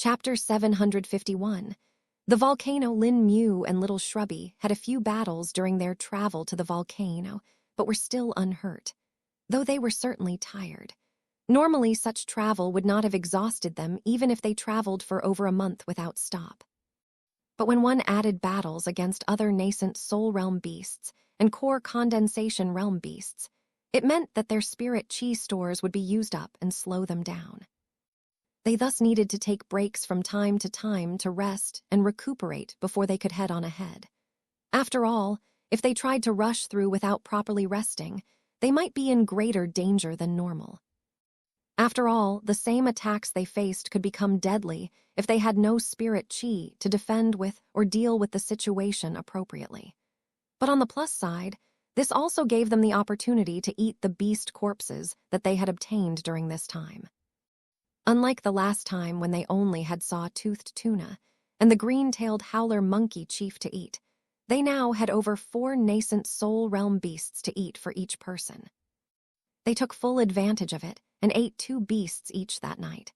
Chapter 751. The volcano. Lin Mu and Little Shrubby had a few battles during their travel to the volcano, but were still unhurt, though they were certainly tired. Normally, such travel would not have exhausted them even if they traveled for over a month without stop. But when one added battles against other nascent soul realm beasts and core condensation realm beasts, it meant that their spirit chi stores would be used up and slow them down. They thus needed to take breaks from time to rest and recuperate before they could head on ahead. After all, if they tried to rush through without properly resting, they might be in greater danger than normal. After all, the same attacks they faced could become deadly if they had no spirit chi to defend with or deal with the situation appropriately. But on the plus side, this also gave them the opportunity to eat the beast corpses that they had obtained during this time. Unlike the last time when they only had saw-toothed tuna and the green-tailed howler monkey chief to eat, they now had over 4 nascent soul realm beasts to eat for each person. They took full advantage of it and ate 2 beasts each that night.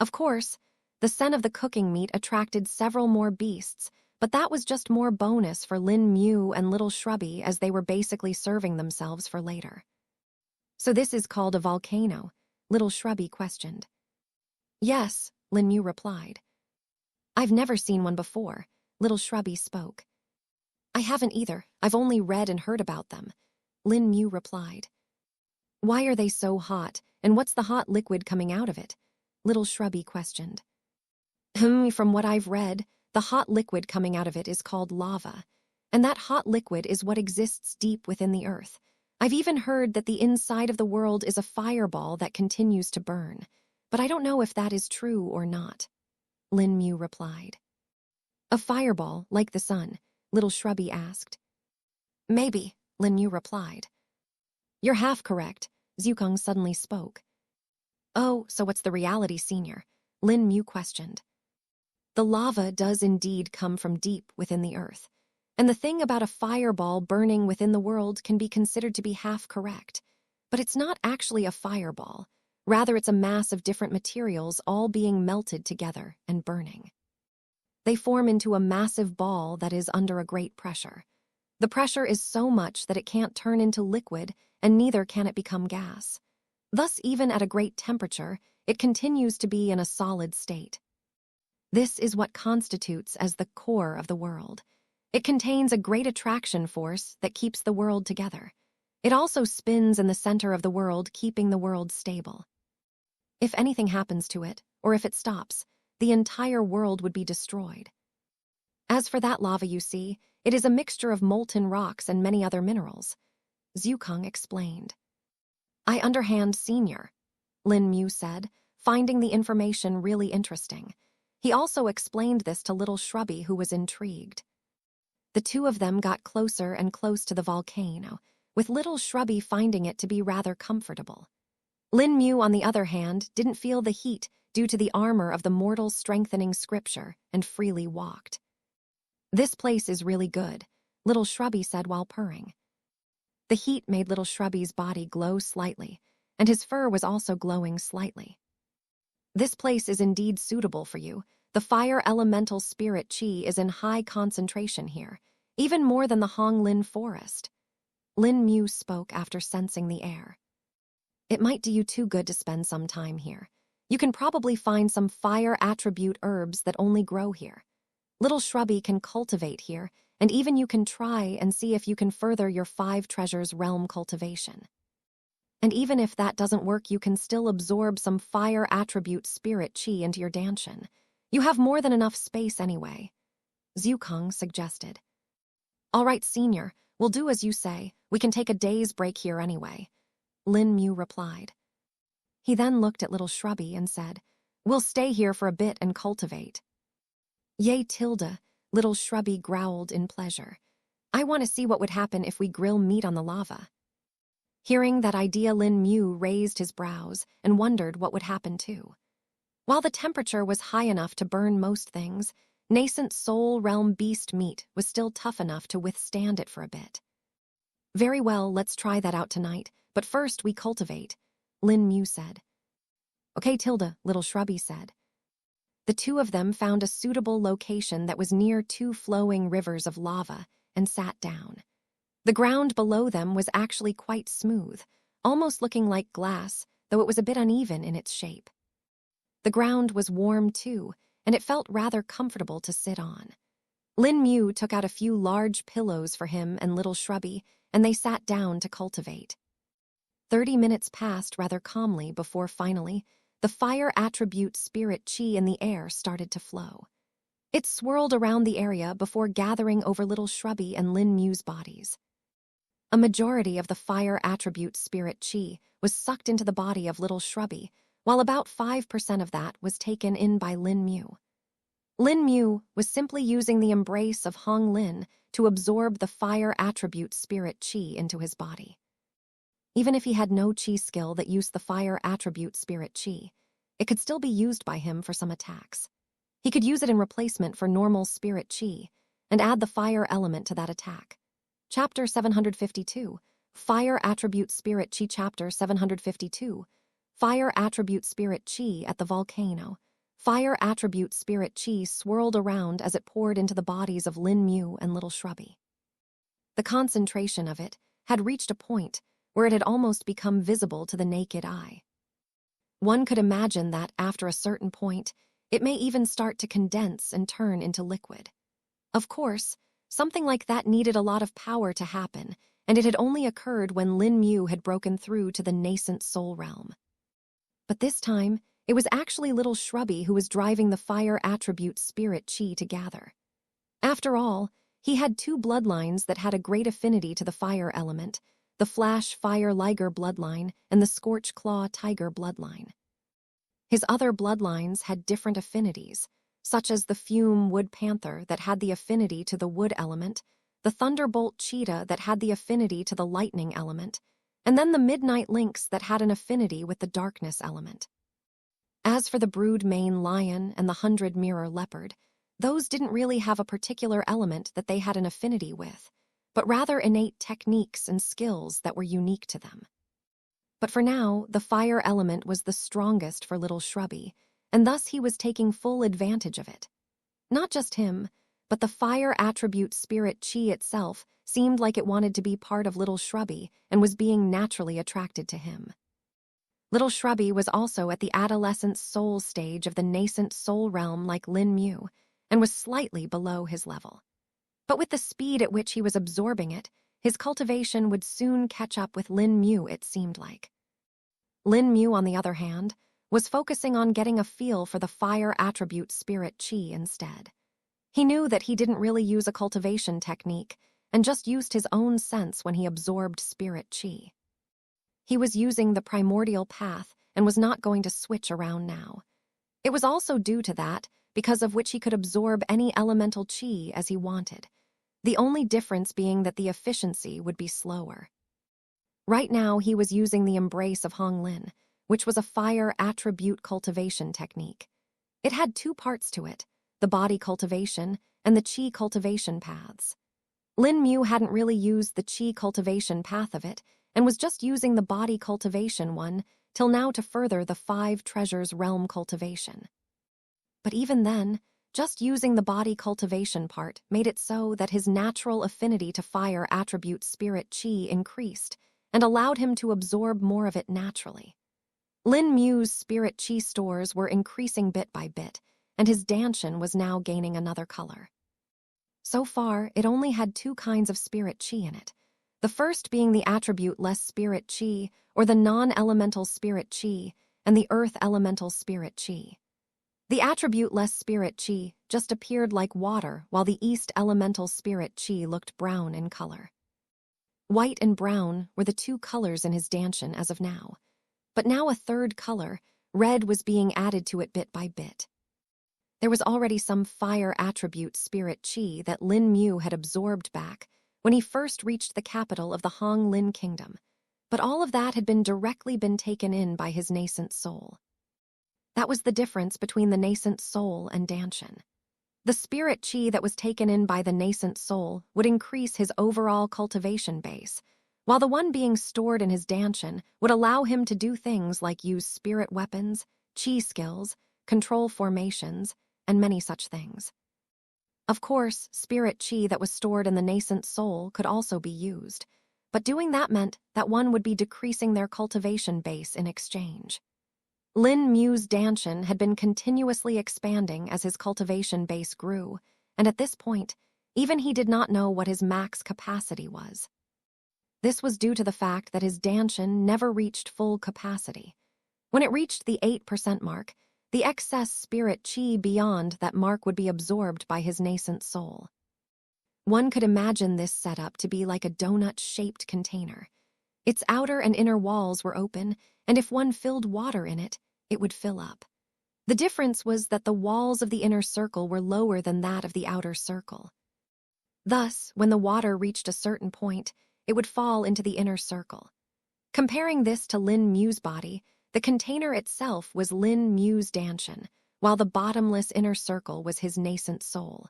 Of course, the scent of the cooking meat attracted several more beasts, but that was just more bonus for Lin Mu and Little Shrubby, as they were basically serving themselves for later. "So this is called a volcano?" Little Shrubby questioned. "Yes," Lin Mu replied. "I've never seen one before," Little Shrubby spoke. "I haven't either. I've only read and heard about them," Lin Mu replied. "Why are they so hot, and what's the hot liquid coming out of it?" Little Shrubby questioned. From what I've read, the hot liquid coming out of it is called lava, and that hot liquid is what exists deep within the earth. I've even heard that the inside of the world is a fireball that continues to burn, but I don't know if that is true or not," Lin Mu replied. "A fireball, like the sun?" Little Shrubby asked. "Maybe," Lin Mu replied. "You're half correct," Zukong suddenly spoke. "Oh, so what's the reality, Senior?" Lin Mu questioned. "The lava does indeed come from deep within the earth, and the thing about a fireball burning within the world can be considered to be half correct. But it's not actually a fireball. Rather, it's a mass of different materials all being melted together and burning. They form into a massive ball that is under a great pressure. The pressure is so much that it can't turn into liquid, and neither can it become gas. Thus, even at a great temperature, it continues to be in a solid state. This is what constitutes as the core of the world. It contains a great attraction force that keeps the world together. It also spins in the center of the world, keeping the world stable. If anything happens to it, or if it stops, the entire world would be destroyed. As for that lava you see, it is a mixture of molten rocks and many other minerals," Zukong explained. "I understand, Senior," Lin Mu said, finding the information really interesting. He also explained this to Little Shrubby, who was intrigued. The two of them got closer and close to the volcano, with Little Shrubby finding it to be rather comfortable. Lin Mu, on the other hand, didn't feel the heat due to the armor of the mortal strengthening scripture and freely walked. "This place is really good," Little Shrubby said while purring. The heat made Little Shrubby's body glow slightly, and his fur was also glowing slightly. "This place is indeed suitable for you. The fire elemental spirit chi is in high concentration here, even more than the Honglin forest," Lin Mu spoke after sensing the air. "It might do you too good to spend some time here. You can probably find some fire attribute herbs that only grow here. Little Shrubby can cultivate here, and even you can try and see if you can further your 5 treasures realm cultivation. And even if that doesn't work, you can still absorb some fire attribute spirit chi into your danshan. You have more than enough space anyway," Zukong suggested. "All right, Senior, we'll do as you say. We can take a day's break here anyway," Lin Mu replied. He then looked at Little Shrubby and said, "We'll stay here for a bit and cultivate." "Yay, Tilda," Little Shrubby growled in pleasure. "I want to see what would happen if we grill meat on the lava." Hearing that idea, Lin Mu raised his brows and wondered what would happen too. While the temperature was high enough to burn most things, nascent soul realm beast meat was still tough enough to withstand it for a bit. "Very well, let's try that out tonight, but first we cultivate," Lin Mu said. "Okay, Tilda," Little Shrubby said. The two of them found a suitable location that was near two flowing rivers of lava and sat down. The ground below them was actually quite smooth, almost looking like glass, though it was a bit uneven in its shape. The ground was warm too, and it felt rather comfortable to sit on. Lin Mu took out a few large pillows for him and little Shrubby, and they sat down to cultivate. 30 minutes passed rather calmly before finally, the fire attribute spirit chi in the air started to flow. It swirled around the area before gathering over little Shrubby and Lin Mu's bodies. A majority of the fire attribute spirit chi was sucked into the body of little Shrubby, while about 5% of that was taken in by Lin Mu. Lin Mu was simply using the embrace of Hong Lin to absorb the fire attribute spirit chi into his body. Even if he had no chi skill that used the fire attribute spirit chi, it could still be used by him for some attacks. He could use it in replacement for normal spirit chi and add the fire element to that attack. Chapter 752, Fire Attribute Spirit Chi. Chapter 752, Fire Attribute Spirit Chi at the volcano. Fire Attribute Spirit Chi swirled around as it poured into the bodies of Lin Mu and little Shrubby. The concentration of it had reached a point where it had almost become visible to the naked eye. One could imagine that, after a certain point, it may even start to condense and turn into liquid. Of course, something like that needed a lot of power to happen, and it had only occurred when Lin Mu had broken through to the nascent soul realm. But this time, it was actually little Shrubby who was driving the fire attribute spirit chi to gather. After all, he had two bloodlines that had a great affinity to the fire element, the Flash Fire Liger bloodline and the Scorch Claw Tiger bloodline. His other bloodlines had different affinities, such as the Fume Wood Panther that had the affinity to the wood element, the Thunderbolt Cheetah that had the affinity to the lightning element, and then the Midnight Lynx that had an affinity with the darkness element. As for the Brood Mane Lion and the 100 Mirror Leopard, those didn't really have a particular element that they had an affinity with, but rather innate techniques and skills that were unique to them. But for now, the fire element was the strongest for little Shrubby, and thus he was taking full advantage of it. Not just him, but the fire attribute spirit chi itself seemed like it wanted to be part of little Shrubby and was being naturally attracted to him. Little Shrubby was also at the adolescent soul stage of the nascent soul realm like Lin Mu, and was slightly below his level. But with the speed at which he was absorbing it, his cultivation would soon catch up with Lin Mu, it seemed like. Lin Mu, on the other hand, was focusing on getting a feel for the fire attribute spirit chi instead. He knew that he didn't really use a cultivation technique and just used his own sense when he absorbed spirit chi. He was using the primordial path and was not going to switch around now. It was also due to that, because of which he could absorb any elemental chi as he wanted, the only difference being that the efficiency would be slower. Right now, he was using the embrace of Hong Lin, which was a fire attribute cultivation technique. It had two parts to it, the body cultivation and the chi cultivation paths. Lin Mu hadn't really used the chi cultivation path of it and was just using the body cultivation one till now to further the 5 treasures realm cultivation. But even then, just using the body cultivation part made it so that his natural affinity to fire attribute spirit chi increased and allowed him to absorb more of it naturally. Lin Mu's spirit chi stores were increasing bit by bit, and his Danshan was now gaining another color. So far, it only had 2 kinds of spirit chi in it, the first being the attribute-less spirit chi, or the non-elemental spirit chi, and the earth elemental spirit chi. The attribute-less spirit chi just appeared like water, while the east elemental spirit chi looked brown in color. White and brown were the 2 colors in his Danshan as of now, but now a third color, red, was being added to it bit by bit. There was already some fire attribute spirit chi that Lin Mu had absorbed back when he first reached the capital of the Hong Lin Kingdom, but all of that had been directly taken in by his nascent soul. That was the difference between the nascent soul and Danshan. The spirit chi that was taken in by the nascent soul would increase his overall cultivation base, while the one being stored in his Danshan would allow him to do things like use spirit weapons, chi skills, control formations, and many such things. Of course, spirit chi that was stored in the nascent soul could also be used, but doing that meant that one would be decreasing their cultivation base in exchange. Lin Mu's danshan had been continuously expanding as his cultivation base grew, and at this point, even he did not know what his max capacity was. This was due to the fact that his danshan never reached full capacity. When it reached the 8% mark, the excess spirit chi beyond that mark would be absorbed by his nascent soul. One could imagine this setup to be like a donut-shaped container. Its outer and inner walls were open, and if one filled water in it, it would fill up. The difference was that the walls of the inner circle were lower than that of the outer circle. Thus, when the water reached a certain point, it would fall into the inner circle. Comparing this to Lin Mu's body, the container itself was Lin Mu's danshan, while the bottomless inner circle was his nascent soul.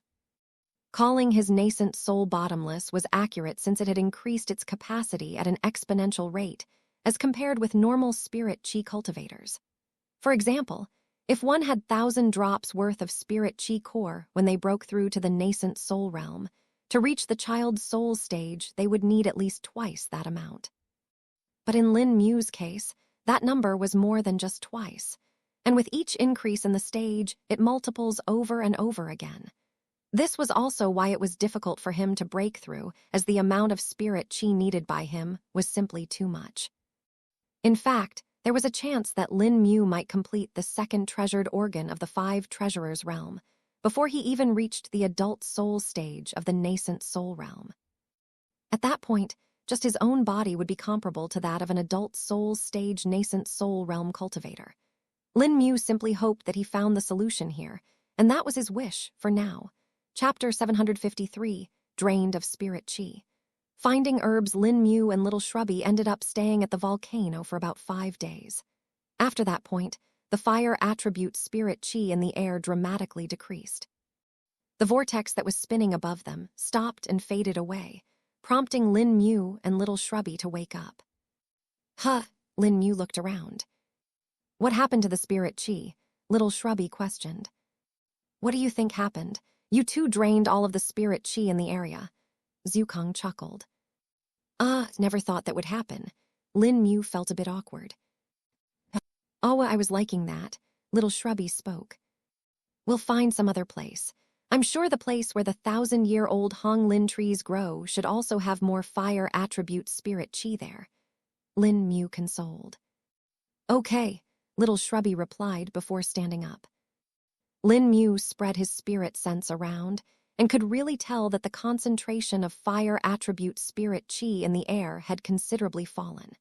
Calling his nascent soul bottomless was accurate since it had increased its capacity at an exponential rate as compared with normal spirit chi cultivators. For example, if one had 1,000 drops worth of spirit chi core when they broke through to the nascent soul realm, to reach the child's soul stage, they would need at least twice that amount. But in Lin Mu's case, that number was more than just twice, and with each increase in the stage, it multiples over and over again. This was also why it was difficult for him to break through, as the amount of spirit chi needed by him was simply too much. In fact, there was a chance that Lin Mu might complete the second treasured organ of the 5 treasurers realm before he even reached the adult soul stage of the nascent soul realm. At that point, just his own body would be comparable to that of an adult soul stage nascent soul realm cultivator. Lin Mu simply hoped that he found the solution here, and that was his wish for now. Chapter 753, Drained of Spirit Chi. Finding herbs, Lin Mu and Little Shrubby ended up staying at the volcano for about 5 days. After that point, the fire attribute spirit chi in the air dramatically decreased. The vortex that was spinning above them stopped and faded away, prompting Lin Mu and Little Shrubby to wake up. Huh, Lin Mu looked around. What happened to the spirit chi? Little Shrubby questioned. What do you think happened? You too drained all of the spirit chi in the area. Zukong chuckled. Never thought that would happen. Lin Mu felt a bit awkward. I was liking that. Little Shrubby spoke. We'll find some other place. I'm sure the place where the 1,000-year-old Hong Lin trees grow should also have more fire attribute spirit chi there. Lin Mu consoled. Okay, Little Shrubby replied before standing up. Lin Mu spread his spirit sense around and could really tell that the concentration of fire attribute spirit chi in the air had considerably fallen.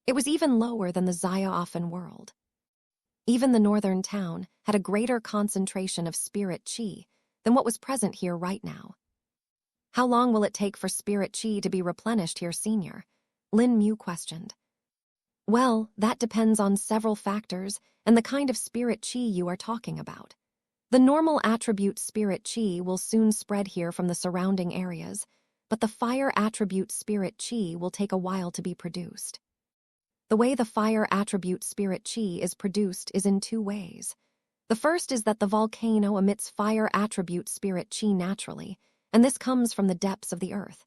It was even lower than the Xia world. Even the northern town had a greater concentration of spirit chi than what was present here right now. How long will it take for spirit chi to be replenished here, Senior? Lin Mu questioned. Well, that depends on several factors and the kind of spirit chi you are talking about. The normal attribute spirit chi will soon spread here from the surrounding areas, but the fire attribute spirit chi will take a while to be produced. The way the fire attribute spirit chi is produced is in 2 ways. The first is that the volcano emits fire attribute spirit chi naturally, and this comes from the depths of the earth.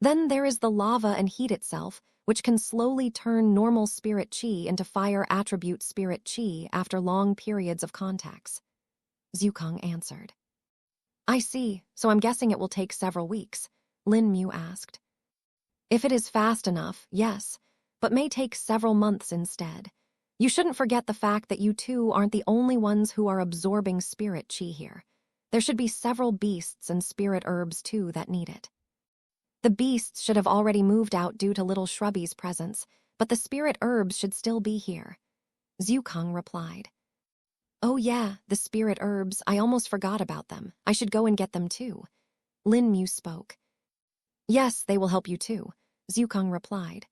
Then there is the lava and heat itself, which can slowly turn normal spirit chi into fire attribute spirit chi after long periods of contacts. Zukong answered. I see, so I'm guessing it will take several weeks, Lin Mu asked. If it is fast enough, yes, but may take several months instead. You shouldn't forget the fact that you two aren't the only ones who are absorbing spirit chi here. There should be several beasts and spirit herbs too that need it. The beasts should have already moved out due to Little Shrubby's presence, but the spirit herbs should still be here. Zukong replied. Oh yeah, the spirit herbs, I almost forgot about them. I should go and get them too. Lin Mu spoke. Yes, they will help you too, Zukong replied.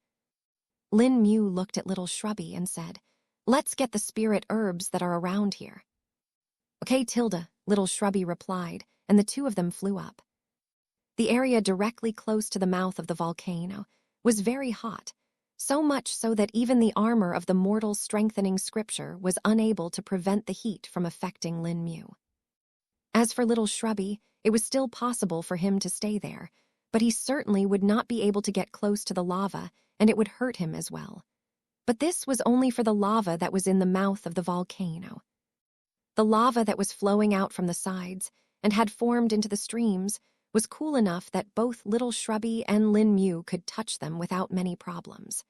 Lin Mu looked at Little Shrubby and said, Let's get the spirit herbs that are around here. Okay, Tilda, Little Shrubby replied, and the two of them flew up. The area directly close to the mouth of the volcano was very hot. so much so that even the armor of the mortal strengthening scripture was unable to prevent the heat from affecting Lin Mu. As for little Shrubby, it was still possible for him to stay there, but he certainly would not be able to get close to the lava, and it would hurt him as well. But this was only for the lava that was in the mouth of the volcano. The lava that was flowing out from the sides and had formed into the streams was cool enough that both little Shrubby and Lin Mu could touch them without many problems.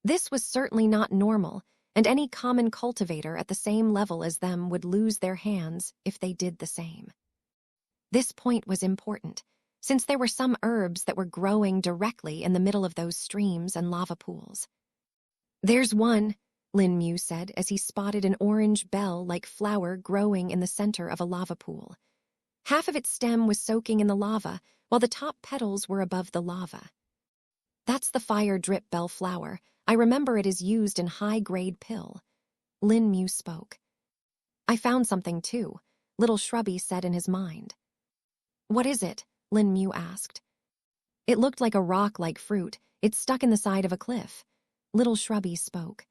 This was certainly not normal, and any common cultivator at the same level as them would lose their hands if they did the same. This point was important, since there were some herbs that were growing directly in the middle of those streams and lava pools. "There's one," Lin Mu said as he spotted an orange bell-like flower growing in the center of a lava pool. Half of its stem was soaking in the lava, while the top petals were above the lava. "That's the fire drip bell flower. I remember it is used in high-grade pill." Lin Mu spoke. "I found something too," little Shrubby said in his mind. "What is it?" Lin Mu asked. "It looked like a rock-like fruit. It's stuck in the side of a cliff." Little Shrubby spoke.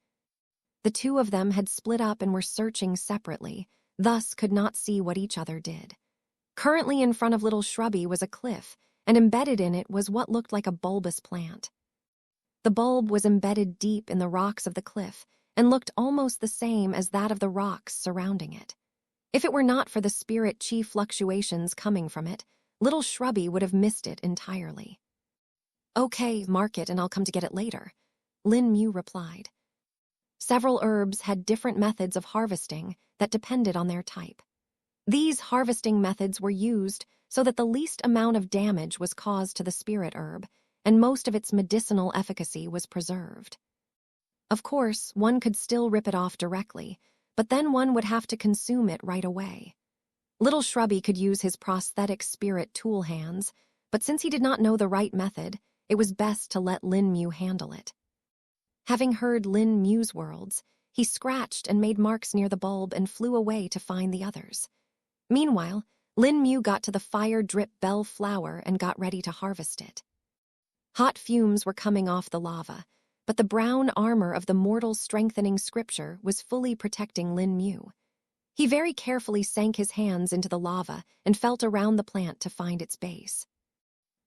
The two of them had split up and were searching separately, thus could not see what each other did. Currently in front of little Shrubby was a cliff, and embedded in it was what looked like a bulbous plant. The bulb was embedded deep in the rocks of the cliff and looked almost the same as that of the rocks surrounding it. If it were not for the spirit chi fluctuations coming from it, little Shrubby would have missed it entirely. "Okay, mark it and I'll come to get it later," Lin Mu replied. Several herbs had different methods of harvesting that depended on their type. These harvesting methods were used so that the least amount of damage was caused to the spirit herb, and most of its medicinal efficacy was preserved. Of course, one could still rip it off directly, but then one would have to consume it right away. Little Shrubby could use his prosthetic spirit tool hands, but since he did not know the right method, it was best to let Lin Mu handle it. Having heard Lin Mu's words, he scratched and made marks near the bulb and flew away to find the others. Meanwhile, Lin Mu got to the fire drip bell flower and got ready to harvest it. Hot fumes were coming off the lava, but the brown armor of the mortal strengthening scripture was fully protecting Lin Mu. He very carefully sank his hands into the lava and felt around the plant to find its base.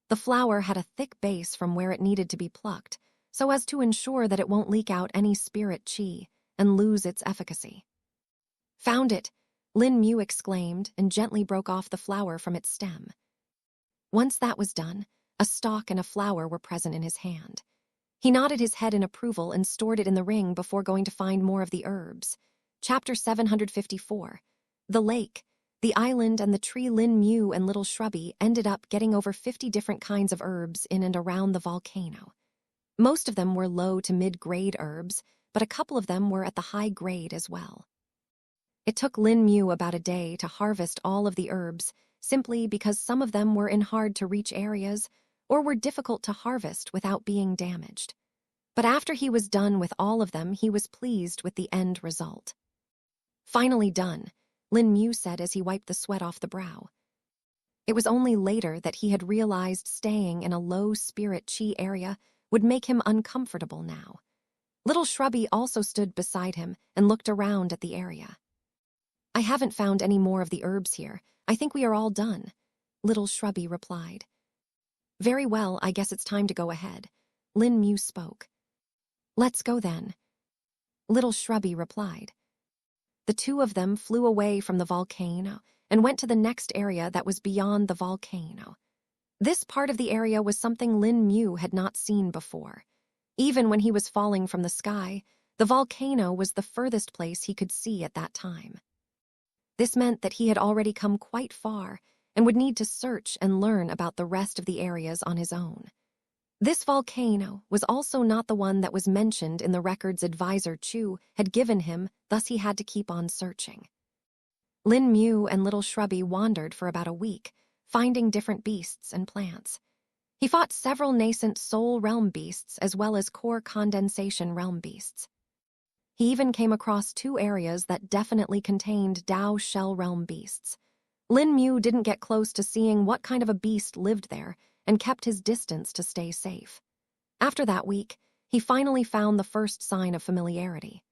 The flower had a thick base from where it needed to be plucked, so as to ensure that it won't leak out any spirit chi and lose its efficacy. "Found it!" Lin Mu exclaimed and gently broke off the flower from its stem. Once that was done, a stalk and a flower were present in his hand. He nodded his head in approval and stored it in the ring before going to find more of the herbs. Chapter 754. The lake, the island, and the tree. Lin Mu and little Shrubby ended up getting over 50 different kinds of herbs in and around the volcano. Most of them were low to mid-grade herbs, but a couple of them were at the high grade as well. It took Lin Mu about a day to harvest all of the herbs, simply because some of them were in hard-to-reach areas or were difficult to harvest without being damaged. But after he was done with all of them, he was pleased with the end result. "Finally done," Lin Mu said as he wiped the sweat off the brow. It was only later that he had realized staying in a low spirit chi area would make him uncomfortable now. Little Shrubby also stood beside him and looked around at the area. "I haven't found any more of the herbs here. I think we are all done," little Shrubby replied. "Very well, I guess it's time to go ahead," Lin Mu spoke. "Let's go then," little Shrubby replied. The two of them flew away from the volcano and went to the next area that was beyond the volcano. This part of the area was something Lin Mu had not seen before. Even when he was falling from the sky, the volcano was the furthest place he could see at that time. This meant that he had already come quite far and would need to search and learn about the rest of the areas on his own. This volcano was also not the one that was mentioned in the records advisor Chu had given him, thus he had to keep on searching. Lin Mu and little Shrubby wandered for about a week, finding different beasts and plants. He fought several nascent soul realm beasts as well as core condensation realm beasts. He even came across 2 areas that definitely contained Dao shell realm beasts. Lin Mu didn't get close to seeing what kind of a beast lived there and kept his distance to stay safe. After that week, He finally found the first sign of familiarity.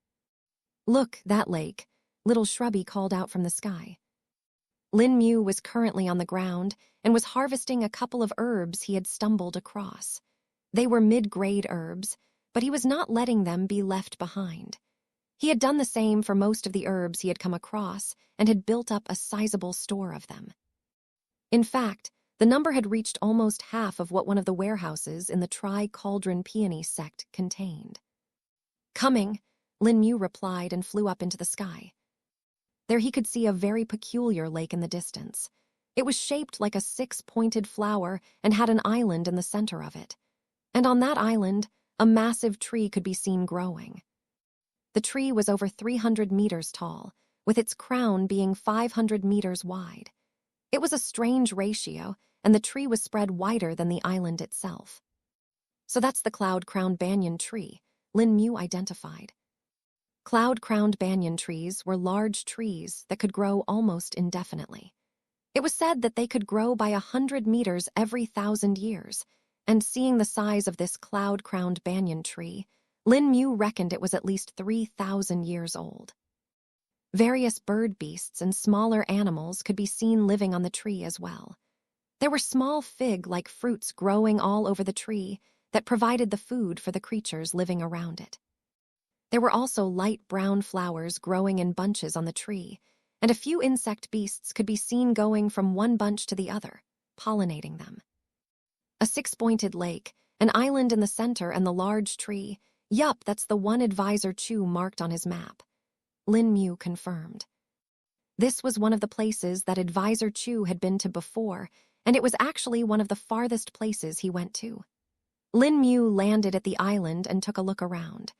"Look, that lake," Little Shrubby called out from the sky. Lin Mu was currently on the ground and was harvesting a couple of herbs he had stumbled across. They were mid-grade herbs, but he was not letting them be left behind. He had done the same for most of the herbs he had come across and had built up a sizable store of them. In fact, the number had reached almost half of what one of the warehouses in the Tri-Cauldron Peony sect contained. "Coming," Lin Mu replied and flew up into the sky. There he could see a very peculiar lake in the distance. It was shaped like a six-pointed flower and had an island in the center of it. And on that island, a massive tree could be seen growing. The tree was over 300 meters tall, with its crown being 500 meters wide. It was a strange ratio, and the tree was spread wider than the island itself. "So that's the cloud-crowned banyan tree," Lin Mu identified. Cloud-crowned banyan trees were large trees that could grow almost indefinitely. It was said that they could grow by 100 meters every 1,000 years, and seeing the size of this cloud-crowned banyan tree, Lin Mu reckoned it was at least 3,000 years old. Various bird beasts and smaller animals could be seen living on the tree as well. There were small fig-like fruits growing all over the tree that provided the food for the creatures living around it. There were also light brown flowers growing in bunches on the tree, and a few insect beasts could be seen going from one bunch to the other, pollinating them. A six-pointed lake, an island in the center, and the large tree. Yup, that's the one Advisor Chu marked on his map. Lin Mu confirmed. This was one of the places that Advisor Chu had been to before, and it was actually one of the farthest places he went to. Lin Mu landed at the island and took a look around.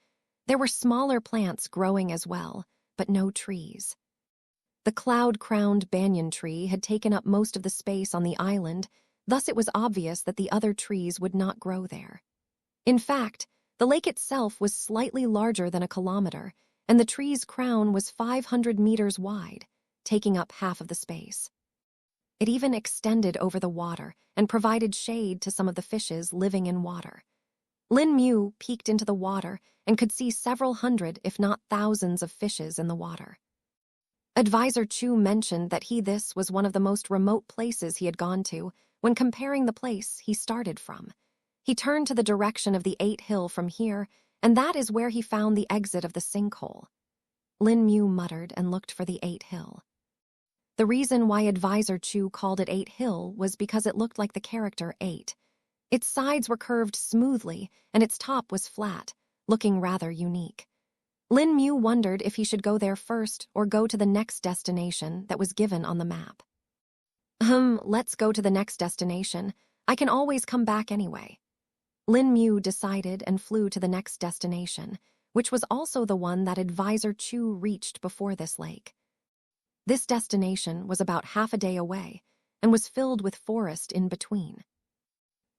There were smaller plants growing as well, but no trees. The cloud-crowned banyan tree had taken up most of the space on the island, thus it was obvious that the other trees would not grow there. In fact, the lake itself was slightly larger than a kilometer, and the tree's crown was 500 meters wide, taking up half of the space. It even extended over the water and provided shade to some of the fishes living in water. Lin Mu peeked into the water and could see several hundred, if not thousands, of fishes in the water. Advisor Chu mentioned that this was one of the most remote places he had gone to when comparing the place he started from. He turned to the direction of the 8 Hill from here, and that is where he found the exit of the sinkhole. Lin Mu muttered and looked for the 8 Hill. The reason why Advisor Chu called it 8 Hill was because it looked like the character 8. Its sides were curved smoothly, and its top was flat, looking rather unique. Lin Mu wondered if he should go there first or go to the next destination that was given on the map. Let's go to the next destination. I can always come back anyway." Lin Mu decided and flew to the next destination, which was also the one that Advisor Chu reached before this lake. This destination was about half a day away and was filled with forest in between.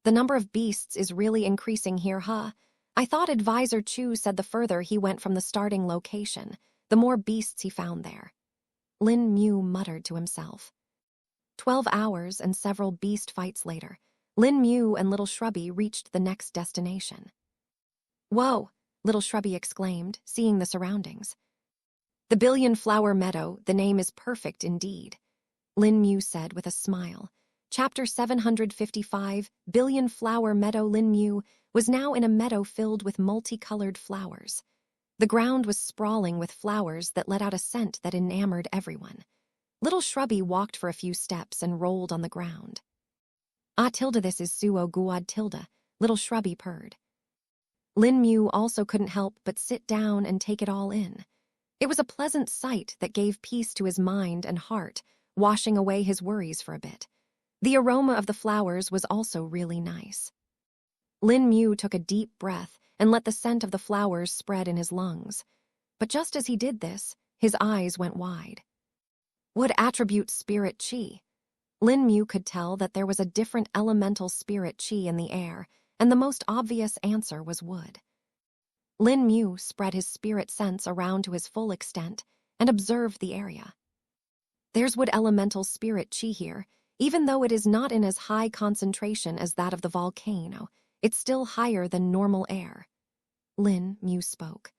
"The number of beasts is really increasing here, huh? I thought Advisor Chu said the further he went from the starting location, the more beasts he found there." Lin Mu muttered to himself. 12 hours and several beast fights later, Lin Mu and Little Shrubby reached the next destination. "Whoa," Little Shrubby exclaimed, seeing the surroundings. "The Billion Flower Meadow, the name is perfect indeed," Lin Mu said with a smile. Chapter 755, Billion Flower Meadow. Lin Mu was now in a meadow filled with multicolored flowers. The ground was sprawling with flowers that let out a scent that enamored everyone. Little Shrubby walked for a few steps and rolled on the ground. "Ah, Tilda, this is Suo Guad Tilda," Little Shrubby purred. Lin Mu also couldn't help but sit down and take it all in. It was a pleasant sight that gave peace to his mind and heart, washing away his worries for a bit. The aroma of the flowers was also really nice. Lin Mu took a deep breath and let the scent of the flowers spread in his lungs. But just as he did this, his eyes went wide. What attribute spirit chi? Lin Mu could tell that there was a different elemental spirit chi in the air, and the most obvious answer was wood. Lin Mu spread his spirit sense around to his full extent and observed the area. There's wood elemental spirit chi here. Even though it is not in as high concentration as that of the volcano, it's still higher than normal air. Lin Mu spoke.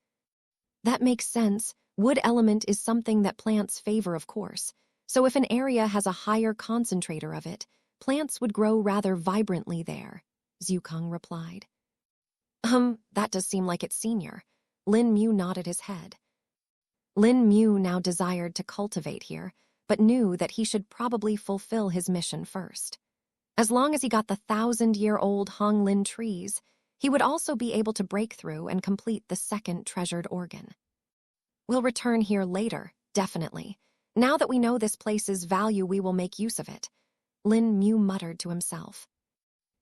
That makes sense. Wood element is something that plants favor, of course. So if an area has a higher concentrator of it, plants would grow rather vibrantly there, Zhukang replied. That does seem like it's senior. Lin Mu nodded his head. Lin Mu now desired to cultivate here, but knew that he should probably fulfill his mission first. As long as he got the 1,000-year-old Hong Lin trees, he would also be able to break through and complete the second treasured organ. We'll return here later, definitely. Now that we know this place's value, we will make use of it, Lin Mu muttered to himself.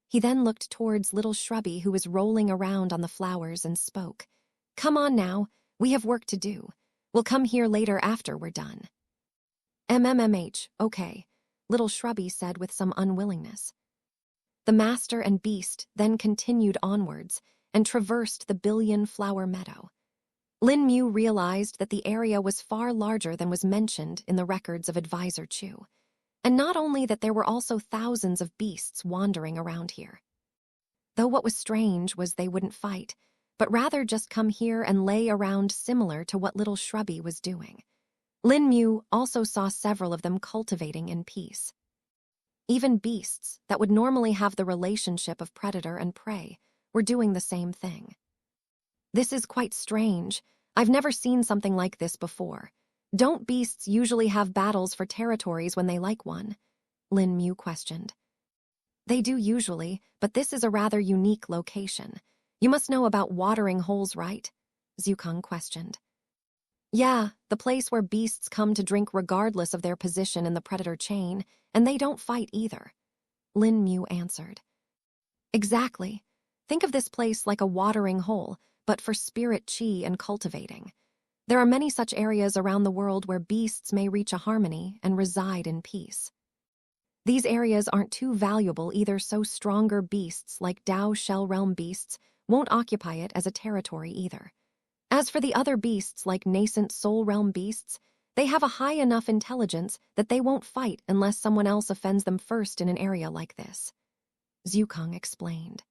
He then looked towards little Shrubby, who was rolling around on the flowers, and spoke. Come on now, we have work to do. We'll come here later after we're done. Okay, little Shrubby said with some unwillingness. The master and beast then continued onwards and traversed the billion-flower meadow. Lin Mu realized that the area was far larger than was mentioned in the records of Advisor Chu, and not only that there were also thousands of beasts wandering around here. Though what was strange was they wouldn't fight, but rather just come here and lay around, similar to what little Shrubby was doing. Lin Mu also saw several of them cultivating in peace. Even beasts that would normally have the relationship of predator and prey were doing the same thing. This is quite strange. I've never seen something like this before. Don't beasts usually have battles for territories when they like one? Lin Mu questioned. They do usually, but this is a rather unique location. You must know about watering holes, right? Zhukang questioned. Yeah, the place where beasts come to drink regardless of their position in the predator chain, and they don't fight either, Lin Mu answered. Exactly. Think of this place like a watering hole, but for spirit chi and cultivating. There are many such areas around the world where beasts may reach a harmony and reside in peace. These areas aren't too valuable either, so stronger beasts like Dao Shell Realm beasts won't occupy it as a territory either. As for the other beasts like nascent Soul Realm beasts, they have a high enough intelligence that they won't fight unless someone else offends them first in an area like this, Zhukang explained.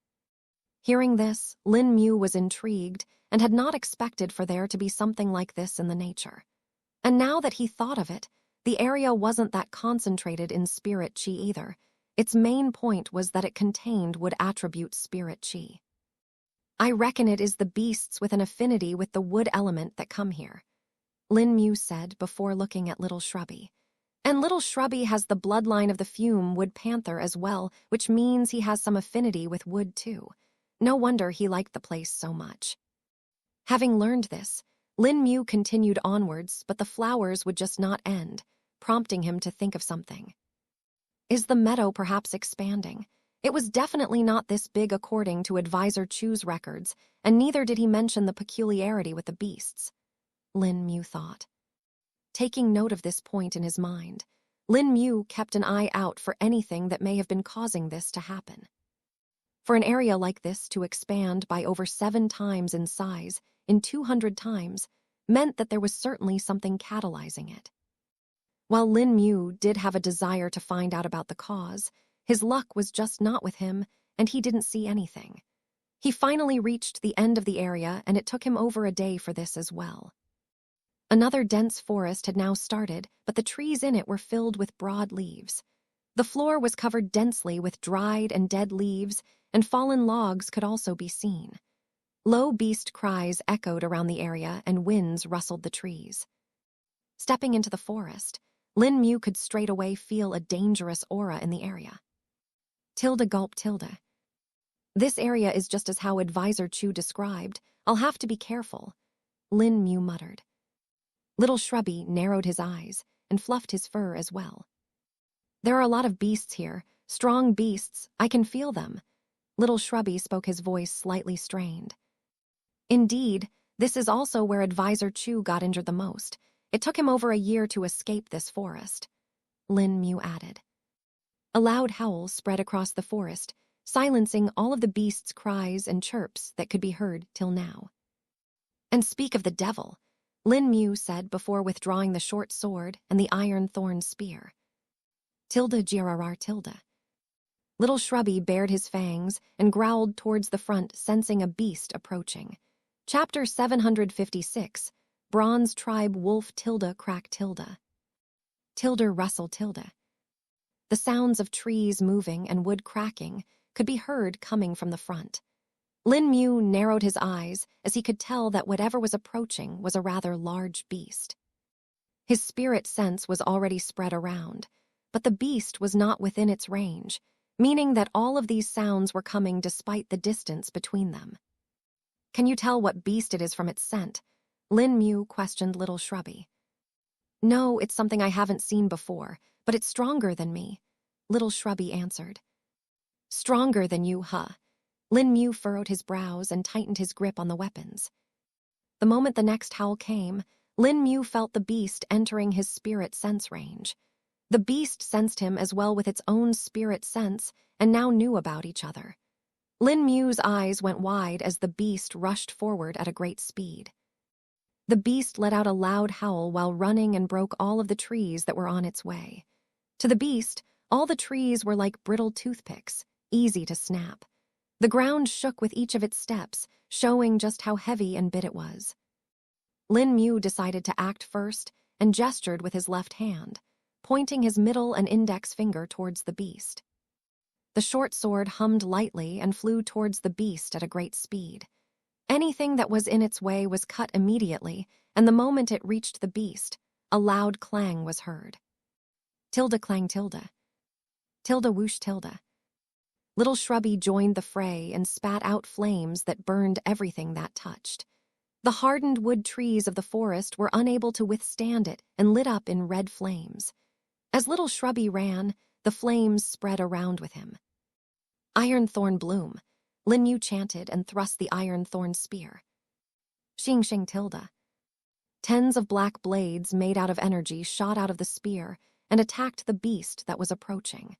Hearing this, Lin Mu was intrigued and had not expected for there to be something like this in the nature. And now that he thought of it, the area wasn't that concentrated in spirit chi either. Its main point was that it contained wood attribute spirit chi. I reckon it is the beasts with an affinity with the wood element that come here, Lin Mu said before looking at little Shrubby. And little Shrubby has the bloodline of the Fume Wood Panther as well, which means he has some affinity with wood too. No wonder he liked the place so much. Having learned this, Lin Mu continued onwards, but the flowers would just not end, prompting him to think of something. Is the meadow perhaps expanding? It was definitely not this big according to Advisor Chu's records, and neither did he mention the peculiarity with the beasts, Lin Mu thought. Taking note of this point in his mind, Lin Mu kept an eye out for anything that may have been causing this to happen. For an area like this to expand by over 7 times in size, in 200 times, meant that there was certainly something catalyzing it. While Lin Mu did have a desire to find out about the cause, his luck was just not with him, and he didn't see anything. He finally reached the end of the area, and it took him over a day for this as well. Another dense forest had now started, but the trees in it were filled with broad leaves. The floor was covered densely with dried and dead leaves, and fallen logs could also be seen. Low beast cries echoed around the area, and winds rustled the trees. Stepping into the forest, Lin Mu could straightaway feel a dangerous aura in the area. Tilde gulp tilde. This area is just as how Advisor Chu described. I'll have to be careful, Lin Mu muttered. Little Shrubby narrowed his eyes and fluffed his fur as well. There are a lot of beasts here, strong beasts, I can feel them. Little Shrubby spoke, his voice slightly strained. Indeed, this is also where Advisor Chu got injured the most. It took him over a year to escape this forest, Lin Mu added. A loud howl spread across the forest, silencing all of the beasts' cries and chirps that could be heard till now. And speak of the devil, Lin Mu said before withdrawing the short sword and the iron thorn spear. Tilde girarar tilde. Little Shrubby bared his fangs and growled towards the front, sensing a beast approaching. Chapter 756, Bronze Tribe Wolf tilde crack tilde. Tilde rustle tilde. The sounds of trees moving and wood cracking could be heard coming from the front. Lin Mu narrowed his eyes as he could tell that whatever was approaching was a rather large beast. His spirit sense was already spread around, but the beast was not within its range, meaning that all of these sounds were coming despite the distance between them. "Can you tell what beast it is from its scent?" Lin Mu questioned Little Shrubby. "No, it's something I haven't seen before, but it's stronger than me," Little Shrubby answered. "Stronger than you, huh?" Lin Mu furrowed his brows and tightened his grip on the weapons. The moment the next howl came, Lin Mu felt the beast entering his spirit sense range. The beast sensed him as well with its own spirit sense and now knew about each other. Lin Mu's eyes went wide as the beast rushed forward at a great speed. The beast let out a loud howl while running and broke all of the trees that were on its way. To the beast, all the trees were like brittle toothpicks, easy to snap. The ground shook with each of its steps, showing just how heavy and big it was. Lin Mu decided to act first and gestured with his left hand, pointing his middle and index finger towards the beast. The short sword hummed lightly and flew towards the beast at a great speed. Anything that was in its way was cut immediately, and the moment it reached the beast, a loud clang was heard. Tilde clang tilde. Tilde whoosh tilde. Little Shrubby joined the fray and spat out flames that burned everything that touched. The hardened wood trees of the forest were unable to withstand it and lit up in red flames. As Little Shrubby ran, the flames spread around with him. "Iron thorn bloom," Lin Mu chanted and thrust the iron thorn spear. "Xing xing tilde." Tens of black blades made out of energy shot out of the spear and attacked the beast that was approaching.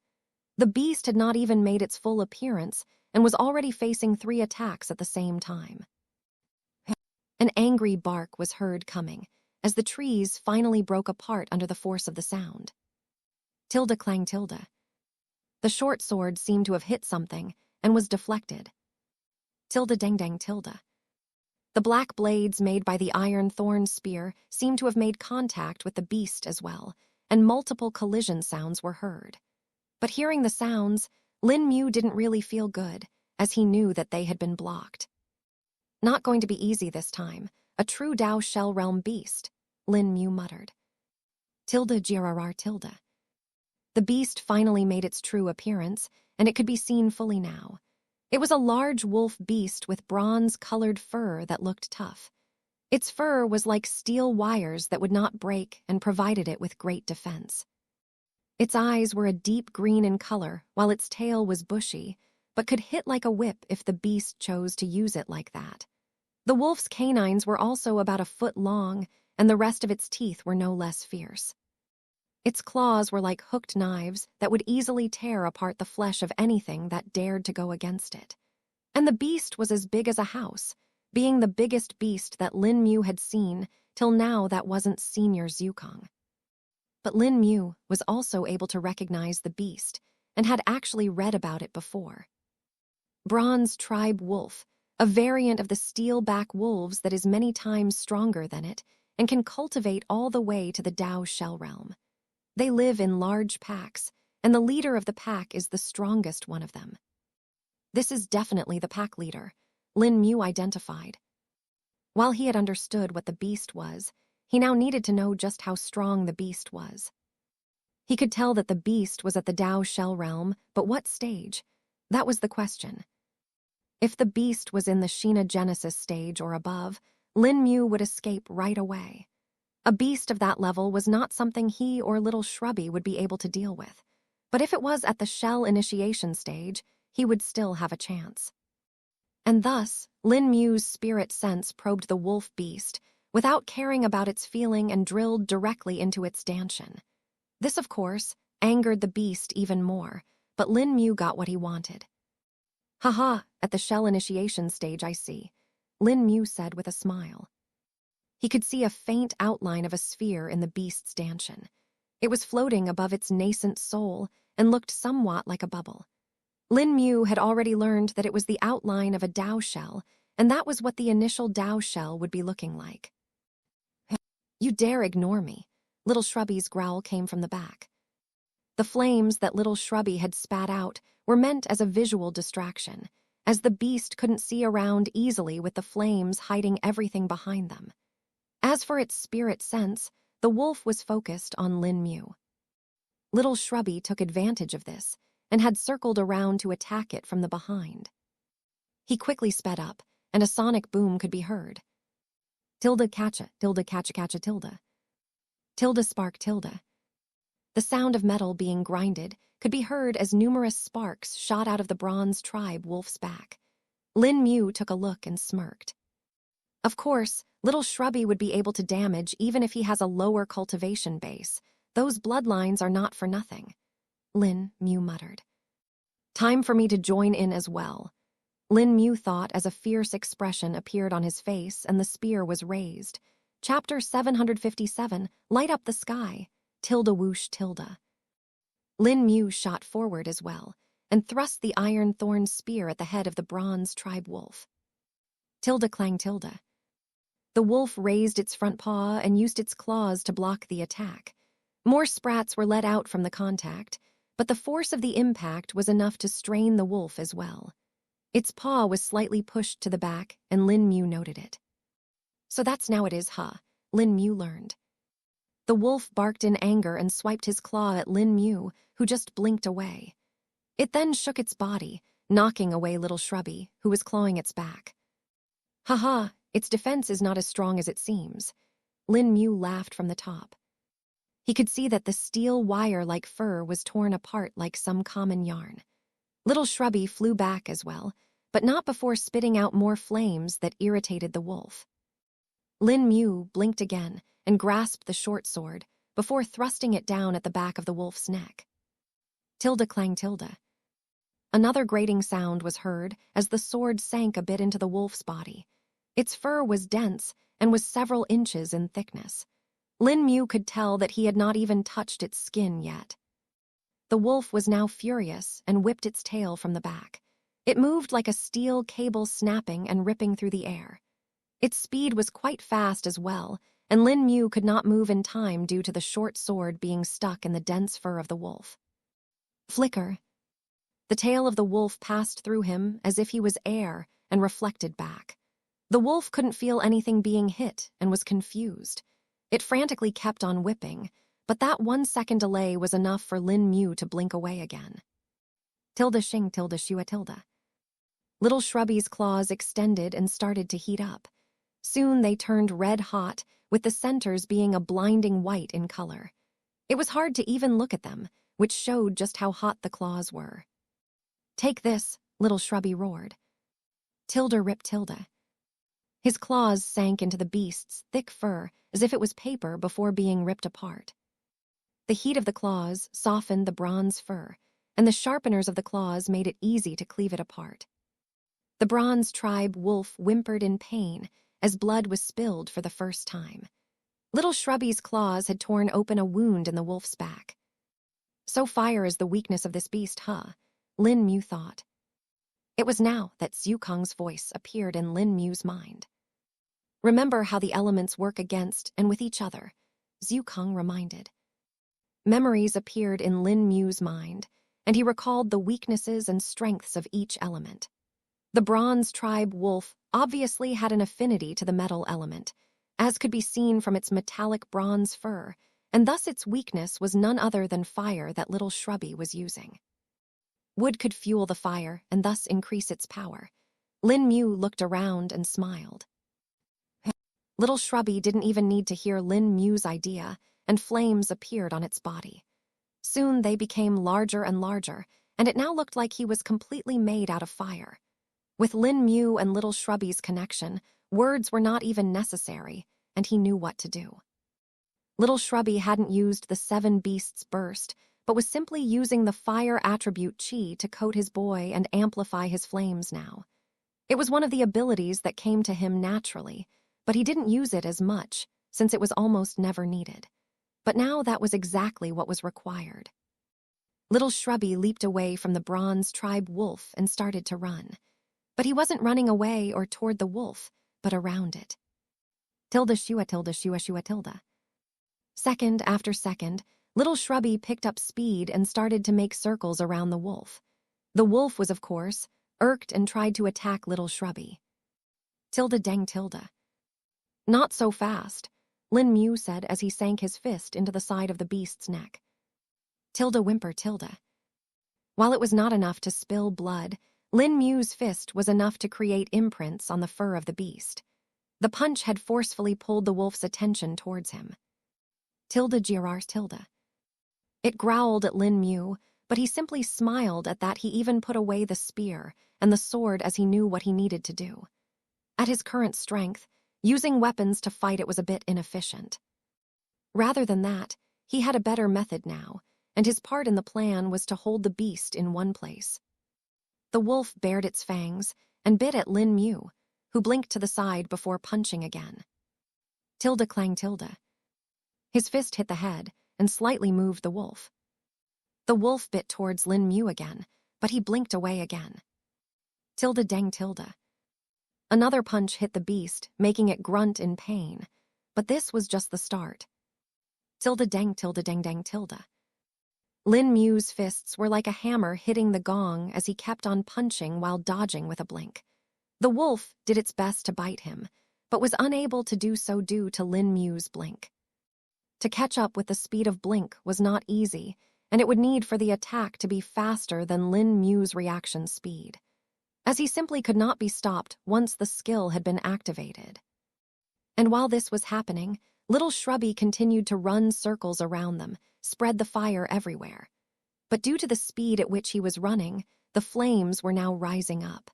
The beast had not even made its full appearance and was already facing 3 attacks at the same time. An angry bark was heard coming as the trees finally broke apart under the force of the sound. Tilde clang tilde. The short sword seemed to have hit something and was deflected. Tilde dang dang tilde. The black blades made by the iron thorn spear seemed to have made contact with the beast as well, and multiple collision sounds were heard. But hearing the sounds, Lin Mu didn't really feel good, as he knew that they had been blocked. "Not going to be easy this time. A true Dao Shell Realm beast," Lin Mu muttered. Tilde girarar tilde. The beast finally made its true appearance, and it could be seen fully now. It was a large wolf beast with bronze-colored fur that looked tough. Its fur was like steel wires that would not break and provided it with great defense. Its eyes were a deep green in color, while its tail was bushy, but could hit like a whip if the beast chose to use it like that. The wolf's canines were also about a foot long, and the rest of its teeth were no less fierce. Its claws were like hooked knives that would easily tear apart the flesh of anything that dared to go against it. And the beast was as big as a house, being the biggest beast that Lin Mu had seen till now that wasn't Senior Zukong. But Lin Mu was also able to recognize the beast and had actually read about it before. Bronze Tribe Wolf, a variant of the steel-back wolves that is many times stronger than it and can cultivate all the way to the Dao Shell Realm. They live in large packs, and the leader of the pack is the strongest one of them. This is definitely the pack leader, Lin Mu identified. While he had understood what the beast was, he now needed to know just how strong the beast was. He could tell that the beast was at the Dao Shell Realm, but what stage? That was the question. If the beast was in the Sheena Genesis stage or above, Lin Mu would escape right away. A beast of that level was not something he or Little Shrubby would be able to deal with. But if it was at the Shell initiation stage, he would still have a chance. And thus, Lin Mu's spirit sense probed the wolf beast, without caring about its feeling and drilled directly into its stanchion. This, of course, angered the beast even more, but Lin Mu got what he wanted. "Haha, at the Shell initiation stage I see," Lin Mu said with a smile. He could see a faint outline of a sphere in the beast's stanchion. It was floating above its nascent soul and looked somewhat like a bubble. Lin Mu had already learned that it was the outline of a Dao shell, and that was what the initial Tao shell would be looking like. "You dare ignore me," Little Shrubby's growl came from the back. The flames that Little Shrubby had spat out were meant as a visual distraction, as the beast couldn't see around easily with the flames hiding everything behind them. As for its spirit sense, the wolf was focused on Lin Mu. Little Shrubby took advantage of this and had circled around to attack it from the behind. He quickly sped up, and a sonic boom could be heard. Tilde catcha, tilde catcha catcha tilde. Tilde spark tilde. The sound of metal being grinded could be heard as numerous sparks shot out of the bronze tribe wolf's back. Lin Mu took a look and smirked. Of course, Little Shrubby would be able to damage even if he has a lower cultivation base. Those bloodlines are not for nothing. Lin Mu muttered. Time for me to join in as well. Lin Mu thought as a fierce expression appeared on his face and the spear was raised. Chapter 757, Light Up the Sky. Tilde whoosh tilde. Lin Mu shot forward as well, and thrust the iron thorn spear at the head of the bronze tribe wolf. Tilde clang tilde. The wolf raised its front paw and used its claws to block the attack. More sprats were let out from the contact, but the force of the impact was enough to strain the wolf as well. Its paw was slightly pushed to the back, and Lin Mu noted it. So that's now it is, huh? Lin Mu learned. The wolf barked in anger and swiped his claw at Lin Mu, who just blinked away. It then shook its body, knocking away Little Shrubby, who was clawing its back. "Ha, its defense is not as strong as it seems." Lin Mu laughed from the top. He could see that the steel wire-like fur was torn apart like some common yarn. Little Shrubby flew back as well, but not before spitting out more flames that irritated the wolf. Lin Mu blinked again and grasped the short sword before thrusting it down at the back of the wolf's neck. Tilde clang tilde. Another grating sound was heard as the sword sank a bit into the wolf's body. Its fur was dense and was several inches in thickness. Lin Mu could tell that he had not even touched its skin yet. The wolf was now furious and whipped its tail from the back. It moved like a steel cable snapping and ripping through the air. Its speed was quite fast as well, and Lin Mu could not move in time due to the short sword being stuck in the dense fur of the wolf. Flicker. The tail of the wolf passed through him as if he was air and reflected back. The wolf couldn't feel anything being hit and was confused. It frantically kept on whipping, but that 1 second delay was enough for Lin Mu to blink away again. Tilde shing tilde shua tilde. Little Shrubby's claws extended and started to heat up. Soon they turned red hot, with the centers being a blinding white in color. It was hard to even look at them, which showed just how hot the claws were. Take this, Little Shrubby roared. Tilde rip tilde. His claws sank into the beast's thick fur as if it was paper before being ripped apart. The heat of the claws softened the bronze fur, and the sharpeners of the claws made it easy to cleave it apart. The bronze tribe wolf whimpered in pain as blood was spilled for the first time. Little Shrubby's claws had torn open a wound in the wolf's back. So fire is the weakness of this beast, huh? Lin Mu thought. It was now that Zhu Kong's voice appeared in Lin Mu's mind. Remember how the elements work against and with each other, Zhu Kong reminded. Memories appeared in Lin Mu's mind, and he recalled the weaknesses and strengths of each element. The bronze tribe wolf obviously had an affinity to the metal element, as could be seen from its metallic bronze fur, and thus its weakness was none other than fire that Little Shrubby was using. Wood could fuel the fire and thus increase its power. Lin Mu looked around and smiled. Little Shrubby didn't even need to hear Lin Mu's idea, and flames appeared on its body. Soon they became larger and larger, and it now looked like he was completely made out of fire. With Lin Mu and Little Shrubby's connection, words were not even necessary, and he knew what to do. Little Shrubby hadn't used the 7 Beasts burst, but was simply using the fire attribute Qi to coat his boy and amplify his flames now. It was one of the abilities that came to him naturally, but he didn't use it as much, since it was almost never needed. But now that was exactly what was required. Little Shrubby leaped away from the bronze tribe wolf and started to run. But he wasn't running away or toward the wolf, but around it. Tilda shua tilda shua shua tilda. Second after second, little Shrubby picked up speed and started to make circles around the wolf. The wolf was, of course, irked and tried to attack little Shrubby. Tilda dang tilda. Not so fast, Lin Mu said as he sank his fist into the side of the beast's neck. Tilda whimper tilda. While it was not enough to spill blood, Lin Mu's fist was enough to create imprints on the fur of the beast. The punch had forcefully pulled the wolf's attention towards him. Tilda girars tilda. It growled at Lin Mu, but he simply smiled at that. He even put away the spear and the sword as he knew what he needed to do. At his current strength, using weapons to fight it was a bit inefficient. Rather than that, he had a better method now, and his part in the plan was to hold the beast in one place. The wolf bared its fangs and bit at Lin Mu, who blinked to the side before punching again. Tilda clang tilda. His fist hit the head and slightly moved the wolf. The wolf bit towards Lin Mu again, but he blinked away again. Tilda dang tilda. Another punch hit the beast, making it grunt in pain, but this was just the start. Tilda dang dang tilda. Lin Mu's fists were like a hammer hitting the gong as he kept on punching while dodging with a blink. The wolf did its best to bite him, but was unable to do so due to Lin Mu's blink. To catch up with the speed of blink was not easy, and it would need for the attack to be faster than Lin Mu's reaction speed, as he simply could not be stopped once the skill had been activated. And while this was happening, little Shrubby continued to run circles around them, spread the fire everywhere. But due to the speed at which he was running, the flames were now rising up.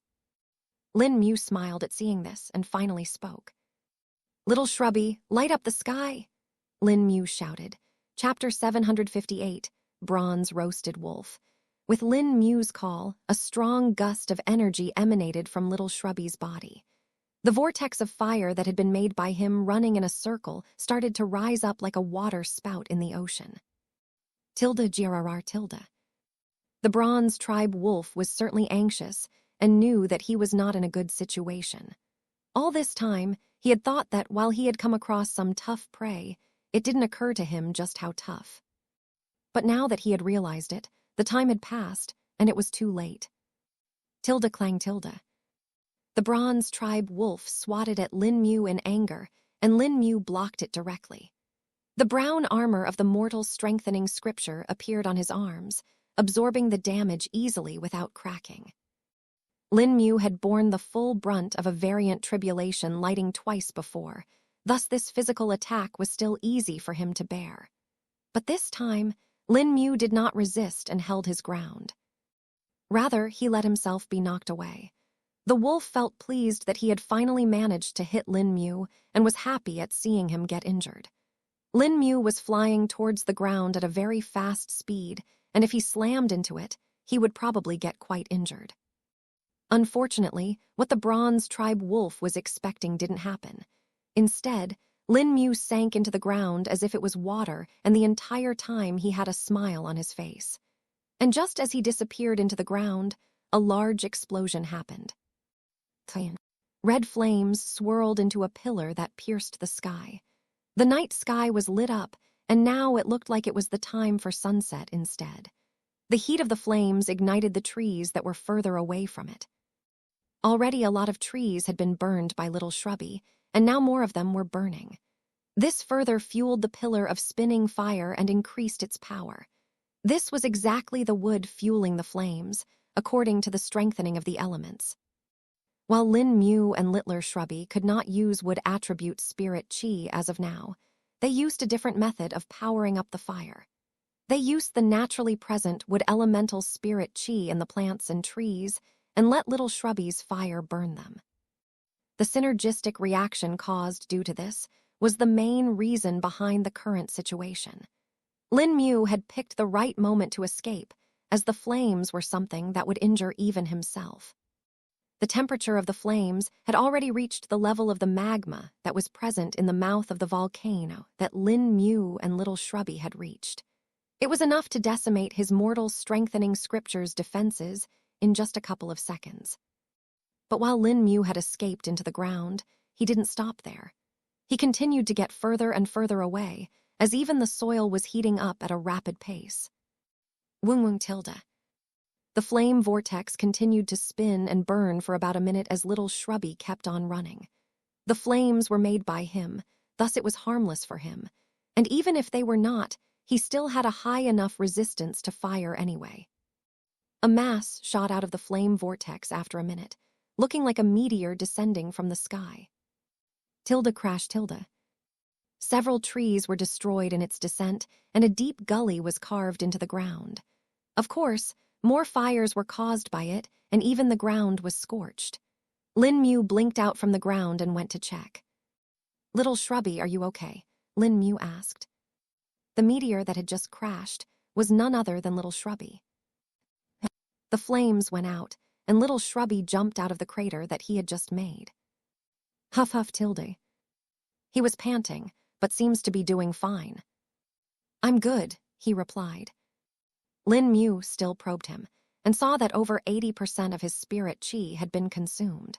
Lin Mu smiled at seeing this and finally spoke. "Little Shrubby, light up the sky!" Lin Mu shouted. Chapter 758, Bronze Roasted Wolf. With Lin Mu's call, a strong gust of energy emanated from little Shrubby's body. The vortex of fire that had been made by him running in a circle started to rise up like a water spout in the ocean. Tilda girarar tilda. The bronze tribe wolf was certainly anxious and knew that he was not in a good situation. All this time, he had thought that while he had come across some tough prey, it didn't occur to him just how tough. But now that he had realized it, the time had passed, and it was too late. Tilda clang tilda. The bronze tribe wolf swatted at Lin Mu in anger, and Lin Mu blocked it directly. The brown armor of the mortal strengthening scripture appeared on his arms, absorbing the damage easily without cracking. Lin Mu had borne the full brunt of a variant tribulation lighting twice before, thus this physical attack was still easy for him to bear. But this time, Lin Mu did not resist and held his ground. Rather, he let himself be knocked away. The wolf felt pleased that he had finally managed to hit Lin Mu and was happy at seeing him get injured. Lin Mu was flying towards the ground at a very fast speed, and if he slammed into it, he would probably get quite injured. Unfortunately, what the bronze tribe wolf was expecting didn't happen. Instead, Lin Mu sank into the ground as if it was water, and the entire time he had a smile on his face. And just as he disappeared into the ground, a large explosion happened. Red flames swirled into a pillar that pierced the sky. The night sky was lit up, and now it looked like it was the time for sunset instead. The heat of the flames ignited the trees that were further away from it. Already a lot of trees had been burned by little Shrubby, and now more of them were burning. This further fueled the pillar of spinning fire and increased its power. This was exactly the wood fueling the flames, according to the strengthening of the elements. While Lin Mu and Littler Shrubby could not use wood attribute spirit chi as of now, they used a different method of powering up the fire. They used the naturally present wood elemental spirit chi in the plants and trees and let little Shrubby's fire burn them. The synergistic reaction caused due to this was the main reason behind the current situation. Lin Mu had picked the right moment to escape, as the flames were something that would injure even himself. The temperature of the flames had already reached the level of the magma that was present in the mouth of the volcano that Lin Mu and little Shrubby had reached. It was enough to decimate his mortal strengthening scripture's defenses in just a couple of seconds. But while Lin Mu had escaped into the ground, he didn't stop there. He continued to get further and further away, as even the soil was heating up at a rapid pace. Wung Wung Tilda. The flame vortex continued to spin and burn for about a minute as little Shrubby kept on running. The flames were made by him, thus it was harmless for him, and even if they were not, he still had a high enough resistance to fire anyway. A mass shot out of the flame vortex after a minute, looking like a meteor descending from the sky. Tilda crash Tilda. Several trees were destroyed in its descent, and a deep gully was carved into the ground. Of course, more fires were caused by it, and even the ground was scorched. Lin Mu blinked out from the ground and went to check. "Little Shrubby, are you okay?" Lin Mu asked. The meteor that had just crashed was none other than little Shrubby. The flames went out, and little Shrubby jumped out of the crater that he had just made. Huff huff Tilde. He was panting, but seems to be doing fine. "I'm good," he replied. Lin Mu still probed him, and saw that over 80% of his spirit chi had been consumed.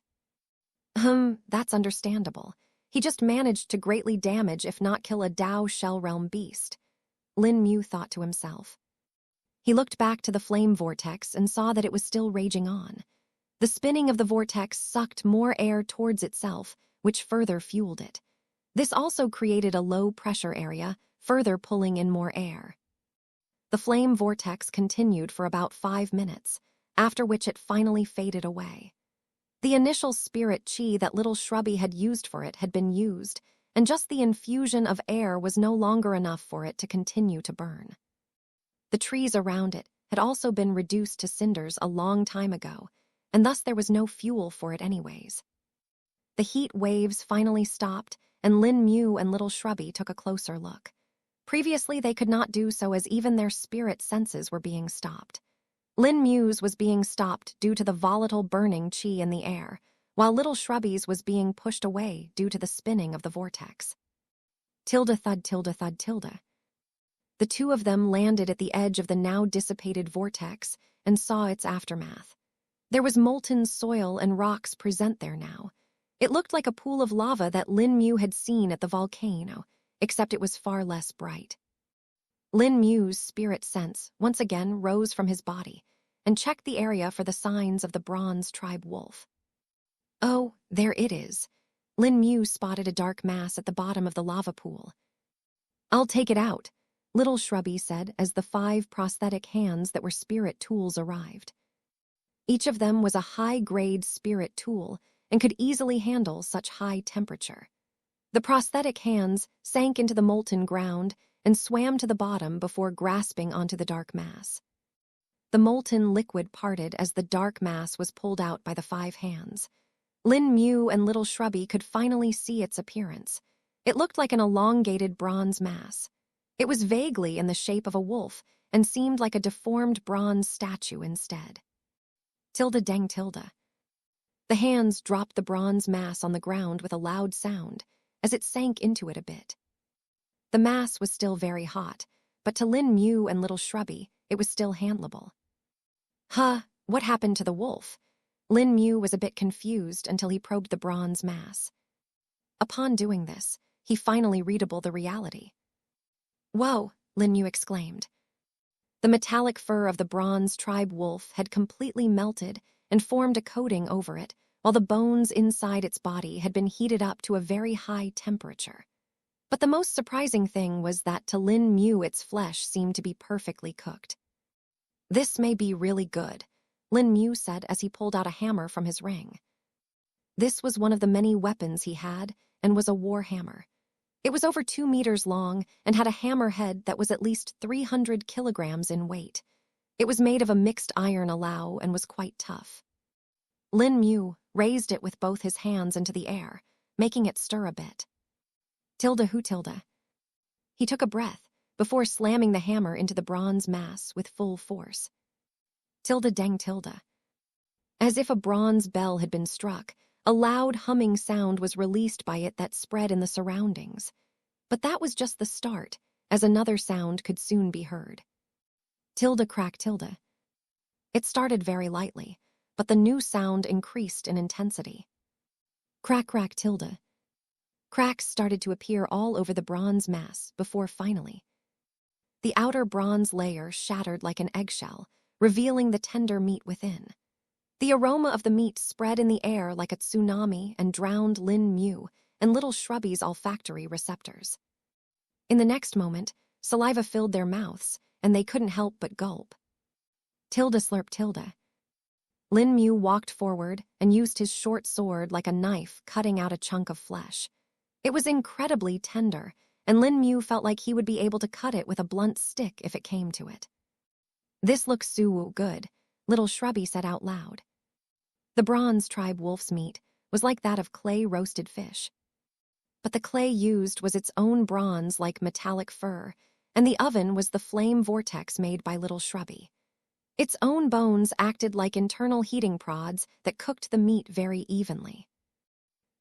That's understandable. He just managed to greatly damage if not kill a Dao Shell Realm beast. Lin Mu thought to himself. He looked back to the flame vortex and saw that it was still raging on. The spinning of the vortex sucked more air towards itself, which further fueled it. This also created a low-pressure area, further pulling in more air. The flame vortex continued for about 5 minutes, after which it finally faded away. The initial spirit chi that little Shrubby had used for it had been used, and just the infusion of air was no longer enough for it to continue to burn. The trees around it had also been reduced to cinders a long time ago, and thus there was no fuel for it anyways. The heat waves finally stopped, and Lin Mu and little Shrubby took a closer look. Previously, they could not do so as even their spirit senses were being stopped. Lin Mu's was being stopped due to the volatile burning chi in the air, while little Shrubby's was being pushed away due to the spinning of the vortex. Tilda thud tilda thud tilda. The two of them landed at the edge of the now dissipated vortex and saw its aftermath. There was molten soil and rocks present there now. It looked like a pool of lava that Lin Mu had seen at the volcano, except it was far less bright. Lin Mu's spirit sense once again rose from his body and checked the area for the signs of the bronze tribe wolf. Oh, there it is. Lin Mu spotted a dark mass at the bottom of the lava pool. "I'll take it out," little Shrubby said as the 5 prosthetic hands that were spirit tools arrived. Each of them was a high-grade spirit tool and could easily handle such high temperature. The prosthetic hands sank into the molten ground and swam to the bottom before grasping onto the dark mass. The molten liquid parted as the dark mass was pulled out by the 5 hands. Lin Mu and little Shrubby could finally see its appearance. It looked like an elongated bronze mass. It was vaguely in the shape of a wolf and seemed like a deformed bronze statue instead. Tilda dang tilda. The hands dropped the bronze mass on the ground with a loud sound as it sank into it a bit. The mass was still very hot, but to Lin Mu and little Shrubby, it was still handleable. What happened to the wolf? Lin Mu was a bit confused until he probed the bronze mass. Upon doing this, he finally readable the reality. "Whoa," Lin Mu exclaimed. The metallic fur of the bronze tribe wolf had completely melted and formed a coating over it, while the bones inside its body had been heated up to a very high temperature. But the most surprising thing was that to Lin Mu its flesh seemed to be perfectly cooked. "This may be really good," Lin Mu said as he pulled out a hammer from his ring. This was one of the many weapons he had and was a war hammer. It was over 2 meters long and had a hammer head that was at least 300 kilograms in weight. It was made of a mixed iron alloy and was quite tough. Lin Mu raised it with both his hands into the air, making it stir a bit. Tilda who tilda. He took a breath before slamming the hammer into the bronze mass with full force. Tilda dang tilda. As if a bronze bell had been struck, a loud humming sound was released by it that spread in the surroundings. But that was just the start, as another sound could soon be heard. Tilda crack tilda. It started very lightly, but the new sound increased in intensity. Crack, crack, tilde. Cracks started to appear all over the bronze mass before finally. The outer bronze layer shattered like an eggshell, revealing the tender meat within. The aroma of the meat spread in the air like a tsunami and drowned Lin Mu and little Shrubby's olfactory receptors. In the next moment, saliva filled their mouths, and they couldn't help but gulp. Tilde slurp tilde. Lin Mu walked forward and used his short sword like a knife cutting out a chunk of flesh. It was incredibly tender, and Lin Mu felt like he would be able to cut it with a blunt stick if it came to it. This looks so good, little Shrubby said out loud. The bronze tribe wolf's meat was like that of clay-roasted fish. But the clay used was its own bronze-like metallic fur, and the oven was the flame vortex made by little Shrubby. Its own bones acted like internal heating prods that cooked the meat very evenly.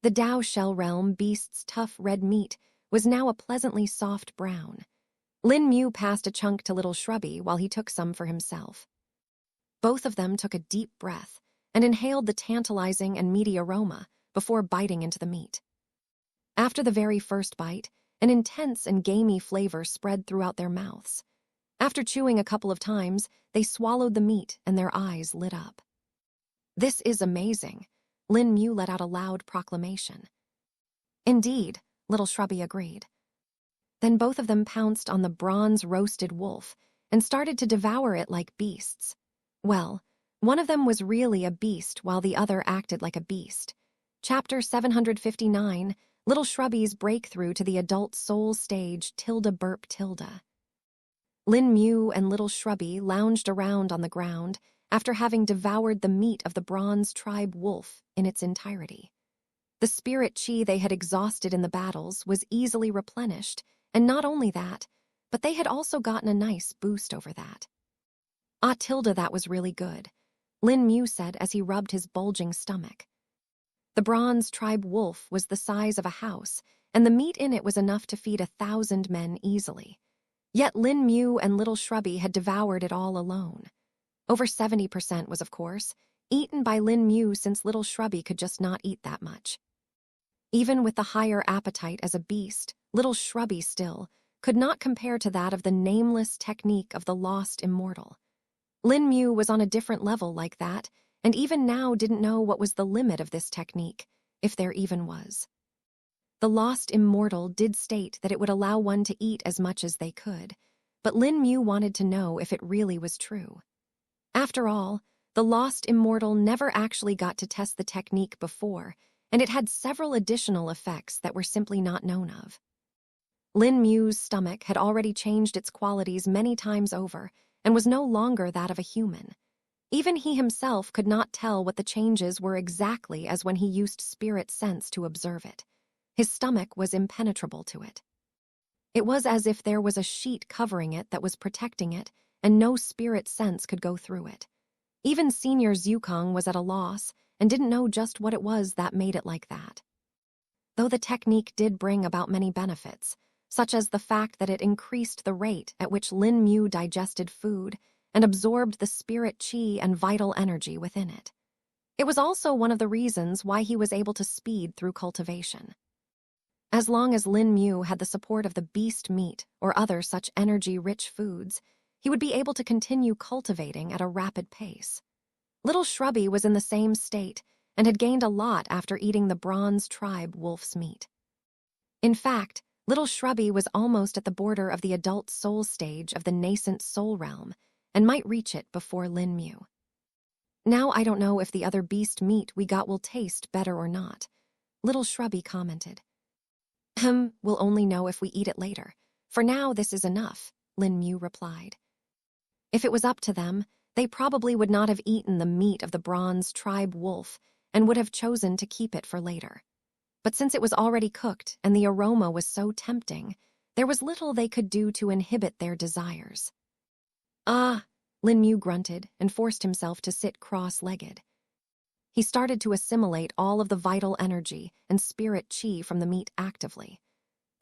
The Dao Shell Realm beast's tough red meat was now a pleasantly soft brown. Lin Mu passed a chunk to little Shrubby while he took some for himself. Both of them took a deep breath and inhaled the tantalizing and meaty aroma before biting into the meat. After the very first bite, an intense and gamey flavor spread throughout their mouths. After chewing a couple of times, they swallowed the meat and their eyes lit up. This is amazing, Lin Mu let out a loud proclamation. Indeed, little Shrubby agreed. Then both of them pounced on the bronze-roasted wolf and started to devour it like beasts. Well, one of them was really a beast while the other acted like a beast. Chapter 759, Little Shrubby's Breakthrough to the Adult Soul Stage tilde burp tilde. Lin Mu and little Shrubby lounged around on the ground after having devoured the meat of the bronze tribe wolf in its entirety. The spirit chi they had exhausted in the battles was easily replenished, and not only that, but they had also gotten a nice boost over that. Ah, tilde, that was really good, Lin Mu said as he rubbed his bulging stomach. The bronze tribe wolf was the size of a house, and the meat in it was enough to feed 1,000 men easily. Yet Lin Mu and little Shrubby had devoured it all alone. Over 70% was, of course, eaten by Lin Mu since little Shrubby could just not eat that much. Even with the higher appetite as a beast, little Shrubby still could not compare to that of the nameless technique of the lost immortal. Lin Mu was on a different level like that, and even now didn't know what was the limit of this technique, if there even was. The lost immortal did state that it would allow one to eat as much as they could, but Lin Mu wanted to know if it really was true. After all, the lost immortal never actually got to test the technique before, and it had several additional effects that were simply not known of. Lin Mu's stomach had already changed its qualities many times over and was no longer that of a human. Even he himself could not tell what the changes were exactly as when he used spirit sense to observe it. His stomach was impenetrable to it. It was as if there was a sheet covering it that was protecting it, and no spirit sense could go through it. Even Senior Zukong was at a loss and didn't know just what it was that made it like that. Though the technique did bring about many benefits, such as the fact that it increased the rate at which Lin Mu digested food and absorbed the spirit chi and vital energy within it. It was also one of the reasons why he was able to speed through cultivation. As long as Lin Mu had the support of the beast meat or other such energy-rich foods, he would be able to continue cultivating at a rapid pace. Little Shrubby was in the same state and had gained a lot after eating the bronze tribe wolf's meat. In fact, little Shrubby was almost at the border of the adult soul stage of the nascent soul realm and might reach it before Lin Mu. Now I don't know if the other beast meat we got will taste better or not, little Shrubby commented. We'll only know if we eat it later. For now, this is enough, Lin Mu replied. If it was up to them, they probably would not have eaten the meat of the bronze tribe wolf and would have chosen to keep it for later. But since it was already cooked and the aroma was so tempting, there was little they could do to inhibit their desires. Ah, Lin Mu grunted and forced himself to sit cross-legged. He started to assimilate all of the vital energy and spirit chi from the meat actively.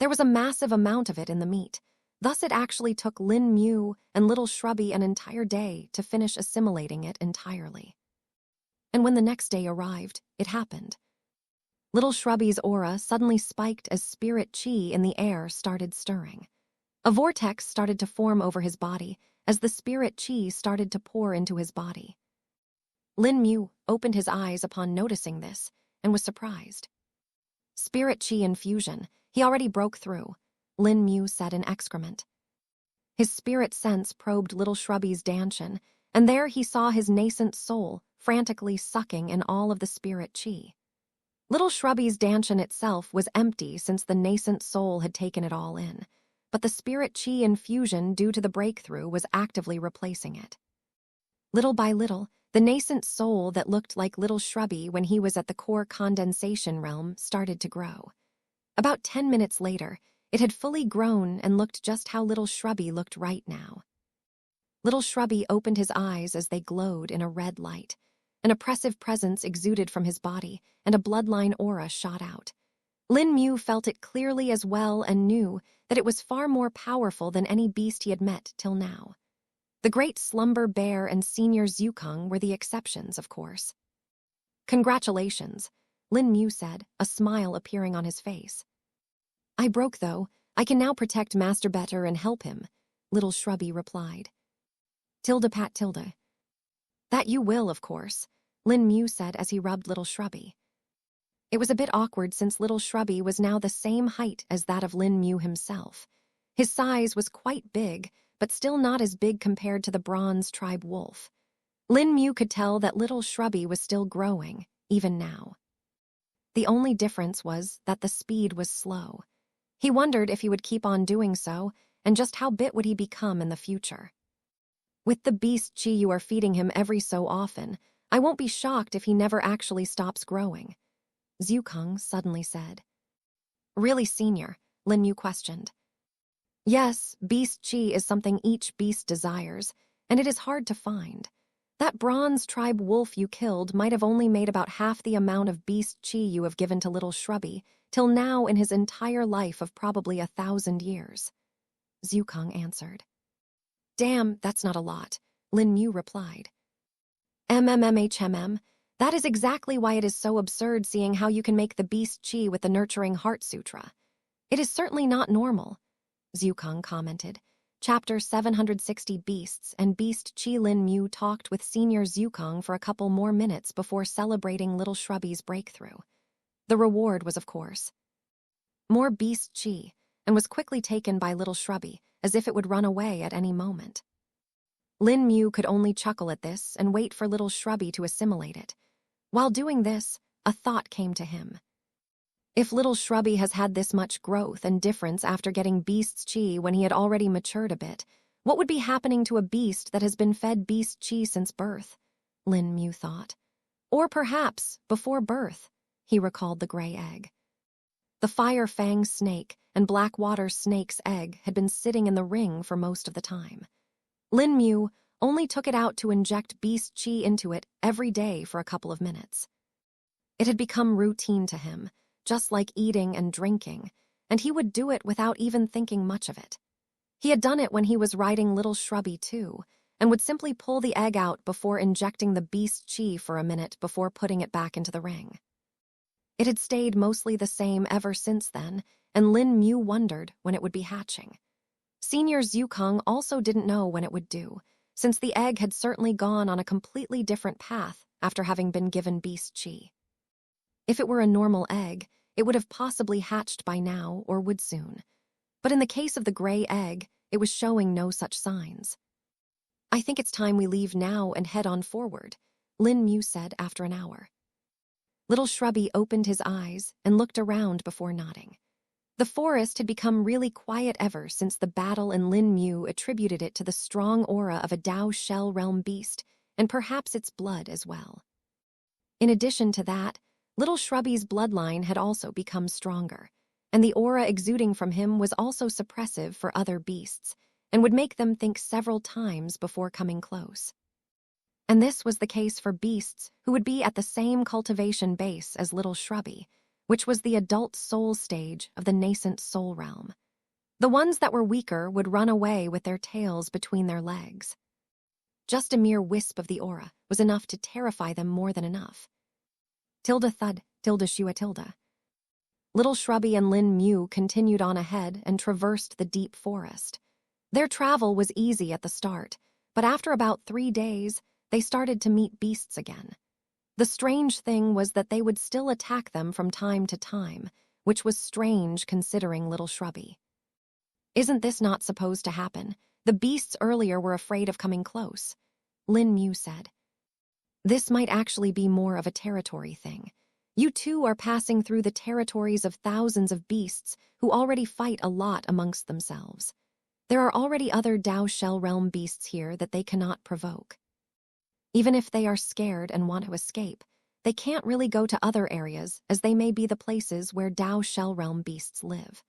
There was a massive amount of it in the meat, thus it actually took Lin Mu and little Shrubby an entire day to finish assimilating it entirely. And when the next day arrived, it happened. Little Shrubby's aura suddenly spiked as spirit chi in the air started stirring. A vortex started to form over his body as the spirit chi started to pour into his body. Lin Mu opened his eyes upon noticing this and was surprised. Spirit chi infusion, he already broke through, Lin Mu said in excrement. His spirit sense probed Little Shrubby's dantian, and there he saw his nascent soul frantically sucking in all of the spirit chi. Little Shrubby's dantian itself was empty since the nascent soul had taken it all in, but the spirit chi infusion due to the breakthrough was actively replacing it. Little by little, the nascent soul that looked like Little Shrubby when he was at the core condensation realm started to grow. About 10 minutes later, it had fully grown and looked just how Little Shrubby looked right now. Little Shrubby opened his eyes as they glowed in a red light. An oppressive presence exuded from his body, and a bloodline aura shot out. Lin Mu felt it clearly as well and knew that it was far more powerful than any beast he had met till now. The great slumber bear and senior Zukong were the exceptions, of course. Congratulations, Lin Mu said, a smile appearing on his face. I broke, though. I can now protect Master better and help him, Little Shrubby replied. Tilde pat tilde. That you will, of course, Lin Mu said as he rubbed Little Shrubby. It was a bit awkward since Little Shrubby was now the same height as that of Lin Mu himself. His size was quite big, but still not as big compared to the bronze tribe wolf. Lin Mu could tell that Little Shrubby was still growing, even now. The only difference was that the speed was slow. He wondered if he would keep on doing so, and just how big would he become in the future. With the beast chi you are feeding him every so often, I won't be shocked if he never actually stops growing, Zukong suddenly said. Really, Senior? Lin Mu questioned. Yes, beast chi is something each beast desires, and it is hard to find. That bronze tribe wolf you killed might have only made about half the amount of beast chi you have given to Little Shrubby, till now in his entire life of probably 1,000 years, Zukong answered. Damn, that's not a lot, Lin Mu replied. MMMHMM, that is exactly why it is so absurd seeing how you can make the beast chi with the nurturing heart sutra. It is certainly not normal, Zukong commented. Chapter 760 Beasts and Beast Chi. Lin Mu talked with Senior Zukong for a couple more minutes before celebrating Little Shrubby's breakthrough. The reward was, of course, more beast chi, and was quickly taken by Little Shrubby, as if it would run away at any moment. Lin Mu could only chuckle at this and wait for Little Shrubby to assimilate it. While doing this, a thought came to him. If Little Shrubby has had this much growth and difference after getting beast's chi when he had already matured a bit, what would be happening to a beast that has been fed beast chi since birth? Lin Mu thought. Or perhaps, before birth, he recalled the gray egg. The fire fang snake and black water snake's egg had been sitting in the ring for most of the time. Lin Mu only took it out to inject beast chi into it every day for a couple of minutes. It had become routine to him, just like eating and drinking, and he would do it without even thinking much of it. He had done it when he was riding Little Shrubby too, and would simply pull the egg out before injecting the beast chi for a minute before putting it back into the ring. It had stayed mostly the same ever since then, and Lin Mu wondered when it would be hatching. Senior Zukong also didn't know when it would do, since the egg had certainly gone on a completely different path after having been given beast chi. If it were a normal egg, it would have possibly hatched by now or would soon. But in the case of the gray egg, it was showing no such signs. I think it's time we leave now and head on forward, Lin Mu said after an hour. Little Shrubby opened his eyes and looked around before nodding. The forest had become really quiet ever since the battle, and Lin Mu attributed it to the strong aura of a Dao Shell realm beast, and perhaps its blood as well. In addition to that, Little Shrubby's bloodline had also become stronger, and the aura exuding from him was also suppressive for other beasts, and would make them think several times before coming close. And this was the case for beasts who would be at the same cultivation base as Little Shrubby, which was the adult soul stage of the nascent soul realm. The ones that were weaker would run away with their tails between their legs. Just a mere wisp of the aura was enough to terrify them more than enough. Tilda thud, tilda shua tilda. Little Shrubby and Lin Mu continued on ahead and traversed the deep forest. Their travel was easy at the start, but after about 3 days, they started to meet beasts again. The strange thing was that they would still attack them from time to time, which was strange considering Little Shrubby. Isn't this not supposed to happen? The beasts earlier were afraid of coming close, Lin Mu said. This might actually be more of a territory thing. You two are passing through the territories of thousands of beasts who already fight a lot amongst themselves. There are already other Dao Shell Realm beasts here that they cannot provoke. Even if they are scared and want to escape, they can't really go to other areas as they may be the places where Dao Shell Realm beasts live.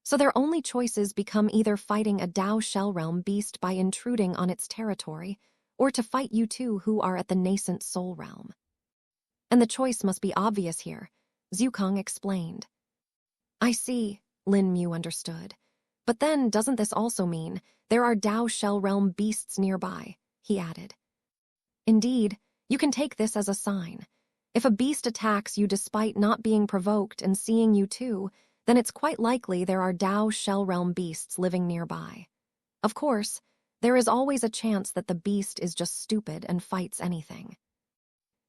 So their only choices become either fighting a Dao Shell Realm beast by intruding on its territory, or to fight you two who are at the nascent Soul Realm. And the choice must be obvious here, Zukong explained. I see, Lin Mu understood. But then, doesn't this also mean there are Dao Shell Realm beasts nearby? He added. Indeed, you can take this as a sign. If a beast attacks you despite not being provoked and seeing you too, then it's quite likely there are Dao Shell Realm beasts living nearby. Of course, there is always a chance that the beast is just stupid and fights anything.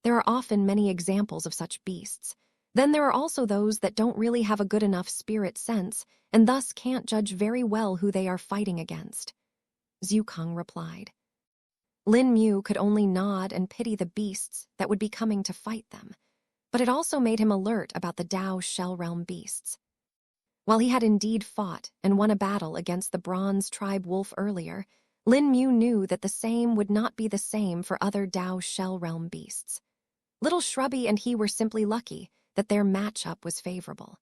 There are often many examples of such beasts. Then there are also those that don't really have a good enough spirit sense and thus can't judge very well who they are fighting against, Zukong replied. Lin Mu could only nod and pity the beasts that would be coming to fight them, but it also made him alert about the Dao Shell Realm beasts. While he had indeed fought and won a battle against the Bronze Tribe Wolf earlier, Lin Mu knew that the same would not be the same for other Dao Shell Realm beasts. Little Shrubby and he were simply lucky that their matchup was favorable.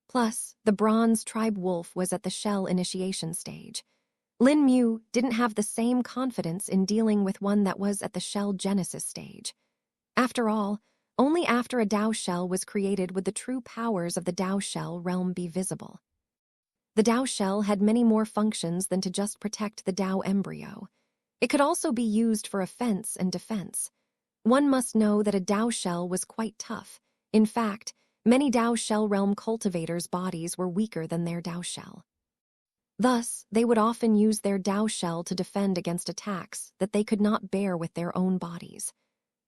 Plus, the Bronze Tribe Wolf was at the Shell initiation stage. Lin Mu didn't have the same confidence in dealing with one that was at the Shell Genesis stage. After all, only after a Dao Shell was created would the true powers of the Dao Shell realm be visible. The Dao Shell had many more functions than to just protect the Dao embryo. It could also be used for offense and defense. One must know that a Dao Shell was quite tough. In fact, many Dao Shell realm cultivators' bodies were weaker than their Dao Shell. Thus, they would often use their Dao Shell to defend against attacks that they could not bear with their own bodies.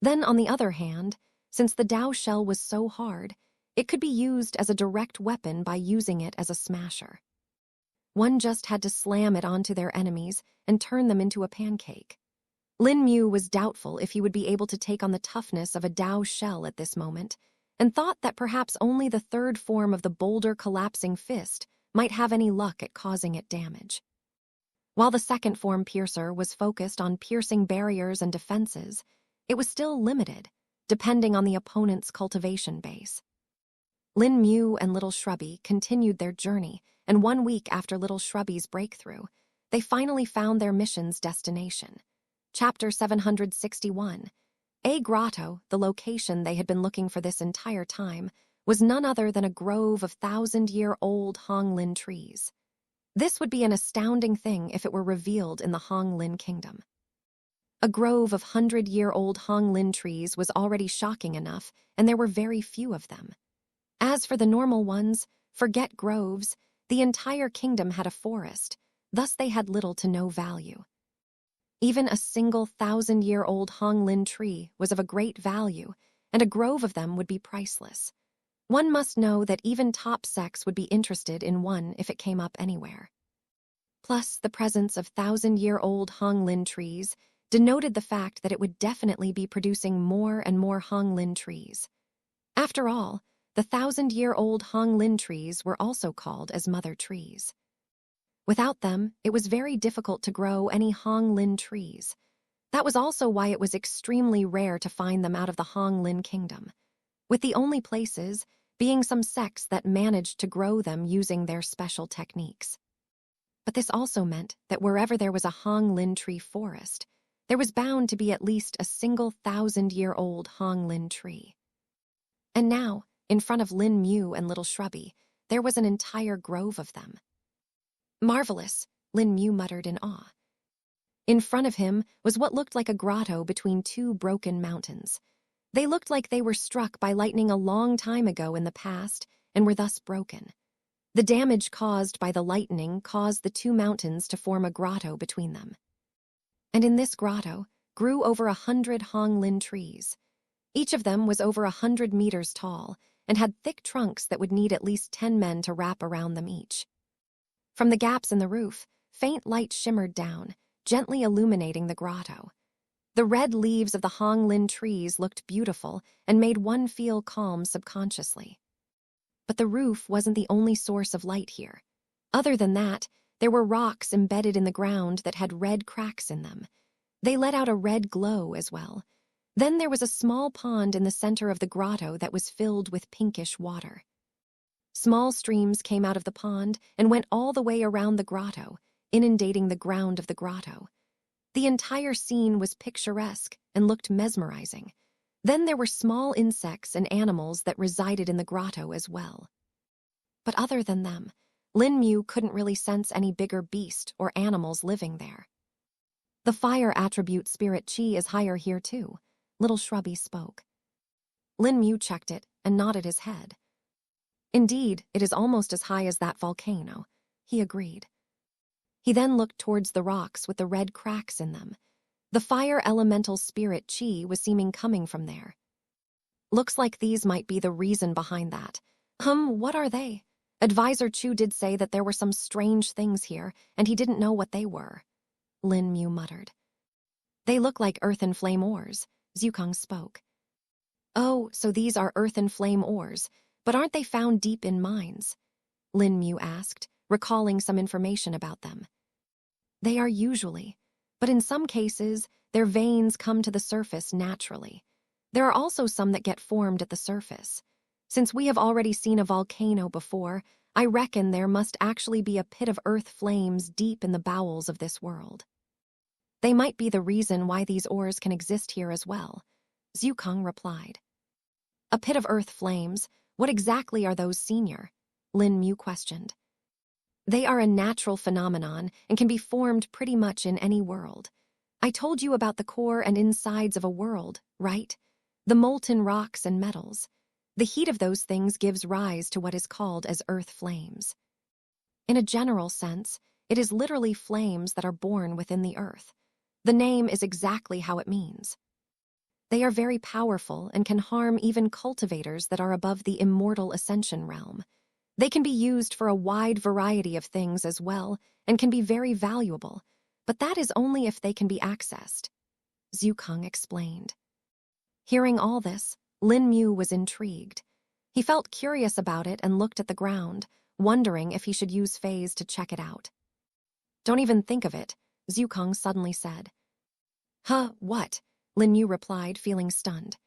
Then, on the other hand, since the Dao Shell was so hard, it could be used as a direct weapon by using it as a smasher. One just had to slam it onto their enemies and turn them into a pancake. Lin Mu was doubtful if he would be able to take on the toughness of a Dao Shell at this moment, and thought that perhaps only the third form of the boulder collapsing fist might have any luck at causing it damage. While the second form piercer was focused on piercing barriers and defenses, it was still limited, depending on the opponent's cultivation base. Lin Mu and Little Shrubby continued their journey, and 1 week after Little Shrubby's breakthrough, they finally found their mission's destination. Chapter 761. A grotto, the location they had been looking for this entire time, was none other than a grove of 1,000-year-old Honglin trees. This would be an astounding thing if it were revealed in the Honglin kingdom. A grove of 100-year-old Honglin trees was already shocking enough, and there were very few of them. As for the normal ones, forget groves, the entire kingdom had a forest, thus they had little to no value. Even a single 1,000-year-old Honglin tree was of a great value, and a grove of them would be priceless. One must know that even top sects would be interested in one if it came up anywhere. Plus, the presence of 1,000-year-old Honglin trees denoted the fact that it would definitely be producing more and more Honglin trees. After all, the 1,000-year-old Honglin trees were also called as mother trees. Without them, it was very difficult to grow any Honglin trees. That was also why it was extremely rare to find them out of the Honglin kingdom, with the only places being some sects that managed to grow them using their special techniques. But this also meant that wherever there was a Honglin tree forest, there was bound to be at least a single 1,000-year-old Honglin tree. And now, in front of Lin Mu and Little Shrubby, there was an entire grove of them. Marvelous, Lin Mu muttered in awe. In front of him was what looked like a grotto between two broken mountains. They looked like they were struck by lightning a long time ago in the past and were thus broken. The damage caused by the lightning caused the two mountains to form a grotto between them. And in this grotto grew over 100 Honglin trees. Each of them was over 100 meters tall and had thick trunks that would need at least 10 men to wrap around them each. From the gaps in the roof, faint light shimmered down, gently illuminating the grotto. The red leaves of the Honglin trees looked beautiful and made one feel calm subconsciously. But the roof wasn't the only source of light here. Other than that, there were rocks embedded in the ground that had red cracks in them. They let out a red glow as well. Then there was a small pond in the center of the grotto that was filled with pinkish water. Small streams came out of the pond and went all the way around the grotto, inundating the ground of the grotto. The entire scene was picturesque and looked mesmerizing. Then there were small insects and animals that resided in the grotto as well. But other than them, Lin Mu couldn't really sense any bigger beast or animals living there. The fire attribute spirit chi is higher here too, Little Shrubby spoke. Lin Mu checked it and nodded his head. Indeed, it is almost as high as that volcano, he agreed. He then looked towards the rocks with the red cracks in them. The fire elemental spirit chi was seeming coming from there. Looks like these might be the reason behind that. What are they? Advisor Chu did say that there were some strange things here, and he didn't know what they were. Lin Mu muttered. They look like earth and flame ores, Zhukang spoke. Oh, so these are earth and flame ores, but aren't they found deep in mines? Lin Mu asked, recalling some information about them. They are usually, but in some cases, their veins come to the surface naturally. There are also some that get formed at the surface. Since we have already seen a volcano before, I reckon there must actually be a pit of earth flames deep in the bowels of this world. They might be the reason why these ores can exist here as well, Zhukang replied. A pit of earth flames, what exactly are those, Senior? Lin Mu questioned. They are a natural phenomenon and can be formed pretty much in any world. I told you about the core and insides of a world, right? The molten rocks and metals. The heat of those things gives rise to what is called as earth flames. In a general sense, it is literally flames that are born within the earth. The name is exactly how it means. They are very powerful and can harm even cultivators that are above the immortal ascension realm. They can be used for a wide variety of things as well and can be very valuable, but that is only if they can be accessed, Zhukang explained. Hearing all this, Lin Mu was intrigued. He felt curious about it and looked at the ground, wondering if he should use phase to check it out. Don't even think of it, Zhukang suddenly said. What? Lin Mu replied, feeling stunned.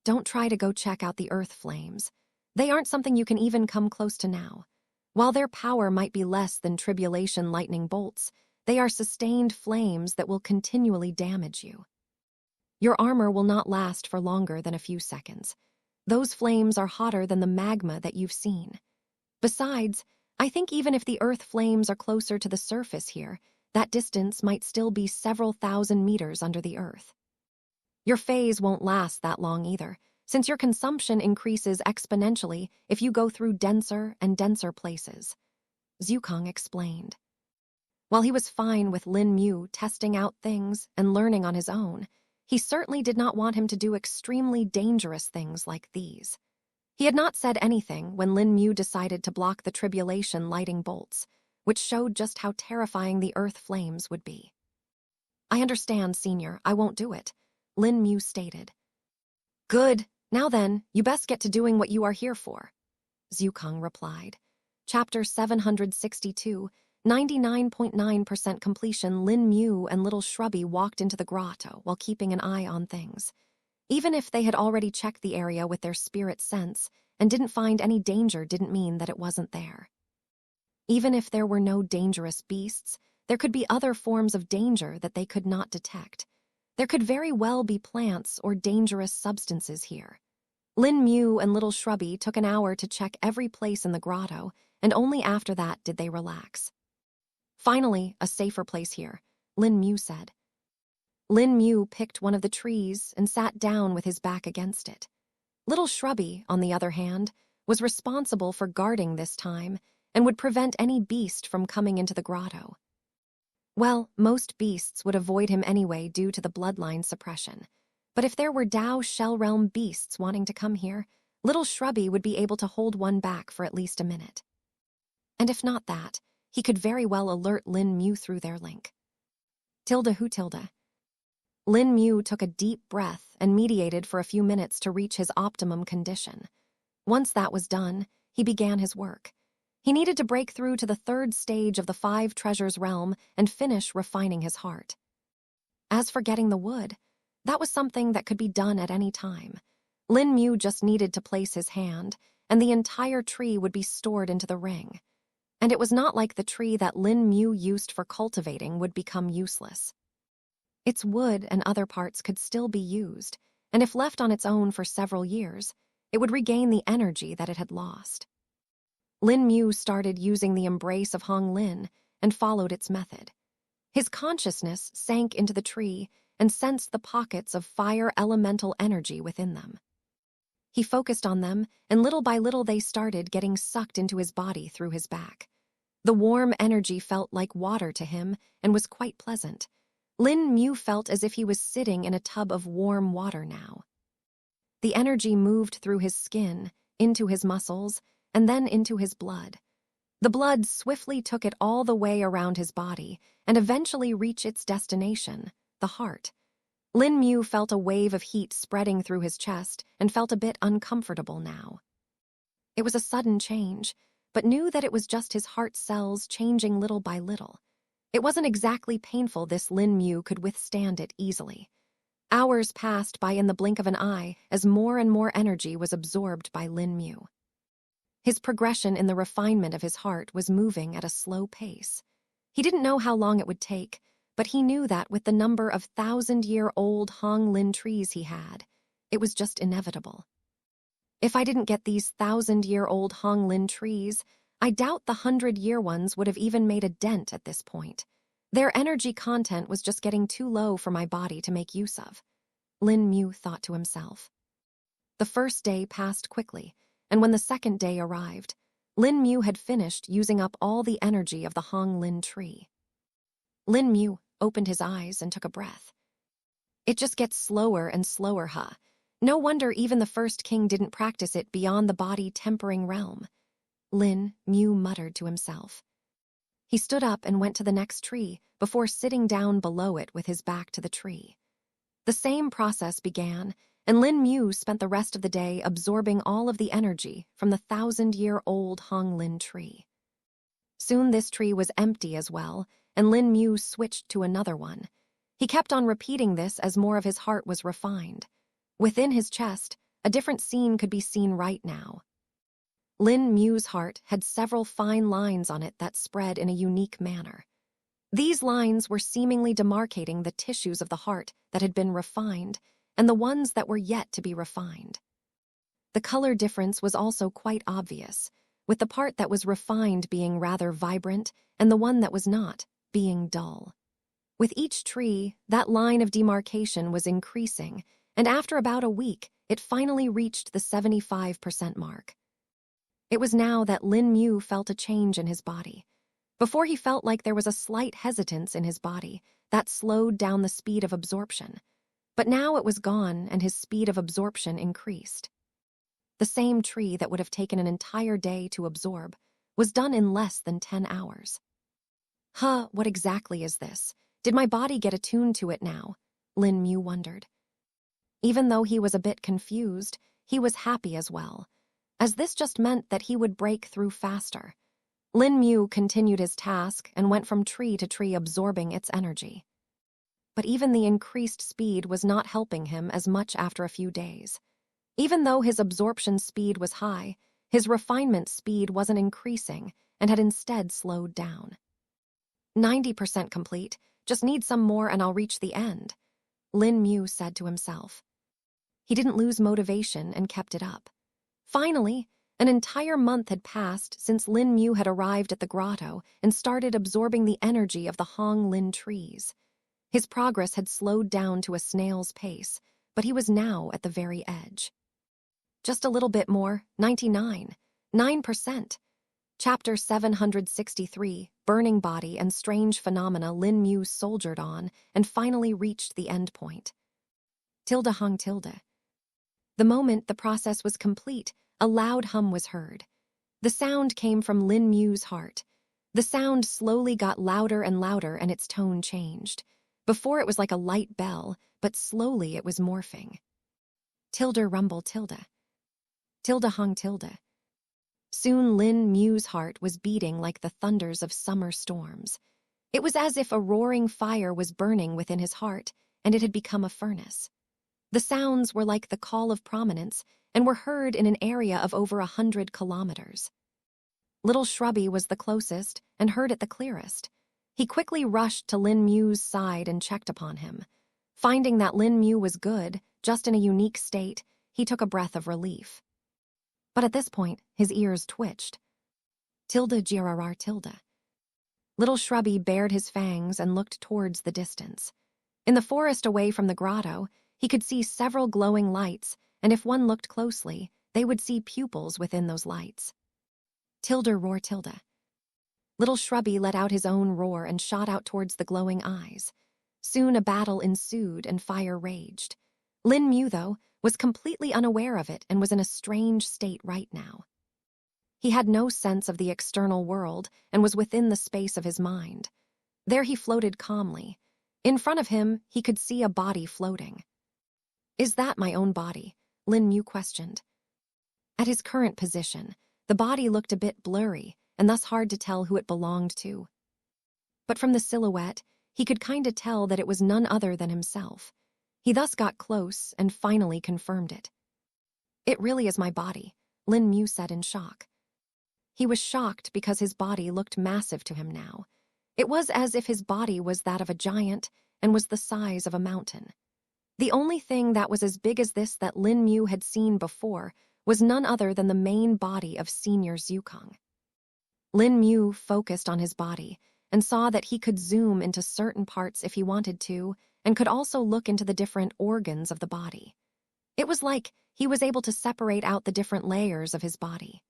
Don't try to go check out the earth flames. They aren't something you can even come close to now. While their power might be less than tribulation lightning bolts, they are sustained flames that will continually damage you. Your armor will not last for longer than a few seconds. Those flames are hotter than the magma that you've seen. Besides, I think even if the earth flames are closer to the surface here, that distance might still be several thousand meters under the earth. Your phase won't last that long either, since your consumption increases exponentially if you go through denser and denser places, Zhukang explained. While he was fine with Lin Mu testing out things and learning on his own, he certainly did not want him to do extremely dangerous things like these. He had not said anything when Lin Mu decided to block the tribulation lighting bolts, which showed just how terrifying the earth flames would be. I understand, Senior, I won't do it, Lin Mu stated. Good. Now then, you best get to doing what you are here for, Zhukang replied. Chapter 762, 99.9% completion. Lin Mu and Little Shrubby walked into the grotto while keeping an eye on things. Even if they had already checked the area with their spirit sense and didn't find any danger didn't mean that it wasn't there. Even if there were no dangerous beasts, there could be other forms of danger that they could not detect. There could very well be plants or dangerous substances here. Lin Mu and Little Shrubby took an hour to check every place in the grotto, and only after that did they relax. Finally, a safer place here, Lin Mu said. Lin Mu picked one of the trees and sat down with his back against it. Little Shrubby, on the other hand, was responsible for guarding this time and would prevent any beast from coming into the grotto. Well, most beasts would avoid him anyway due to the bloodline suppression. But if there were Dao Shell Realm beasts wanting to come here, Little Shrubby would be able to hold one back for at least a minute. And if not that, he could very well alert Lin Mu through their link. Tilda who Tilda. Lin Mu took a deep breath and mediated for a few minutes to reach his optimum condition. Once that was done, he began his work. He needed to break through to the third stage of the 5 treasures realm and finish refining his heart. As for getting the wood, that was something that could be done at any time. Lin Mu just needed to place his hand, and the entire tree would be stored into the ring. And it was not like the tree that Lin Mu used for cultivating would become useless. Its wood and other parts could still be used, and if left on its own for several years, it would regain the energy that it had lost. Lin Mu started using the embrace of Hong Lin and followed its method. His consciousness sank into the tree and sensed the pockets of fire elemental energy within them. He focused on them, and little by little they started getting sucked into his body through his back. The warm energy felt like water to him and was quite pleasant. Lin Mu felt as if he was sitting in a tub of warm water now. The energy moved through his skin, into his muscles, and then into his blood. The blood swiftly took it all the way around his body and eventually reached its destination, the heart. Lin Mu felt a wave of heat spreading through his chest and felt a bit uncomfortable now. It was a sudden change, but knew that it was just his heart cells changing little by little. It wasn't exactly painful. This Lin Mu could withstand it easily. Hours passed by in the blink of an eye as more and more energy was absorbed by Lin Mu. His progression in the refinement of his heart was moving at a slow pace. He didn't know how long it would take, but he knew that with the number of 1,000-year-old Hong Lin trees he had, it was just inevitable. If I didn't get these 1,000-year-old Hong Lin trees, I doubt the 100-year ones would have even made a dent at this point. Their energy content was just getting too low for my body to make use of, Lin Mu thought to himself. The first day passed quickly, and when the second day arrived, Lin Mu had finished using up all the energy of the Hong Lin tree. Lin Mu opened his eyes and took a breath. It just gets slower and slower, huh? No wonder even the first king didn't practice it beyond the body tempering realm, Lin Mu muttered to himself. He stood up and went to the next tree before sitting down below it with his back to the tree. The same process began, and Lin Mu spent the rest of the day absorbing all of the energy from the 1,000-year-old Hong Lin tree. Soon this tree was empty as well, and Lin Mu switched to another one. He kept on repeating this as more of his heart was refined. Within his chest, a different scene could be seen right now. Lin Mu's heart had several fine lines on it that spread in a unique manner. These lines were seemingly demarcating the tissues of the heart that had been refined and the ones that were yet to be refined. The color difference was also quite obvious, with the part that was refined being rather vibrant and the one that was not being dull. With each tree, that line of demarcation was increasing, and after about a week, it finally reached the 75% mark. It was now that Lin Mu felt a change in his body. Before he felt like there was a slight hesitance in his body that slowed down the speed of absorption. But now it was gone and his speed of absorption increased. The same tree that would have taken an entire day to absorb was done in less than 10 hours. What exactly is this? Did my body get attuned to it now? Lin Mu wondered. Even though he was a bit confused, he was happy as well, as this just meant that he would break through faster. Lin Mu continued his task and went from tree to tree absorbing its energy. But even the increased speed was not helping him as much after a few days. Even though his absorption speed was high, his refinement speed wasn't increasing and had instead slowed down. 90% complete, just need some more and I'll reach the end, Lin Mu said to himself. He didn't lose motivation and kept it up. Finally, an entire month had passed since Lin Mu had arrived at the grotto and started absorbing the energy of the Hong Lin trees. His progress had slowed down to a snail's pace, but he was now at the very edge. Just a little bit more, 99, 9%. Chapter 763, Burning Body and Strange Phenomena. Lin Mu soldiered on and finally reached the end point. Tilde hung tilde. The moment the process was complete, a loud hum was heard. The sound came from Lin Mu's heart. The sound slowly got louder and louder, and its tone changed. Before it was like a light bell, but slowly it was morphing. Tilde rumble tilde. Tilde hung tilde. Soon Lin Mu's heart was beating like the thunders of summer storms. It was as if a roaring fire was burning within his heart, and it had become a furnace. The sounds were like the call of prominence and were heard in an area of over 100 kilometers. Little Shrubby was the closest and heard it the clearest. He quickly rushed to Lin Mu's side and checked upon him. Finding that Lin Mu was good, just in a unique state, he took a breath of relief. But at this point, his ears twitched. Tilde girarar tilde. Little Shrubby bared his fangs and looked towards the distance. In the forest away from the grotto, he could see several glowing lights, and if one looked closely, they would see pupils within those lights. Tilde roar tilde. Little Shrubby let out his own roar and shot out towards the glowing eyes. Soon a battle ensued and fire raged. Lin Mu, though, was completely unaware of it and was in a strange state right now. He had no sense of the external world and was within the space of his mind. There he floated calmly. In front of him, he could see a body floating. "Is that my own body?" Lin Mu questioned. At his current position, the body looked a bit blurry and thus hard to tell who it belonged to. But from the silhouette, he could kinda tell that it was none other than himself. He thus got close and finally confirmed it. "It really is my body," Lin Mu said in shock. He was shocked because his body looked massive to him now. It was as if his body was that of a giant and was the size of a mountain. The only thing that was as big as this that Lin Mu had seen before was none other than the main body of Senior Zukong. Lin Mu focused on his body and saw that he could zoom into certain parts if he wanted to, and could also look into the different organs of the body. It was like he was able to separate out the different layers of his body.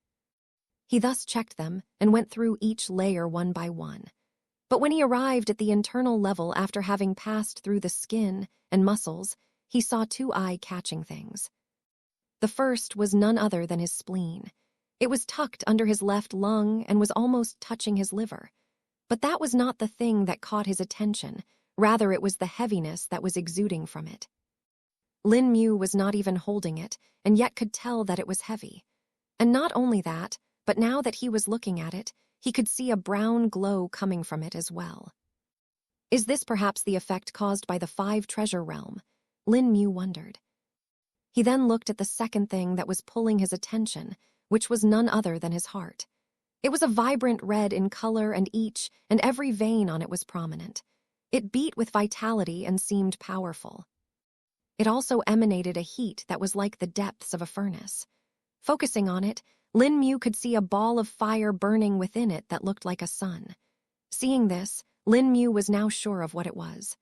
He thus checked them and went through each layer one by one. But when he arrived at the internal level after having passed through the skin and muscles, he saw two eye-catching things. The first was none other than his spleen. It was tucked under his left lung and was almost touching his liver. But that was not the thing that caught his attention. Rather, it was the heaviness that was exuding from it. Lin Mu was not even holding it, and yet could tell that it was heavy. And not only that, but now that he was looking at it, he could see a brown glow coming from it as well. Is this perhaps the effect caused by the 5 treasure realm? Lin Mu wondered. He then looked at the second thing that was pulling his attention, which was none other than his heart. It was a vibrant red in color, and each and every vein on it was prominent. It beat with vitality and seemed powerful. It also emanated a heat that was like the depths of a furnace. Focusing on it, Lin Mu could see a ball of fire burning within it that looked like a sun. Seeing this, Lin Mu was now sure of what it was.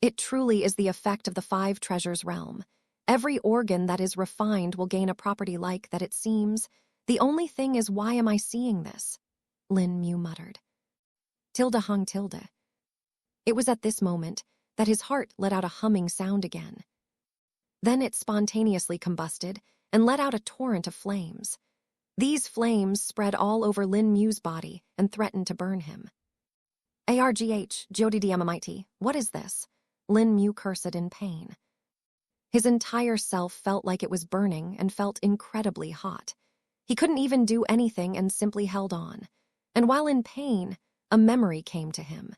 It truly is the effect of the 5 treasures realm. Every organ that is refined will gain a property like that, it seems. The only thing is, why am I seeing this? Lin Mu muttered. Tilde hung tilde. It was at this moment that his heart let out a humming sound again. Then it spontaneously combusted and let out a torrent of flames. These flames spread all over Lin Mu's body and threatened to burn him. Argh, Jodidmit, what is this? Lin Mu cursed in pain. His entire self felt like it was burning and felt incredibly hot. He couldn't even do anything and simply held on. And while in pain, a memory came to him.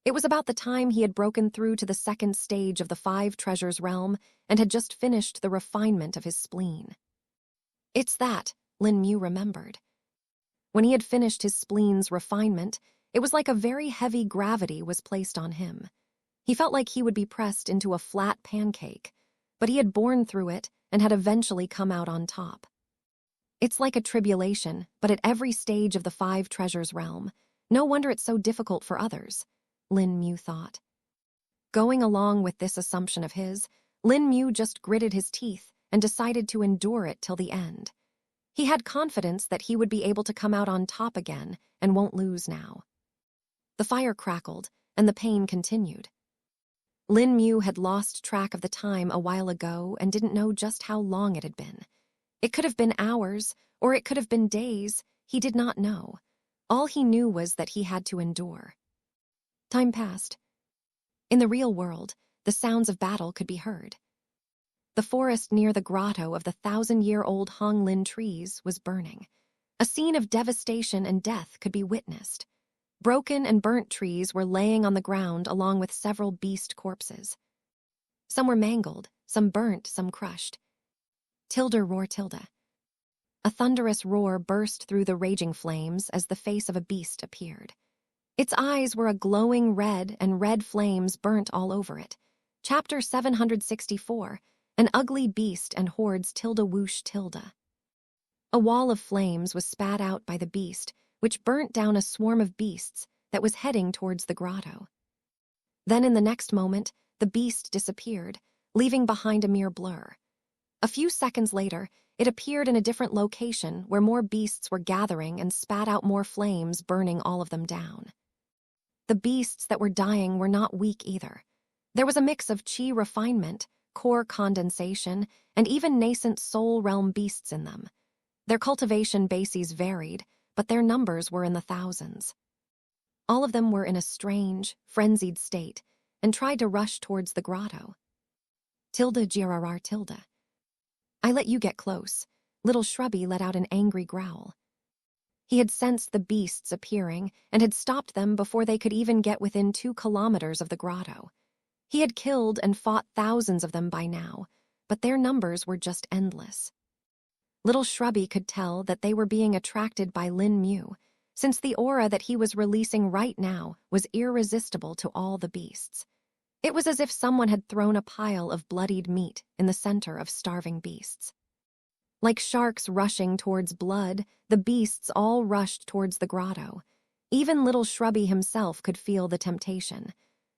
It was about the time he had broken through to the second stage of the 5 treasures realm and had just finished the refinement of his spleen. It's that, Lin Mu remembered. When he had finished his spleen's refinement, it was like a very heavy gravity was placed on him. He felt like he would be pressed into a flat pancake, but he had borne through it and had eventually come out on top. It's like a tribulation, but at every stage of the 5 treasures realm. No wonder it's so difficult for others, Lin Mu thought. Going along with this assumption of his, Lin Mu just gritted his teeth and decided to endure it till the end. He had confidence that he would be able to come out on top again and won't lose now. The fire crackled, and the pain continued. Lin Mu had lost track of the time a while ago and didn't know just how long it had been. It could have been hours, or it could have been days. He did not know. All he knew was that he had to endure. Time passed. In the real world, the sounds of battle could be heard. The forest near the grotto of the 1,000-year-old Honglin trees was burning. A scene of devastation and death could be witnessed. Broken and burnt trees were laying on the ground along with several beast corpses. Some were mangled, some burnt, some crushed. Tilde roar tilde. A thunderous roar burst through the raging flames as the face of a beast appeared. Its eyes were a glowing red, and red flames burnt all over it. Chapter 764, An Ugly Beast and Hordes tilde whoosh tilde. A wall of flames was spat out by the beast, which burnt down a swarm of beasts that was heading towards the grotto. Then in the next moment, the beast disappeared, leaving behind a mere blur. A few seconds later, it appeared in a different location where more beasts were gathering and spat out more flames, burning all of them down. The beasts that were dying were not weak either. There was a mix of chi refinement, core condensation, and even nascent soul realm beasts in them. Their cultivation bases varied, but their numbers were in the thousands. All of them were in a strange, frenzied state and tried to rush towards the grotto. Tilde girarar tilde. I let you get close. Little Shrubby let out an angry growl. He had sensed the beasts appearing and had stopped them before they could even get within 2 kilometers of the grotto. He had killed and fought thousands of them by now, but their numbers were just endless. Little Shrubby could tell that they were being attracted by Lin Mu, since the aura that he was releasing right now was irresistible to all the beasts. It was as if someone had thrown a pile of bloodied meat in the center of starving beasts. Like sharks rushing towards blood, the beasts all rushed towards the grotto. Even Little Shrubby himself could feel the temptation,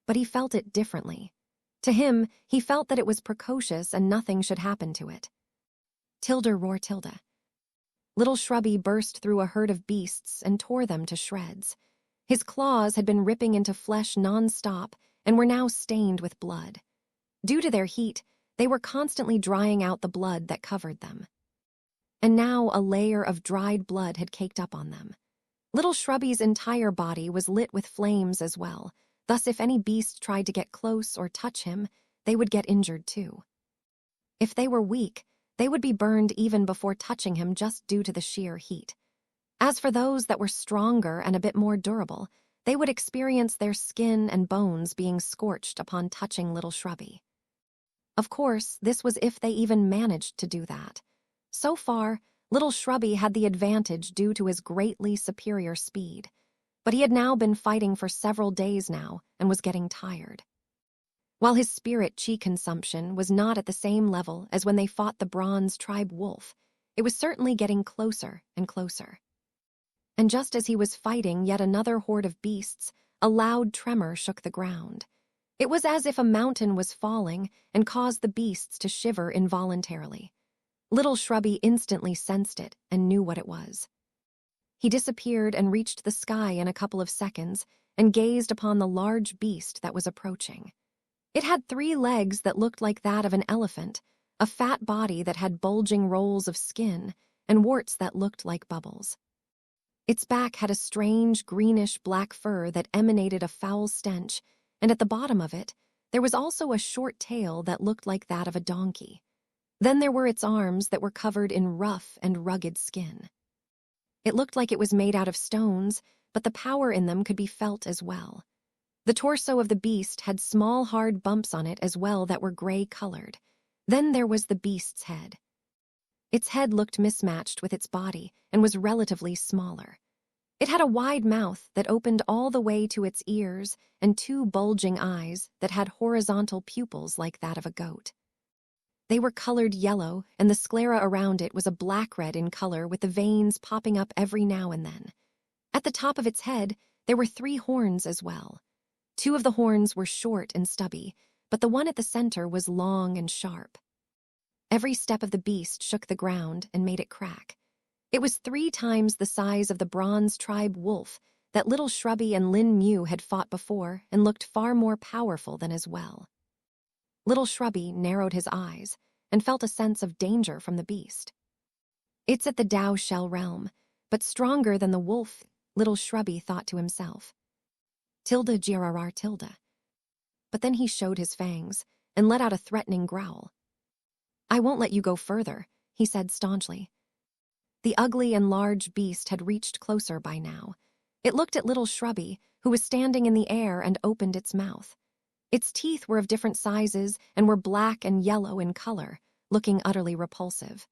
but he felt it differently. To him, he felt that it was precocious and nothing should happen to it. Tilde roar tilde. Little Shrubby burst through a herd of beasts and tore them to shreds. His claws had been ripping into flesh non-stop and were now stained with blood. Due to their heat, they were constantly drying out the blood that covered them. And now a layer of dried blood had caked up on them. Little Shrubby's entire body was lit with flames as well, thus if any beast tried to get close or touch him, they would get injured too. If they were weak, they would be burned even before touching him just due to the sheer heat. As for those that were stronger and a bit more durable, they would experience their skin and bones being scorched upon touching Little Shrubby. Of course, this was if they even managed to do that. So far, Little Shrubby had the advantage due to his greatly superior speed, but he had now been fighting for several days now and was getting tired. While his spirit chi consumption was not at the same level as when they fought the bronze tribe wolf, it was certainly getting closer and closer. And just as he was fighting yet another horde of beasts, a loud tremor shook the ground. It was as if a mountain was falling and caused the beasts to shiver involuntarily. Little Shrubby instantly sensed it and knew what it was. He disappeared and reached the sky in a couple of seconds and gazed upon the large beast that was approaching. It had 3 legs that looked like that of an elephant, a fat body that had bulging rolls of skin, and warts that looked like bubbles. Its back had a strange greenish-black fur that emanated a foul stench, and at the bottom of it, there was also a short tail that looked like that of a donkey. Then there were its arms that were covered in rough and rugged skin. It looked like it was made out of stones, but the power in them could be felt as well. The torso of the beast had small hard bumps on it as well that were gray-colored. Then there was the beast's head. Its head looked mismatched with its body and was relatively smaller. It had a wide mouth that opened all the way to its ears and 2 bulging eyes that had horizontal pupils like that of a goat. They were colored yellow, and the sclera around it was a black-red in color with the veins popping up every now and then. At the top of its head, there were 3 horns as well. Two of the horns were short and stubby, but the one at the center was long and sharp. Every step of the beast shook the ground and made it crack. It was 3 times the size of the bronze tribe wolf that Little Shrubby and Lin Mu had fought before and looked far more powerful than as well. Little Shrubby narrowed his eyes and felt a sense of danger from the beast. It's at the Tao Shell realm, but stronger than the wolf, Little Shrubby thought to himself. Tilda grrr tilde. But then he showed his fangs and let out a threatening growl. I won't let you go further, he said staunchly. The ugly and large beast had reached closer by now. It looked at Little Shrubby, who was standing in the air, and opened its mouth. Its teeth were of different sizes and were black and yellow in color, looking utterly repulsive.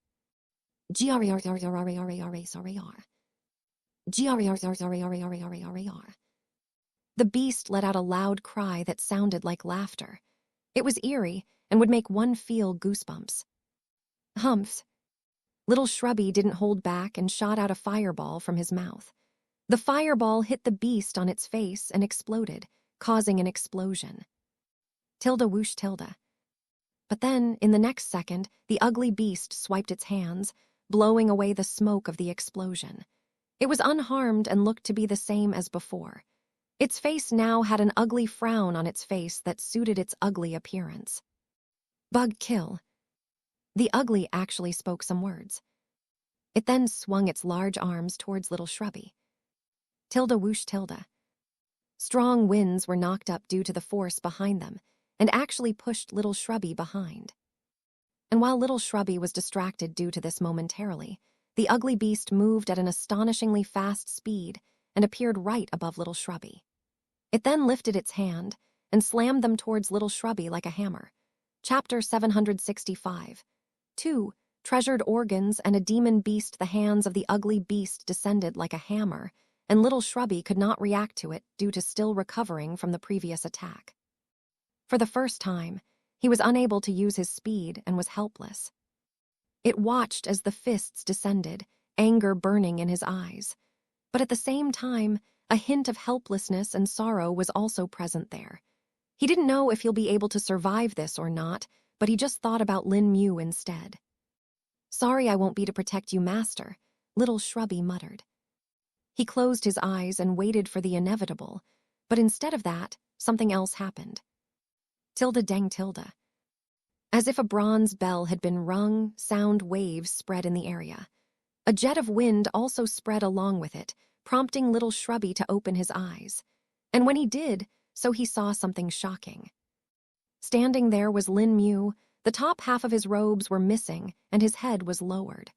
The beast let out a loud cry that sounded like laughter. It was eerie and would make one feel goosebumps. Humphs. Little Shrubby didn't hold back and shot out a fireball from his mouth. The fireball hit the beast on its face and exploded, causing an explosion. Tilda whoosh tilde. But then, in the next second, the ugly beast swiped its hands, blowing away the smoke of the explosion. It was unharmed and looked to be the same as before. Its face now had an ugly frown on its face that suited its ugly appearance. Bug kill. The ugly actually spoke some words. It then swung its large arms towards Little Shrubby. Tilda whoosh tilde. Strong winds were knocked up due to the force behind them, and actually pushed Little Shrubby behind. And while Little Shrubby was distracted due to this momentarily, the ugly beast moved at an astonishingly fast speed and appeared right above Little Shrubby. It then lifted its hand and slammed them towards Little Shrubby like a hammer. Chapter 765. 2. Treasured organs and a demon beast. The hands of the ugly beast descended like a hammer, and Little Shrubby could not react to it due to still recovering from the previous attack. For the first time, he was unable to use his speed and was helpless. It watched as the fists descended, anger burning in his eyes. But at the same time, a hint of helplessness and sorrow was also present there. He didn't know if he'll be able to survive this or not, but he just thought about Lin Mu instead. Sorry I won't be to protect you, Master, Little Shrubby muttered. He closed his eyes and waited for the inevitable, but instead of that, something else happened. Tilde dang tilde. As if a bronze bell had been rung, sound waves spread in the area. A jet of wind also spread along with it, prompting Little Shrubby to open his eyes. And when he did, so he saw something shocking. Standing there was Lin Mu. The top half of his robes were missing, and his head was lowered.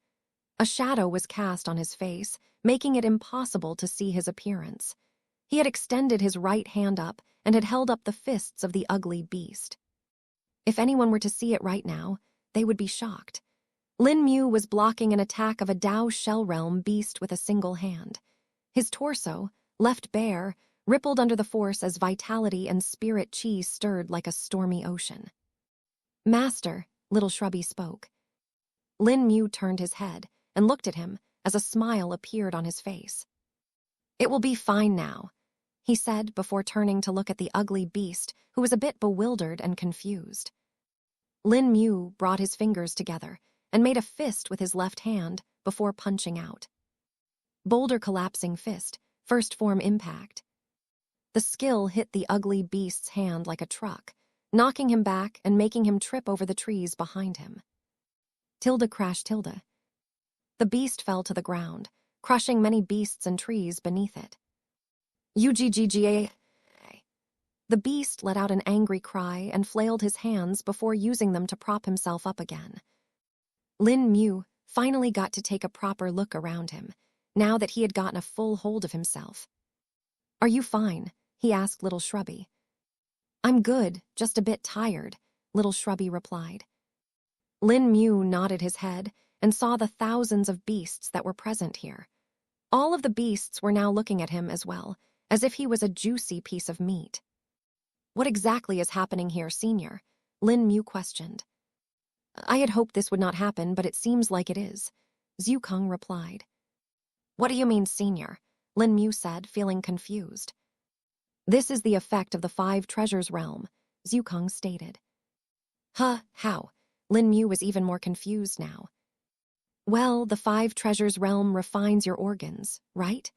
A shadow was cast on his face, making it impossible to see his appearance. He had extended his right hand up and had held up the fists of the ugly beast. If anyone were to see it right now, they would be shocked. Lin Mu was blocking an attack of a Tao Shell realm beast with a single hand. His torso, left bare, rippled under the force as vitality and spirit chi stirred like a stormy ocean. Master, Little Shrubby spoke. Lin Mu turned his head and looked at him as a smile appeared on his face. It will be fine now, he said before turning to look at the ugly beast, who was a bit bewildered and confused. Lin Mu brought his fingers together and made a fist with his left hand before punching out. Boulder collapsing fist, first form impact. The skill hit the ugly beast's hand like a truck, knocking him back and making him trip over the trees behind him. Tilde crash tilde. The beast fell to the ground, crushing many beasts and trees beneath it. Uggga. The beast let out an angry cry and flailed his hands before using them to prop himself up again. Lin Mu finally got to take a proper look around him, now that he had gotten a full hold of himself. Are you fine? He asked Little Shrubby. I'm good, just a bit tired, Little Shrubby replied. Lin Mu nodded his head and saw the thousands of beasts that were present here. All of the beasts were now looking at him as well, as if he was a juicy piece of meat. What exactly is happening here, Senior? Lin Mu questioned. I had hoped this would not happen, but it seems like it is, Zhu Kung replied. What do you mean, Senior? Lin Mu said, feeling confused. This is the effect of the 5 treasures realm, Zukong stated. Huh, how? Lin Mu was even more confused now. Well, the 5 treasures realm refines your organs, right?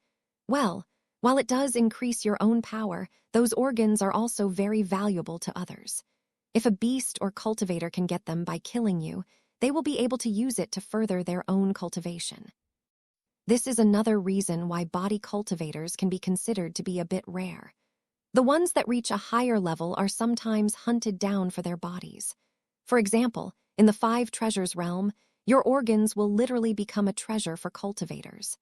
Well, while it does increase your own power, those organs are also very valuable to others. If a beast or cultivator can get them by killing you, they will be able to use it to further their own cultivation. This is another reason why body cultivators can be considered to be a bit rare. The ones that reach a higher level are sometimes hunted down for their bodies. For example, in the 5 treasures realm, your organs will literally become a treasure for cultivators.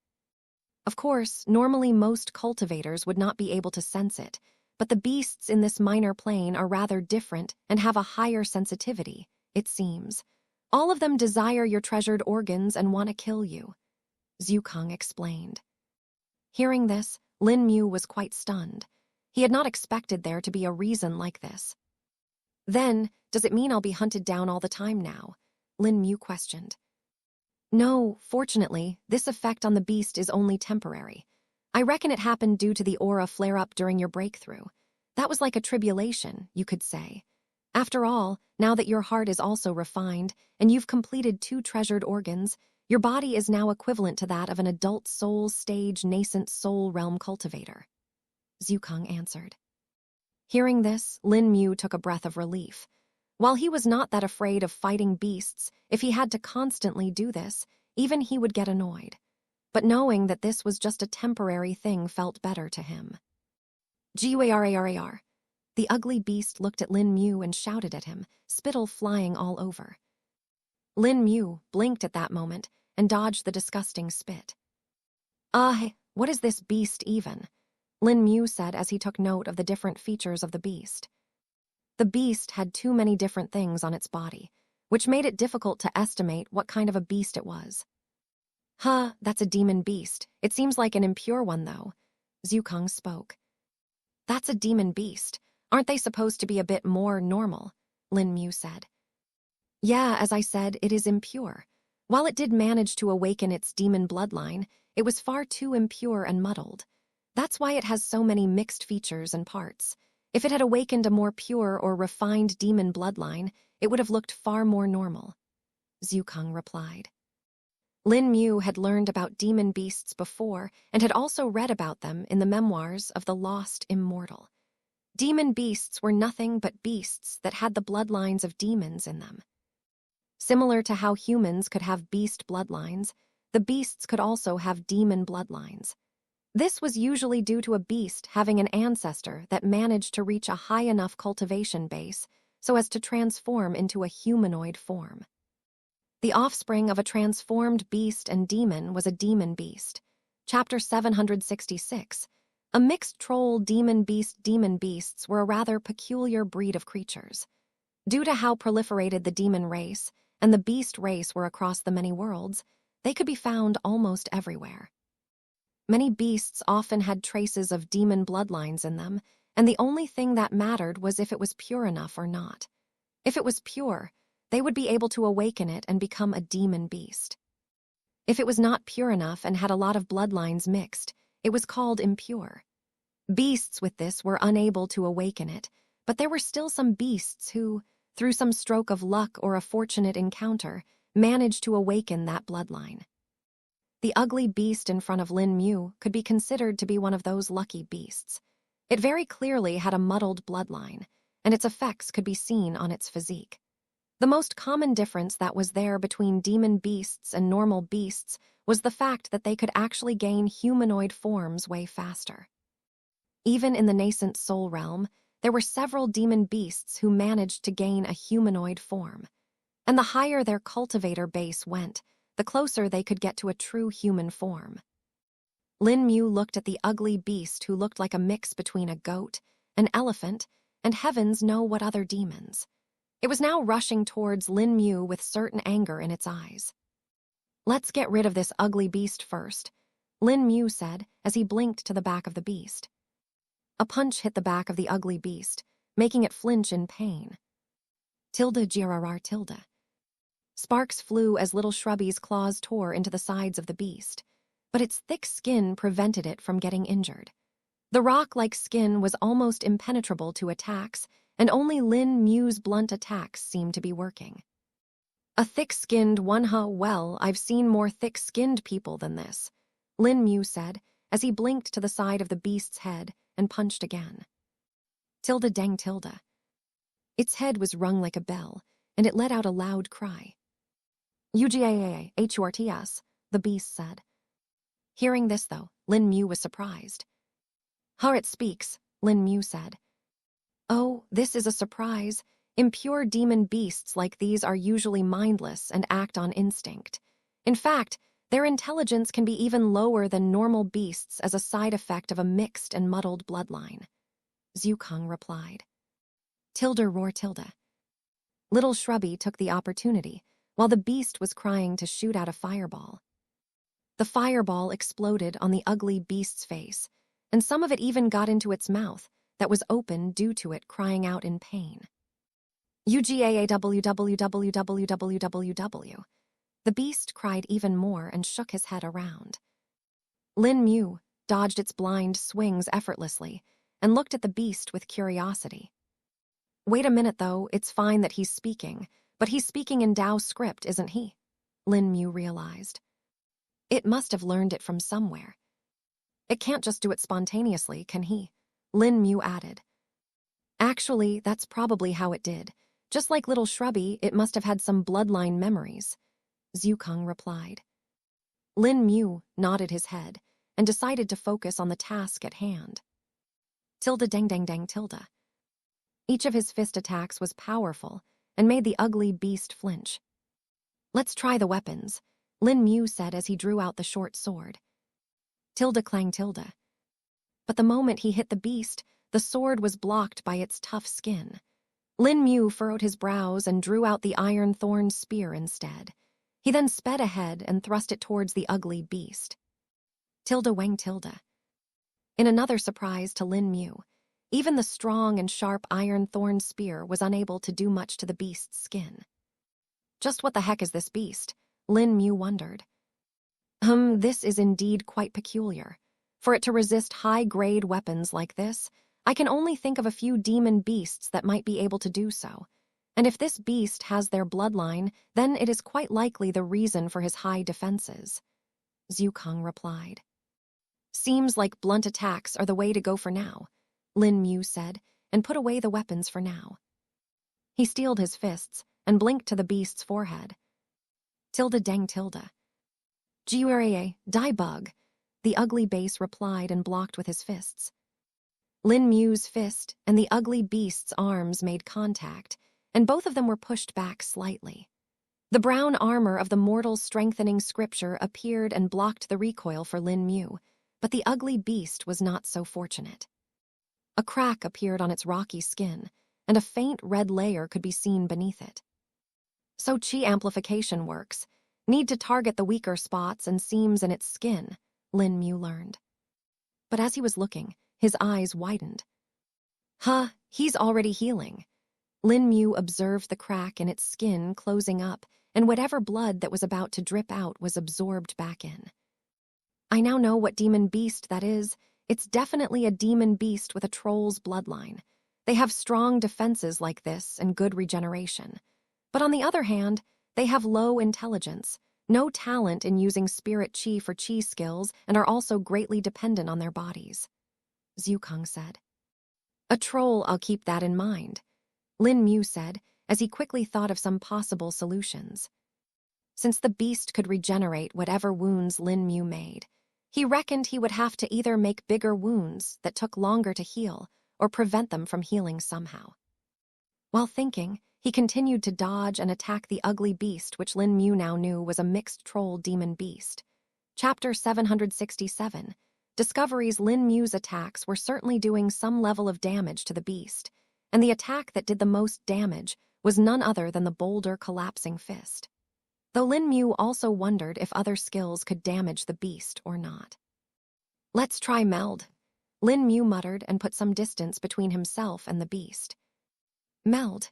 Of course, normally most cultivators would not be able to sense it, but the beasts in this minor plane are rather different and have a higher sensitivity, it seems. All of them desire your treasured organs and want to kill you, Zukong explained. Hearing this, Lin Mu was quite stunned. He had not expected there to be a reason like this. Then, does it mean I'll be hunted down all the time now? Lin Mu questioned. No, fortunately, this effect on the beast is only temporary. I reckon it happened due to the aura flare-up during your breakthrough. That was like a tribulation, you could say. After all, now that your heart is also refined, and you've completed 2 treasured organs, your body is now equivalent to that of an adult soul stage nascent soul realm cultivator, Zukong answered. Hearing this, Lin Mu took a breath of relief. While he was not that afraid of fighting beasts, if he had to constantly do this, even he would get annoyed. But knowing that this was just a temporary thing felt better to him. Gwarar. The ugly beast looked at Lin Mu and shouted at him, spittle flying all over. Lin Mu blinked at that moment and dodged the disgusting spit. What is this beast even? Lin Mu said as he took note of the different features of the beast. The beast had too many different things on its body, which made it difficult to estimate what kind of a beast it was. That's a demon beast. It seems like an impure one, though. Zukong spoke. That's a demon beast. Aren't they supposed to be a bit more normal? Lin Mu said. Yeah, as I said, it is impure. While it did manage to awaken its demon bloodline, it was far too impure and muddled. That's why it has so many mixed features and parts. If it had awakened a more pure or refined demon bloodline, it would have looked far more normal, Zukong replied. Lin Mu had learned about demon beasts before and had also read about them in the memoirs of the lost immortal. Demon beasts were nothing but beasts that had the bloodlines of demons in them. Similar to how humans could have beast bloodlines, the beasts could also have demon bloodlines. This was usually due to a beast having an ancestor that managed to reach a high enough cultivation base so as to transform into a humanoid form. The offspring of a transformed beast and demon was a demon beast. Chapter 766. A mixed troll demon beasts were a rather peculiar breed of creatures. Due to how proliferated the demon race and the beast race were across the many worlds, they could be found almost everywhere. Many beasts often had traces of demon bloodlines in them, and the only thing that mattered was if it was pure enough or not. If it was pure, they would be able to awaken it and become a demon beast. If it was not pure enough and had a lot of bloodlines mixed, it was called impure. Beasts with this were unable to awaken it, but there were still some beasts who, through some stroke of luck or a fortunate encounter, managed to awaken that bloodline. The ugly beast in front of Lin Mu could be considered to be one of those lucky beasts. It very clearly had a muddled bloodline, and its effects could be seen on its physique. The most common difference that was there between demon beasts and normal beasts was the fact that they could actually gain humanoid forms way faster. Even in the nascent soul realm, there were several demon beasts who managed to gain a humanoid form. And the higher their cultivator base went, the closer they could get to a true human form. Lin Mu looked at the ugly beast who looked like a mix between a goat, an elephant, and heavens know what other demons. It was now rushing towards Lin Mu with certain anger in its eyes. Let's get rid of this ugly beast first, Lin Mu said as he blinked to the back of the beast. A punch hit the back of the ugly beast, making it flinch in pain. Tilde. Sparks flew as little Shrubby's claws tore into the sides of the beast, but its thick skin prevented it from getting injured. The rock-like skin was almost impenetrable to attacks, and only Lin Mu's blunt attacks seemed to be working. A thick-skinned one, huh? Well, I've seen more thick-skinned people than this, Lin Mu said, as he blinked to the side of the beast's head and punched again. Tilda dang Tilda. Its head was rung like a bell, and it let out a loud cry. Ugaahurts, the beast said. Hearing this, though, Lin Mu was surprised. Huh, it speaks, Lin Mu said. Oh, this is a surprise. Impure demon beasts like these are usually mindless and act on instinct. In fact, their intelligence can be even lower than normal beasts as a side effect of a mixed and muddled bloodline. Zukong replied. Tilda roar Tilda. Little Shrubby took the opportunity, while the beast was crying to shoot out a fireball. The fireball exploded on the ugly beast's face, and some of it even got into its mouth, that was open due to it crying out in pain. Ugaawwwwwww. The beast cried even more and shook his head around. Lin Mu dodged its blind swings effortlessly and looked at the beast with curiosity. Wait a minute, though, it's fine that he's speaking, but he's speaking in Dao script, isn't he? Lin Mu realized. It must have learned it from somewhere. It can't just do it spontaneously, can he? Lin Mu added. Actually, that's probably how it did. Just like Little Shrubby, it must have had some bloodline memories, Zukong replied. Lin Mu nodded his head and decided to focus on the task at hand. Tilda dang dang dang Tilda. Each of his fist attacks was powerful and made the ugly beast flinch. Let's try the weapons, Lin Mu said as he drew out the short sword. Tilda clang Tilda. But the moment he hit the beast, the sword was blocked by its tough skin. Lin Mu furrowed his brows and drew out the iron thorn spear instead. He then sped ahead and thrust it towards the ugly beast. Tilda wang Tilda. In another surprise to Lin Mu, even the strong and sharp iron thorn spear was unable to do much to the beast's skin. Just what the heck is this beast? Lin Mu wondered. This is indeed quite peculiar. For it to resist high-grade weapons like this, I can only think of a few demon beasts that might be able to do so. And if this beast has their bloodline, then it is quite likely the reason for his high defenses, Zukong replied. Seems like blunt attacks are the way to go for now, Lin Mu said, and put away the weapons for now. He steeled his fists and blinked to the beast's forehead. Tilda dang Tilda. Jiuere, die bug, the ugly base replied and blocked with his fists. Lin Mu's fist and the ugly beast's arms made contact, and both of them were pushed back slightly. The brown armor of the mortal strengthening scripture appeared and blocked the recoil for Lin Mu, but the ugly beast was not so fortunate. A crack appeared on its rocky skin, and a faint red layer could be seen beneath it. So chi amplification works. Need to target the weaker spots and seams in its skin, Lin Mu learned. But as he was looking, his eyes widened. He's already healing. Lin Mu observed the crack in its skin closing up, and whatever blood that was about to drip out was absorbed back in. I now know what demon beast that is. It's definitely a demon beast with a troll's bloodline. They have strong defenses like this and good regeneration. But on the other hand, they have low intelligence, no talent in using spirit chi for chi skills, and are also greatly dependent on their bodies, Zukong said. A troll, I'll keep that in mind, Lin Mu said, as he quickly thought of some possible solutions. Since the beast could regenerate whatever wounds Lin Mu made, he reckoned he would have to either make bigger wounds that took longer to heal or prevent them from healing somehow. While thinking, he continued to dodge and attack the ugly beast, which Lin Mu now knew was a mixed troll demon beast. Chapter 767 discoveries Lin Mu's attacks were certainly doing some level of damage to the beast, and the attack that did the most damage was none other than the boulder collapsing fist. Though Lin Mu also wondered if other skills could damage the beast or not. Let's try meld, Lin Mu muttered and put some distance between himself and the beast. Meld.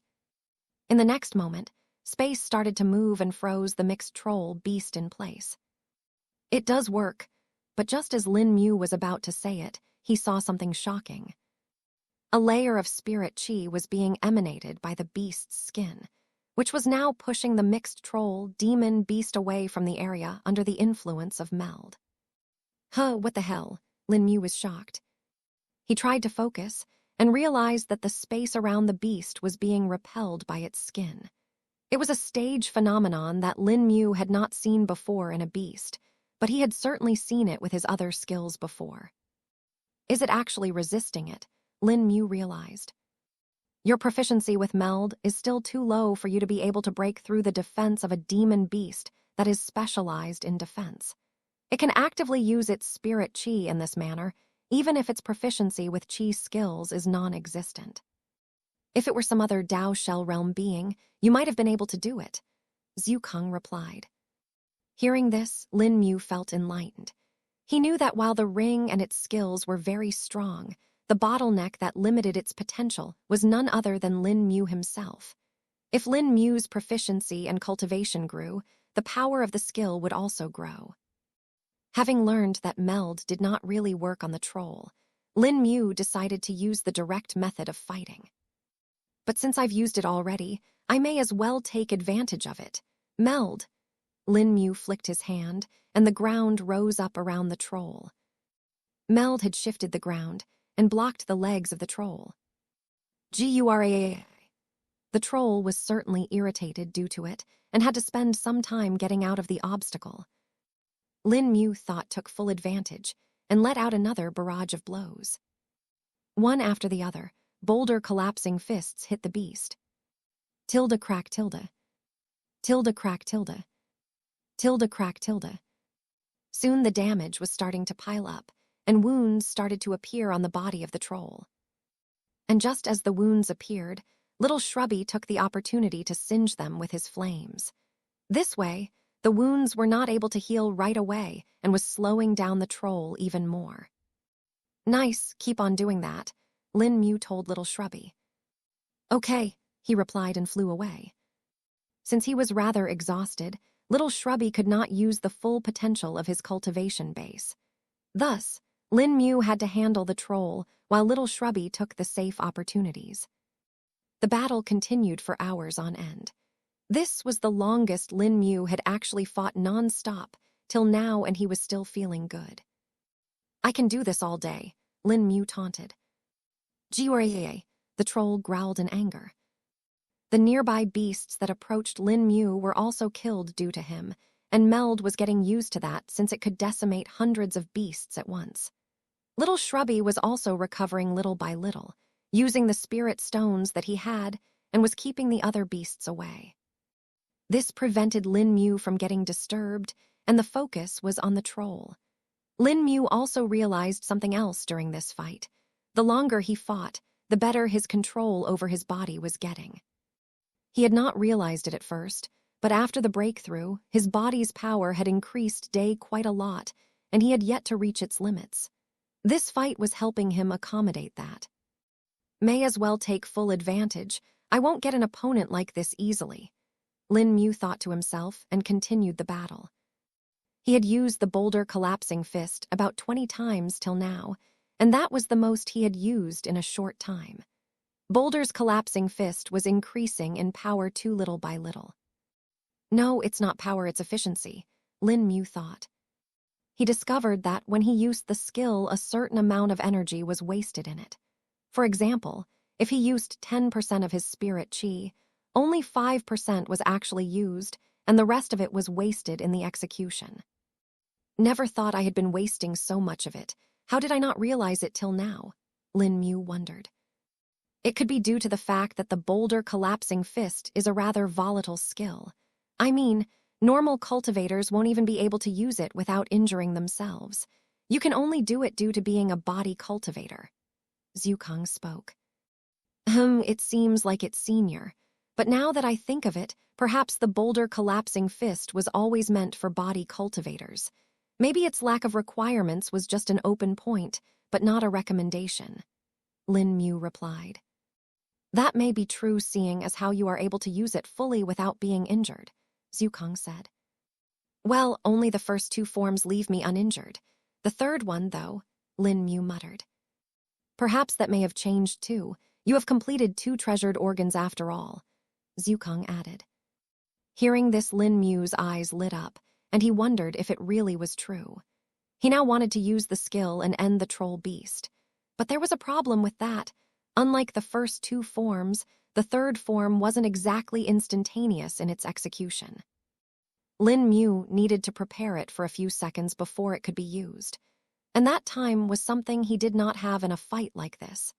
In the next moment, space started to move and froze the mixed troll beast in place. It does work, but just as Lin Mu was about to say it, he saw something shocking. A layer of spirit chi was being emanated by the beast's skin, which was now pushing the mixed troll demon beast away from the area under the influence of meld. What the hell? Lin Mu was shocked. He tried to focus and realized that the space around the beast was being repelled by its skin. It was a stage phenomenon that Lin Mu had not seen before in a beast, but he had certainly seen it with his other skills before. Is it actually resisting it? Lin Mu realized. Your proficiency with meld is still too low for you to be able to break through the defense of a demon beast that is specialized in defense. It can actively use its spirit chi in this manner, even if its proficiency with chi skills is non-existent. If it were some other Dao Shell realm being, you might have been able to do it, Zhu Kang replied. Hearing this, Lin Mu felt enlightened. He knew that while the ring and its skills were very strong, the bottleneck that limited its potential was none other than Lin Mu himself. If Lin Mu's proficiency and cultivation grew, the power of the skill would also grow. Having learned that meld did not really work on the troll, Lin Mu decided to use the direct method of fighting. But since I've used it already, I may as well take advantage of it. Meld! Lin Mu flicked his hand, and the ground rose up around the troll. Meld had shifted the ground and blocked the legs of the troll. Gura! The troll was certainly irritated due to it and had to spend some time getting out of the obstacle. Lin Mu took full advantage and let out another barrage of blows. One after the other, boulder collapsing fists hit the beast. Tilde crack tilde. Tilde crack tilde. Tilde crack tilde. Soon the damage was starting to pile up, and wounds started to appear on the body of the troll. And just as the wounds appeared, little Shrubby took the opportunity to singe them with his flames. This way, the wounds were not able to heal right away and was slowing down the troll even more. Nice, keep on doing that, Lin Mu told little Shrubby. Okay, he replied and flew away. Since he was rather exhausted, little Shrubby could not use the full potential of his cultivation base. Thus, Lin Mu had to handle the troll while little Shrubby took the safe opportunities. The battle continued for hours on end. This was the longest Lin Mu had actually fought non-stop till now, and he was still feeling good. I can do this all day, Lin Mu taunted. Gura! The troll growled in anger. The nearby beasts that approached Lin Mu were also killed due to him, and Meld was getting used to that since it could decimate hundreds of beasts at once. Little Shrubby was also recovering little by little, using the spirit stones that he had, and was keeping the other beasts away. This prevented Lin Mu from getting disturbed, and the focus was on the troll. Lin Mu also realized something else during this fight. The longer he fought, the better his control over his body was getting. He had not realized it at first, but after the breakthrough, his body's power had increased day quite a lot, and he had yet to reach its limits. This fight was helping him accommodate that. May as well take full advantage. I won't get an opponent like this easily, Lin Mu thought to himself and continued the battle. He had used the boulder collapsing fist about 20 times till now, and that was the most he had used in a short time. Boulder's collapsing fist was increasing in power too little by little. No, it's not power, it's efficiency, Lin Mu thought. He discovered that when he used the skill, a certain amount of energy was wasted in it. For example, if he used 10% of his spirit chi, only 5% was actually used, and the rest of it was wasted in the execution. Never thought I had been wasting so much of it. How did I not realize it till now? Lin Mu wondered. It could be due to the fact that the boulder collapsing fist is a rather volatile skill. I mean, normal cultivators won't even be able to use it without injuring themselves. You can only do it due to being a body cultivator. Zhu Kang spoke. It seems like it's senior. But now that I think of it, perhaps the boulder collapsing fist was always meant for body cultivators. Maybe its lack of requirements was just an open point, but not a recommendation. Lin Mu replied. That may be true, seeing as how you are able to use it fully without being injured, Zhu Kang said. Well, only the first 2 forms leave me uninjured. The third one, though, Lin Mu muttered. Perhaps that may have changed too. You have completed 2 treasured organs after all, Zukong added. Hearing this, Lin Mu's eyes lit up, and he wondered if it really was true. He now wanted to use the skill and end the troll beast. But there was a problem with that. Unlike the first 2 forms, the 3rd form wasn't exactly instantaneous in its execution. Lin Mu needed to prepare it for a few seconds before it could be used. And that time was something he did not have in a fight like this.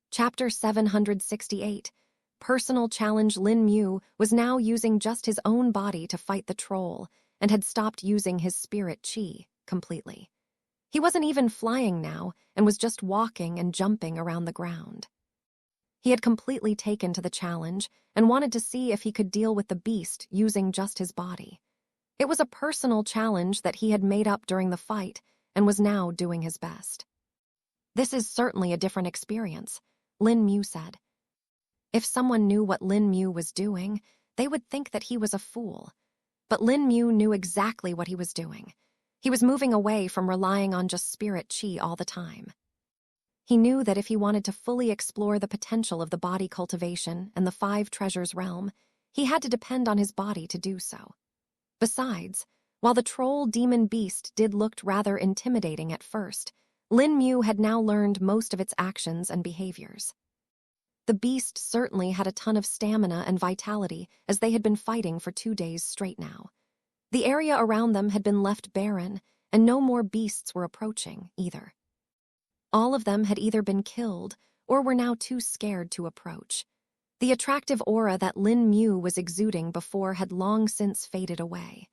Chapter 768. Personal Challenge. Lin Mu was now using just his own body to fight the troll and had stopped using his spirit chi completely. He wasn't even flying now and was just walking and jumping around the ground. He had completely taken to the challenge and wanted to see if he could deal with the beast using just his body. It was a personal challenge that he had made up during the fight and was now doing his best. This is certainly a different experience, Lin Mu said. If someone knew what Lin Mu was doing, they would think that he was a fool. But Lin Mu knew exactly what he was doing. He was moving away from relying on just spirit chi all the time. He knew that if he wanted to fully explore the potential of the body cultivation and the 5 treasures realm, he had to depend on his body to do so. Besides, while the troll demon beast did look rather intimidating at first, Lin Mu had now learned most of its actions and behaviors. The beast certainly had a ton of stamina and vitality, as they had been fighting for 2 days straight now. The area around them had been left barren, and no more beasts were approaching, either. All of them had either been killed or were now too scared to approach. The attractive aura that Lin Mu was exuding before had long since faded away.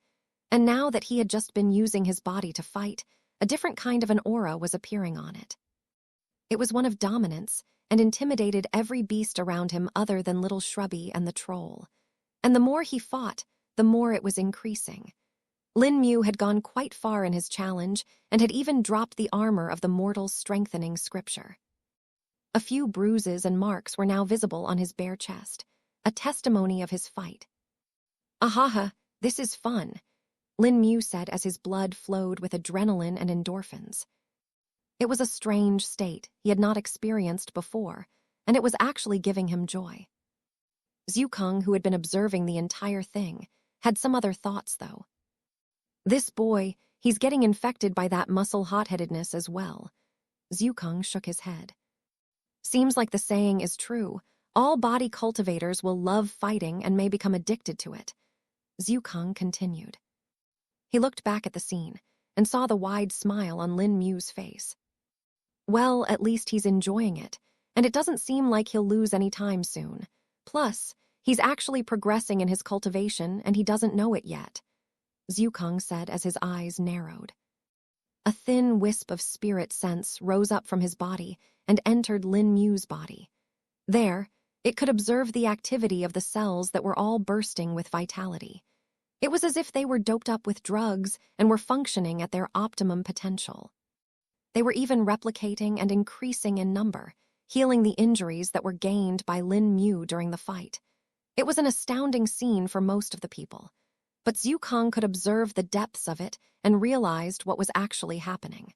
And now that he had just been using his body to fight, a different kind of an aura was appearing on it. It was one of dominance, and intimidated every beast around him other than Little Shrubby and the troll. And the more he fought, the more it was increasing. Lin Mu had gone quite far in his challenge and had even dropped the armor of the mortal strengthening scripture. A few bruises and marks were now visible on his bare chest, a testimony of his fight. "Ahaha, this is fun," Lin Mu said as his blood flowed with adrenaline and endorphins. It was a strange state he had not experienced before, and it was actually giving him joy. Zukong, who had been observing the entire thing, had some other thoughts, though. "This boy, he's getting infected by that muscle hot-headedness as well." Zukong shook his head. "Seems like the saying is true. All body cultivators will love fighting and may become addicted to it." Zukong continued. He looked back at the scene and saw the wide smile on Lin Mu's face. Well, at least he's enjoying it, and it doesn't seem like he'll lose any time soon. Plus, he's actually progressing in his cultivation and he doesn't know it yet, Zukong said as his eyes narrowed. A thin wisp of spirit sense rose up from his body and entered Lin Mu's body. There, it could observe the activity of the cells that were all bursting with vitality. It was as if they were doped up with drugs and were functioning at their optimum potential. They were even replicating and increasing in number, healing the injuries that were gained by Lin Mu during the fight. It was an astounding scene for most of the people, but Zukong could observe the depths of it and realized what was actually happening.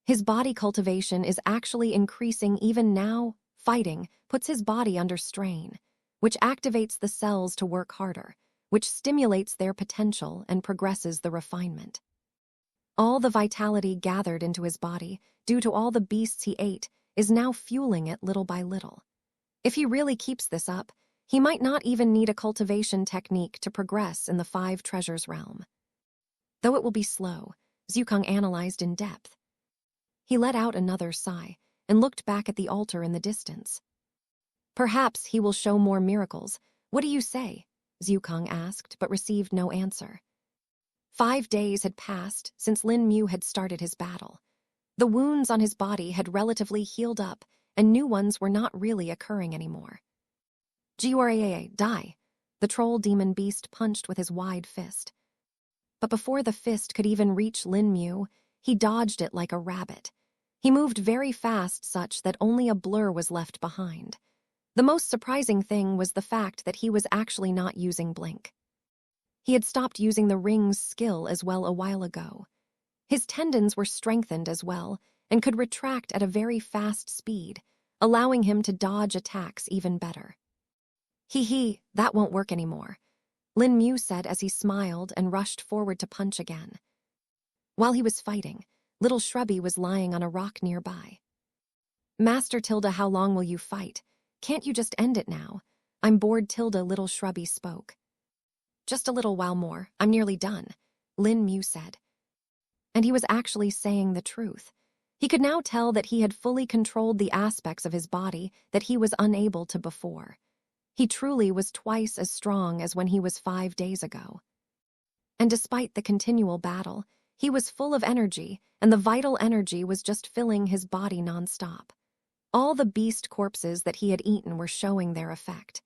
His body cultivation is actually increasing even now. Fighting puts his body under strain, which activates the cells to work harder, which stimulates their potential and progresses the refinement. All the vitality gathered into his body, due to all the beasts he ate, is now fueling it little by little. If he really keeps this up, he might not even need a cultivation technique to progress in the 5 treasures realm. Though it will be slow, Zukong analyzed in depth. He let out another sigh and looked back at the altar in the distance. Perhaps he will show more miracles. What do you say? Zukong asked, but received no answer. 5 days had passed since Lin Mu had started his battle. The wounds on his body had relatively healed up, and new ones were not really occurring anymore. "Jiwaraa, die!" the troll demon beast punched with his wide fist. But before the fist could even reach Lin Mu, he dodged it like a rabbit. He moved very fast, such that only a blur was left behind. The most surprising thing was the fact that he was actually not using blink. He had stopped using the ring's skill as well a while ago. His tendons were strengthened as well, and could retract at a very fast speed, allowing him to dodge attacks even better. Hee, that won't work anymore, Lin Mu said as he smiled and rushed forward to punch again. While he was fighting, little Shrubby was lying on a rock nearby. Master Tilda, how long will you fight? Can't you just end it now? I'm bored, Tilda, little Shrubby spoke. Just a little while more, I'm nearly done, Lin Mu said. And he was actually saying the truth. He could now tell that he had fully controlled the aspects of his body that he was unable to before. He truly was twice as strong as when he was 5 days ago. And despite the continual battle, he was full of energy, and the vital energy was just filling his body nonstop. All the beast corpses that he had eaten were showing their effect.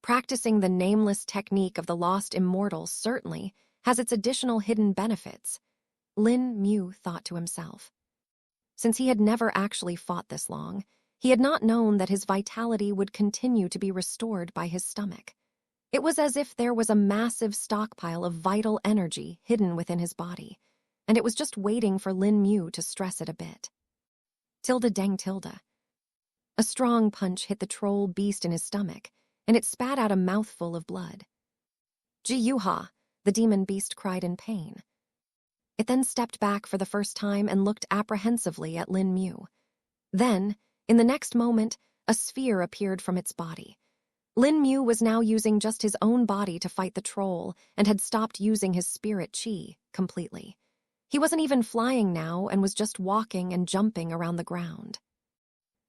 Practicing the nameless technique of the lost immortal certainly has its additional hidden benefits, Lin Mu thought to himself. Since he had never actually fought this long, he had not known that his vitality would continue to be restored by his stomach. It was as if there was a massive stockpile of vital energy hidden within his body, and it was just waiting for Lin Mu to stress it a bit. Tilda dang Tilda. A strong punch hit the troll beast in his stomach, and it spat out a mouthful of blood. Ji-yuha, the demon beast cried in pain. It then stepped back for the first time and looked apprehensively at Lin Mu. Then, in the next moment, a sphere appeared from its body. Lin Mu was now using just his own body to fight the troll and had stopped using his spirit chi completely. He wasn't even flying now and was just walking and jumping around the ground.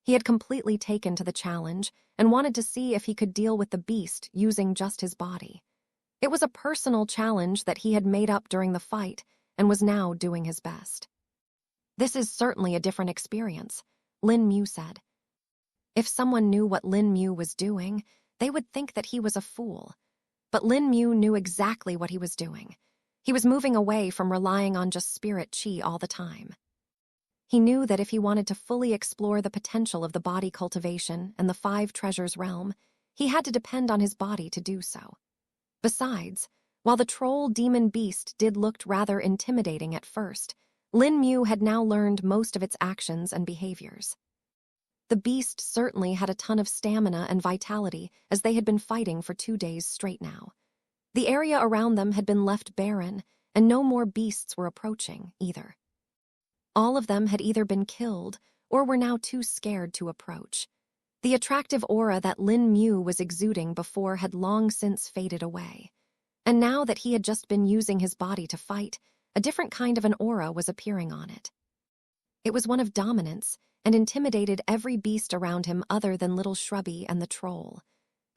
He had completely taken to the challenge and wanted to see if he could deal with the beast using just his body. It was a personal challenge that he had made up during the fight and was now doing his best. This is certainly a different experience, Lin Mu said. If someone knew what Lin Mu was doing, they would think that he was a fool. But Lin Mu knew exactly what he was doing. He was moving away from relying on just spirit chi all the time. He knew that if he wanted to fully explore the potential of the body cultivation and the 5 treasures realm, he had to depend on his body to do so. Besides, while the troll demon beast did look rather intimidating at first, Lin Mu had now learned most of its actions and behaviors. The beast certainly had a ton of stamina and vitality as they had been fighting for 2 days straight now. The area around them had been left barren, and no more beasts were approaching either. All of them had either been killed or were now too scared to approach. The attractive aura that Lin Mu was exuding before had long since faded away. And now that he had just been using his body to fight, a different kind of an aura was appearing on it. It was one of dominance and intimidated every beast around him other than little Shrubby and the troll.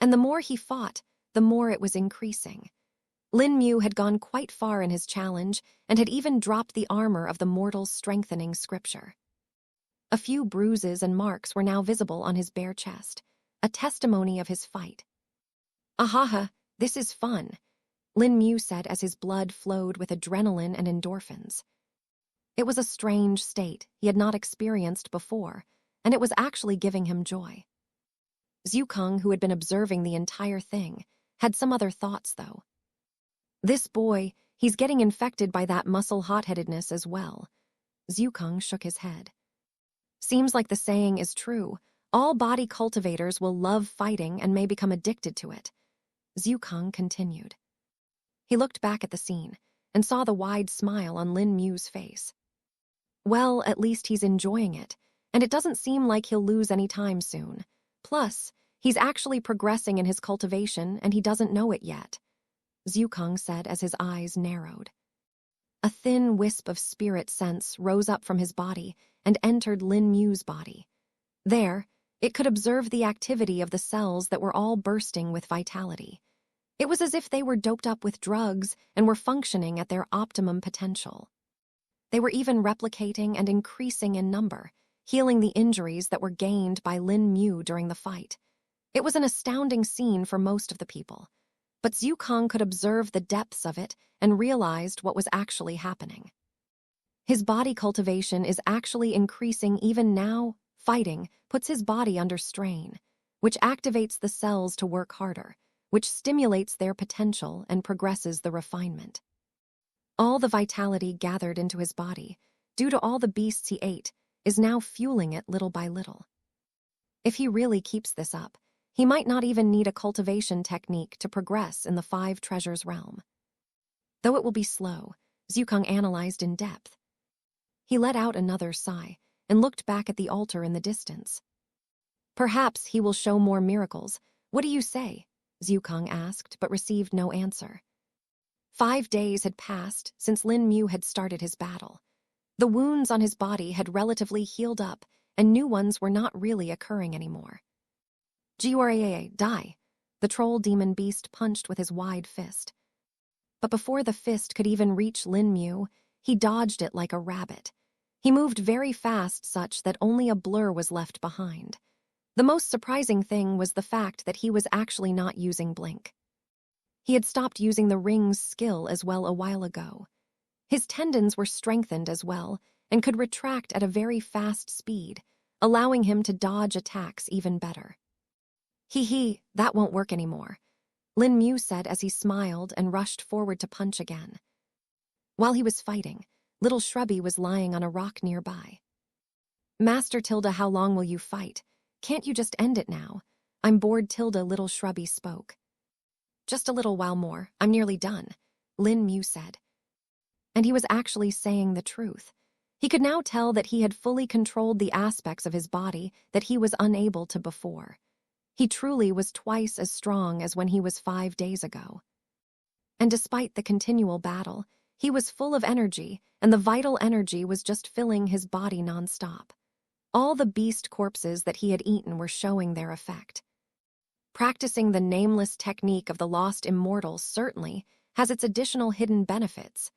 And the more he fought, the more it was increasing. Lin Mu had gone quite far in his challenge and had even dropped the armor of the mortal strengthening scripture. A few bruises and marks were now visible on his bare chest, a testimony of his fight. Ahaha, this is fun, Lin Mu said as his blood flowed with adrenaline and endorphins. It was a strange state he had not experienced before, and it was actually giving him joy. Zhukong, who had been observing the entire thing, had some other thoughts, though. This boy, he's getting infected by that muscle hot-headedness as well. Zhukong shook his head. Seems like the saying is true. All body cultivators will love fighting and may become addicted to it. Zhukong continued. He looked back at the scene and saw the wide smile on Lin Mu's face. Well, at least he's enjoying it, and it doesn't seem like he'll lose any time soon. Plus, he's actually progressing in his cultivation and he doesn't know it yet, Zhukong said as his eyes narrowed. A thin wisp of spirit sense rose up from his body and entered Lin Mu's body. There, it could observe the activity of the cells that were all bursting with vitality. It was as if they were doped up with drugs and were functioning at their optimum potential. They were even replicating and increasing in number, healing the injuries that were gained by Lin Mu during the fight. It was an astounding scene for most of the people, but Zhukong could observe the depths of it and realized what was actually happening. His body cultivation is actually increasing even now. Fighting puts his body under strain, which activates the cells to work harder, which stimulates their potential and progresses the refinement. All the vitality gathered into his body, due to all the beasts he ate, is now fueling it little by little. If he really keeps this up, he might not even need a cultivation technique to progress in the 5 treasures realm. Though it will be slow, Zhukang analyzed in depth. He let out another sigh and looked back at the altar in the distance. Perhaps he will show more miracles. What do you say? Zhukang asked, but received no answer. 5 days had passed since Lin Mu had started his battle. The wounds on his body had relatively healed up, and new ones were not really occurring anymore. Jiuraa, die! The troll demon beast punched with his wide fist. But before the fist could even reach Lin Mu, he dodged it like a rabbit. He moved very fast such that only a blur was left behind. The most surprising thing was the fact that he was actually not using blink. He had stopped using the ring's skill as well a while ago. His tendons were strengthened as well and could retract at a very fast speed, allowing him to dodge attacks even better. Hee, that won't work anymore, Lin Mu said as he smiled and rushed forward to punch again. While he was fighting, little Shrubby was lying on a rock nearby. Master Tilda, how long will you fight? Can't you just end it now? I'm bored, Tilda, little Shrubby spoke. Just a little while more, I'm nearly done, Lin Mu said. And he was actually saying the truth. He could now tell that he had fully controlled the aspects of his body that he was unable to before. He truly was twice as strong as when he was 5 days ago. And despite the continual battle, he was full of energy, and the vital energy was just filling his body nonstop. All the beast corpses that he had eaten were showing their effect. Practicing the nameless technique of the lost immortal certainly has its additional hidden benefits,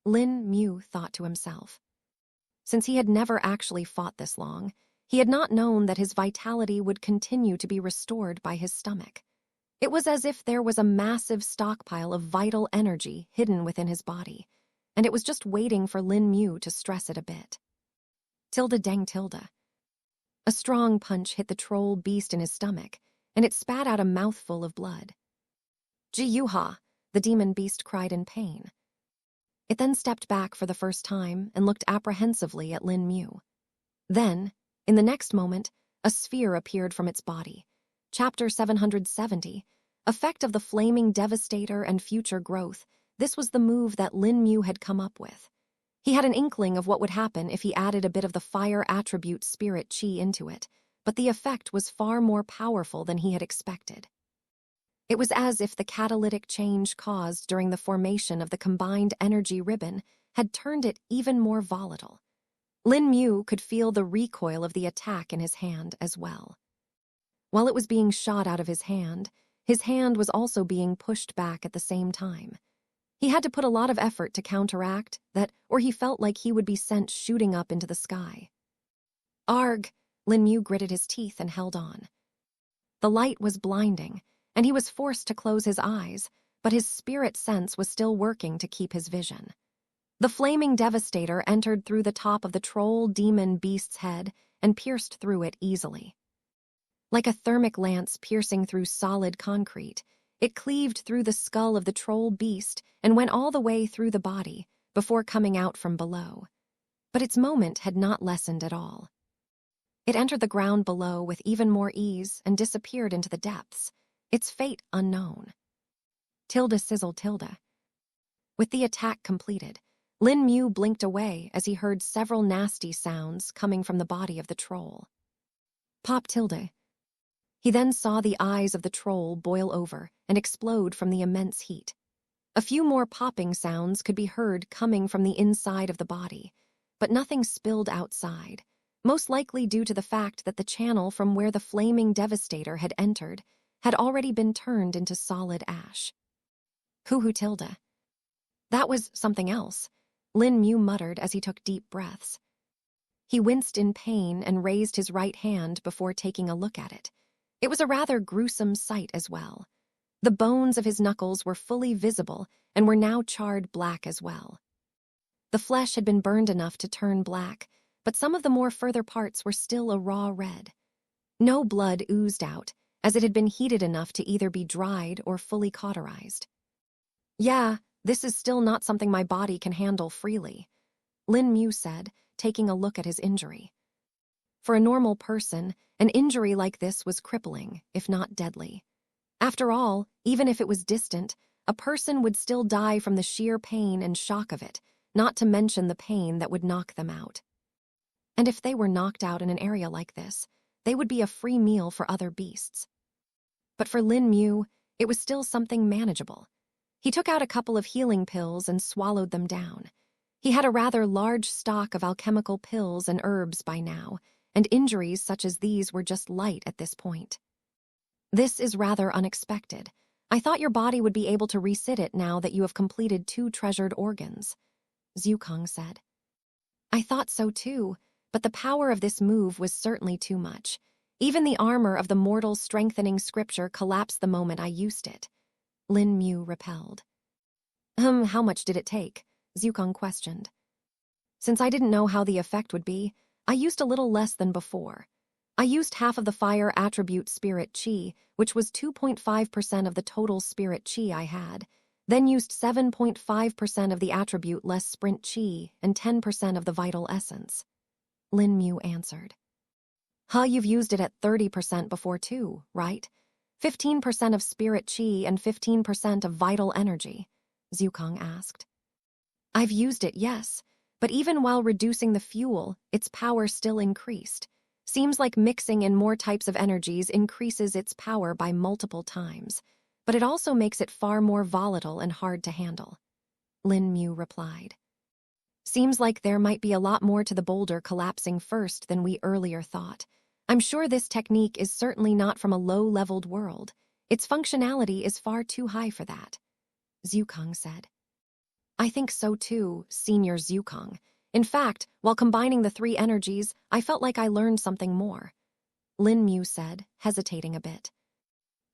Lin Mu thought to himself. Since he had never actually fought this long, he had not known that his vitality would continue to be restored by his stomach. It was as if there was a massive stockpile of vital energy hidden within his body, and it was just waiting for Lin Mu to stress it a bit. Tilda dang Tilda. A strong punch hit the troll beast in his stomach, and it spat out a mouthful of blood. Ji-yuha, the demon beast cried in pain. It then stepped back for the first time and looked apprehensively at Lin Mu. Then, in the next moment, a sphere appeared from its body. Chapter 770, Effect of the Flaming Devastator and Future Growth. This was the move that Lin Mu had come up with. He had an inkling of what would happen if he added a bit of the fire attribute spirit chi into it, but the effect was far more powerful than he had expected. It was as if the catalytic change caused during the formation of the combined energy ribbon had turned it even more volatile. Lin Mu could feel the recoil of the attack in his hand as well. While it was being shot out of his hand was also being pushed back at the same time. He had to put a lot of effort to counteract that, or he felt like he would be sent shooting up into the sky. Arg! Lin Mu gritted his teeth and held on. The light was blinding, and he was forced to close his eyes, but his spirit sense was still working to keep his vision. The flaming devastator entered through the top of the troll demon beast's head and pierced through it easily. Like a thermic lance piercing through solid concrete, it cleaved through the skull of the troll beast and went all the way through the body before coming out from below. But its moment had not lessened at all. It entered the ground below with even more ease and disappeared into the depths, its fate unknown. Tilda sizzle Tilda. With the attack completed, Lin Mu blinked away as he heard several nasty sounds coming from the body of the troll. Pop Tilda. He then saw the eyes of the troll boil over and explode from the immense heat. A few more popping sounds could be heard coming from the inside of the body, but nothing spilled outside, most likely due to the fact that the channel from where the flaming devastator had entered had already been turned into solid ash. Hoo-hoo Tilda. That was something else, Lin Mu muttered as he took deep breaths. He winced in pain and raised his right hand before taking a look at it. It was a rather gruesome sight as well. The bones of his knuckles were fully visible and were now charred black as well. The flesh had been burned enough to turn black, but some of the more further parts were still a raw red. No blood oozed out, as it had been heated enough to either be dried or fully cauterized. Yeah, this is still not something my body can handle freely, Lin Mu said, taking a look at his injury. For a normal person, an injury like this was crippling, if not deadly. After all, even if it was distant, a person would still die from the sheer pain and shock of it, not to mention the pain that would knock them out. And if they were knocked out in an area like this, they would be a free meal for other beasts. But for Lin Mu, it was still something manageable. He took out a couple of healing pills and swallowed them down. He had a rather large stock of alchemical pills and herbs by now, and injuries such as these were just light at this point. This is rather unexpected. I thought your body would be able to resit it now that you have completed 2 treasured organs, Zhukang said. I thought so too, but the power of this move was certainly too much. Even the armor of the mortal strengthening scripture collapsed the moment I used it. Lin Mu repelled. How much did it take? Zhukang questioned. Since I didn't know how the effect would be, I used a little less than before. I used half of the fire attribute spirit chi, which was 2.5% of the total spirit chi I had, then used 7.5% of the attribute less sprint chi and 10% of the vital essence. Lin Mu answered. You've used it at 30% before too, right? 15% of spirit chi and 15% of vital energy, Zhukang asked. I've used it, yes, but even while reducing the fuel, its power still increased. Seems like mixing in more types of energies increases its power by multiple times, but it also makes it far more volatile and hard to handle. Lin Mu replied. Seems like there might be a lot more to the boulder collapsing first than we earlier thought. I'm sure this technique is certainly not from a low-leveled world. Its functionality is far too high for that, Zhukang said. I think so too, Senior Zhukang. In fact, while combining the 3 energies, I felt like I learned something more, Lin Mu said, hesitating a bit.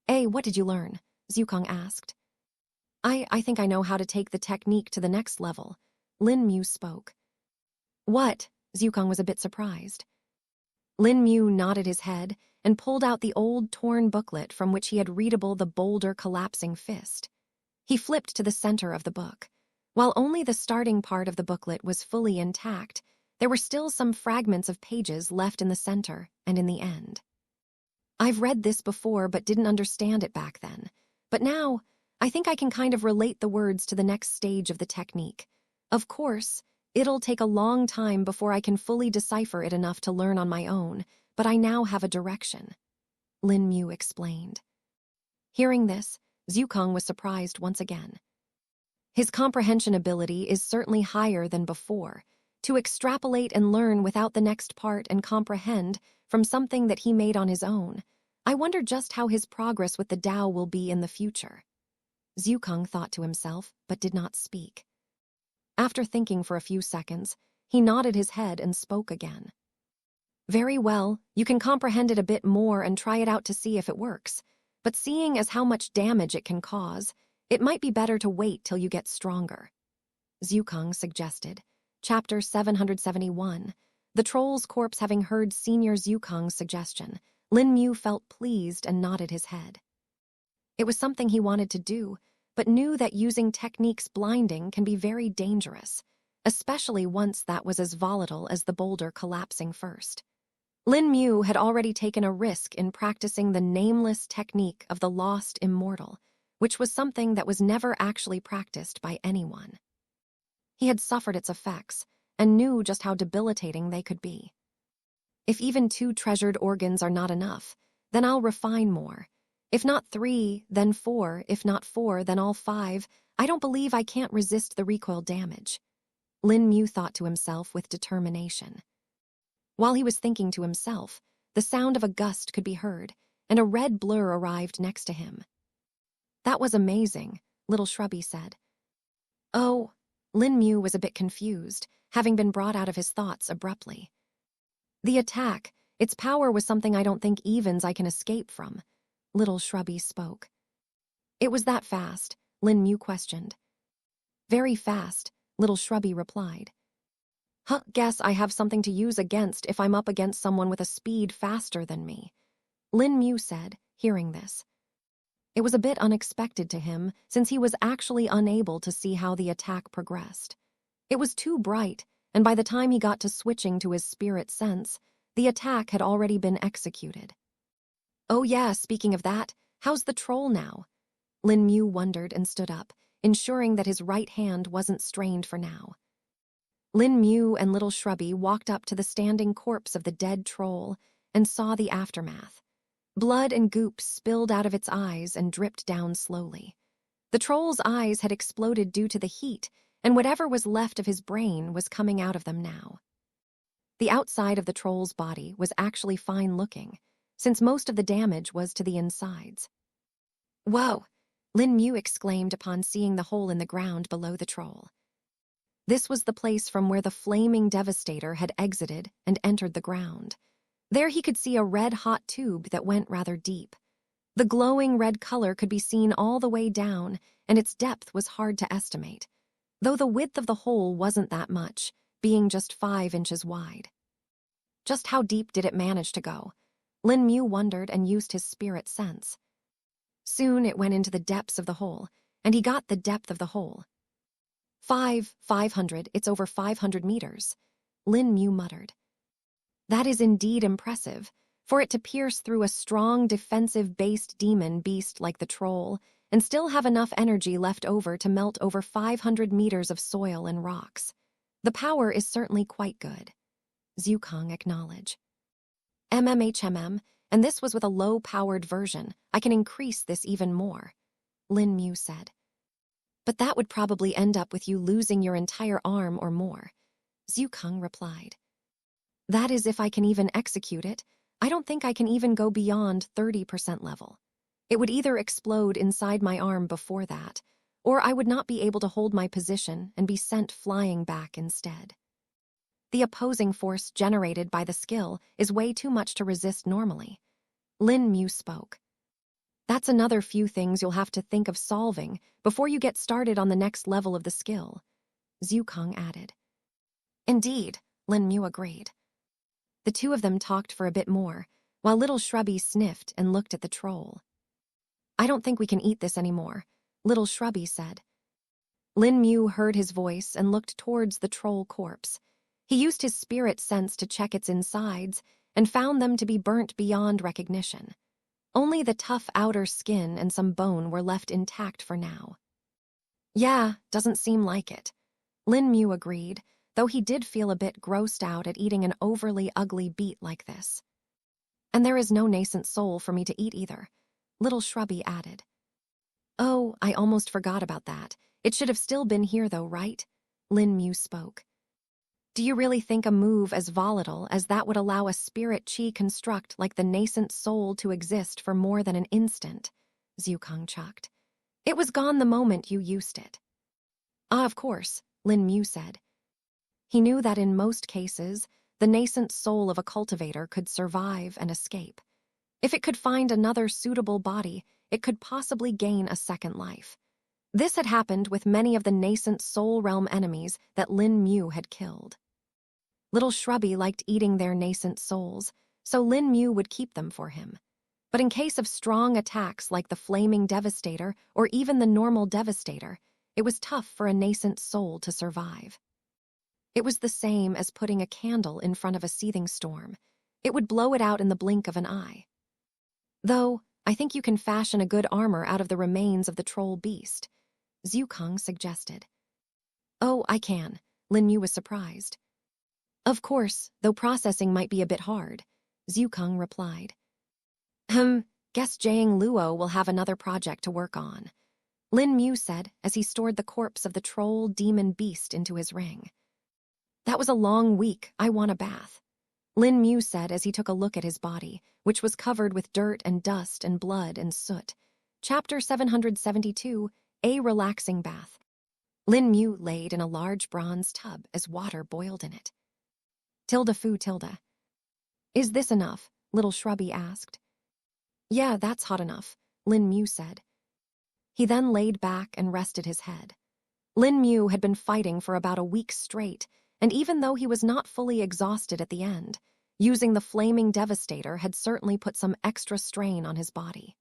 What did you learn? Zhukang asked. I think I know how to take the technique to the next level, Lin Mu spoke. What? Zhukang was a bit surprised. Lin Mu nodded his head and pulled out the old torn booklet from which he had readable the boulder collapsing fist. He flipped to the center of the book. While only the starting part of the booklet was fully intact, there were still some fragments of pages left in the center and in the end. I've read this before but didn't understand it back then. But now, I think I can kind of relate the words to the next stage of the technique. Of course, it'll take a long time before I can fully decipher it enough to learn on my own, but I now have a direction, Lin Mu explained. Hearing this, Zhukang was surprised once again. His comprehension ability is certainly higher than before. To extrapolate and learn without the next part and comprehend from something that he made on his own, I wonder just how his progress with the Tao will be in the future. Zhukang thought to himself, but did not speak. After thinking for a few seconds, he nodded his head and spoke again. Very well, you can comprehend it a bit more and try it out to see if it works. But seeing as how much damage it can cause, it might be better to wait till you get stronger, Zhukang suggested. Chapter 771. The troll's corpse. Having heard Senior Zhukang's suggestion, Lin Mu felt pleased and nodded his head. It was something he wanted to do, but knew that using techniques blinding can be very dangerous, especially once that was as volatile as the boulder collapsing first. Lin Mu had already taken a risk in practicing the nameless technique of the lost immortal, which was something that was never actually practiced by anyone. He had suffered its effects and knew just how debilitating they could be. If even 2 treasured organs are not enough, then I'll refine more. If not 3, then 4, if not 4, then all 5. I don't believe I can't resist the recoil damage, Lin Mu thought to himself with determination. While he was thinking to himself, the sound of a gust could be heard, and a red blur arrived next to him. That was amazing, Little Shrubby said. Oh, Lin Mu was a bit confused, having been brought out of his thoughts abruptly. The attack, its power was something I don't think evens I can escape from, Little Shrubby spoke. It was that fast, Lin Mu questioned. Very fast, Little Shrubby replied. Guess I have something to use against if I'm up against someone with a speed faster than me, Lin Mu said, hearing this. It was a bit unexpected to him, since he was actually unable to see how the attack progressed. It was too bright, and by the time he got to switching to his spirit sense, The attack had already been executed. Oh yeah, speaking of that, how's the troll now? Lin Mu wondered and stood up, ensuring that his right hand wasn't strained for now. Lin Mu and Little Shrubby walked up to the standing corpse of the dead troll and saw the aftermath. Blood and goop spilled out of its eyes and dripped down slowly. The troll's eyes had exploded due to the heat, and whatever was left of his brain was coming out of them now. The outside of the troll's body was actually fine-looking, since most of the damage was to the insides. Whoa! Lin Mu exclaimed upon seeing the hole in the ground below the troll. This was the place from where the flaming devastator had exited and entered the ground. There he could see a red-hot tube that went rather deep. The glowing red color could be seen all the way down, and its depth was hard to estimate, though the width of the hole wasn't that much, being just 5 inches wide. Just how deep did it manage to go? Lin Mu wondered and used his spirit sense. Soon it went into the depths of the hole, and he got the depth of the hole. 500, it's over 500 meters, Lin Mu muttered. That is indeed impressive, for it to pierce through a strong defensive-based demon beast like the troll and still have enough energy left over to melt over 500 meters of soil and rocks. The power is certainly quite good, Zhukang acknowledged. MMHMM, and this was with a low-powered version. I can increase this even more, Lin Mu said. But that would probably end up with you losing your entire arm or more, Zhukang replied. That is if I can even execute it. I don't think I can even go beyond 30% level. It would either explode inside my arm before that, or I would not be able to hold my position and be sent flying back instead. The opposing force generated by the skill is way too much to resist normally. Lin Mu spoke. That's another few things you'll have to think of solving before you get started on the next level of the skill, Zhukang added. Indeed, Lin Mu agreed. The two of them talked for a bit more, while Little Shrubby sniffed and looked at the troll. I don't think we can eat this anymore, Little Shrubby said. Lin Mu heard his voice and looked towards the troll corpse. He used his spirit sense to check its insides and found them to be burnt beyond recognition. Only the tough outer skin and some bone were left intact for now. Yeah, doesn't seem like it, Lin Mu agreed, though he did feel a bit grossed out at eating an overly ugly beat like this. And there is no nascent soul for me to eat either, Little Shrubby added. Oh, I almost forgot about that. It should have still been here though, right? Lin Mu spoke. Do you really think a move as volatile as that would allow a spirit chi construct like the nascent soul to exist for more than an instant? Zhukang chucked. It was gone the moment you used it. Ah, of course, Lin Mu said. He knew that in most cases, the nascent soul of a cultivator could survive and escape. If it could find another suitable body, it could possibly gain a second life. This had happened with many of the nascent soul realm enemies that Lin Mu had killed. Little Shrubby liked eating their nascent souls, so Lin Mu would keep them for him. But in case of strong attacks like the Flaming Devastator or even the normal Devastator, it was tough for a nascent soul to survive. It was the same as putting a candle in front of a seething storm. It would blow it out in the blink of an eye. Though, I think you can fashion a good armor out of the remains of the troll beast, Zhukang suggested. Oh, I can, Lin Mu was surprised. Of course, though processing might be a bit hard, Zhukang replied. Guess Jiang Luo will have another project to work on, Lin Mu said as he stored the corpse of the troll demon beast into his ring. That was a long week, I want a bath, Lin Mu said as he took a look at his body, which was covered with dirt and dust and blood and soot. Chapter 772, A Relaxing Bath. Lin Mu laid in a large bronze tub as water boiled in it. Tilda foo tilda. Is this enough? Little Shrubby asked. Yeah, that's hot enough, Lin Mu said. He then laid back and rested his head. Lin Mu had been fighting for about a week straight, and even though he was not fully exhausted at the end, using the Flaming Devastator had certainly put some extra strain on his body.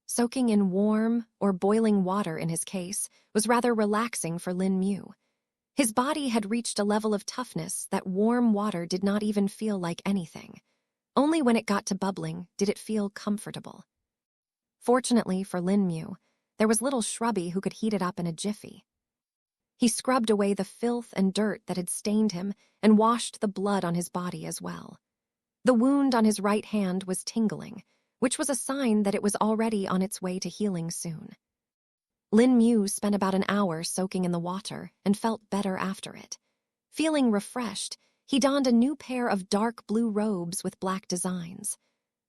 Soaking in warm or boiling water in his case was rather relaxing for Lin Mu. His body had reached a level of toughness that warm water did not even feel like anything. Only when it got to bubbling did it feel comfortable. Fortunately for Lin Mu, there was little Shrubby who could heat it up in a jiffy. He scrubbed away the filth and dirt that had stained him and washed the blood on his body as well. The wound on his right hand was tingling, which was a sign that it was already on its way to healing soon. Lin Mu spent about an hour soaking in the water and felt better after it. Feeling refreshed, he donned a new pair of dark blue robes with black designs.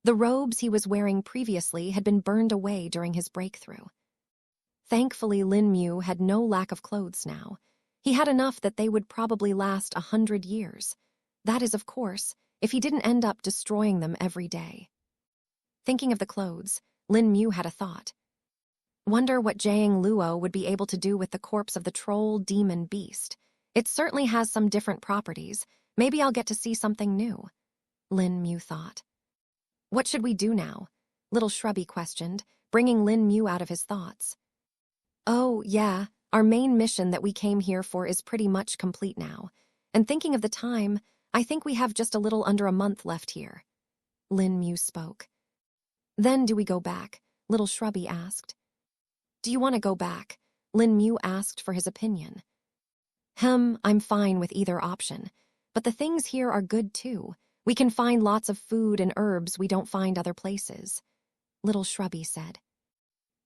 The robes he was wearing previously had been burned away during his breakthrough. Thankfully, Lin Mu had no lack of clothes now. He had enough that they would probably last 100 years. That is, of course, if he didn't end up destroying them every day. Thinking of the clothes, Lin Mu had a thought. Wonder what Jiang Luo would be able to do with the corpse of the troll demon beast. It certainly has some different properties. Maybe I'll get to see something new, Lin Mu thought. What should we do now? Little Shrubby questioned, bringing Lin Mu out of his thoughts. Oh, yeah, our main mission that we came here for is pretty much complete now. And thinking of the time, I think we have just a little under a month left here. Lin Mu spoke. Then do we go back? Little Shrubby asked. Do you want to go back? Lin Mu asked for his opinion. I'm fine with either option. But the things here are good too. We can find lots of food and herbs we don't find other places, Little Shrubby said.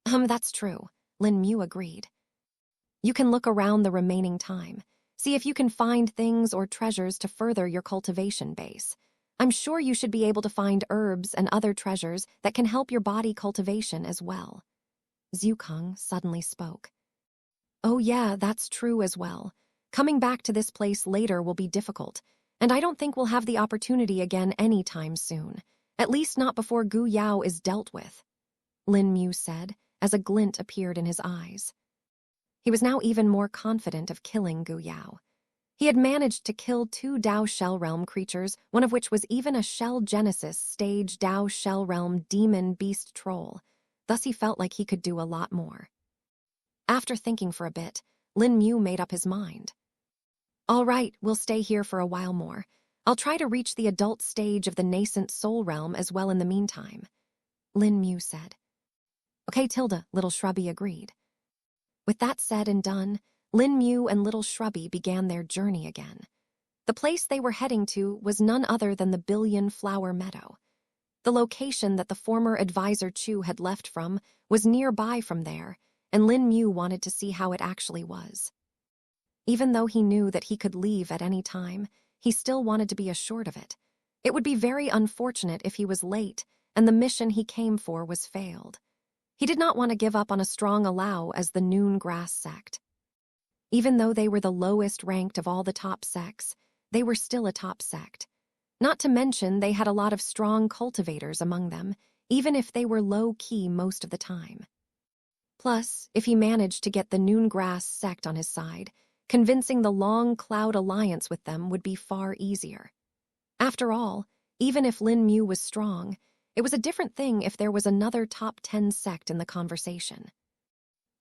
That's true, Lin Mu agreed. You can look around the remaining time. See if you can find things or treasures to further your cultivation base. I'm sure you should be able to find herbs and other treasures that can help your body cultivation as well. Zhukang suddenly spoke. Oh yeah, that's true as well. Coming back to this place later will be difficult, and I don't think we'll have the opportunity again anytime soon, at least not before Gu Yao is dealt with, Lin Mu said, as a glint appeared in his eyes. He was now even more confident of killing Gu Yao. He had managed to kill 2 Dao Shell Realm creatures, one of which was even a Shell Genesis stage Dao Shell Realm demon beast troll. Thus he felt like he could do a lot more. After thinking for a bit, Lin Mu made up his mind. All right, we'll stay here for a while more. I'll try to reach the adult stage of the nascent soul realm as well in the meantime, Lin Mu said. Okay, Tilda, Little Shrubby agreed. With that said and done, Lin Mu and Little Shrubby began their journey again. The place they were heading to was none other than the Billion Flower Meadow. The location that the former advisor Chu had left from was nearby from there, and Lin Mu wanted to see how it actually was. Even though he knew that he could leave at any time, he still wanted to be assured of it. It would be very unfortunate if he was late and the mission he came for was failed. He did not want to give up on a strong allow as the Noon Grass sect. Even though they were the lowest ranked of all the top sects, they were still a top sect. Not to mention they had a lot of strong cultivators among them, even if they were low-key most of the time. Plus, if he managed to get the Noon Grass sect on his side, convincing the Long Cloud Alliance with them would be far easier. After all, even if Lin Mu was strong, it was a different thing if there was another top 10 sect in the conversation.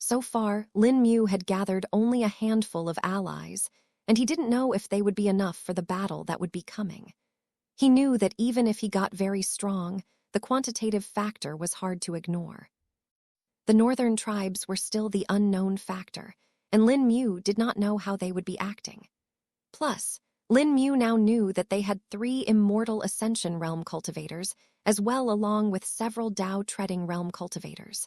So far, Lin Mu had gathered only a handful of allies, and he didn't know if they would be enough for the battle that would be coming. He knew that even if he got very strong, the quantitative factor was hard to ignore. The northern tribes were still the unknown factor, and Lin Mu did not know how they would be acting. Plus, Lin Mu now knew that they had 3 immortal Ascension Realm cultivators, as well along with several Dao Treading Realm cultivators.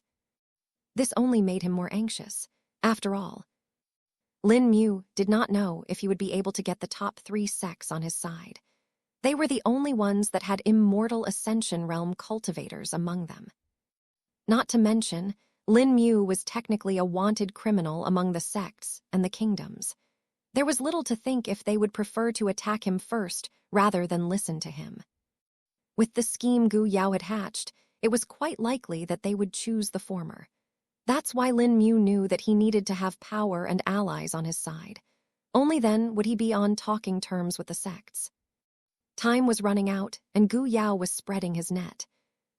This only made him more anxious. After all, Lin Mu did not know if he would be able to get the top 3 sects on his side. They were the only ones that had immortal Ascension Realm cultivators among them. Not to mention, Lin Mu was technically a wanted criminal among the sects and the kingdoms. There was little to think if they would prefer to attack him first rather than listen to him. With the scheme Gu Yao had hatched, it was quite likely that they would choose the former. That's why Lin Mu knew that he needed to have power and allies on his side. Only then would he be on talking terms with the sects. Time was running out, and Gu Yao was spreading his net.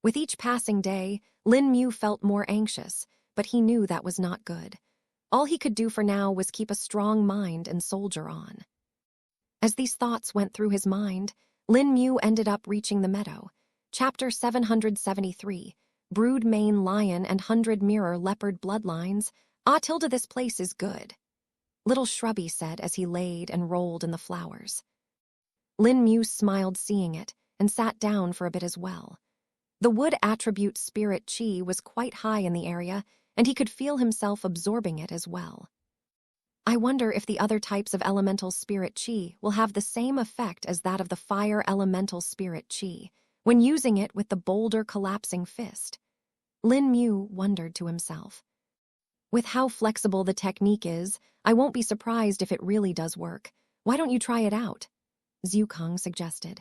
With each passing day, Lin Mu felt more anxious, but he knew that was not good. All he could do for now was keep a strong mind and soldier on. As these thoughts went through his mind, Lin Mu ended up reaching the meadow. Chapter 773, Brood Mane Lion and 100 Mirror Leopard Bloodlines. Ah, Tilda, this place is good, Little Shrubby said as he laid and rolled in the flowers. Lin Mu smiled seeing it and sat down for a bit as well. The wood attribute spirit chi was quite high in the area, and he could feel himself absorbing it as well. I wonder if the other types of elemental spirit chi will have the same effect as that of the fire elemental spirit chi when using it with the boulder collapsing fist. Lin Mu wondered to himself. With how flexible the technique is, I won't be surprised if it really does work. Why don't you try it out? Zhukang suggested.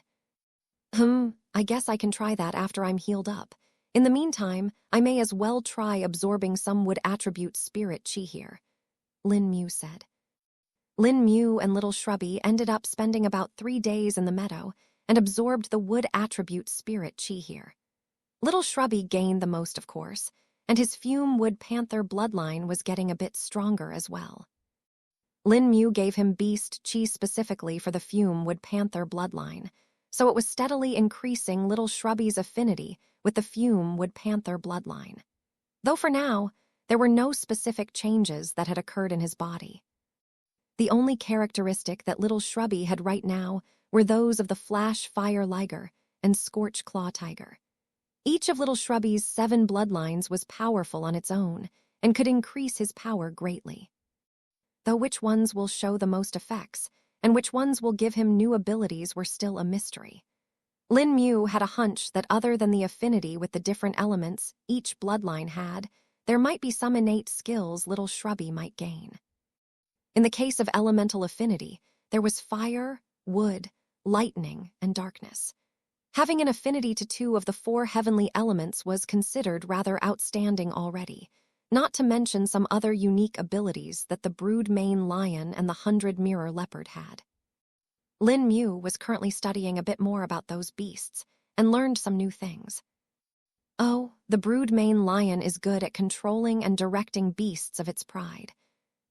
I guess I can try that after I'm healed up. In the meantime, I may as well try absorbing some wood attribute spirit chi here, Lin Mu said. Lin Mu and Little Shrubby ended up spending about 3 days in the meadow and absorbed the wood attribute spirit chi here. Little Shrubby gained the most, of course, and his fume wood panther bloodline was getting a bit stronger as well. Lin Mu gave him beast chi specifically for the fume wood panther bloodline, so it was steadily increasing Little Shrubby's affinity with the fume wood panther bloodline. Though for now, there were no specific changes that had occurred in his body. The only characteristic that Little Shrubby had right now were those of the Flash Fire Liger and Scorch Claw Tiger. Each of Little Shrubby's 7 bloodlines was powerful on its own and could increase his power greatly. Though which ones will show the most effects and which ones will give him new abilities were still a mystery. Lin Mu had a hunch that other than the affinity with the different elements each bloodline had, there might be some innate skills Little Shrubby might gain. In the case of elemental affinity, there was fire, wood, lightning, and darkness. Having an affinity to 2 of the 4 heavenly elements was considered rather outstanding already, not to mention some other unique abilities that the Brood Mane Lion and the 100 Mirror Leopard had. Lin Mu was currently studying a bit more about those beasts and learned some new things. Oh, the Brood Mane Lion is good at controlling and directing beasts of its pride.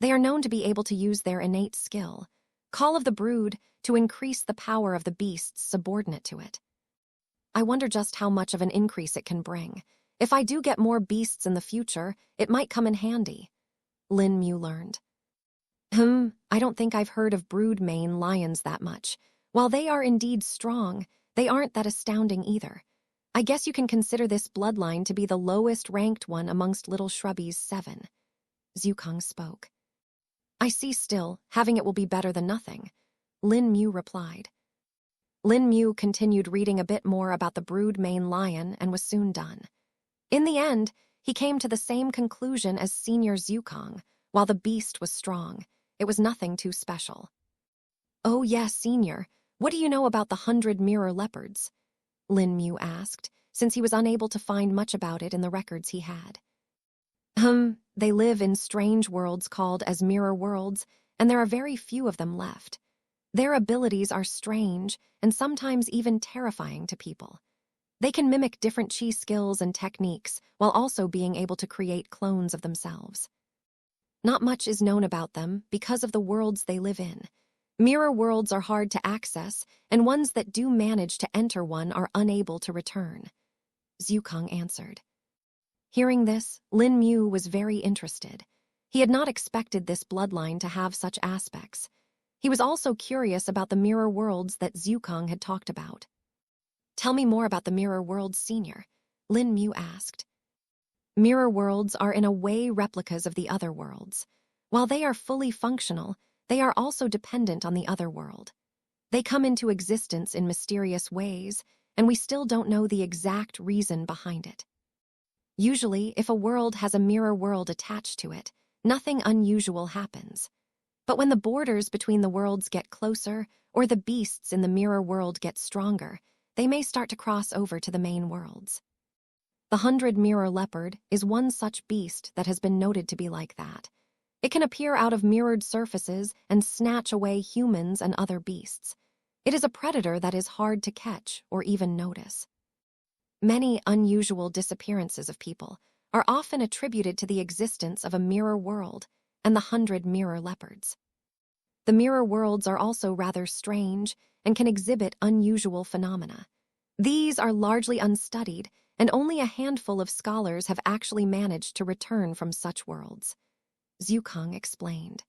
They are known to be able to use their innate skill, Call of the Brood, to increase the power of the beasts subordinate to it. I wonder just how much of an increase it can bring. If I do get more beasts in the future, it might come in handy, Lin Mu learned. I don't think I've heard of Brood Mane lions that much. While they are indeed strong, they aren't that astounding either. I guess you can consider this bloodline to be the lowest ranked one amongst Little Shrubby's 7. Zhukang spoke. I see still, having it will be better than nothing, Lin Mu replied. Lin Mu continued reading a bit more about the Brood Mane lion and was soon done. In the end, he came to the same conclusion as Senior Zhukang. While the beast was strong, it was nothing too special. Oh yes, Senior, what do you know about the 100 Mirror Leopards? Lin Mu asked, since he was unable to find much about it in the records he had. They live in strange worlds called as mirror worlds, and there are very few of them left. Their abilities are strange and sometimes even terrifying to people. They can mimic different chi skills and techniques while also being able to create clones of themselves. Not much is known about them because of the worlds they live in. Mirror worlds are hard to access, and ones that do manage to enter one are unable to return, Zhukang answered. Hearing this, Lin Mu was very interested. He had not expected this bloodline to have such aspects. He was also curious about the mirror worlds that Zhukang had talked about. Tell me more about the mirror worlds, Senior, Lin Mu asked. Mirror worlds are in a way replicas of the other worlds. While they are fully functional, they are also dependent on the other world. They come into existence in mysterious ways, and we still don't know the exact reason behind it. Usually, if a world has a mirror world attached to it, nothing unusual happens. But when the borders between the worlds get closer, or the beasts in the mirror world get stronger, they may start to cross over to the main worlds. The 100 Mirror Leopard is one such beast that has been noted to be like that. It can appear out of mirrored surfaces and snatch away humans and other beasts. It is a predator that is hard to catch or even notice. Many unusual disappearances of people are often attributed to the existence of a mirror world, and the 100 mirror leopards. The mirror worlds are also rather strange and can exhibit unusual phenomena. These are largely unstudied, and only a handful of scholars have actually managed to return from such worlds. Zhukang explained.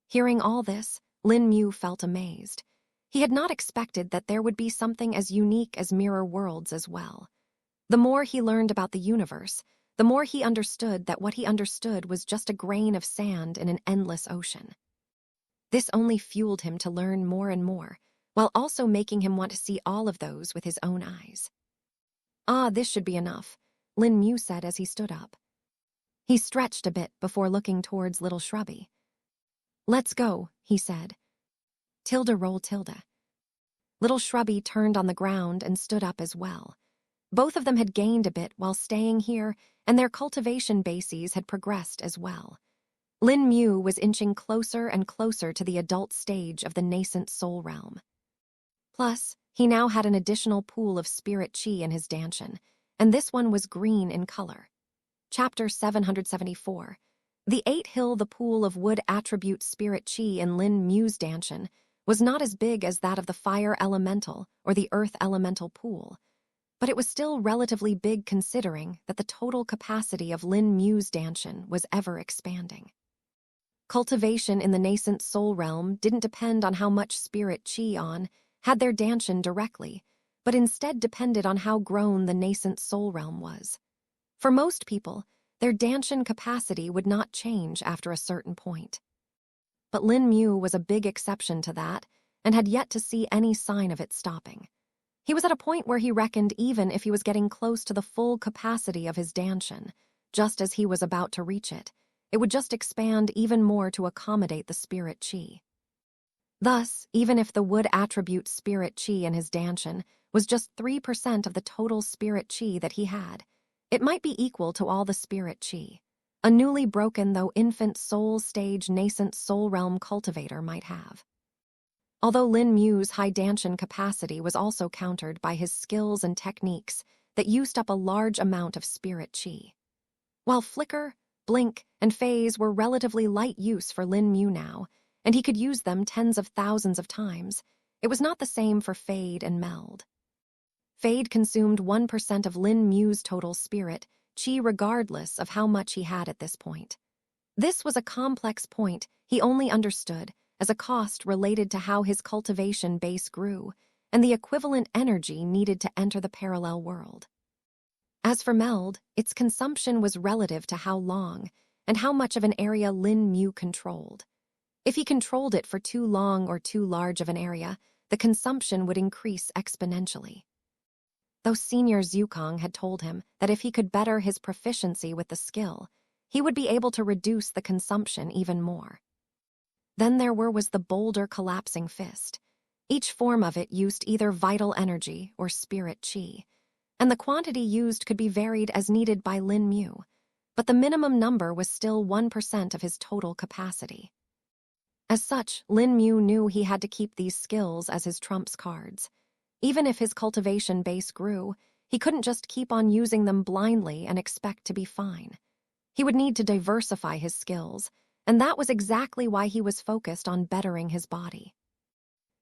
Hearing all this, Lin Mu felt amazed. He had not expected that there would be something as unique as mirror worlds as well. The more he learned about the universe, the more he understood that what he understood was just a grain of sand in an endless ocean. This only fueled him to learn more and more, while also making him want to see all of those with his own eyes. "Ah, this should be enough," Lin Mu said as he stood up. He stretched a bit before looking towards little Shrubby. "Let's go," he said. Tilde roll tilde. Little Shrubby turned on the ground and stood up as well. Both of them had gained a bit while staying here, and their cultivation bases had progressed as well. Lin Mu was inching closer and closer to the adult stage of the nascent soul realm. Plus, he now had an additional pool of spirit chi in his danshan, and this one was green in color. Chapter 774. The 8 hill the pool of wood attribute spirit chi in Lin Mu's danshan was not as big as that of the fire elemental or the earth elemental pool, but it was still relatively big considering that the total capacity of Lin Mu's danshan was ever expanding. Cultivation in the nascent soul realm didn't depend on how much spirit chi had their danshan directly, but instead depended on how grown the nascent soul realm was. For most people, their danshan capacity would not change after a certain point. But Lin Mu was a big exception to that and had yet to see any sign of it stopping. He was at a point where he reckoned even if he was getting close to the full capacity of his danshan, just as he was about to reach it, it would just expand even more to accommodate the spirit chi. Thus, even if the wood attribute spirit chi in his danshan was just 3% of the total spirit chi that he had, it might be equal to all the spirit chi a newly broken though infant soul stage nascent soul realm cultivator might have. Although Lin Mu's high danshan capacity was also countered by his skills and techniques that used up a large amount of spirit chi. While flicker, blink, and phase were relatively light use for Lin Mu now, and he could use them tens of thousands of times, it was not the same for fade and meld. Fade consumed 1% of Lin Mu's total spirit chi regardless of how much he had at this point. This was a complex point he only understood as a cost related to how his cultivation base grew and the equivalent energy needed to enter the parallel world. As for meld, its consumption was relative to how long and how much of an area Lin Mu controlled. If he controlled it for too long or too large of an area, the consumption would increase exponentially. Though Senior Zhukang had told him that if he could better his proficiency with the skill, he would be able to reduce the consumption even more. Then there was the boulder collapsing fist. Each form of it used either vital energy or spirit chi, and the quantity used could be varied as needed by Lin Mu, but the minimum number was still 1% of his total capacity. As such, Lin Mu knew he had to keep these skills as his trumps cards. Even if his cultivation base grew, he couldn't just keep on using them blindly and expect to be fine. He would need to diversify his skills, and that was exactly why he was focused on bettering his body.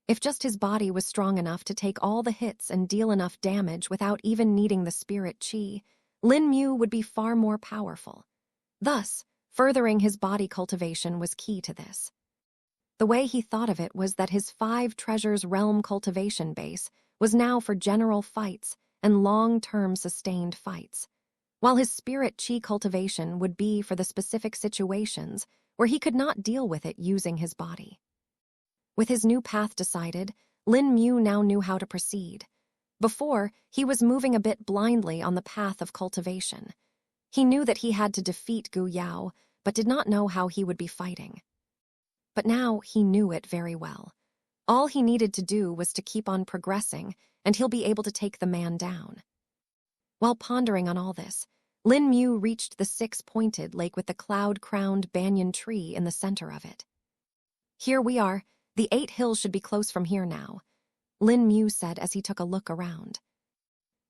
If just his body was strong enough to take all the hits and deal enough damage without even needing the spirit chi, Lin Mu would be far more powerful. Thus, furthering his body cultivation was key to this. The way he thought of it was that his 5 treasures realm cultivation base was now for general fights and long-term sustained fights, while his spirit chi cultivation would be for the specific situations where he could not deal with it using his body. With his new path decided, Lin Mu now knew how to proceed. Before, he was moving a bit blindly on the path of cultivation. He knew that he had to defeat Gu Yao, but did not know how he would be fighting. But now he knew it very well. All he needed to do was to keep on progressing, and he'll be able to take the man down. While pondering on all this, Lin Mu reached the 6-pointed lake with the cloud-crowned banyan tree in the center of it. "Here we are. The 8 hills should be close from here now," Lin Mu said as he took a look around.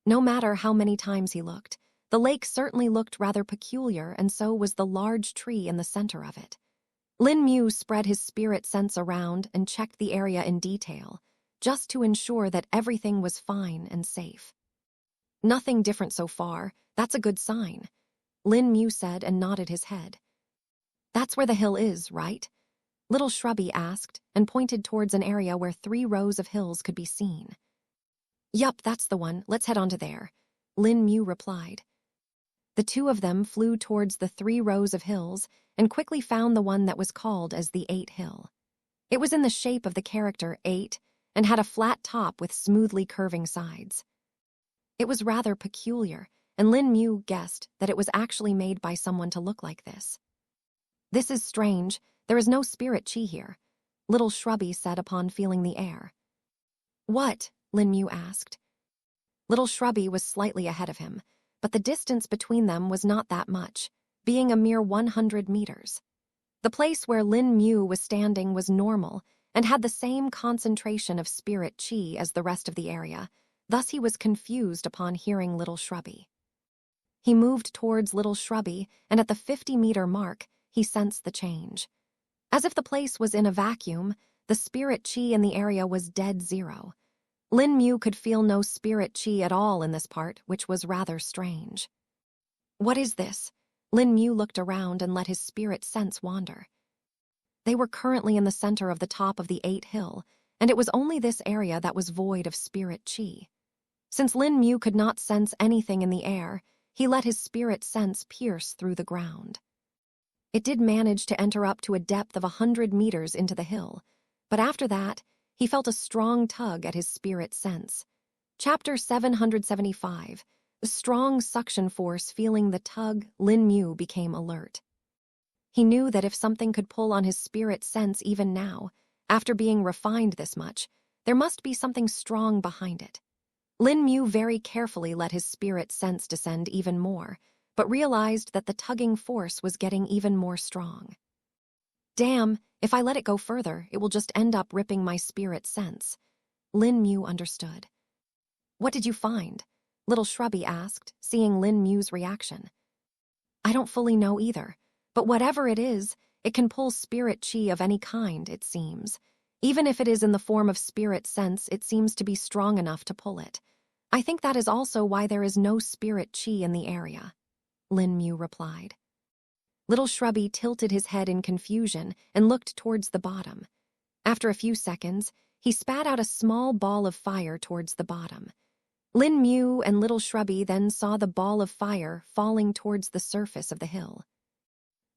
No matter how many times he looked, the lake certainly looked rather peculiar, and so was the large tree in the center of it. Lin Mu spread his spirit sense around and checked the area in detail, just to ensure that everything was fine and safe. Nothing different so far. That's a good sign, Lin Mu said and nodded his head. That's where the hill is, right? Little Shrubby asked and pointed towards an area where 3 rows of hills could be seen. Yup, that's the one. Let's head on to there, Lin Mu replied. The two of them flew towards the 3 rows of hills and quickly found the one that was called as the 8 Hill. It was in the shape of the character 8 and had a flat top with smoothly curving sides. It was rather peculiar, and Lin Mu guessed that it was actually made by someone to look like this. This is strange. There is no spirit chi here, Little Shrubby said upon feeling the air. What? Lin Mu asked. Little Shrubby was slightly ahead of him, but the distance between them was not that much, being a mere 100 meters. The place where Lin Mu was standing was normal and had the same concentration of spirit chi as the rest of the area, thus he was confused upon hearing Little Shrubby. He moved towards Little Shrubby, and at the 50-meter mark, he sensed the change. As if the place was in a vacuum, the spirit chi in the area was dead zero. Lin Mu could feel no spirit chi at all in this part, which was rather strange. What is this? Lin Mu looked around and let his spirit sense wander. They were currently in the center of the top of the 8 Hill, and it was only this area that was void of spirit chi. Since Lin Mu could not sense anything in the air, he let his spirit sense pierce through the ground. It did manage to enter up to a depth of 100 meters into the hill, but after that, he felt a strong tug at his spirit sense. Chapter 775. The strong suction force feeling the tug, Lin Mu became alert. He knew that if something could pull on his spirit sense even now, after being refined this much, there must be something strong behind it. Lin Mu very carefully let his spirit sense descend even more, but realized that the tugging force was getting even more strong. Damn, if I let it go further, it will just end up ripping my spirit sense. Lin Mu understood. What did you find? Little Shrubby asked, seeing Lin Mu's reaction. I don't fully know either, but whatever it is, it can pull spirit chi of any kind, it seems. Even if it is in the form of spirit sense, it seems to be strong enough to pull it. I think that is also why there is no spirit chi in the area, Lin Mu replied. Little Shrubby tilted his head in confusion and looked towards the bottom. After a few seconds, he spat out a small ball of fire towards the bottom. Lin Mu and Little Shrubby then saw the ball of fire falling towards the surface of the hill.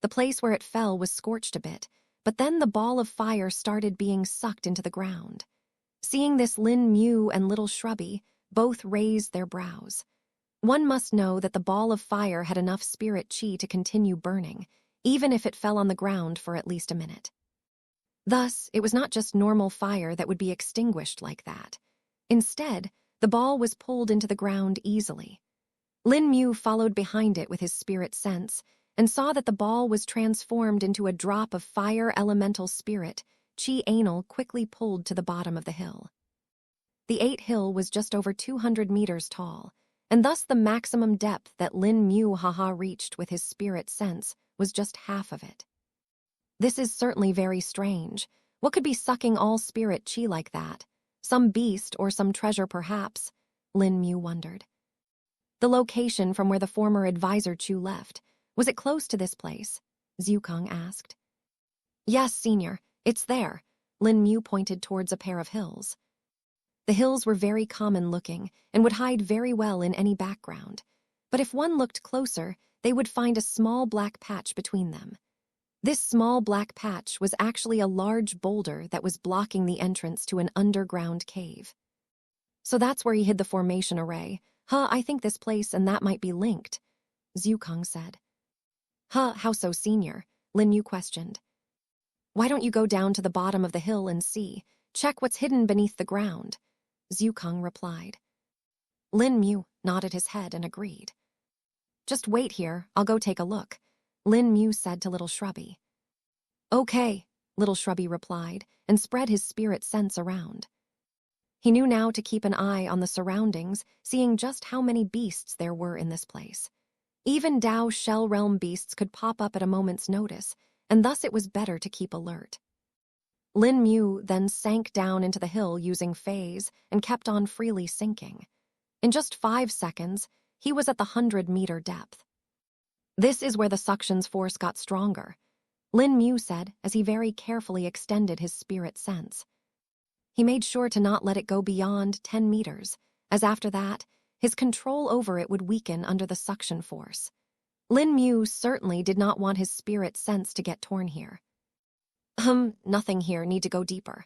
The place where it fell was scorched a bit, but then the ball of fire started being sucked into the ground. Seeing this, Lin Mu and Little Shrubby both raised their brows. One must know that the ball of fire had enough spirit chi to continue burning, even if it fell on the ground for at least a minute. Thus, it was not just normal fire that would be extinguished like that. Instead, the ball was pulled into the ground easily. Lin Mu followed behind it with his spirit sense and saw that the ball was transformed into a drop of fire elemental spirit, chi anal quickly pulled to the bottom of the hill. The 8 Hill was just over 200 meters tall, and thus the maximum depth that Lin Mu reached with his spirit sense was just half of it. This is certainly very strange. What could be sucking all spirit chi like that? Some beast or some treasure perhaps, Lin Mu wondered. The location from where the former advisor Chu left, was it close to this place? Zhukong asked. Yes, Senior, it's there, Lin Mu pointed towards a pair of hills. The hills were very common-looking and would hide very well in any background, but if one looked closer, they would find a small black patch between them. This small black patch was actually a large boulder that was blocking the entrance to an underground cave. So that's where he hid the formation array. I think this place and that might be linked, Zhukong said. How so, Senior? Lin Mu questioned. Why don't you go down to the bottom of the hill and see? Check what's hidden beneath the ground, Zhukong replied. Lin Mu nodded his head and agreed. Just wait here, I'll go take a look, Lin Mu said to Little Shrubby. Okay, Little Shrubby replied and spread his spirit sense around. He knew now to keep an eye on the surroundings, seeing just how many beasts there were in this place. Even Dao Shell Realm beasts could pop up at a moment's notice, and thus it was better to keep alert. Lin Mu then sank down into the hill using phase and kept on freely sinking. In just 5 seconds, he was at the 100-meter depth. This is where the suction's force got stronger, Lin Mu said as he very carefully extended his spirit sense. He made sure to not let it go beyond 10 meters, as after that, his control over it would weaken under the suction force. Lin Mu certainly did not want his spirit sense to get torn here. Nothing here, need to go deeper,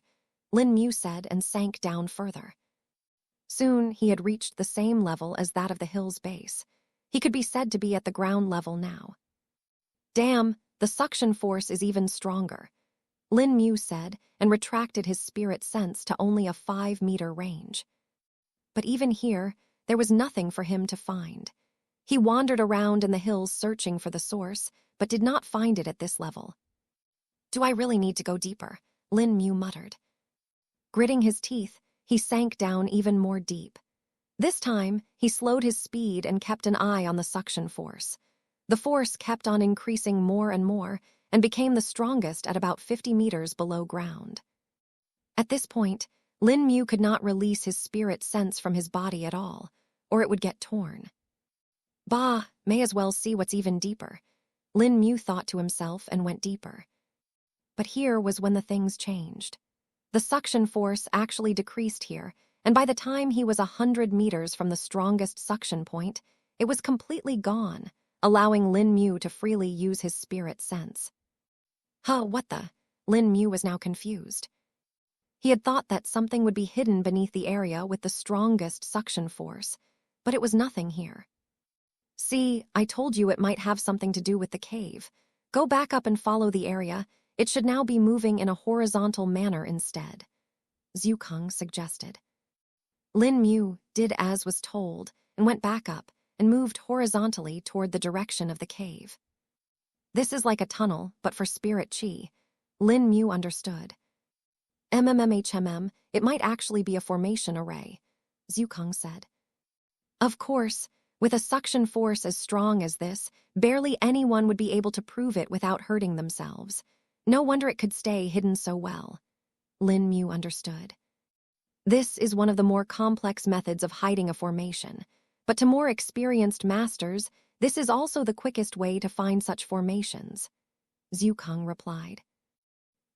Lin Mu said and sank down further. Soon he had reached the same level as that of the hill's base. He could be said to be at the ground level now. Damn, the suction force is even stronger, Lin Mu said and retracted his spirit sense to only a 5-meter range. But even here, there was nothing for him to find. He wandered around in the hills searching for the source, but did not find it at this level. Do I really need to go deeper? Lin Mu muttered. Gritting his teeth, he sank down even more deep. This time, he slowed his speed and kept an eye on the suction force. The force kept on increasing more and more and became the strongest at about 50 meters below ground. At this point, Lin Mu could not release his spirit sense from his body at all, or it would get torn. Bah, may as well see what's even deeper, Lin Mu thought to himself and went deeper. But here was when the things changed. The suction force actually decreased here, and by the time he was 100 meters from the strongest suction point, it was completely gone, allowing Lin Mu to freely use his spirit sense. What the? Lin Mu was now confused. He had thought that something would be hidden beneath the area with the strongest suction force, but it was nothing here. See, I told you it might have something to do with the cave. Go back up and follow the area. It should now be moving in a horizontal manner instead, Zhukang suggested. Lin Mu did as was told and went back up and moved horizontally toward the direction of the cave. This is like a tunnel, but for spirit chi, Lin Mu understood. It might actually be a formation array, Zhukang said. Of course, with a suction force as strong as this, barely anyone would be able to prove it without hurting themselves. No wonder it could stay hidden so well. Lin Mu understood. This is one of the more complex methods of hiding a formation, but to more experienced masters, this is also the quickest way to find such formations, Zhukang replied.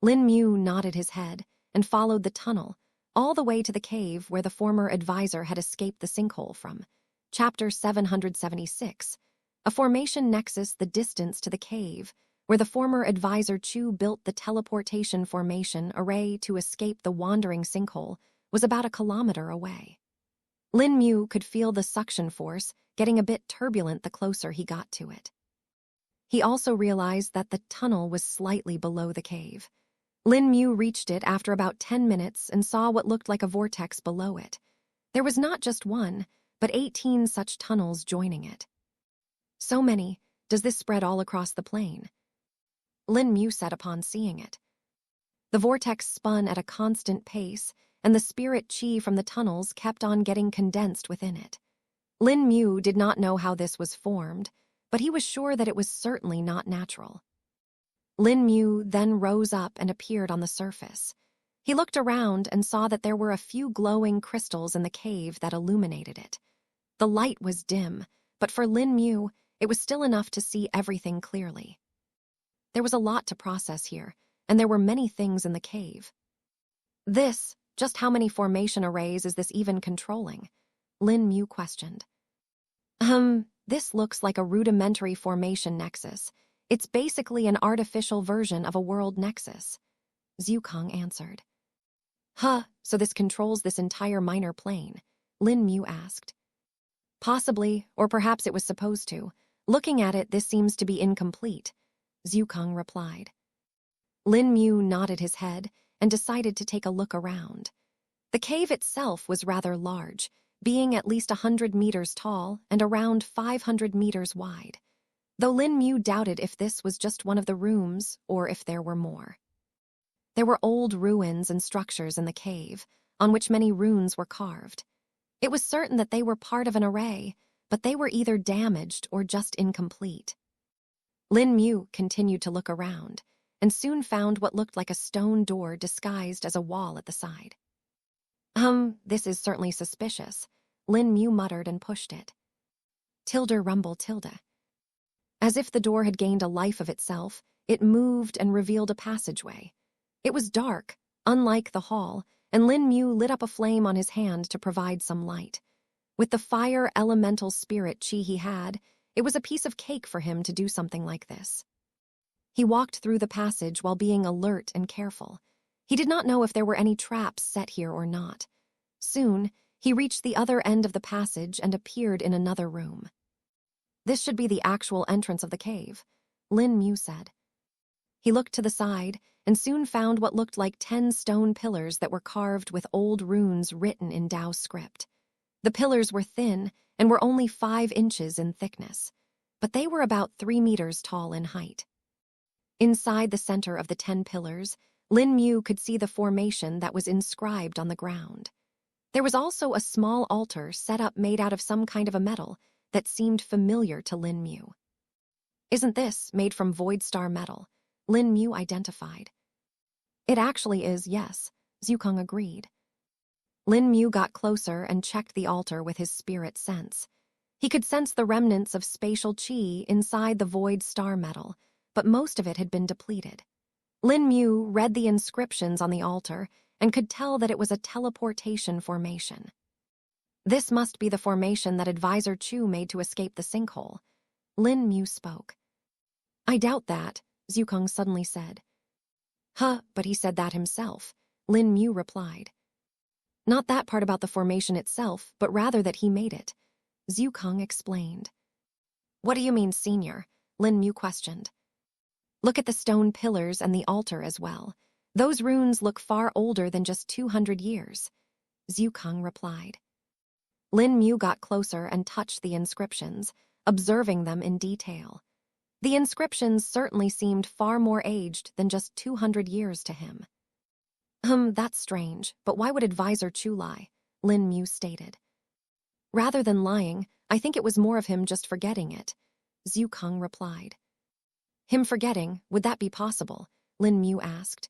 Lin Mu nodded his head and followed the tunnel, all the way to the cave where the former advisor had escaped the sinkhole from. Chapter 776, a formation nexus the distance to the cave, where the former advisor Chu built the teleportation formation array to escape the wandering sinkhole, was about 1 kilometer away. Lin Mu could feel the suction force getting a bit turbulent the closer he got to it. He also realized that the tunnel was slightly below the cave. Lin Mu reached it after about 10 minutes and saw what looked like a vortex below it. There was not just one, but 18 such tunnels joining it. So many, does this spread all across the plain? Lin Mu said upon seeing it. The vortex spun at a constant pace, and the spirit chi from the tunnels kept on getting condensed within it. Lin Mu did not know how this was formed, but he was sure that it was certainly not natural. Lin Mu then rose up and appeared on the surface. He looked around and saw that there were a few glowing crystals in the cave that illuminated it. The light was dim, but for Lin Mu, it was still enough to see everything clearly. There was a lot to process here, and there were many things in the cave. Just how many formation arrays is this even controlling? Lin Mu questioned. This looks like a rudimentary formation nexus. It's basically an artificial version of a world nexus, Zhukang answered. So this controls this entire minor plane? Lin Mu asked. Possibly, or perhaps it was supposed to. Looking at it, this seems to be incomplete, Zhukang replied. Lin Mu nodded his head and decided to take a look around. The cave itself was rather large, being at least 100 meters tall and around 500 meters wide, though Lin Mu doubted if this was just one of the rooms or if there were more. There were old ruins and structures in the cave, on which many runes were carved. It was certain that they were part of an array, but they were either damaged or just incomplete. Lin Mu continued to look around. and soon found what looked like a stone door disguised as a wall at the side. This is certainly suspicious, Lin Mu muttered and pushed it. Tilde rumble tilde. As if the door had gained a life of itself, it moved and revealed a passageway. It was dark, unlike the hall, and Lin Mu lit up a flame on his hand to provide some light. With the fire elemental spirit chi he had, it was a piece of cake for him to do something like this. He walked through the passage while being alert and careful. He did not know if there were any traps set here or not. Soon, he reached the other end of the passage and appeared in another room. This should be the actual entrance of the cave, Lin Mu said. He looked to the side and soon found what looked like 10 stone pillars that were carved with old runes written in Dao script. The pillars were thin and were only 5 inches in thickness, but they were about 3 meters tall in height. Inside the center of the 10 pillars, Lin Mu could see the formation that was inscribed on the ground. There was also a small altar set up made out of some kind of a metal that seemed familiar to Lin Mu. Isn't this made from void star metal? Lin Mu identified. It actually is, yes, Zhukong agreed. Lin Mu got closer and checked the altar with his spirit sense. He could sense the remnants of spatial chi inside the void star metal, but most of it had been depleted. Lin Mu read the inscriptions on the altar and could tell that it was a teleportation formation. This must be the formation that Advisor Chu made to escape the sinkhole. Lin Mu spoke. I doubt that, Zhukong suddenly said. But he said that himself, Lin Mu replied. Not that part about the formation itself, but rather that he made it, Zhukong explained. What do you mean, senior? Lin Mu questioned. Look at the stone pillars and the altar as well. Those runes look far older than just 200 years, Zhukong replied. Lin Mu got closer and touched the inscriptions, observing them in detail. The inscriptions certainly seemed far more aged than just 200 years to him. That's strange, but why would Advisor Chu lie? Lin Mu stated. Rather than lying, I think it was more of him just forgetting it, Zhukong replied. Him forgetting, would that be possible? Lin Mu asked.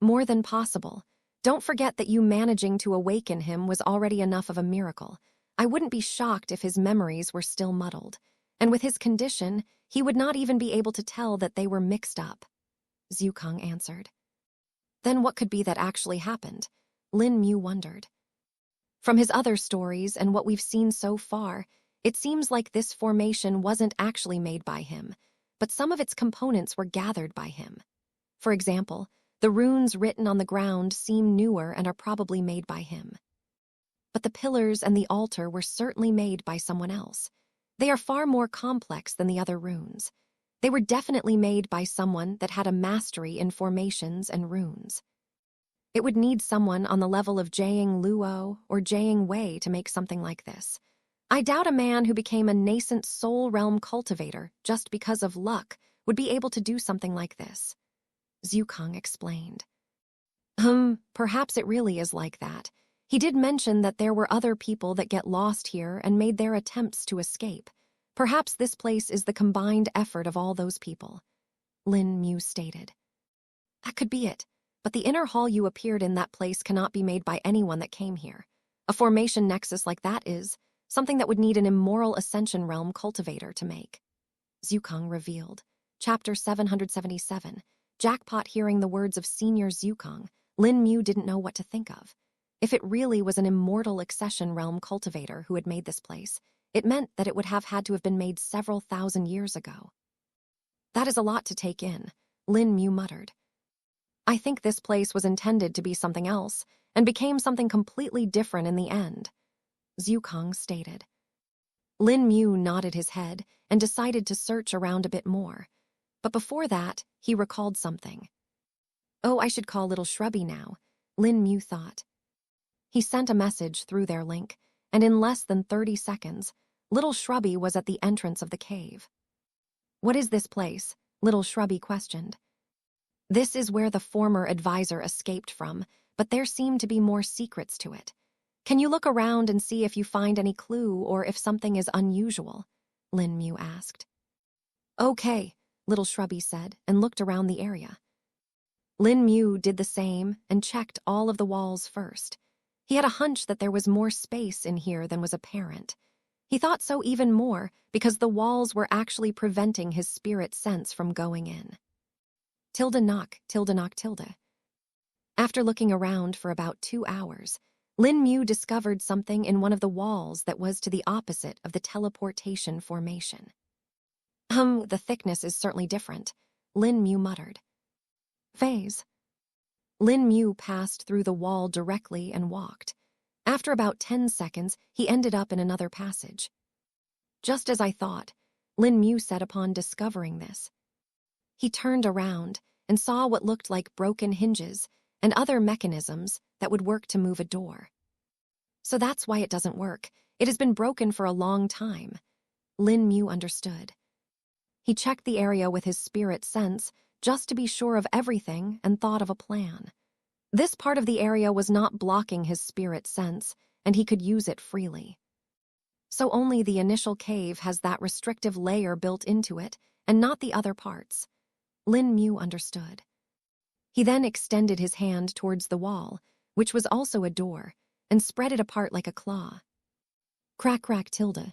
More than possible. Don't forget that you managing to awaken him was already enough of a miracle. I wouldn't be shocked if his memories were still muddled. And with his condition, he would not even be able to tell that they were mixed up, Zhukong answered. Then what could be that actually happened? Lin Mu wondered. From his other stories and what we've seen so far, it seems like this formation wasn't actually made by him, but some of its components were gathered by him. For example, the runes written on the ground seem newer and are probably made by him. But the pillars and the altar were certainly made by someone else. They are far more complex than the other runes. They were definitely made by someone that had a mastery in formations and runes. It would need someone on the level of Jiang Luo or Jiang Wei to make something like this. I doubt a man who became a nascent soul realm cultivator just because of luck would be able to do something like this, Zhukong explained. Perhaps it really is like that. He did mention that there were other people that get lost here and made their attempts to escape. Perhaps this place is the combined effort of all those people, Lin Mu stated. That could be it, but the inner hall you appeared in that place cannot be made by anyone that came here. A formation nexus like that is something that would need an immoral ascension realm cultivator to make, Zhukong revealed. Chapter 777. Jackpot. Hearing the words of Senior Zhukong, Lin Mu didn't know what to think of. If it really was an immortal accession realm cultivator who had made this place, it meant that it would have had to have been made several thousand years ago. That is a lot to take in, Lin Mu muttered. I think this place was intended to be something else, and became something completely different in the end, Zhukong stated. Lin Mu nodded his head and decided to search around a bit more. But before that, he recalled something. Oh, I should call Little Shrubby now, Lin Mu thought. He sent a message through their link, and in less than 30 seconds, Little Shrubby was at the entrance of the cave. What is this place? Little Shrubby questioned. This is where the former advisor escaped from, but there seem to be more secrets to it. Can you look around and see if you find any clue or if something is unusual? Lin Mu asked. Okay, Little Shrubby said, and looked around the area. Lin Mu did the same and checked all of the walls first. He had a hunch that there was more space in here than was apparent. He thought so even more because the walls were actually preventing his spirit sense from going in. Tilde knock, tilde knock, tilde. After looking around for about 2 hours, Lin Mu discovered something in one of the walls that was to the opposite of the teleportation formation. The thickness is certainly different, Lin Mu muttered. Phase. Lin Mu passed through the wall directly and walked. After about 10 seconds, he ended up in another passage. Just as I thought, Lin Mu said upon discovering this. He turned around and saw what looked like broken hinges and other mechanisms that would work to move a door. So that's why it doesn't work. It has been broken for a long time. Lin Mu understood. He checked the area with his spirit sense just to be sure of everything and thought of a plan. This part of the area was not blocking his spirit sense, and he could use it freely. So only the initial cave has that restrictive layer built into it, and not the other parts. Lin Mu understood. He then extended his hand towards the wall, which was also a door, and spread it apart like a claw. Crack, crack, tilde.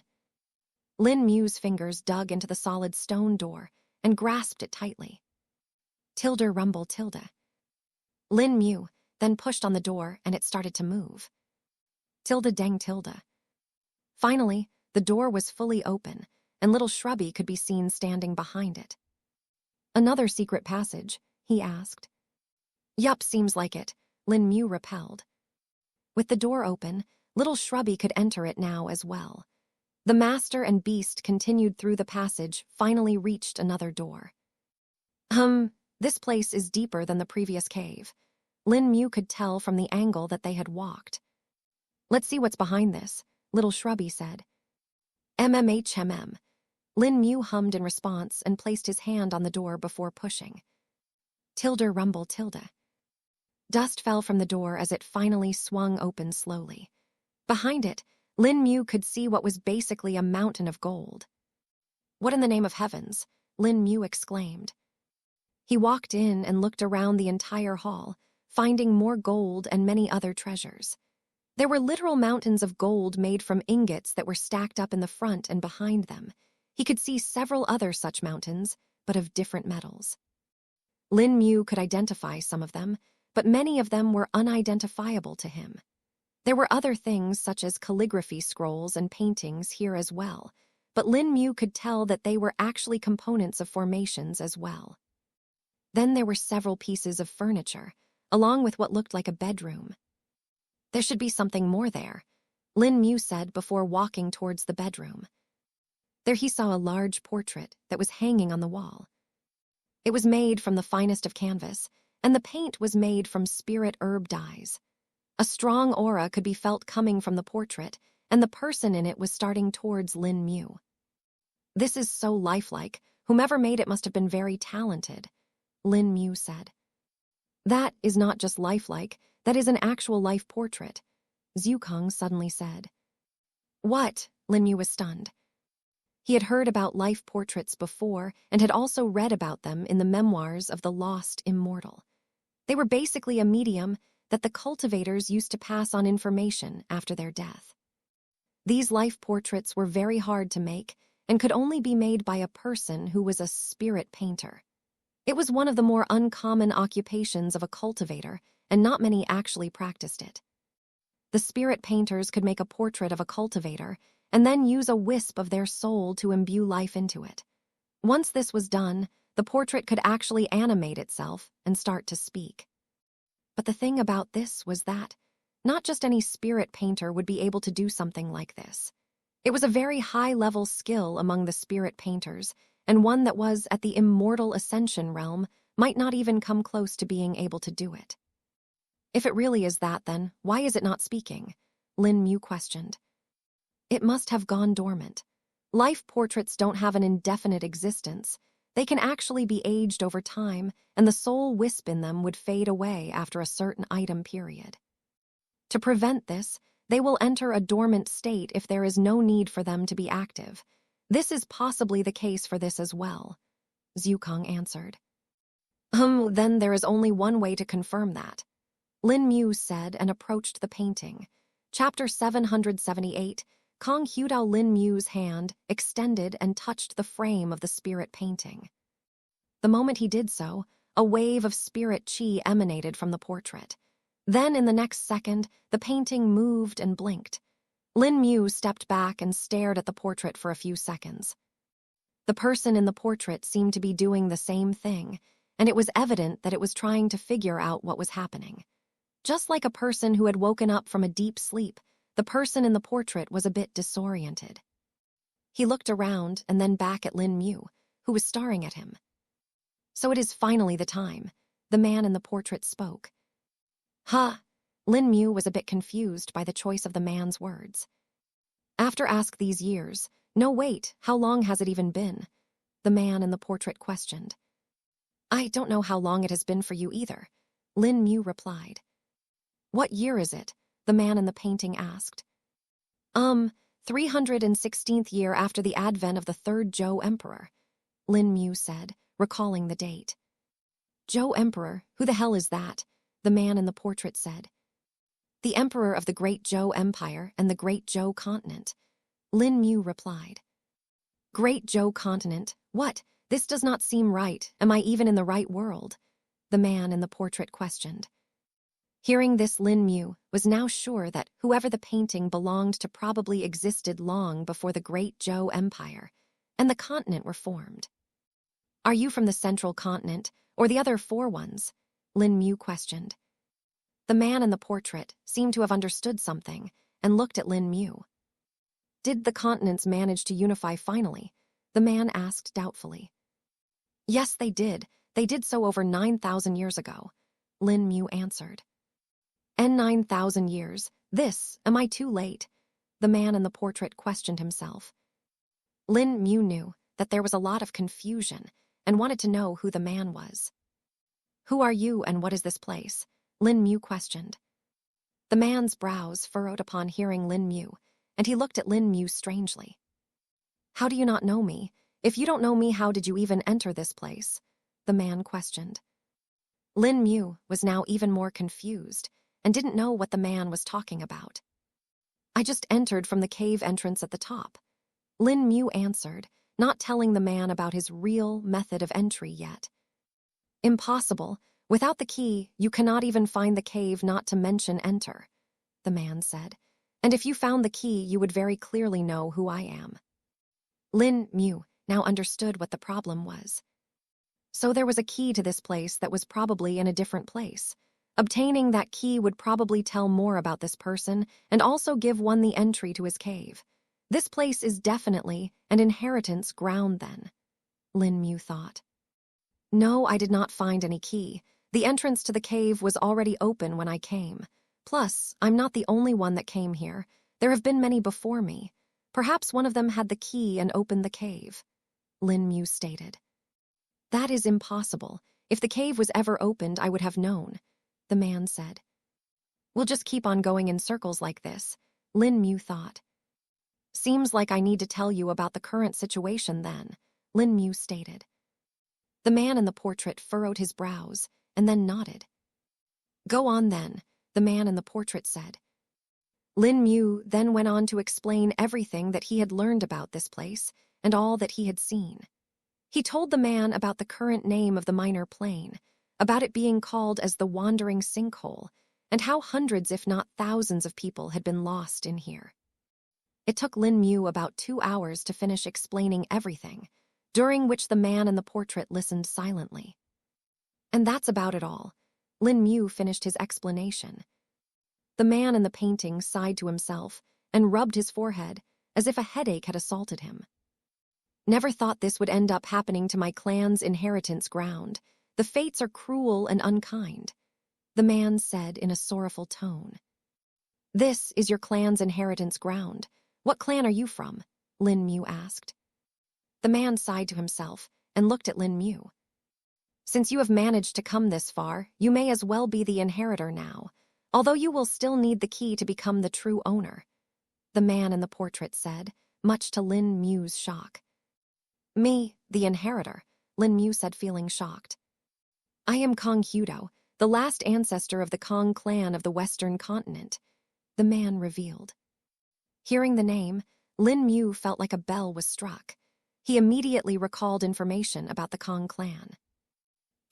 Lin Mu's fingers dug into the solid stone door and grasped it tightly. Tilde rumble, tilde. Lin Mu then pushed on the door and it started to move. Tilde dang, tilde. Finally, the door was fully open and Little Shrubby could be seen standing behind it. Another secret passage, he asked. Yup, seems like it, Lin Mu repelled. With the door open, Little Shrubby could enter it now as well. The master and beast continued through the passage, finally reached another door. This place is deeper than the previous cave. Lin Mu could tell from the angle that they had walked. Let's see what's behind this, Little Shrubby said. MMHMM. Lin Mu hummed in response and placed his hand on the door before pushing. Tilde rumble, tilde. Dust fell from the door as it finally swung open slowly. Behind it, Lin Mu could see what was basically a mountain of gold. What in the name of heavens? Lin Mu exclaimed. He walked in and looked around the entire hall, finding more gold and many other treasures. There were literal mountains of gold made from ingots that were stacked up in the front and behind them. He could see several other such mountains, but of different metals. Lin Mu could identify some of them, but many of them were unidentifiable to him. There were other things such as calligraphy scrolls and paintings here as well, but Lin Mu could tell that they were actually components of formations as well. Then there were several pieces of furniture, along with what looked like a bedroom. There should be something more there, Lin Mu said before walking towards the bedroom. There he saw a large portrait that was hanging on the wall. It was made from the finest of canvas, and the paint was made from spirit herb dyes. A strong aura could be felt coming from the portrait, and the person in it was starting towards Lin Mu. This is so lifelike. Whomever made it must have been very talented, Lin Mu said. That is not just lifelike, that is an actual life portrait, Zhukong suddenly said. What? Lin Mu was stunned. He had heard about life portraits before and had also read about them in the memoirs of the lost immortal. They were basically a medium that the cultivators used to pass on information after their death. These life portraits were very hard to make and could only be made by a person who was a spirit painter. It was one of the more uncommon occupations of a cultivator, and not many actually practiced it. The spirit painters could make a portrait of a cultivator and then use a wisp of their soul to imbue life into it. Once this was done, the portrait could actually animate itself and start to speak. But the thing about this was that not just any spirit painter would be able to do something like this. It was a very high-level skill among the spirit painters, and one that was at the immortal ascension realm might not even come close to being able to do it. If it really is that, then why is it not speaking? Lin Mu questioned. It must have gone dormant. Life portraits don't have an indefinite existence. They can actually be aged over time, and the soul wisp in them would fade away after a certain item period. To prevent this, they will enter a dormant state if there is no need for them to be active. This is possibly the case for this as well, Zhukong answered. Then there is only one way to confirm that, Lin Mu said and approached the painting. Chapter 778, Kong Hudao Lin Mu's hand extended and touched the frame of the spirit painting. The moment he did so, a wave of spirit chi emanated from the portrait. Then, in the next second, the painting moved and blinked. Lin Mu stepped back and stared at the portrait for a few seconds. The person in the portrait seemed to be doing the same thing, and it was evident that it was trying to figure out what was happening. Just like a person who had woken up from a deep sleep, the person in the portrait was a bit disoriented. He looked around and then back at Lin Mu, who was staring at him. So it is finally the time, the man in the portrait spoke. Lin Mu was a bit confused by the choice of the man's words. After ask these years, no wait, how long has it even been? The man in the portrait questioned. I don't know how long it has been for you either, Lin Mu replied. What year is it? The man in the painting asked. 316th year after the advent of the third Zhou Emperor, Lin Mu said, recalling the date. Zhou Emperor, who the hell is that? The man in the portrait said. The emperor of the Great Zhou Empire and the Great Zhou Continent, Lin Mu replied. Great Zhou Continent? What? This does not seem right. Am I even in the right world? The man in the portrait questioned. Hearing this, Lin Mu was now sure that whoever the painting belonged to probably existed long before the Great Zhou Empire, and the continent were formed. Are you from the central continent, or the other four ones? Lin Mu questioned. The man in the portrait seemed to have understood something and looked at Lin Mu. Did the continents manage to unify finally? The man asked doubtfully. Yes, they did. They did so over 9,000 years ago, Lin Mu answered. And 9,000 years, am I too late? The man in the portrait questioned himself. Lin Mu knew that there was a lot of confusion and wanted to know who the man was. Who are you and what is this place? Lin Mu questioned. The man's brows furrowed upon hearing Lin Mu, and he looked at Lin Mu strangely. How do you not know me? If you don't know me, how did you even enter this place? The man questioned. Lin Mu was now even more confused and didn't know what the man was talking about. I just entered from the cave entrance at the top, Lin Mu answered, not telling the man about his real method of entry yet. Impossible. Without the key, you cannot even find the cave, not to mention enter, the man said. And if you found the key, you would very clearly know who I am. Lin Mu now understood what the problem was. So there was a key to this place that was probably in a different place. Obtaining that key would probably tell more about this person and also give one the entry to his cave. This place is definitely an inheritance ground then, Lin Mu thought. No, I did not find any key. The entrance to the cave was already open when I came. Plus, I'm not the only one that came here. There have been many before me. Perhaps one of them had the key and opened the cave, Lin Mu stated. That is impossible. If the cave was ever opened, I would have known, the man said. We'll just keep on going in circles like this, Lin Mu thought. Seems like I need to tell you about the current situation then, Lin Mu stated. The man in the portrait furrowed his brows and then nodded. Go on then, the man in the portrait said. Lin Mu then went on to explain everything that he had learned about this place and all that he had seen. He told the man about the current name of the minor plain, about it being called as the Wandering Sinkhole, and how hundreds if not thousands of people had been lost in here. It took Lin Mu about 2 hours to finish explaining everything, during which the man in the portrait listened silently. And that's about it all. Lin Mu finished his explanation. The man in the painting sighed to himself and rubbed his forehead as if a headache had assaulted him. Never thought this would end up happening to my clan's inheritance ground. The fates are cruel and unkind, the man said in a sorrowful tone. This is your clan's inheritance ground. What clan are you from? Lin Mu asked. The man sighed to himself and looked at Lin Mu. Since you have managed to come this far, you may as well be the inheritor now, although you will still need the key to become the true owner, the man in the portrait said, much to Lin Mu's shock. Me, the inheritor, Lin Mu said, feeling shocked. I am Kong Hudo, the last ancestor of the Kong clan of the Western continent, the man revealed. Hearing the name, Lin Mu felt like a bell was struck. He immediately recalled information about the Kong clan.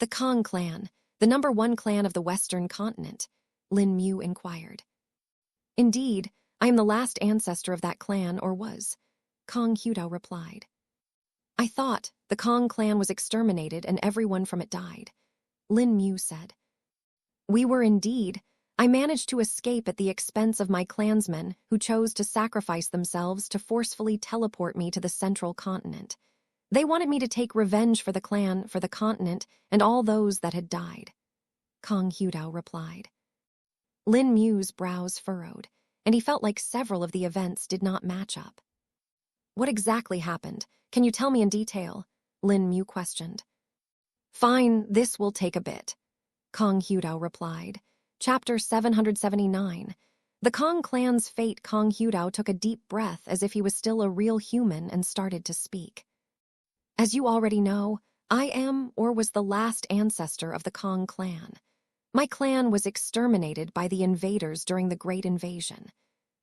The Kong clan, the #1 clan of the Western continent, Lin Mu inquired. Indeed, I am the last ancestor of that clan, or was, Kong Hudo replied. I thought the Kong clan was exterminated and everyone from it died, Lin Mu said. We were indeed. I managed to escape at the expense of my clansmen who chose to sacrifice themselves to forcefully teleport me to the central continent. They wanted me to take revenge for the clan, for the continent, and all those that had died, Kong Hudo replied. Lin Mu's brows furrowed, and he felt like several of the events did not match up. What exactly happened? Can you tell me in detail? Lin Mu questioned. Fine, this will take a bit, Kong Hudo replied. Chapter 779. The Kong clan's fate. Kong Hudo took a deep breath as if he was still a real human and started to speak. As you already know, I am or was the last ancestor of the Kong clan. My clan was exterminated by the invaders during the Great Invasion.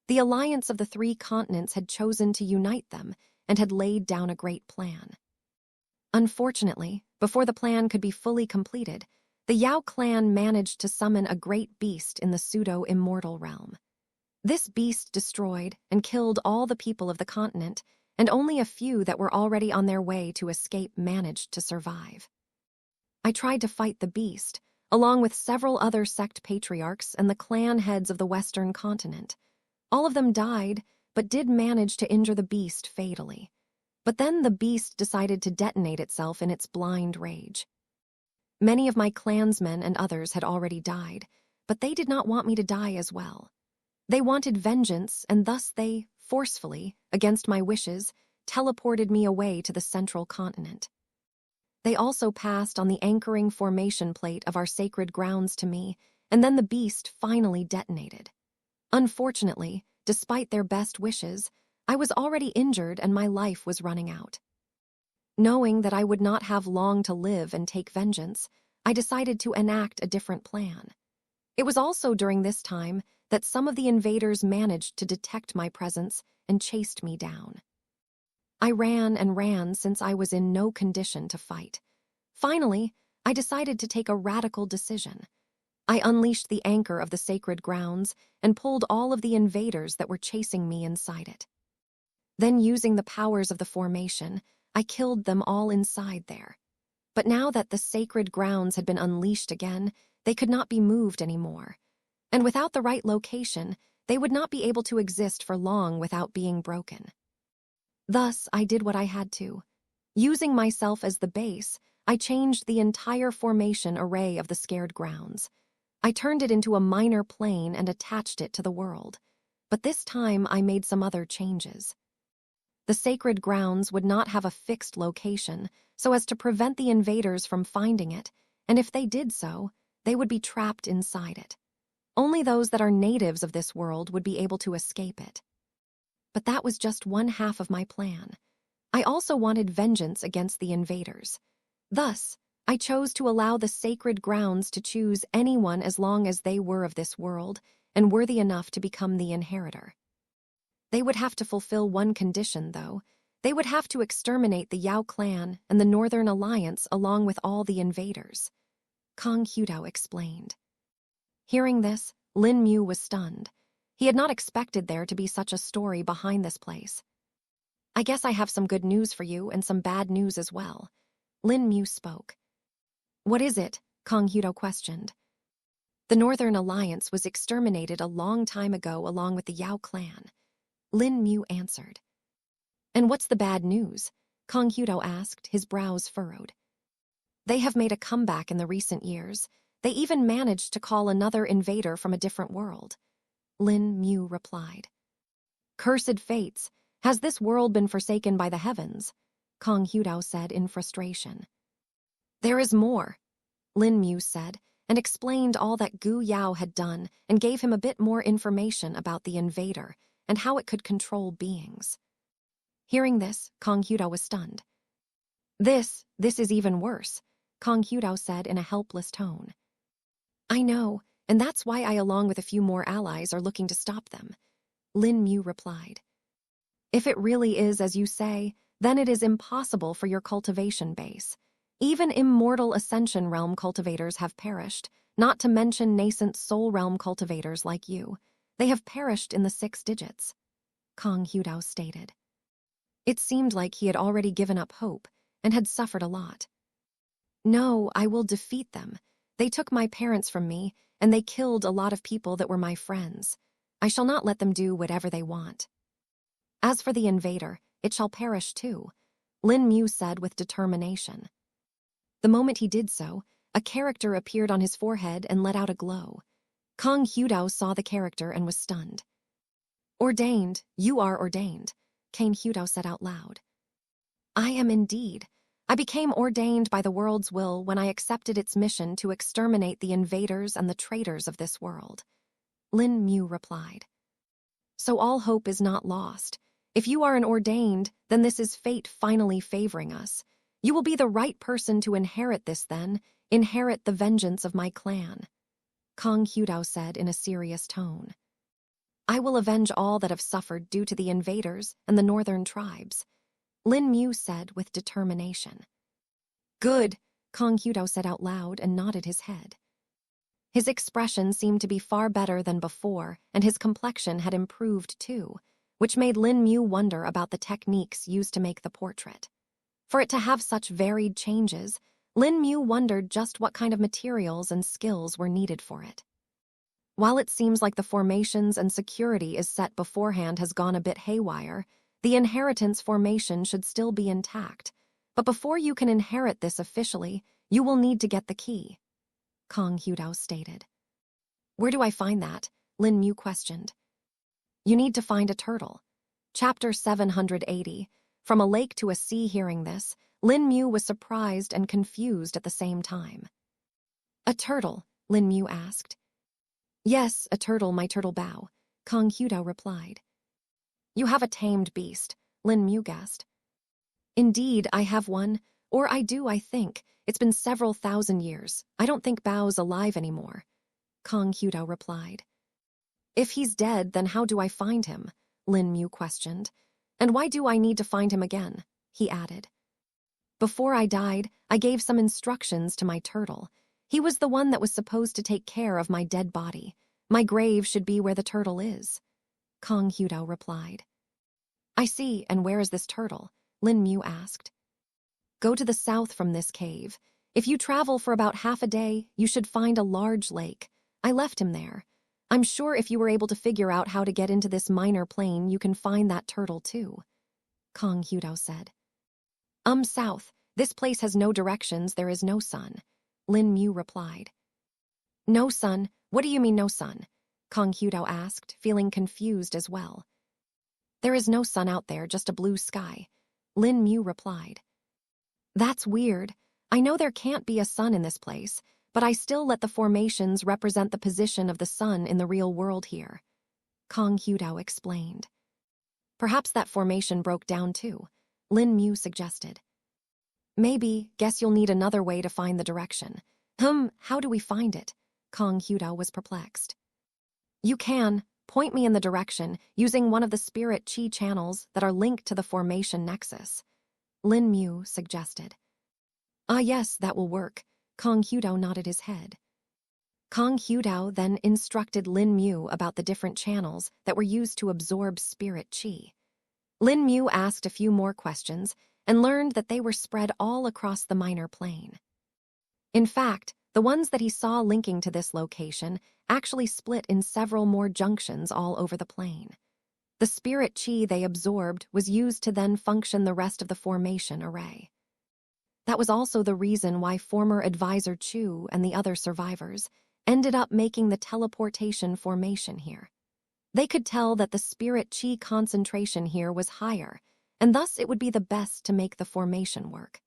The alliance of the 3 continents had chosen to unite them and had laid down a great plan. Unfortunately, before the plan could be fully completed, the Yao clan managed to summon a great beast in the pseudo-immortal realm. This beast destroyed and killed all the people of the continent, and only a few that were already on their way to escape managed to survive. I tried to fight the beast, along with several other sect patriarchs and the clan heads of the Western continent. All of them died, but did manage to injure the beast fatally. But then the beast decided to detonate itself in its blind rage. Many of my clansmen and others had already died, but they did not want me to die as well. They wanted vengeance, and thus they, forcefully, against my wishes, teleported me away to the central continent. They also passed on the anchoring formation plate of our sacred grounds to me, and then the beast finally detonated. Unfortunately, despite their best wishes, I was already injured and my life was running out. Knowing that I would not have long to live and take vengeance, I decided to enact a different plan. It was also during this time that some of the invaders managed to detect my presence and chased me down. I ran and ran since I was in no condition to fight. Finally, I decided to take a radical decision. I unleashed the anchor of the sacred grounds and pulled all of the invaders that were chasing me inside it. Then, using the powers of the formation, I killed them all inside there. But now that the sacred grounds had been unleashed again, they could not be moved anymore. And without the right location, they would not be able to exist for long without being broken. Thus, I did what I had to. Using myself as the base, I changed the entire formation array of the scared grounds. I turned it into a minor plane and attached it to the world. But this time, I made some other changes. The sacred grounds would not have a fixed location so as to prevent the invaders from finding it, and if they did so, they would be trapped inside it. Only those that are natives of this world would be able to escape it. But that was just one half of my plan. I also wanted vengeance against the invaders. Thus, I chose to allow the sacred grounds to choose anyone as long as they were of this world and worthy enough to become the inheritor. They would have to fulfill one condition, though. They would have to exterminate the Yao clan and the Northern Alliance along with all the invaders, Kong Hudo explained. Hearing this, Lin Mu was stunned. He had not expected there to be such a story behind this place. I guess I have some good news for you and some bad news as well, Lin Mu spoke. What is it? Kong Hudo questioned. The Northern Alliance was exterminated a long time ago along with the Yao clan, Lin Mu answered. And what's the bad news? Kong Hudo asked, his brows furrowed. They have made a comeback in the recent years. They even managed to call another invader from a different world, Lin Mu replied. Cursed fates, has this world been forsaken by the heavens? Kong Hudo said in frustration. There is more, Lin Mu said, and explained all that Gu Yao had done and gave him a bit more information about the invader and how it could control beings. Hearing this, Kong Hudo was stunned. This is even worse, Kong Hyudao said in a helpless tone. I know, and that's why I, along with a few more allies, are looking to stop them, Lin Mu replied. If it really is as you say, then it is impossible for your cultivation base. Even immortal Ascension Realm cultivators have perished, not to mention nascent Soul Realm cultivators like you. They have perished in the 6 digits, Kong Hyudao stated. It seemed like he had already given up hope and had suffered a lot. No, I will defeat them. They took my parents from me, and they killed a lot of people that were my friends. I shall not let them do whatever they want. As for the invader, it shall perish too, Lin Mu said with determination. The moment he did so, a character appeared on his forehead and let out a glow. Kong Hyudao saw the character and was stunned. Ordained, you are ordained, Kane Hyudao said out loud. I am indeed. I became ordained by the world's will when I accepted its mission to exterminate the invaders and the traitors of this world, Lin Mu replied. So all hope is not lost. If you are an ordained, then this is fate finally favoring us. You will be the right person to inherit this then, inherit the vengeance of my clan, Kong Hyudao said in a serious tone. I will avenge all that have suffered due to the invaders and the northern tribes, Lin Mu said with determination. Good, Kong Hyudao said out loud and nodded his head. His expression seemed to be far better than before, and his complexion had improved too, which made Lin Mu wonder about the techniques used to make the portrait. For it to have such varied changes, Lin Mu wondered just what kind of materials and skills were needed for it. While it seems like the formations and security is set beforehand has gone a bit haywire, the inheritance formation should still be intact. But before you can inherit this officially, you will need to get the key, Kong Hyudao stated. Where do I find that? Lin Mu questioned. You need to find a turtle. Chapter 780. From a lake to a sea. Hearing this, Lin Mu was surprised and confused at the same time. A turtle? Lin Mu asked. Yes, a turtle, my turtle bow, Kong Hyudao replied. You have a tamed beast, Lin Mu guessed. Indeed, I have one, or I do, I think. It's been several thousand years. I don't think Bao's alive anymore, Kong Hyudao replied. If he's dead, then how do I find him? Lin Mu questioned. And why do I need to find him again? He added. Before I died, I gave some instructions to my turtle. He was the one that was supposed to take care of my dead body. My grave should be where the turtle is, Kong Hyudao replied. I see, and where is this turtle? Lin Mu asked. Go to the south from this cave. If you travel for about half a day, you should find a large lake. I left him there. I'm sure if you were able to figure out how to get into this minor plane, you can find that turtle too, Kong Hyudao said. South. This place has no directions, there is no sun, Lin Mu replied. No sun? What do you mean no sun? Kong Hyudao asked, feeling confused as well. There is no sun out there, just a blue sky, Lin Mu replied. That's weird. I know there can't be a sun in this place, but I still let the formations represent the position of the sun in the real world here, Kong Hyudao explained. Perhaps that formation broke down too, Lin Mu suggested. Maybe, guess you'll need another way to find the direction. How do we find it? Kong Hyudao was perplexed. You can point me in the direction using one of the spirit chi channels that are linked to the formation nexus, Lin Mu suggested. Yes, that will work, Kong Hyudao nodded his head. Kong Hyudao then instructed Lin Mu about the different channels that were used to absorb spirit chi. Lin Mu asked a few more questions and learned that they were spread all across the minor plane. In fact, the ones that he saw linking to this location actually split in several more junctions all over the plane. The spirit chi they absorbed was used to then function the rest of the formation array. That was also the reason why former advisor Chu and the other survivors ended up making the teleportation formation here. They could tell that the spirit chi concentration here was higher, and thus it would be the best to make the formation work.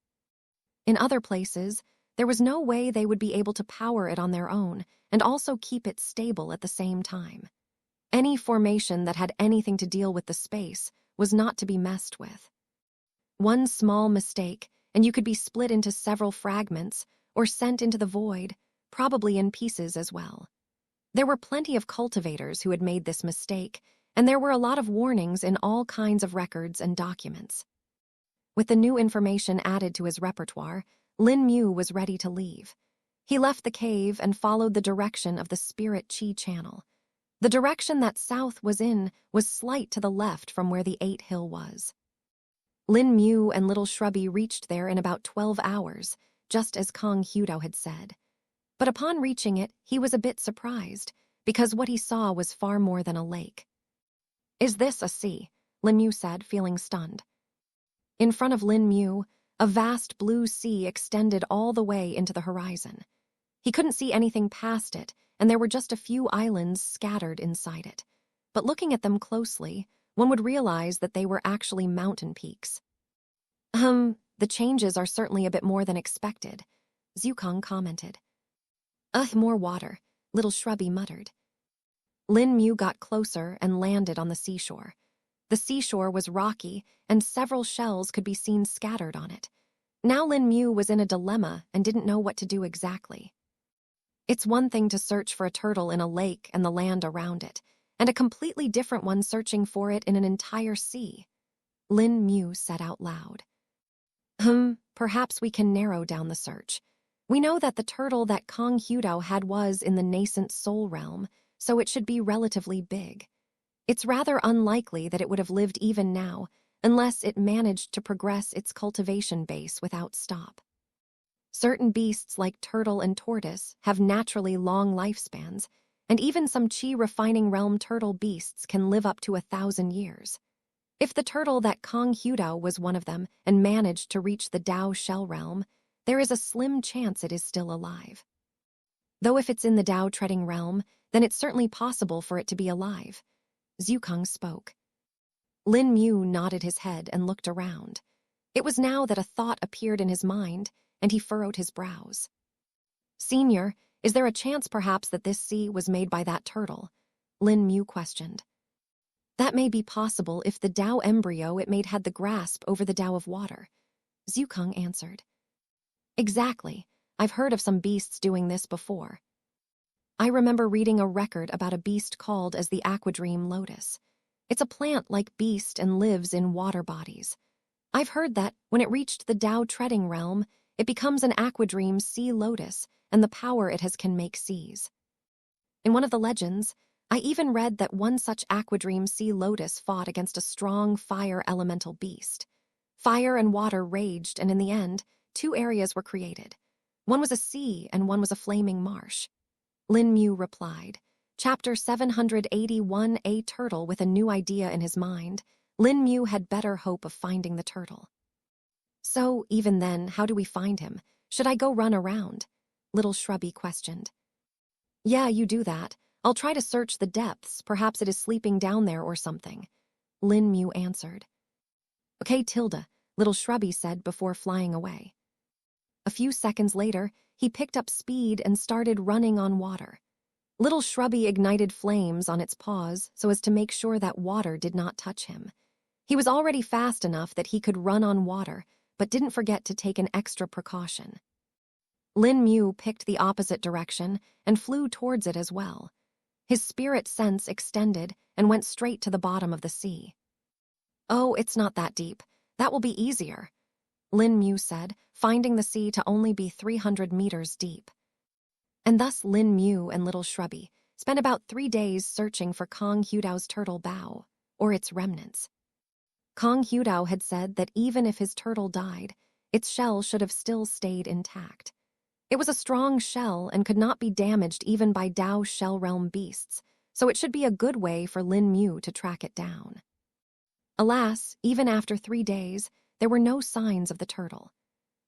In other places, there was no way they would be able to power it on their own and also keep it stable at the same time. Any formation that had anything to deal with the space was not to be messed with. One small mistake, and you could be split into several fragments or sent into the void, probably in pieces as well. There were plenty of cultivators who had made this mistake, and there were a lot of warnings in all kinds of records and documents. With the new information added to his repertoire, Lin Mu was ready to leave. He left the cave and followed the direction of the Spirit Chi channel. The direction that south was in was slight to the left from where the 8 hill was. Lin Mu and Little Shrubby reached there in about 12 hours, just as Kong Hudao had said. But upon reaching it, he was a bit surprised, because what he saw was far more than a lake. "Is this a sea?" Lin Mu said, feeling stunned. In front of Lin Mu, a vast blue sea extended all the way into the horizon. He couldn't see anything past it, and there were just a few islands scattered inside it. But looking at them closely, one would realize that they were actually mountain peaks. The changes are certainly a bit more than expected," Zukong commented. More water," Little Shrubby muttered. Lin Mu got closer and landed on the seashore. The seashore was rocky, and several shells could be seen scattered on it. Now Lin Mu was in a dilemma and didn't know what to do exactly. It's one thing to search for a turtle in a lake and the land around it, and a completely different one searching for it in an entire sea. Lin Mu said out loud. Perhaps we can narrow down the search. We know that the turtle that Kong Hudao had was in the nascent soul realm, so it should be relatively big. It's rather unlikely that it would have lived even now, unless it managed to progress its cultivation base without stop. Certain beasts like turtle and tortoise have naturally long lifespans, and even some Qi refining realm turtle beasts can live up to 1,000 years. If the turtle that Kong Hudao was one of them and managed to reach the Dao shell realm, there is a slim chance it is still alive. Though if it's in the Dao treading realm, then it's certainly possible for it to be alive. Zukong spoke. Lin Mu nodded his head and looked around. It was now that a thought appeared in his mind, and he furrowed his brows. "Senior, is there a chance perhaps that this sea was made by that turtle?" Lin Mu questioned. "That may be possible if the Dao embryo it made had the grasp over the Dao of water," Zukong answered. "Exactly. I've heard of some beasts doing this before. I remember reading a record about a beast called as the aquadream lotus. It's a plant-like beast and lives in water bodies. I've heard that when it reached the Dao treading realm, it becomes an aquadream sea lotus, and the power it has can make seas. In one of the legends, I even read that one such aquadream sea lotus fought against a strong fire elemental beast. Fire and water raged, and in the end, 2 areas were created. One was a sea, and one was a flaming marsh." Lin Mu replied. Chapter 781. A turtle with a new idea in his mind. Lin Mu had better hope of finding the turtle. "So, even then, how do we find him? Should I go run around?" Little Shrubby questioned. "Yeah, you do that. I'll try to search the depths. Perhaps it is sleeping down there or something," Lin Mu answered. "Okay, Tilda," Little Shrubby said before flying away. A few seconds later, he picked up speed and started running on water. Little Shrubby ignited flames on its paws so as to make sure that water did not touch him. He was already fast enough that he could run on water, but didn't forget to take an extra precaution. Lin Mu picked the opposite direction and flew towards it as well. His spirit sense extended and went straight to the bottom of the sea. "Oh, it's not that deep. That will be easier," Lin Mu said, finding the sea to only be 300 meters deep. And thus Lin Mu and Little Shrubby spent about 3 days searching for Kong Hudao's turtle bow, or its remnants. Kong Hudao had said that even if his turtle died, its shell should have still stayed intact. It was a strong shell and could not be damaged even by Dao shell realm beasts, so it should be a good way for Lin Mu to track it down. Alas, even after 3 days, there were no signs of the turtle.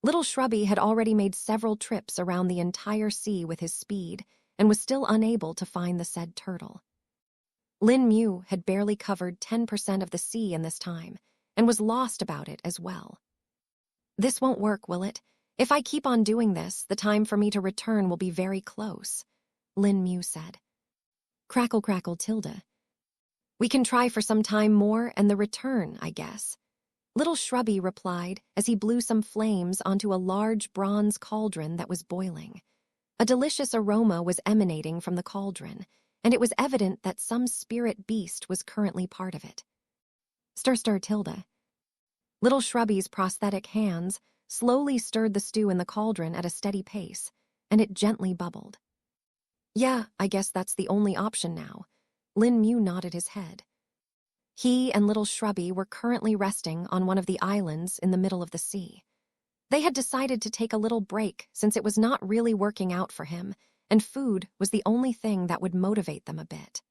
Little Shrubby had already made several trips around the entire sea with his speed and was still unable to find the said turtle. Lin Mu had barely covered 10% of the sea in this time and was lost about it as well. "This won't work, will it? If I keep on doing this, the time for me to return will be very close," Lin Mu said. Crackle, crackle, Tilda. "We can try for some time more and the return, I guess," Little Shrubby replied as he blew some flames onto a large bronze cauldron that was boiling. A delicious aroma was emanating from the cauldron, and it was evident that some spirit beast was currently part of it. Stir, stir, Tilda. Little Shrubby's prosthetic hands slowly stirred the stew in the cauldron at a steady pace, and it gently bubbled. Yeah, I guess that's the only option now. Lin Mu nodded his head. He and Little Shrubby were currently resting on one of the islands in the middle of the sea. They had decided to take a little break since it was not really working out for him, and food was the only thing that would motivate them a bit.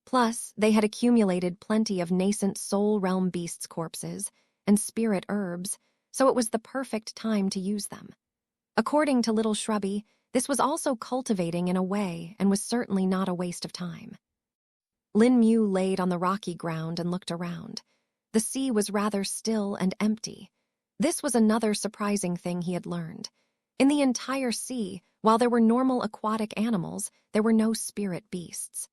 Plus, they had accumulated plenty of nascent soul realm beasts' corpses and spirit herbs, so it was the perfect time to use them. According to Little Shrubby, this was also cultivating in a way and was certainly not a waste of time. Lin Mu laid on the rocky ground and looked around. The sea was rather still and empty. This was another surprising thing he had learned. In the entire sea, while there were normal aquatic animals, there were no spirit beasts.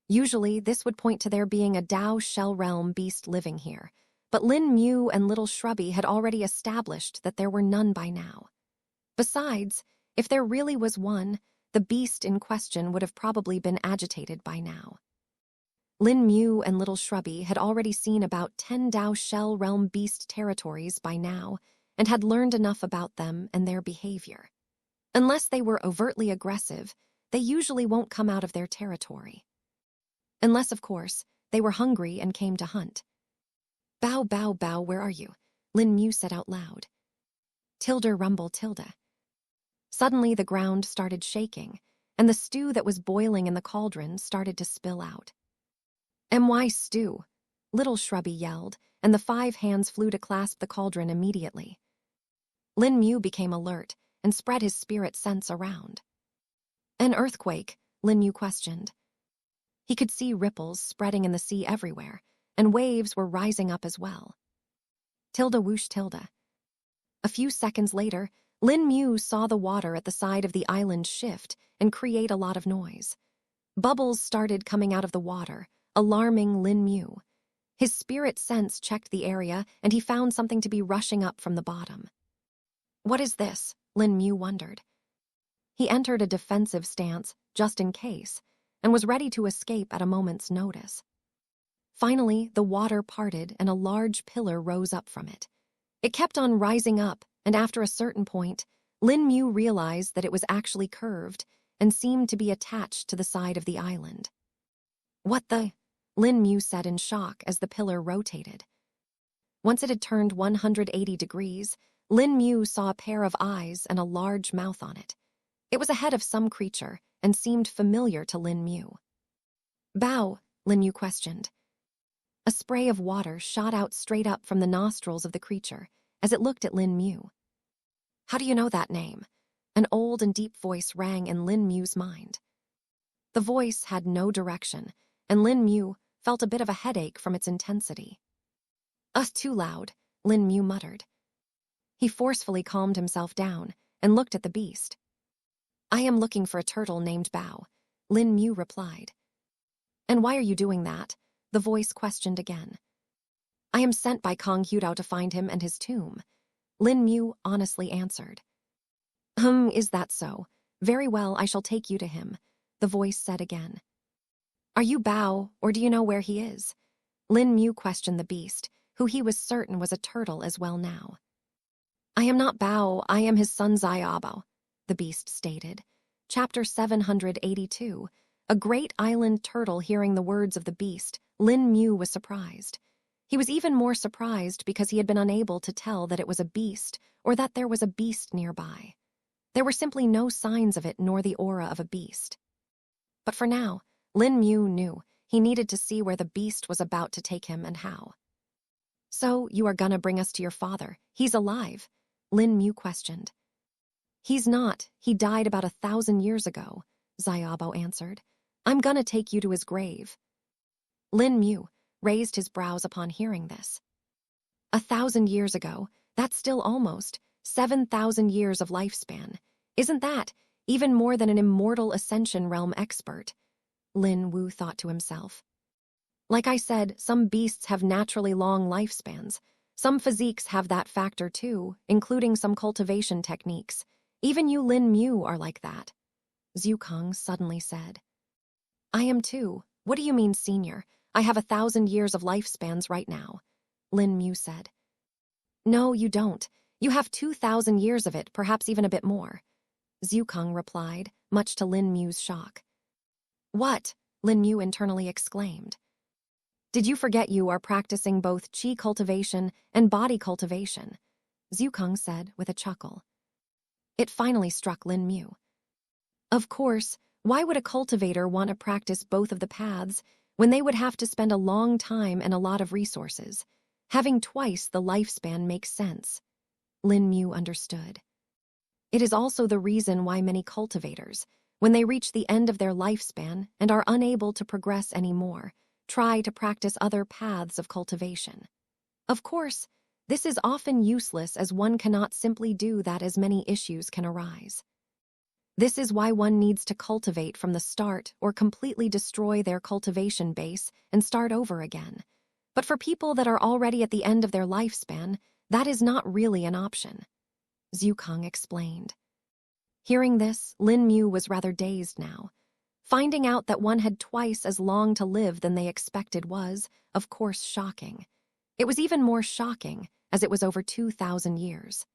Usually, this would point to there being a Dao Shell Realm beast living here, but Lin Mu and Little Shrubby had already established that there were none by now. Besides, if there really was one, the beast in question would have probably been agitated by now. Lin Mu and Little Shrubby had already seen about 10 Dao Shell Realm beast territories by now and had learned enough about them and their behavior. Unless they were overtly aggressive, they usually won't come out of their territory. Unless, of course, they were hungry and came to hunt. Bow, bow, bow, where are you? Lin Mu said out loud. Tilda rumble Tilda. Suddenly the ground started shaking, and the stew that was boiling in the cauldron started to spill out. My stew, Little Shrubby yelled, and the 5 hands flew to clasp the cauldron immediately. Lin Mu became alert and spread his spirit sense around. An earthquake? Lin Mu questioned. He could see ripples spreading in the sea everywhere, and waves were rising up as well. Tilda whoosh Tilda. A few seconds later, Lin Mu saw the water at the side of the island shift and create a lot of noise. Bubbles started coming out of the water, alarming Lin Mu. His spirit sense checked the area, and he found something to be rushing up from the bottom. What is this? Lin Mu wondered. He entered a defensive stance, just in case, and was ready to escape at a moment's notice. Finally, the water parted and a large pillar rose up from it. It kept on rising up, and after a certain point, Lin Mu realized that it was actually curved and seemed to be attached to the side of the island. What the? Lin Mu said in shock as the pillar rotated. Once it had turned 180 degrees, Lin Mu saw a pair of eyes and a large mouth on it. It was a head of some creature and seemed familiar to Lin Mu. Bow? Lin Mu questioned. A spray of water shot out straight up from the nostrils of the creature as it looked at Lin Mu. How do you know that name? An old and deep voice rang in Lin Mu's mind. The voice had no direction, and Lin Mu felt a bit of a headache from its intensity. Too loud, Lin Mu muttered. He forcefully calmed himself down and looked at the beast. I am looking for a turtle named Bao, Lin Mu replied. And why are you doing that? The voice questioned again. I am sent by Kong Hudao to find him and his tomb, Lin Mu honestly answered. Is that so? Very well, I shall take you to him, the voice said again. Are you Bao, or do you know where he is? Lin Mu questioned the beast, who he was certain was a turtle as well now. I am not Bao, I am his son Xiaobao, the beast stated. Chapter 782. A great island turtle hearing the words of the beast, Lin Mu was surprised. He was even more surprised because he had been unable to tell that it was a beast or that there was a beast nearby. There were simply no signs of it nor the aura of a beast. But for now, Lin Mu knew he needed to see where the beast was about to take him and how. So, you are gonna bring us to your father. He's alive, Lin Mu questioned. He's not. He died about 1,000 years ago, Xiaobao answered. I'm gonna take you to his grave. Lin Mu raised his brows upon hearing this. 1,000 years ago, that's still almost 7,000 years of lifespan. Isn't that even more than an immortal Ascension Realm expert? Lin Wu thought to himself. Like I said, some beasts have naturally long lifespans, Some physiques have that factor too, including some cultivation techniques. Even you Lin Mu are like that. Zhukang suddenly said. I am too. What do you mean, senior? I have 1,000 years of lifespans right now. Lin Mu said. No, you don't. You have 2,000 years of it, perhaps even a bit more. Zhukang replied, much to Lin Mu's shock. What? Lin Mu internally exclaimed. Did you forget you are practicing both qi cultivation and body cultivation? Zhukang said with a chuckle. It finally struck Lin Mu. Of course, why would a cultivator want to practice both of the paths when they would have to spend a long time and a lot of resources? Having twice the lifespan makes sense. Lin Mu understood. It is also the reason why many cultivators, when they reach the end of their lifespan and are unable to progress anymore, try to practice other paths of cultivation. Of course, this is often useless as one cannot simply do that as many issues can arise. This is why one needs to cultivate from the start or completely destroy their cultivation base and start over again. But for people that are already at the end of their lifespan, that is not really an option. Zhukang explained. Hearing this, Lin Mu was rather dazed now. Finding out that one had twice as long to live than they expected was, of course, shocking. It was even more shocking as it was over 2,000 years.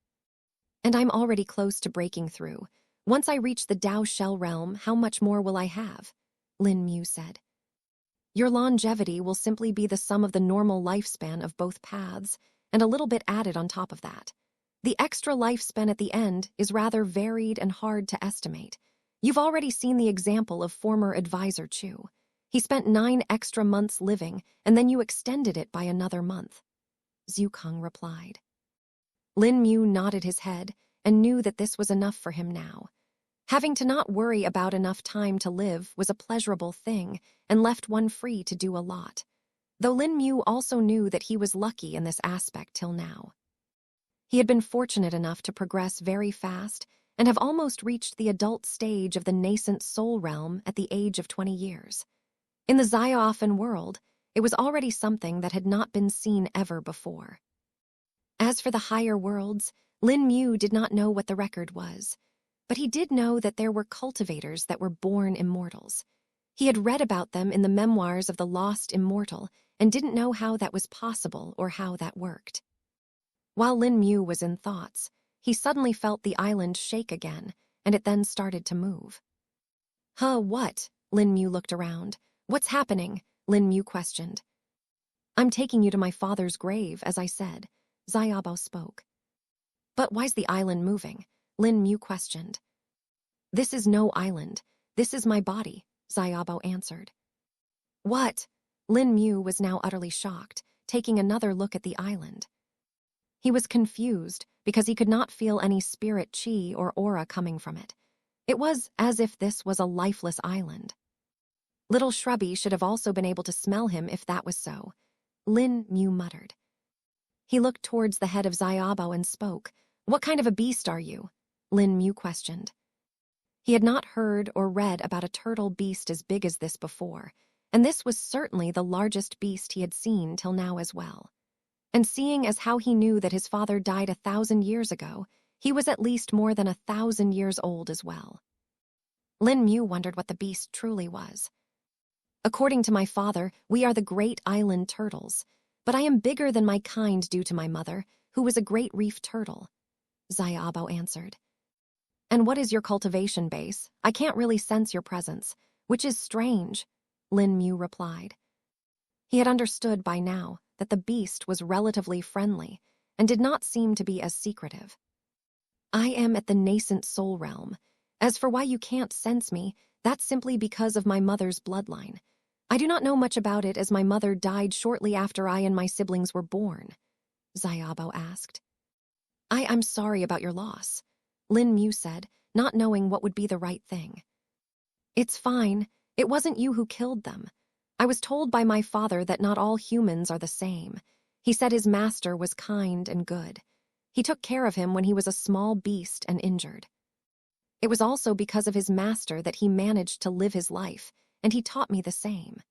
And I'm already close to breaking through. Once I reach the Dao Shell realm, how much more will I have? Lin Mu said. Your longevity will simply be the sum of the normal lifespan of both paths, and a little bit added on top of that. The extra lifespan at the end is rather varied and hard to estimate. You've already seen the example of former advisor Chu. He spent 9 extra months living, and then you extended it by another month. Zhukang replied. Lin Mu nodded his head and knew that this was enough for him now. Having to not worry about enough time to live was a pleasurable thing and left one free to do a lot. Though Lin Mu also knew that he was lucky in this aspect till now. He had been fortunate enough to progress very fast and have almost reached the adult stage of the nascent soul realm at the age of 20 years. In the Ziofen world, it was already something that had not been seen ever before. As for the higher worlds, Lin Mu did not know what the record was, but he did know that there were cultivators that were born immortals. He had read about them in the memoirs of the lost immortal and didn't know how that was possible or how that worked. While Lin Mu was in thoughts, he suddenly felt the island shake again, and it then started to move. What? Lin Mu looked around. What's happening? Lin Mu questioned. I'm taking you to my father's grave, as I said, Xiaobao spoke. But why's the island moving? Lin Mu questioned. This is no island. This is my body, Xiaobao answered. What? Lin Mu was now utterly shocked, taking another look at the island. He was confused because he could not feel any spirit qi or aura coming from it. It was as if this was a lifeless island. Little Shrubby should have also been able to smell him if that was so, Lin Mu muttered. He looked towards the head of Xiaobao and spoke. What kind of a beast are you? Lin Mu questioned. He had not heard or read about a turtle beast as big as this before, and this was certainly the largest beast he had seen till now as well. And seeing as how he knew that his father died 1,000 years ago, he was at least more than 1,000 years old as well. Lin Mu wondered what the beast truly was. According to my father, we are the great island turtles, but I am bigger than my kind due to my mother, who was a great reef turtle, Xiaobao answered. And what is your cultivation base? I can't really sense your presence, which is strange, Lin Mu replied. He had understood by now that the beast was relatively friendly and did not seem to be as secretive. I am at the nascent soul realm. As for why you can't sense me, that's simply because of my mother's bloodline. I do not know much about it as my mother died shortly after I and my siblings were born, Xiaobao asked. I'm sorry about your loss, Lin Mu said, not knowing what would be the right thing. It's fine. It wasn't you who killed them. I was told by my father that not all humans are the same. He said his master was kind and good. He took care of him when he was a small beast and injured. It was also because of his master that he managed to live his life, and he taught me the same,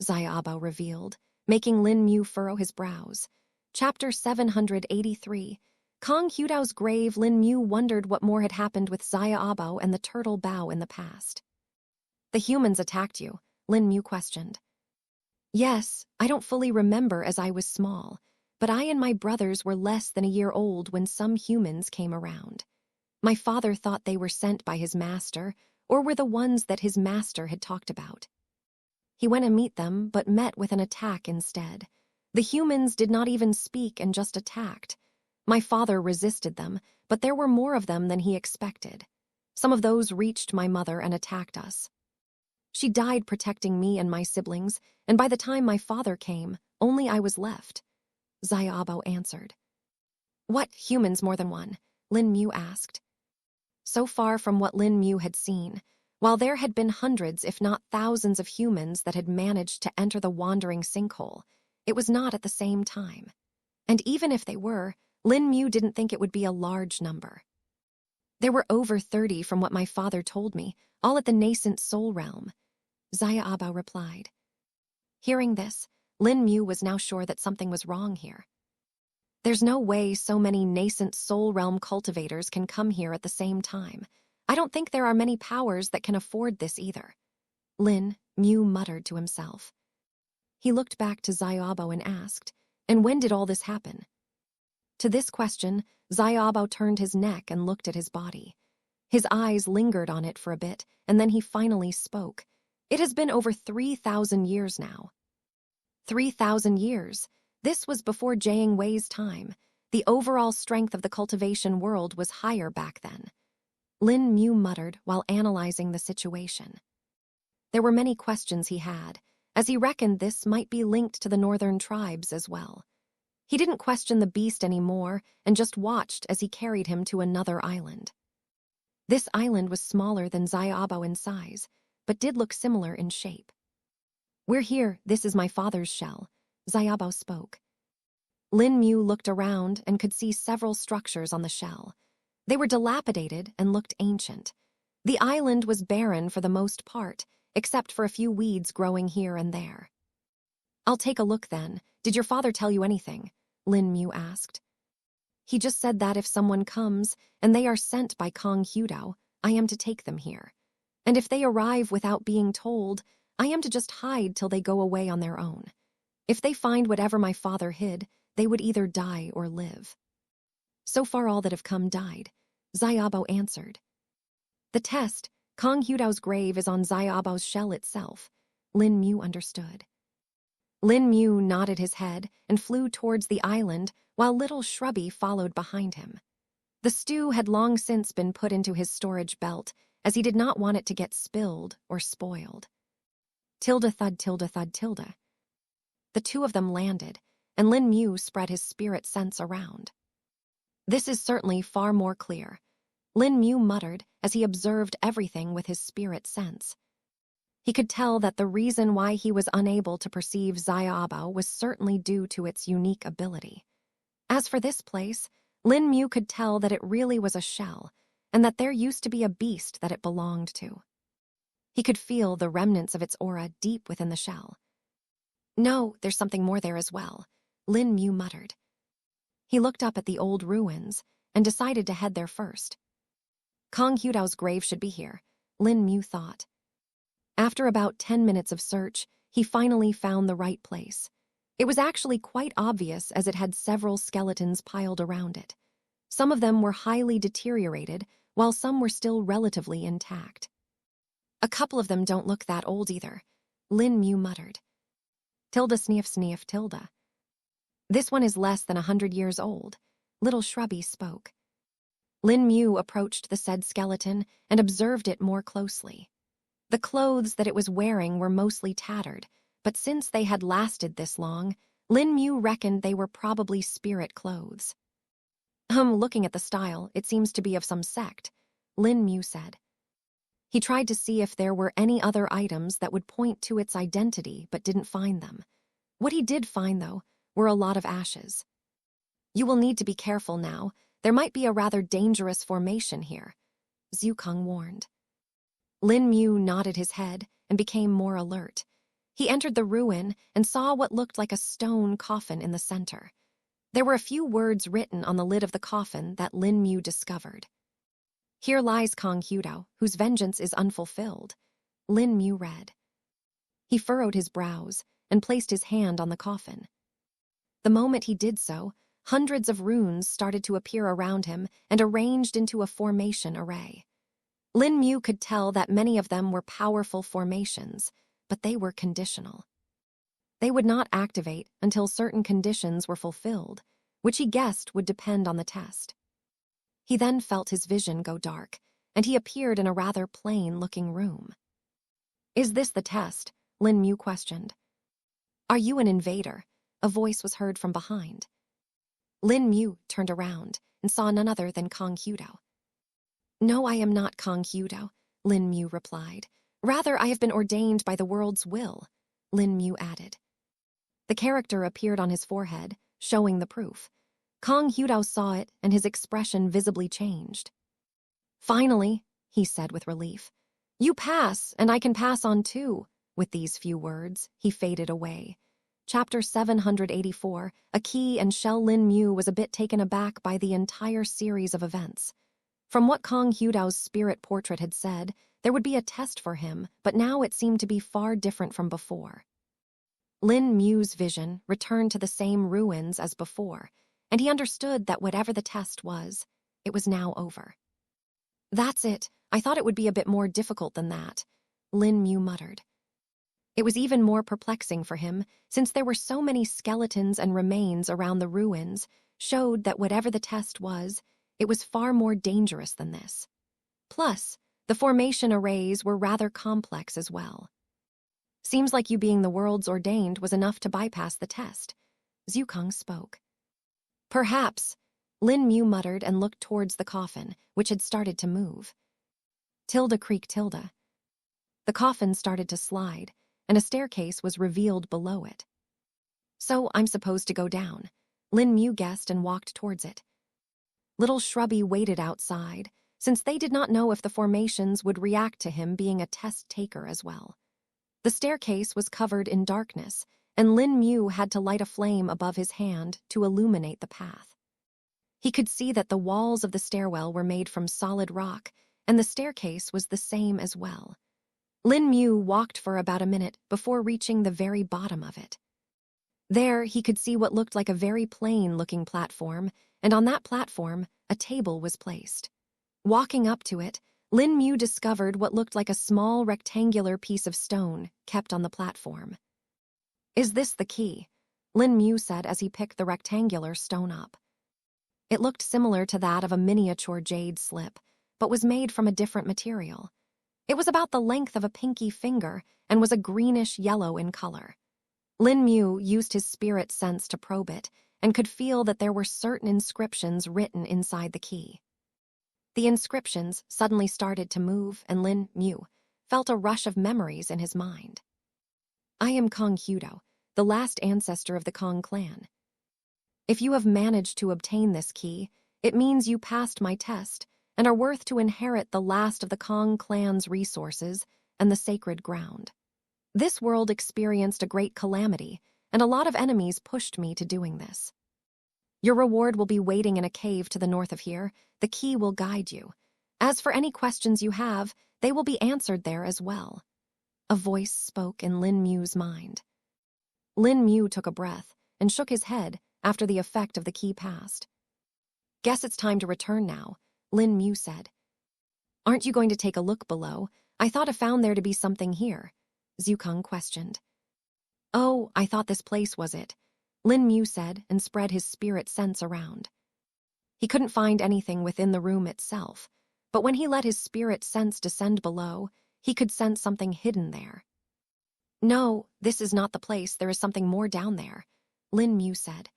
Xiaobao revealed, making Lin Mu furrow his brows. Chapter 783. Kong Hudao's grave. Lin Mu wondered what more had happened with Xia Abo and the turtle bow in the past. The humans attacked you, Lin Mu questioned. Yes, I don't fully remember as I was small, but I and my brothers were less than a year old when some humans came around. My father thought they were sent by his master, or were the ones that his master had talked about. He went to meet them, but met with an attack instead. The humans did not even speak and just attacked. My father resisted them, but there were more of them than he expected. Some of those reached my mother and attacked us. She died protecting me and my siblings, and by the time my father came, only I was left. Xia Abo answered. What humans more than one? Lin Mu asked. So far from what Lin Mu had seen, while there had been hundreds if not thousands of humans that had managed to enter the wandering sinkhole, it was not at the same time. And even if they were, Lin Mu didn't think it would be a large number. There were over 30 from what my father told me, all at the nascent soul realm, Xia Abo replied. Hearing this, Lin Mu was now sure that something was wrong here. There's no way so many nascent soul realm cultivators can come here at the same time. I don't think there are many powers that can afford this either. Lin Mu muttered to himself. He looked back to Xia Abo and asked, and when did all this happen? To this question, Xia Abo turned his neck and looked at his body. His eyes lingered on it for a bit, and then he finally spoke. It has been over 3,000 years now. 3,000 years? This was before Jiang Wei's time. The overall strength of the cultivation world was higher back then. Lin Mu muttered while analyzing the situation. There were many questions he had, as he reckoned this might be linked to the northern tribes as well. He didn't question the beast anymore and just watched as he carried him to another island. This island was smaller than Xia Abo in size, but did look similar in shape. We're here, this is my father's shell, Xia Abo spoke. Lin Mu looked around and could see several structures on the shell. They were dilapidated and looked ancient. The island was barren for the most part, except for a few weeds growing here and there. I'll take a look then. Did your father tell you anything? Lin Mu asked. He just said that if someone comes, and they are sent by Kong Hudao, I am to take them here. And if they arrive without being told, I am to just hide till they go away on their own. If they find whatever my father hid, they would either die or live. So far all that have come died, Xia Abo answered. The test, Kong Hudao's grave is on Xia Abo's shell itself. Lin Mu understood. Lin Mu nodded his head and flew towards the island while little Shrubby followed behind him. The stew had long since been put into his storage belt, as he did not want it to get spilled or spoiled. Tilde thud tilde thud tilde. The two of them landed, and Lin Mu spread his spirit sense around. This is certainly far more clear, Lin Mu muttered as he observed everything with his spirit sense. He could tell that the reason why he was unable to perceive Xia Abo was certainly due to its unique ability. As for this place, Lin Mu could tell that it really was a shell, and that there used to be a beast that it belonged to. He could feel the remnants of its aura deep within the shell. No, there's something more there as well, Lin Mu muttered. He looked up at the old ruins and decided to head there first. Kong Hudao's grave should be here, Lin Mu thought. After about 10 minutes of search, he finally found the right place. It was actually quite obvious as it had several skeletons piled around it. Some of them were highly deteriorated, while some were still relatively intact. A couple of them don't look that old either, Lin Mu muttered. Tilde sniff sniff tilde. This one is less than 100 years old, little Shrubby spoke. Lin Mu approached the said skeleton and observed it more closely. The clothes that it was wearing were mostly tattered, but since they had lasted this long, Lin Mu reckoned they were probably spirit clothes. Looking at the style, it seems to be of some sect, Lin Mu said. He tried to see if there were any other items that would point to its identity, but didn't find them. What he did find, though, were a lot of ashes. You will need to be careful now. There might be a rather dangerous formation here, Zukong warned. Lin Mu nodded his head and became more alert. He entered the ruin and saw what looked like a stone coffin in the center. There were a few words written on the lid of the coffin that Lin Mu discovered. "Here lies Kong Hudao, whose vengeance is unfulfilled," Lin Mu read. He furrowed his brows and placed his hand on the coffin. The moment he did so, hundreds of runes started to appear around him and arranged into a formation array. Lin Mu could tell that many of them were powerful formations, but they were conditional. They would not activate until certain conditions were fulfilled, which he guessed would depend on the test. He then felt his vision go dark, and he appeared in a rather plain-looking room. "Is this the test?" Lin Mu questioned. "Are you an invader?" A voice was heard from behind. Lin Mu turned around and saw none other than Kong Hudao. "No, I am not Kong Hudao," Lin Mu replied. "Rather, I have been ordained by the world's will," Lin Mu added. The character appeared on his forehead, showing the proof. Kong Hudao saw it, and his expression visibly changed. "Finally," he said with relief. "You pass, and I can pass on too." With these few words, he faded away. Chapter 784, A Key and Shell. Lin Mu was a bit taken aback by the entire series of events. From what Kong Hudao's spirit portrait had said, there would be a test for him, but now it seemed to be far different from before. Lin Mu's vision returned to the same ruins as before, and he understood that whatever the test was, it was now over. "That's it. I thought it would be a bit more difficult than that," Lin Mu muttered. It was even more perplexing for him, since there were so many skeletons and remains around the ruins, showed that whatever the test was, it was far more dangerous than this. Plus, the formation arrays were rather complex as well. "Seems like you being the world's ordained was enough to bypass the test," Zukong spoke. "Perhaps," Lin Mu muttered and looked towards the coffin, which had started to move. Tilde creak tilde. The coffin started to slide, and a staircase was revealed below it. "So I'm supposed to go down," Lin Mu guessed and walked towards it. Little Shrubby waited outside, since they did not know if the formations would react to him being a test taker as well. The staircase was covered in darkness, and Lin Mu had to light a flame above his hand to illuminate the path. He could see that the walls of the stairwell were made from solid rock, and the staircase was the same as well. Lin Mu walked for about a minute before reaching the very bottom of it. There, he could see what looked like a very plain-looking platform, and on that platform, a table was placed. Walking up to it, Lin Mu discovered what looked like a small rectangular piece of stone kept on the platform. "Is this the key?" Lin Mu said as he picked the rectangular stone up. It looked similar to that of a miniature jade slip, but was made from a different material. It was about the length of a pinky finger and was a greenish-yellow in color. Lin Mu used his spirit sense to probe it and could feel that there were certain inscriptions written inside the key. The inscriptions suddenly started to move, and Lin Mu felt a rush of memories in his mind. "I am Kong Hudao, the last ancestor of the Kong clan. If you have managed to obtain this key, it means you passed my test and are worth to inherit the last of the Kong clan's resources and the sacred ground. This world experienced a great calamity, and a lot of enemies pushed me to doing this. Your reward will be waiting in a cave to the north of here. The key will guide you. As for any questions you have, they will be answered there as well." A voice spoke in Lin Mu's mind. Lin Mu took a breath and shook his head after the effect of the key passed. "Guess it's time to return now," Lin Mu said. "Aren't you going to take a look below? I thought I found there to be something here," Zukong questioned. "Oh, I thought this place was it," Lin Mu said and spread his spirit sense around. He couldn't find anything within the room itself, but when he let his spirit sense descend below, he could sense something hidden there. "No, this is not the place. There is something more down there," Lin Mu said.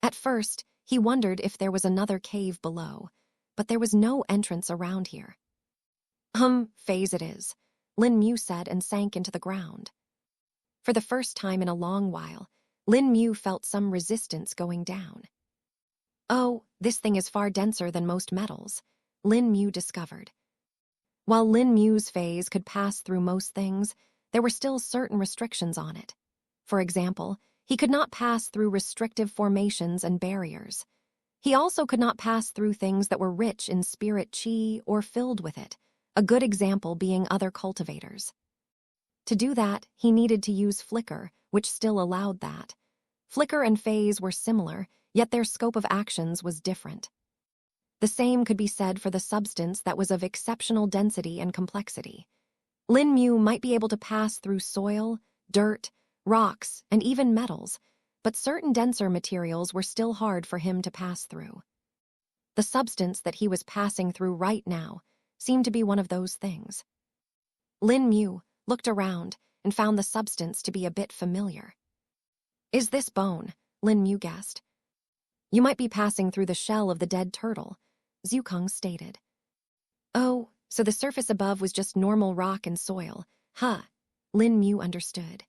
At first, he wondered if there was another cave below, but there was no entrance around here. Phase it is," Lin Mu said and sank into the ground. For the first time in a long while, Lin Mu felt some resistance going down. "Oh, this thing is far denser than most metals," Lin Mu discovered. While Lin Mu's phase could pass through most things, there were still certain restrictions on it. For example, He could not pass through restrictive formations and barriers. He also could not pass through things that were rich in spirit chi or filled with it, a good example being other cultivators. To do that, he needed to use flicker, which still allowed that. Flicker and phase were similar, yet their scope of actions was different. The same could be said for the substance that was of exceptional density and complexity. Lin Mu might be able to pass through soil, dirt, rocks, and even metals, but certain denser materials were still hard for him to pass through. The substance that he was passing through right now seemed to be one of those things. Lin Mu looked around and found the substance to be a bit familiar. "Is this bone?" Lin Mu guessed. "You might be passing through the shell of the dead turtle," Zukong stated. "Oh, so the surface above was just normal rock and soil, huh?" Lin Mu understood.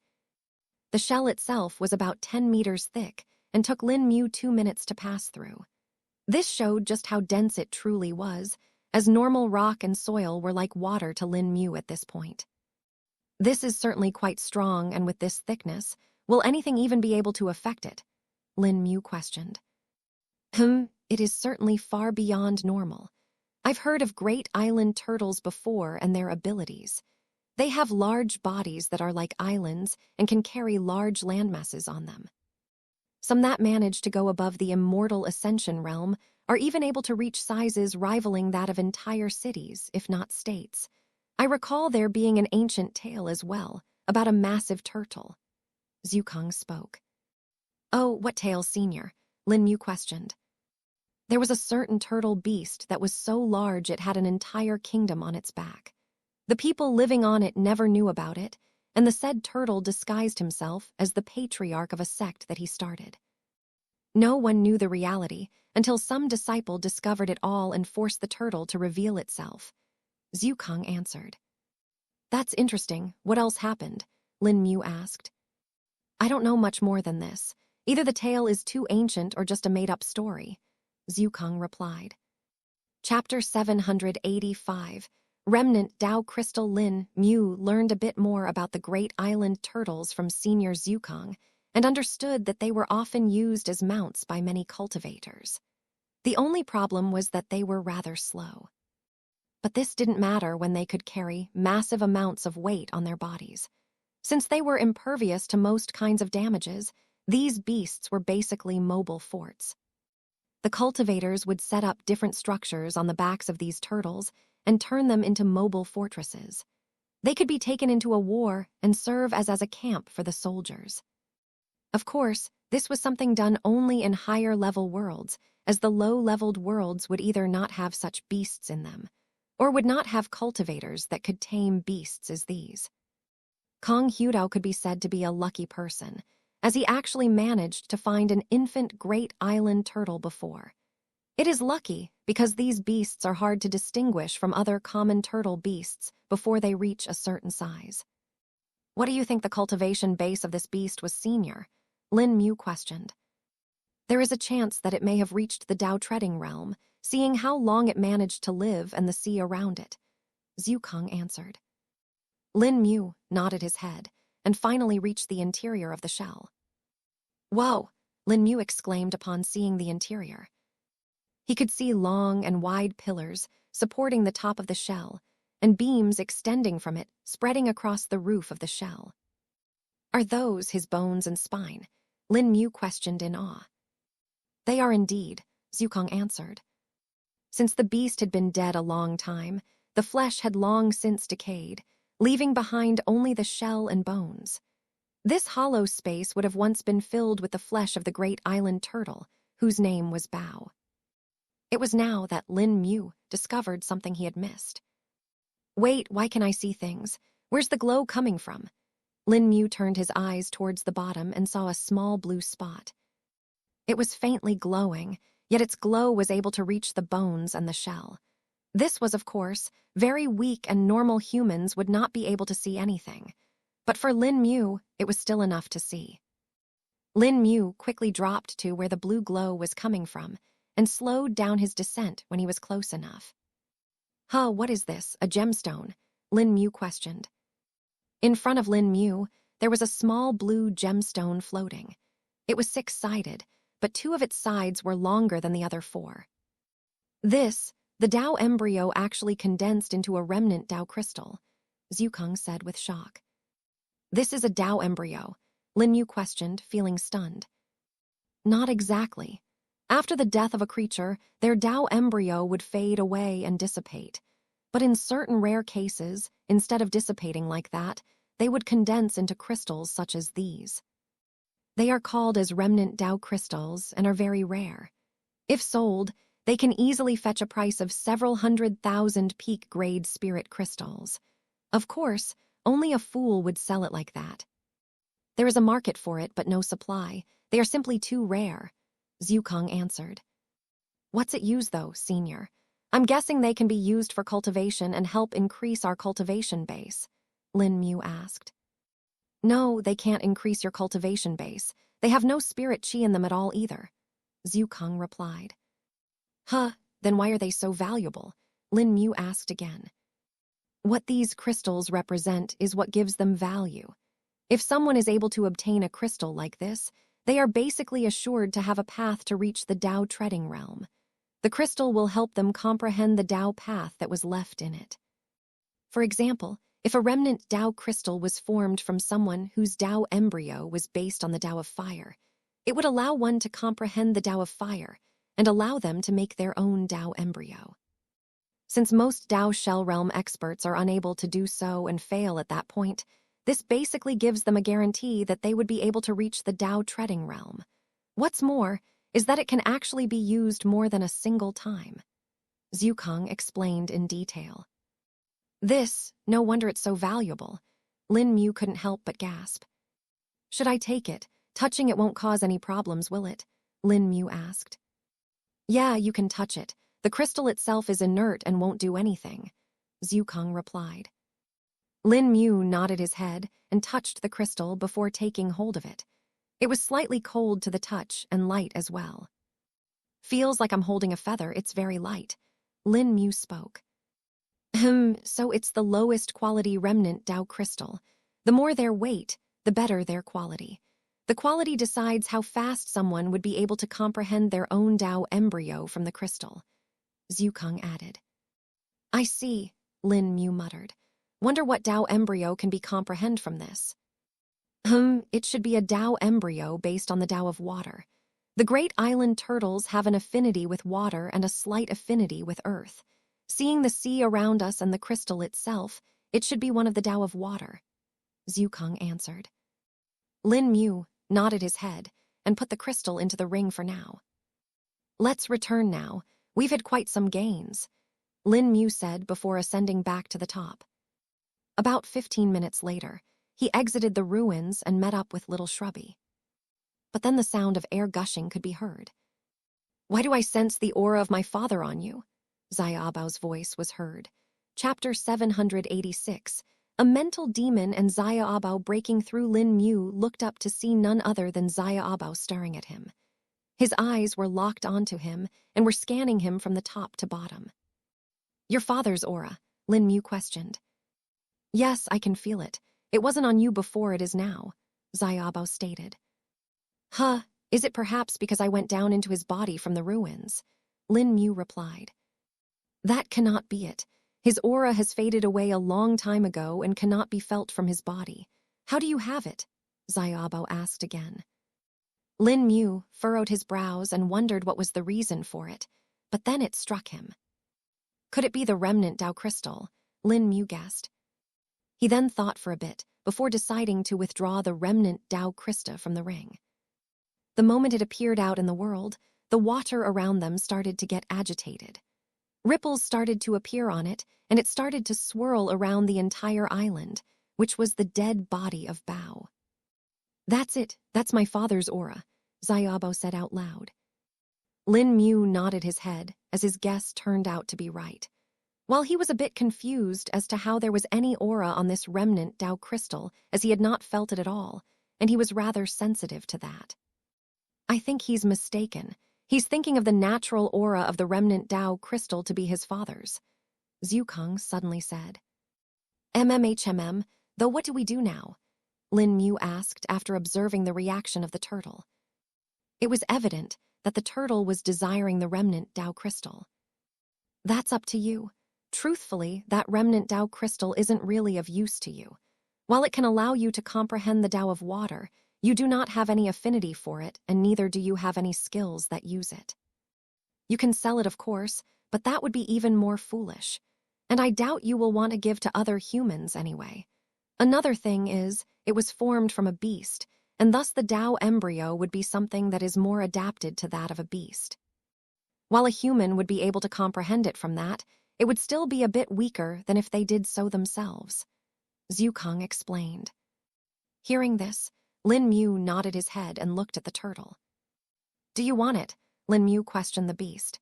The shell itself was about 10 meters thick and took Lin Mu 2 minutes to pass through. This showed just how dense it truly was, as normal rock and soil were like water to Lin Mu at this point. "This is certainly quite strong, and with this thickness, will anything even be able to affect it?" Lin Mu questioned. It is certainly far beyond normal. I've heard of great island turtles before and their abilities. They have large bodies that are like islands and can carry large landmasses on them. Some that manage to go above the immortal ascension realm are even able to reach sizes rivaling that of entire cities, if not states. I recall there being an ancient tale as well, about a massive turtle. Zukong spoke. "Oh, what tale, senior?" Lin Mu questioned. "There was a certain turtle beast that was so large it had an entire kingdom on its back. The people living on it never knew about it, and the said turtle disguised himself as the patriarch of a sect that he started. No one knew the reality until some disciple discovered it all and forced the turtle to reveal itself." Zukong answered. "That's interesting. What else happened?" Lin Mu asked. "I don't know much more than this. Either the tale is too ancient or just a made-up story," Zukong replied. Chapter 785. Remnant Tao Crystal. Lin Mu learned a bit more about the Great Island turtles from Senior Zukong and understood that they were often used as mounts by many cultivators. The only problem was that they were rather slow. But this didn't matter when they could carry massive amounts of weight on their bodies. Since they were impervious to most kinds of damages, these beasts were basically mobile forts. The cultivators would set up different structures on the backs of these turtles and turn them into mobile fortresses. They could be taken into a war and serve as a camp for the soldiers. Of course, this was something done only in higher-level worlds, as the low-leveled worlds would either not have such beasts in them, or would not have cultivators that could tame beasts as these. Kong Hudao could be said to be a lucky person, as he actually managed to find an infant great island turtle before. It is lucky because these beasts are hard to distinguish from other common turtle beasts before they reach a certain size. "What do you think the cultivation base of this beast was, senior?" Lin Mu questioned. "There is a chance that it may have reached the Tao treading realm, seeing how long it managed to live and the sea around it," Zukong answered. Lin Mu nodded his head and finally reached the interior of the shell. "Whoa!" Lin Mu exclaimed upon seeing the interior. He could see long and wide pillars supporting the top of the shell and beams extending from it spreading across the roof of the shell. "Are those his bones and spine?" Lin Mu questioned in awe. "They are indeed," Zukong answered. Since the beast had been dead a long time, the flesh had long since decayed, leaving behind only the shell and bones. This hollow space would have once been filled with the flesh of the great island turtle, whose name was Bao. It was now that Lin Mu discovered something he had missed. "Wait, why can I see things? Where's the glow coming from?" Lin Mu turned his eyes towards the bottom and saw a small blue spot. It was faintly glowing, yet its glow was able to reach the bones and the shell. This was, of course, very weak and normal humans would not be able to see anything. But for Lin Mu, it was still enough to see. Lin Mu quickly dropped to where the blue glow was coming from and slowed down his descent when he was close enough. What is this, a gemstone?" Lin Mu questioned. In front of Lin Mu, there was a small blue gemstone floating. It was 6-sided, but 2 of its sides were longer than the other 4. The Tao embryo actually condensed into a remnant Tao crystal, Zhukang said with shock. This is a Tao embryo, Lin Mu questioned, feeling stunned. Not exactly. After the death of a creature, their Tao embryo would fade away and dissipate. But in certain rare cases, instead of dissipating like that, they would condense into crystals such as these. They are called as remnant Tao crystals and are very rare. If sold, they can easily fetch a price of several 100,000 peak-grade spirit crystals. Of course, only a fool would sell it like that. There is a market for it, but no supply. They are simply too rare, Zhukang answered. What's it used, though, Senior? I'm guessing they can be used for cultivation and help increase our cultivation base, Lin Mu asked. No, they can't increase your cultivation base. They have no spirit chi in them at all either, Zhukang replied. Huh, then why are they so valuable? Lin Mu asked again. What these crystals represent is what gives them value. If someone is able to obtain a crystal like this, they are basically assured to have a path to reach the Tao treading realm. The crystal will help them comprehend the Tao path that was left in it. For example, if a remnant Tao crystal was formed from someone whose Tao embryo was based on the Tao of fire, it would allow one to comprehend the Tao of fire and allow them to make their own Tao embryo. Since most Tao shell realm experts are unable to do so and fail at that point, this basically gives them a guarantee that they would be able to reach the Tao treading realm. What's more is that it can actually be used more than a single time. Zhukang explained in detail. No wonder it's so valuable. Lin Mu couldn't help but gasp. Should I take it? Touching it won't cause any problems, will it? Lin Mu asked. Yeah, you can touch it. The crystal itself is inert and won't do anything, Zhukang replied. Lin Mu nodded his head and touched the crystal before taking hold of it. It was slightly cold to the touch and light as well. Feels like I'm holding a feather, it's very light, Lin Mu spoke. So it's the lowest quality remnant Tao crystal. The more their weight, the better their quality. The quality decides how fast someone would be able to comprehend their own Tao embryo from the crystal, Zhukang added. I see, Lin Mu muttered. Wonder what Tao embryo can be comprehend from this. It should be a Tao embryo based on the Tao of water. The great island turtles have an affinity with water and a slight affinity with earth. Seeing the sea around us and the crystal itself, it should be one of the Tao of water, Zhukang answered. Lin Mu nodded his head and put the crystal into the ring for now. Let's return now. We've had quite some gains, Lin Mu said before ascending back to the top. About 15 minutes later, he exited the ruins and met up with Little Shrubby. But then the sound of air gushing could be heard. Why do I sense the aura of my father on you? Xiaobao's voice was heard. Chapter 786. A mental demon and Xiaobao breaking through. Lin Mu looked up to see none other than Xiaobao staring at him. His eyes were locked onto him and were scanning him from the top to bottom. Your father's aura, Lin Mu questioned. Yes, I can feel it. It wasn't on you before, it is now, Xiaobao stated. Huh, is it perhaps because I went down into his body from the ruins? Lin Mu replied. That cannot be it. His aura has faded away a long time ago and cannot be felt from his body. How do you have it? Xiaobao asked again. Lin Mu furrowed his brows and wondered what was the reason for it, but then it struck him. Could it be the remnant Tao crystal? Lin Mu guessed. He then thought for a bit before deciding to withdraw the remnant Tao crystal from the ring. The moment it appeared out in the world, the water around them started to get agitated. Ripples started to appear on it, and it started to swirl around the entire island, which was the dead body of Bao. That's it, that's my father's aura, Xiaobo said out loud. Lin Mu nodded his head as his guess turned out to be right. While he was a bit confused as to how there was any aura on this remnant Tao crystal, as he had not felt it at all, and he was rather sensitive to that. I think he's mistaken. He's thinking of the natural aura of the remnant Tao crystal to be his father's, Zhukang suddenly said. MMHMM, though what do we do now? Lin Mu asked after observing the reaction of the turtle. It was evident that the turtle was desiring the remnant Tao crystal. That's up to you. Truthfully, that remnant Tao crystal isn't really of use to you. While it can allow you to comprehend the Tao of water, you do not have any affinity for it, and neither do you have any skills that use it. You can sell it, of course, but that would be even more foolish. And I doubt you will want to give to other humans anyway. Another thing is, it was formed from a beast, and thus the Tao embryo would be something that is more adapted to that of a beast. While a human would be able to comprehend it from that, it would still be a bit weaker than if they did so themselves. Zhukang explained. Hearing this, Lin Mu nodded his head and looked at the turtle. Do you want it? Lin Mu questioned the beast.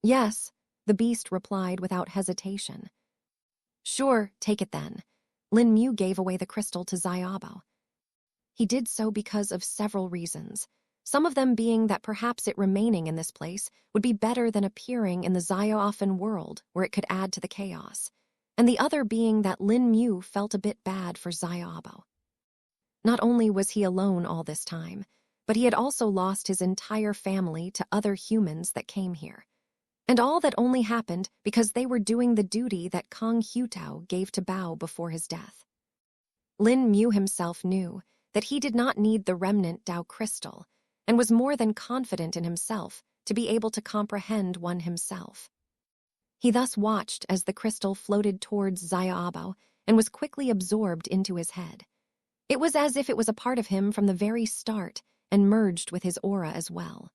Yes, the beast replied without hesitation. Sure, take it then. Lin Mu gave away the crystal to Xiaobo. He did so because of several reasons, some of them being that perhaps it remaining in this place would be better than appearing in the Xiaofen world where it could add to the chaos, and the other being that Lin Mu felt a bit bad for Xiaobo. Not only was he alone all this time, but he had also lost his entire family to other humans that came here. And all that only happened because they were doing the duty that Kong Hutao gave to Bao before his death. Lin Mu himself knew that he did not need the remnant Tao crystal, and was more than confident in himself to be able to comprehend one himself. He thus watched as the crystal floated towards Xiaobo and was quickly absorbed into his head. It was as if it was a part of him from the very start and merged with his aura as well.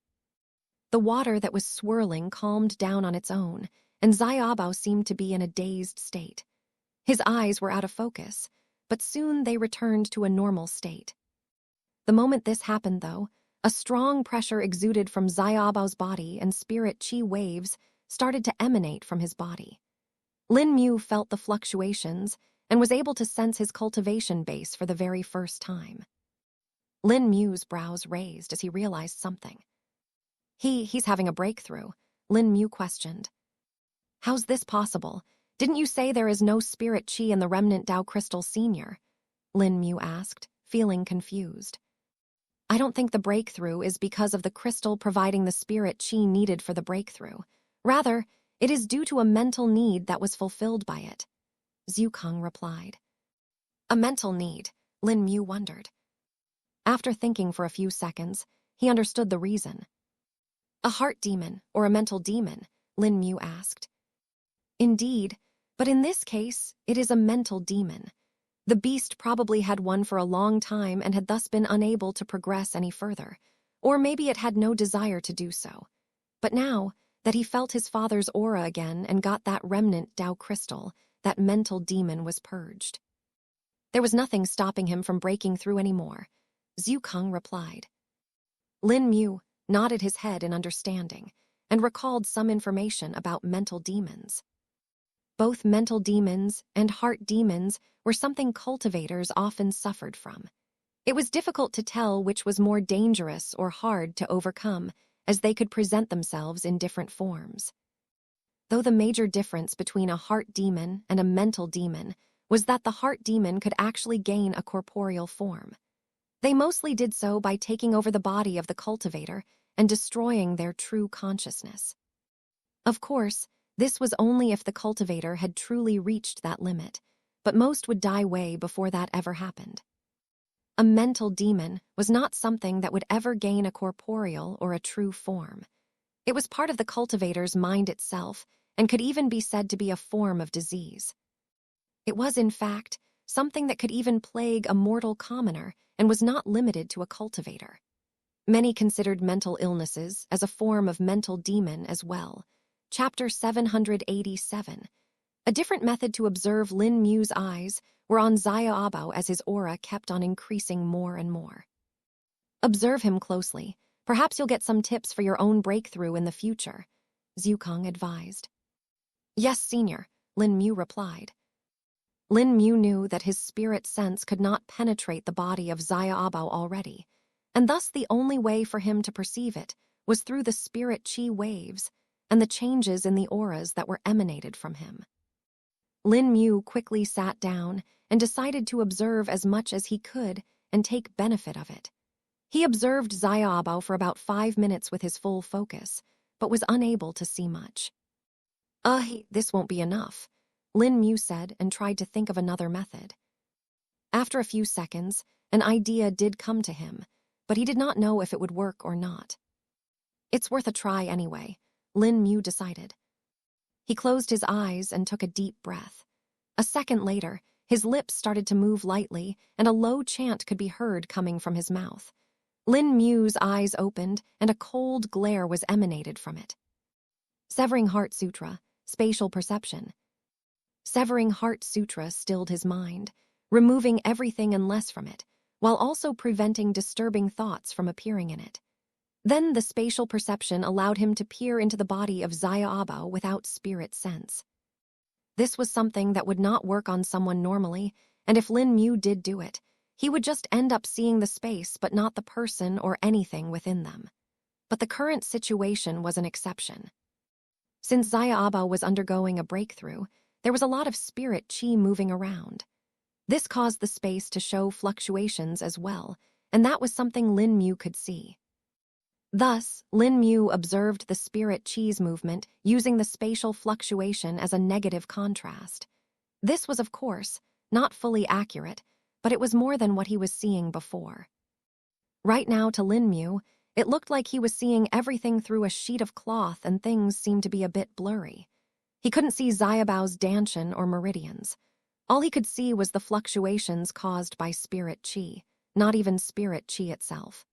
The water that was swirling calmed down on its own, and Xiaobo seemed to be in a dazed state. His eyes were out of focus, but soon they returned to a normal state. The moment this happened, though, a strong pressure exuded from Xiaobo's body and spirit chi waves started to emanate from his body. Lin Mu felt the fluctuations and was able to sense his cultivation base for the very first time. Lin Mu's brows raised as he realized something. He's having a breakthrough, Lin Mu questioned. How's this possible? Didn't you say there is no spirit chi in the remnant Tao crystal senior? Lin Mu asked, feeling confused. I don't think the breakthrough is because of the crystal providing the spirit chi needed for the breakthrough. Rather, it is due to a mental need that was fulfilled by it, Zhukang replied. A mental need, Lin Mu wondered. After thinking for a few seconds, he understood the reason. A heart demon or a mental demon, Lin Mu asked. Indeed, but in this case, it is a mental demon. The beast probably had one for a long time and had thus been unable to progress any further, or maybe it had no desire to do so. But now that he felt his father's aura again and got that remnant Tao crystal, that mental demon was purged. There was nothing stopping him from breaking through anymore, Zhukang replied. Lin Mu nodded his head in understanding and recalled some information about mental demons. Both mental demons and heart demons were something cultivators often suffered from. It was difficult to tell which was more dangerous or hard to overcome, as they could present themselves in different forms. Though the major difference between a heart demon and a mental demon was that the heart demon could actually gain a corporeal form. They mostly did so by taking over the body of the cultivator and destroying their true consciousness. Of course, this was only if the cultivator had truly reached that limit, but most would die way before that ever happened. A mental demon was not something that would ever gain a corporeal or a true form. It was part of the cultivator's mind itself and could even be said to be a form of disease. It was, in fact, something that could even plague a mortal commoner and was not limited to a cultivator. Many considered mental illnesses as a form of mental demon as well. Chapter 787. A different method to observe Lin Mu's eyes were on Xiaobo as his aura kept on increasing more and more. Observe him closely. Perhaps you'll get some tips for your own breakthrough in the future, Zhukang advised. Yes, senior, Lin Mu replied. Lin Mu knew that his spirit sense could not penetrate the body of Xiaobo already, and thus the only way for him to perceive it was through the spirit chi waves and the changes in the auras that were emanated from him. Lin Mu quickly sat down and decided to observe as much as he could and take benefit of it. He observed Xiaobao for about 5 minutes with his full focus, but was unable to see much. This won't be enough," Lin Mu said and tried to think of another method. After a few seconds, an idea did come to him, but he did not know if it would work or not. It's worth a try anyway, Lin Mu decided. He closed his eyes and took a deep breath. A second later, his lips started to move lightly and a low chant could be heard coming from his mouth. Lin Mu's eyes opened and a cold glare was emanated from it. Severing Heart Sutra, Spatial Perception. Severing Heart Sutra stilled his mind, removing everything and less from it, while also preventing disturbing thoughts from appearing in it. Then the spatial perception allowed him to peer into the body of Xiaobao without spirit sense. This was something that would not work on someone normally, and if Lin Mu did do it, he would just end up seeing the space but not the person or anything within them. But the current situation was an exception. Since Xiaobao was undergoing a breakthrough, there was a lot of spirit qi moving around. This caused the space to show fluctuations as well, and that was something Lin Mu could see. Thus, Lin Mu observed the spirit qi's movement using the spatial fluctuation as a negative contrast. This was, of course, not fully accurate, but it was more than what he was seeing before. Right now, to Lin Mu, it looked like he was seeing everything through a sheet of cloth and things seemed to be a bit blurry. He couldn't see Xiaobao's dantian or meridians. All he could see was the fluctuations caused by spirit qi, not even spirit qi itself.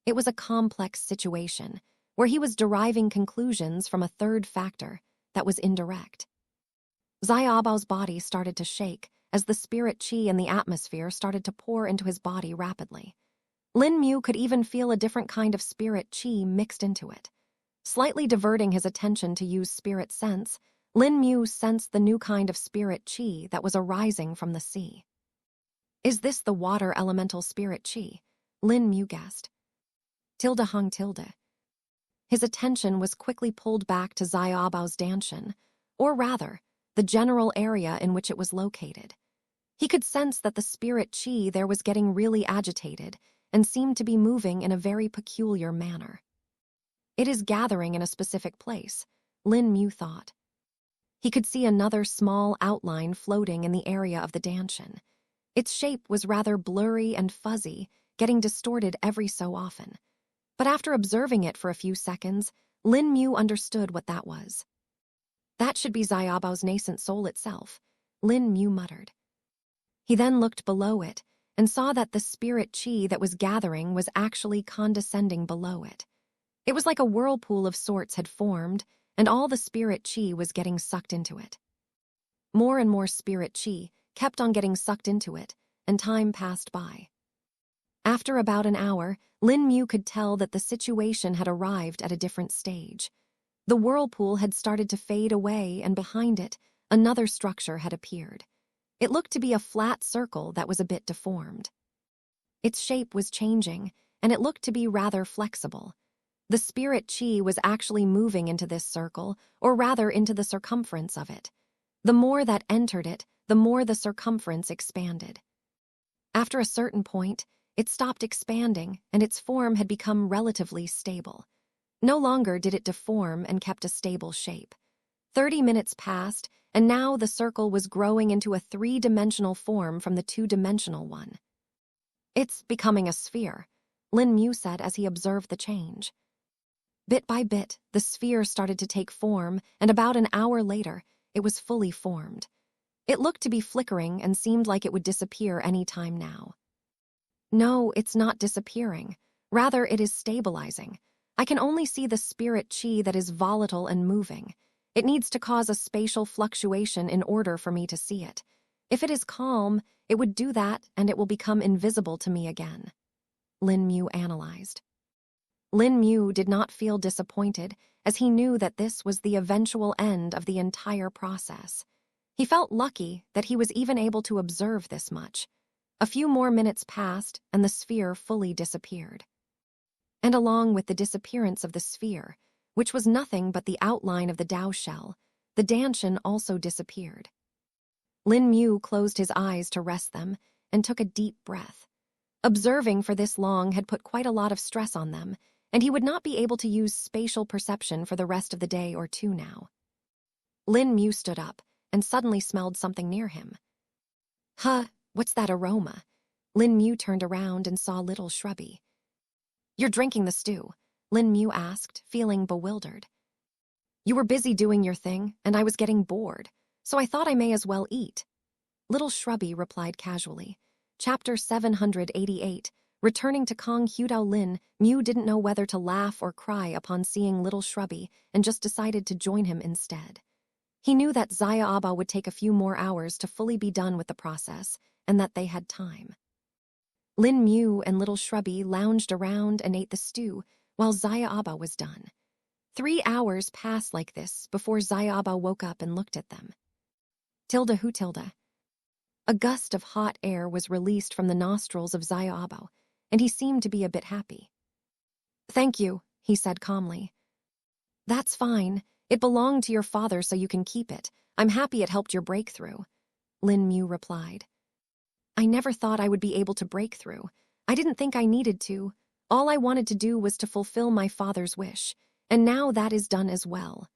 It was a complex situation, where he was deriving conclusions from a third factor that was indirect. Xiaobao's body started to shake as the spirit qi in the atmosphere started to pour into his body rapidly. Lin Mu could even feel a different kind of spirit qi mixed into it. Slightly diverting his attention to use spirit sense, Lin Mu sensed the new kind of spirit qi that was arising from the sea. "Is this the water elemental spirit qi?" Lin Mu guessed. Hung tilde. His attention was quickly pulled back to Xiaobao's dantian, or rather, the general area in which it was located. He could sense that the spirit qi there was getting really agitated and seemed to be moving in a very peculiar manner. It is gathering in a specific place, Lin Mu thought. He could see another small outline floating in the area of the dantian. Its shape was rather blurry and fuzzy, getting distorted every so often. But after observing it for a few seconds, Lin Mu understood what that was. "That should be Xiaobao's nascent soul itself," Lin Mu muttered. He then looked below it and saw that the spirit qi that was gathering was actually condescending below it. It was like a whirlpool of sorts had formed, and all the spirit qi was getting sucked into it. More and more spirit qi kept on getting sucked into it, and time passed by. After about an hour, Lin Mu could tell that the situation had arrived at a different stage. The whirlpool had started to fade away, and behind it, another structure had appeared. It looked to be a flat circle that was a bit deformed. Its shape was changing, and it looked to be rather flexible. The spirit qi was actually moving into this circle, or rather into the circumference of it. The more that entered it, the more the circumference expanded. After a certain point, it stopped expanding, and its form had become relatively stable. No longer did it deform and kept a stable shape. 30 minutes passed, and now the circle was growing into a 3-dimensional form from the 2-dimensional one. "It's becoming a sphere," Lin Mu said as he observed the change. Bit by bit, the sphere started to take form, and about an hour later, it was fully formed. It looked to be flickering and seemed like it would disappear any time now. "No, it's not disappearing. Rather, it is stabilizing. I can only see the spirit qi that is volatile and moving. It needs to cause a spatial fluctuation in order for me to see it. If it is calm, it would do that and it will become invisible to me again," Lin Mu analyzed. Lin Mu did not feel disappointed, as he knew that this was the eventual end of the entire process. He felt lucky that he was even able to observe this much. A few more minutes passed, and the sphere fully disappeared. And along with the disappearance of the sphere, which was nothing but the outline of the Tao shell, the dantian also disappeared. Lin Mu closed his eyes to rest them and took a deep breath. Observing for this long had put quite a lot of stress on them, and he would not be able to use spatial perception for the rest of the day or two now. Lin Mu stood up and suddenly smelled something near him. Huh, what's that aroma? Lin Mu turned around and saw little Shrubby. You're drinking the stew, Lin Mu asked, feeling bewildered. You were busy doing your thing, and I was getting bored, so I thought I may as well eat. Little Shrubby replied casually. Chapter 788. Returning to Kong Hudao, Lin Mu didn't know whether to laugh or cry upon seeing little Shrubby and just decided to join him instead. He knew that Zaya Aba would take a few more hours to fully be done with the process, and that they had time. Lin Mu and little Shrubby lounged around and ate the stew while Zaya Aba was done. 3 hours passed like this before Zaya Aba woke up and looked at them. Tilda who Tilda? A gust of hot air was released from the nostrils of Zaya Aba, and he seemed to be a bit happy. Thank you, he said calmly. That's fine. It belonged to your father, so you can keep it. I'm happy it helped your breakthrough, Lin Mu replied. I never thought I would be able to break through. I didn't think I needed to. All I wanted to do was to fulfill my father's wish, and now that is done as well,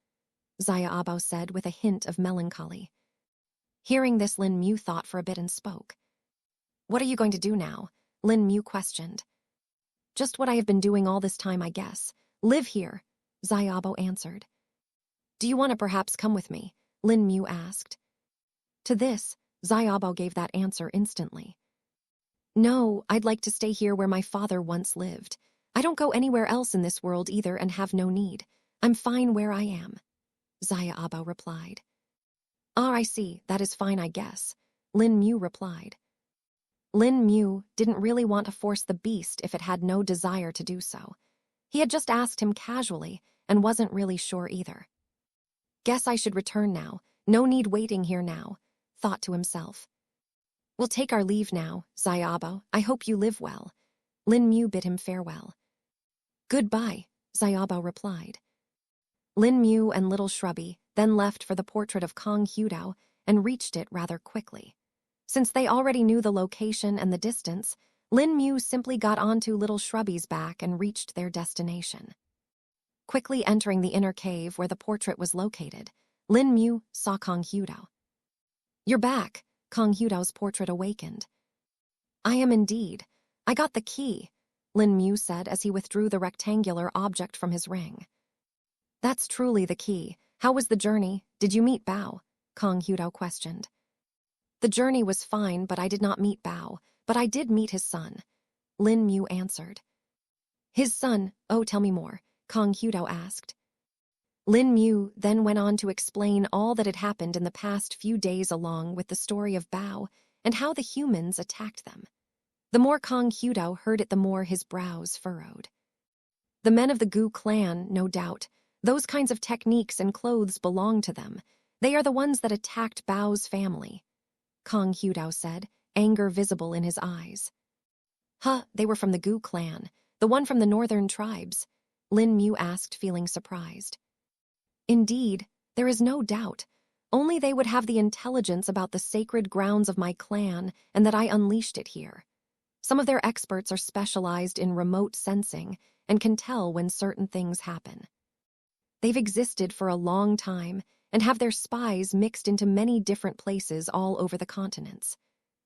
Zaya Aba said with a hint of melancholy. Hearing this, Lin Mu thought for a bit and spoke. What are you going to do now? Lin Mu questioned. Just what I have been doing all this time, I guess. Live here, Zaya Aba answered. Do you want to perhaps come with me? Lin Mu asked. To this, Zaya Aba gave that answer instantly. No, I'd like to stay here where my father once lived. I don't go anywhere else in this world either and have no need. I'm fine where I am, Zaya Aba replied. Ah, I see, that is fine, I guess, Lin Mu replied. Lin Mu didn't really want to force the beast if it had no desire to do so. He had just asked him casually and wasn't really sure either. Guess I should return now. No need waiting here now, thought to himself. We'll take our leave now, Zaya Aba. I hope you live well. Lin Mu bid him farewell. Goodbye, Zaya Aba replied. Lin Mu and little Shrubby then left for the portrait of Kong Hudao and reached it rather quickly. Since they already knew the location and the distance, Lin Mu simply got onto little Shrubby's back and reached their destination. Quickly entering the inner cave where the portrait was located, Lin Mu saw Kong Hudao. You're back, Kong Hudao's portrait awakened. I am indeed. I got the key, Lin Mu said as he withdrew the rectangular object from his ring. That's truly the key. How was the journey? Did you meet Bao? Kong Hudao questioned. The journey was fine, but I did not meet Bao, but I did meet his son, Lin Mu answered. His son? Oh, tell me more, Kong Hudao asked. Lin Mu then went on to explain all that had happened in the past few days along with the story of Bao and how the humans attacked them. The more Kong Hudao heard it, the more his brows furrowed. The men of the Gu clan, no doubt. Those kinds of techniques and clothes belong to them. They are the ones that attacked Bao's family, Kong Hudao said, anger visible in his eyes. Huh, they were from the Gu clan, the one from the northern tribes, Lin Mu asked, feeling surprised. Indeed, there is no doubt. Only they would have the intelligence about the sacred grounds of my clan and that I unleashed it here. Some of their experts are specialized in remote sensing and can tell when certain things happen. They've existed for a long time and have their spies mixed into many different places all over the continents.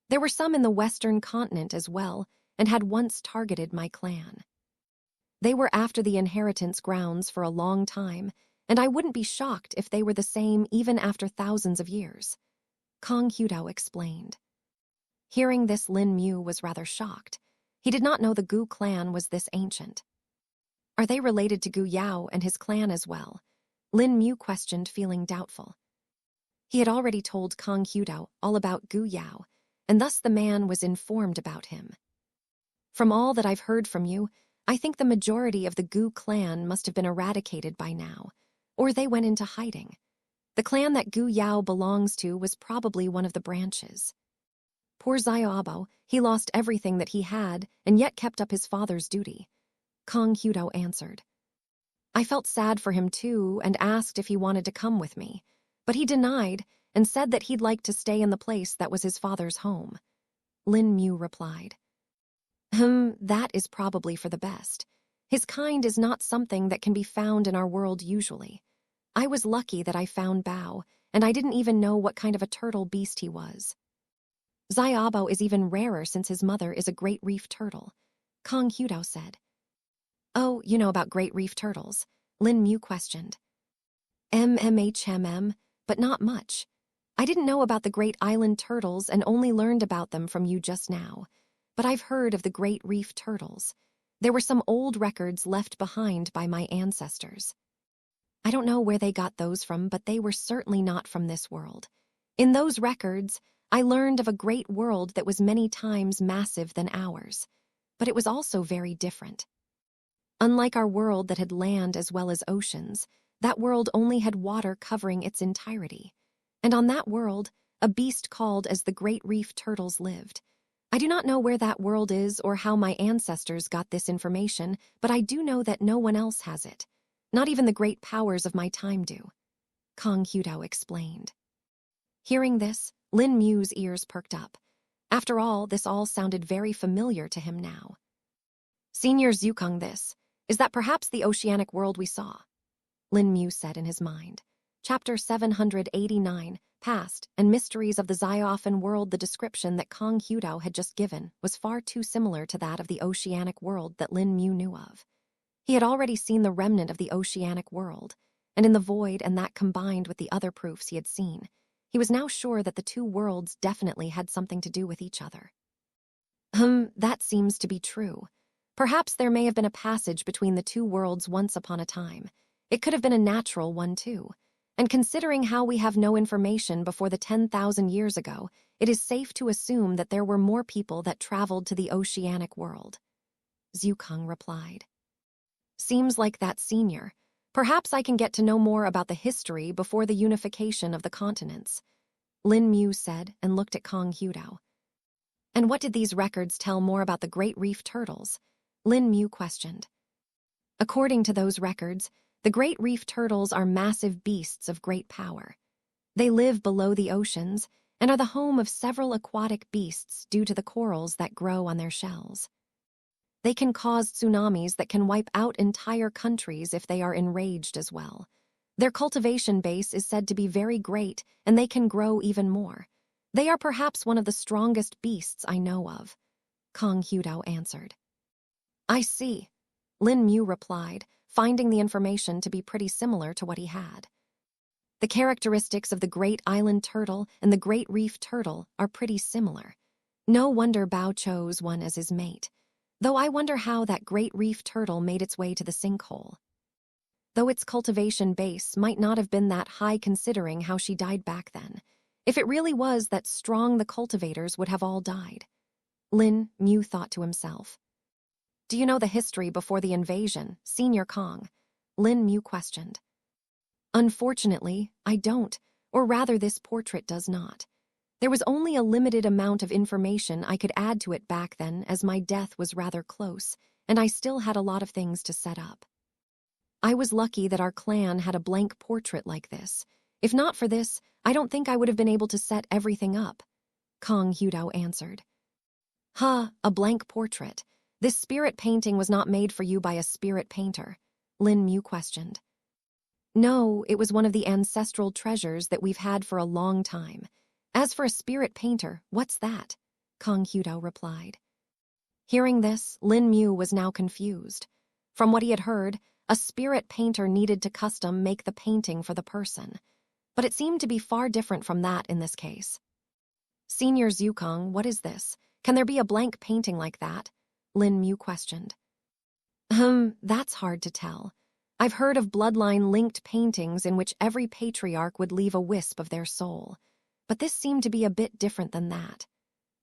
There were some in the western continent as well and had once targeted my clan. They were after the inheritance grounds for a long time, and I wouldn't be shocked if they were the same even after thousands of years, Kong Hudao explained. Hearing this, Lin Mu was rather shocked. He did not know the Gu clan was this ancient. Are they related to Gu Yao and his clan as well? Lin Mu questioned, feeling doubtful. He had already told Kong Hudao all about Gu Yao, and thus the man was informed about him. From all that I've heard from you, I think the majority of the Gu clan must have been eradicated by now, or they went into hiding. The clan that Gu Yao belongs to was probably one of the branches. Poor Xiaobo, he lost everything that he had and yet kept up his father's duty, Kong Hudao answered. I felt sad for him too and asked if he wanted to come with me, but he denied and said that he'd like to stay in the place that was his father's home, Lin Mu replied. That is probably for the best. His kind is not something that can be found in our world usually. I was lucky that I found Bao, and I didn't even know what kind of a turtle beast he was. Xiaobo is even rarer since his mother is a great reef turtle, Kong Hudao said. Oh, you know about great reef turtles? Lin Mu questioned. But not much. I didn't know about the great island turtles and only learned about them from you just now. But I've heard of the great reef turtles. There were some old records left behind by my ancestors. I don't know where they got those from, but they were certainly not from this world. In those records, I learned of a great world that was many times massive than ours. But it was also very different. Unlike our world that had land as well as oceans, that world only had water covering its entirety. And on that world, a beast called as the great reef turtles lived. I do not know where that world is or how my ancestors got this information, but I do know that no one else has it. Not even the great powers of my time do, Kong Hudao explained. Hearing this, Lin Mu's ears perked up. After all, this all sounded very familiar to him now. Senior Zukong, this. Is that perhaps the oceanic world we saw? Lin Mu said in his mind. Chapter 789, Past and Mysteries of the Xiaofan World. The description that Kong Hudao had just given was far too similar to that of the oceanic world that Lin Mu knew of. He had already seen the remnant of the oceanic world, and in the void and that combined with the other proofs he had seen, he was now sure that the two worlds definitely had something to do with each other. That seems to be true. Perhaps there may have been a passage between the two worlds once upon a time. It could have been a natural one too. And considering how we have no information before the 10,000 years ago, it is safe to assume that there were more people that traveled to the oceanic world. Zukong replied. Seems like that, Senior. Perhaps I can get to know more about the history before the unification of the continents, Lin Mu said and looked at Kong Hudao. And what did these records tell more about the great reef turtles? Lin Mu questioned. According to those records, the great reef turtles are massive beasts of great power. They live below the oceans and are the home of several aquatic beasts due to the corals that grow on their shells. They can cause tsunamis that can wipe out entire countries if they are enraged as well. Their cultivation base is said to be very great, and they can grow even more. They are perhaps one of the strongest beasts I know of, Kong Hudao answered. I see, Lin Mu replied, finding the information to be pretty similar to what he had. The characteristics of the great island turtle and the great reef turtle are pretty similar. No wonder Bao chose one as his mate. Though I wonder how that great reef turtle made its way to the sinkhole. Though its cultivation base might not have been that high considering how she died back then. If it really was that strong, the cultivators would have all died. Lin Mu thought to himself. Do you know the history before the invasion, Senior Kong? Lin Mu questioned. Unfortunately, I don't, or rather this portrait does not. There was only a limited amount of information I could add to it back then as my death was rather close, and I still had a lot of things to set up. I was lucky that our clan had a blank portrait like this. If not for this, I don't think I would have been able to set everything up, Kong Hudao answered. A blank portrait. This spirit painting was not made for you by a spirit painter, Lin Mu questioned. No, it was one of the ancestral treasures that we've had for a long time. As for a spirit painter, what's that? Kong Hudao replied. Hearing this, Lin Mu was now confused. From what he had heard, a spirit painter needed to custom make the painting for the person. But it seemed to be far different from that in this case. Senior Zukong, what is this? Can there be a blank painting like that? Lin Mu questioned. That's hard to tell. I've heard of bloodline-linked paintings in which every patriarch would leave a wisp of their soul. But this seemed to be a bit different than that.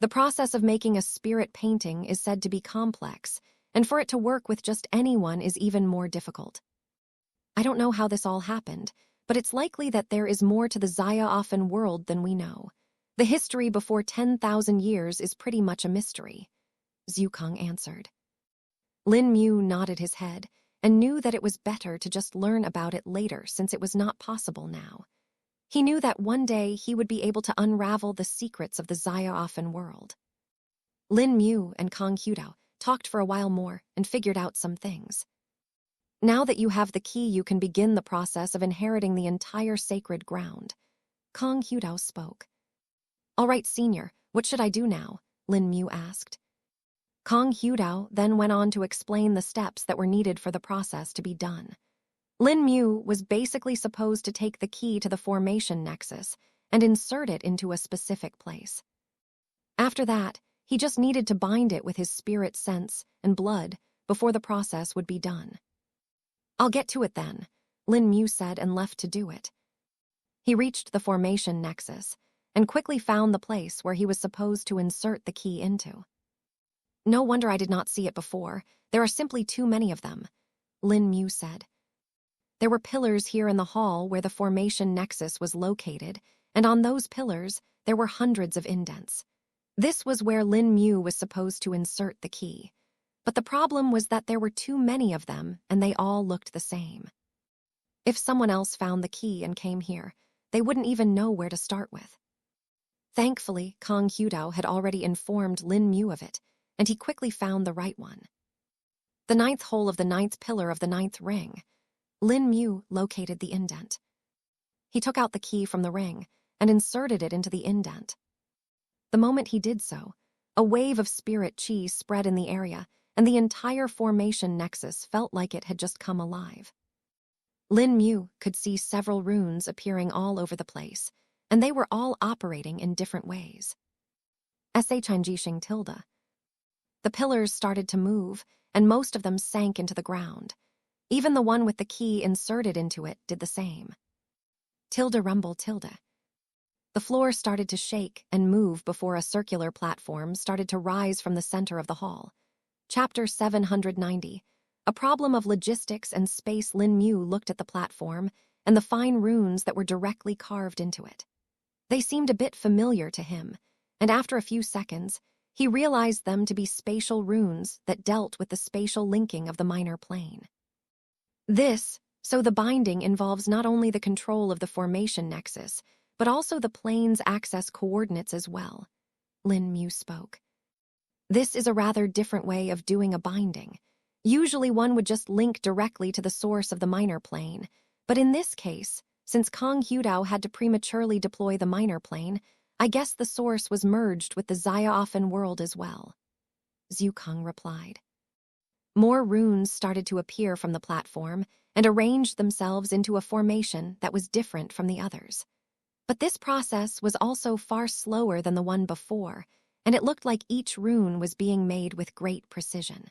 The process of making a spirit painting is said to be complex, and for it to work with just anyone is even more difficult. I don't know how this all happened, but it's likely that there is more to the Xiaofan world than we know. The history before 10,000 years is pretty much a mystery, Zukong answered. Lin Mu nodded his head and knew that it was better to just learn about it later since it was not possible now. He knew that one day he would be able to unravel the secrets of the Xiaofan world. Lin Mu and Kong Hudao, talked for a while more, and figured out some things. Now that you have the key, you can begin the process of inheriting the entire sacred ground. Kong Hudao spoke. All right, Senior, what should I do now? Lin Mu asked. Kong Hudao then went on to explain the steps that were needed for the process to be done. Lin Mu was basically supposed to take the key to the formation nexus and insert it into a specific place. After that, he just needed to bind it with his spirit sense and blood before the process would be done. I'll get to it then, Lin Mu said and left to do it. He reached the formation nexus and quickly found the place where he was supposed to insert the key into. No wonder I did not see it before. There are simply too many of them, Lin Mu said. There were pillars here in the hall where the formation nexus was located, and on those pillars there were hundreds of indents. This was where Lin Mu was supposed to insert the key. But the problem was that there were too many of them, and they all looked the same. If someone else found the key and came here, they wouldn't even know where to start with. Thankfully, Kong Hudao had already informed Lin Mu of it, and he quickly found the right one. The 9th hole of the 9th pillar of the 9th ring. Lin Mu located the indent. He took out the key from the ring and inserted it into the indent. The moment he did so, a wave of spirit chi spread in the area, and the entire formation nexus felt like it had just come alive. Lin Mu could see several runes appearing all over the place, and they were all operating in different ways. Shing tilde. The pillars started to move, and most of them sank into the ground. Even the one with the key inserted into it did the same. Tilde rumble tilde. The floor started to shake and move before a circular platform started to rise from the center of the hall. Chapter 790. A problem of logistics and space. Lin Mu looked at the platform and the fine runes that were directly carved into it. They seemed a bit familiar to him, and after a few seconds, he realized them to be spatial runes that dealt with the spatial linking of the minor plane. So the binding involves not only the control of the formation nexus, but also the plane's access coordinates as well, Lin Mu spoke. This is a rather different way of doing a binding. Usually one would just link directly to the source of the minor plane, but in this case, since Kong Hudao had to prematurely deploy the minor plane, I guess the source was merged with the Xia world as well. Zhu Kong replied. More runes started to appear from the platform and arranged themselves into a formation that was different from the others. But this process was also far slower than the one before, and it looked like each rune was being made with great precision.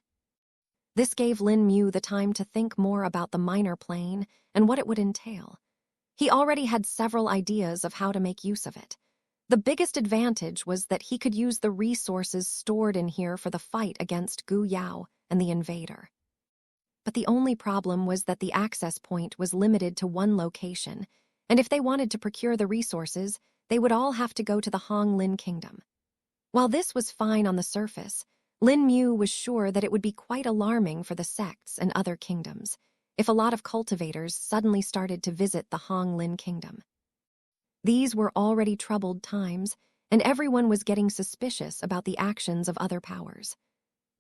This gave Lin Mu the time to think more about the minor plane and what it would entail. He already had several ideas of how to make use of it. The biggest advantage was that he could use the resources stored in here for the fight against Gu Yao and the invader. But the only problem was that the access point was limited to one location, and if they wanted to procure the resources, they would all have to go to the Hong Lin Kingdom. While this was fine on the surface, Lin Mu was sure that it would be quite alarming for the sects and other kingdoms if a lot of cultivators suddenly started to visit the Hong Lin Kingdom. These were already troubled times, and everyone was getting suspicious about the actions of other powers.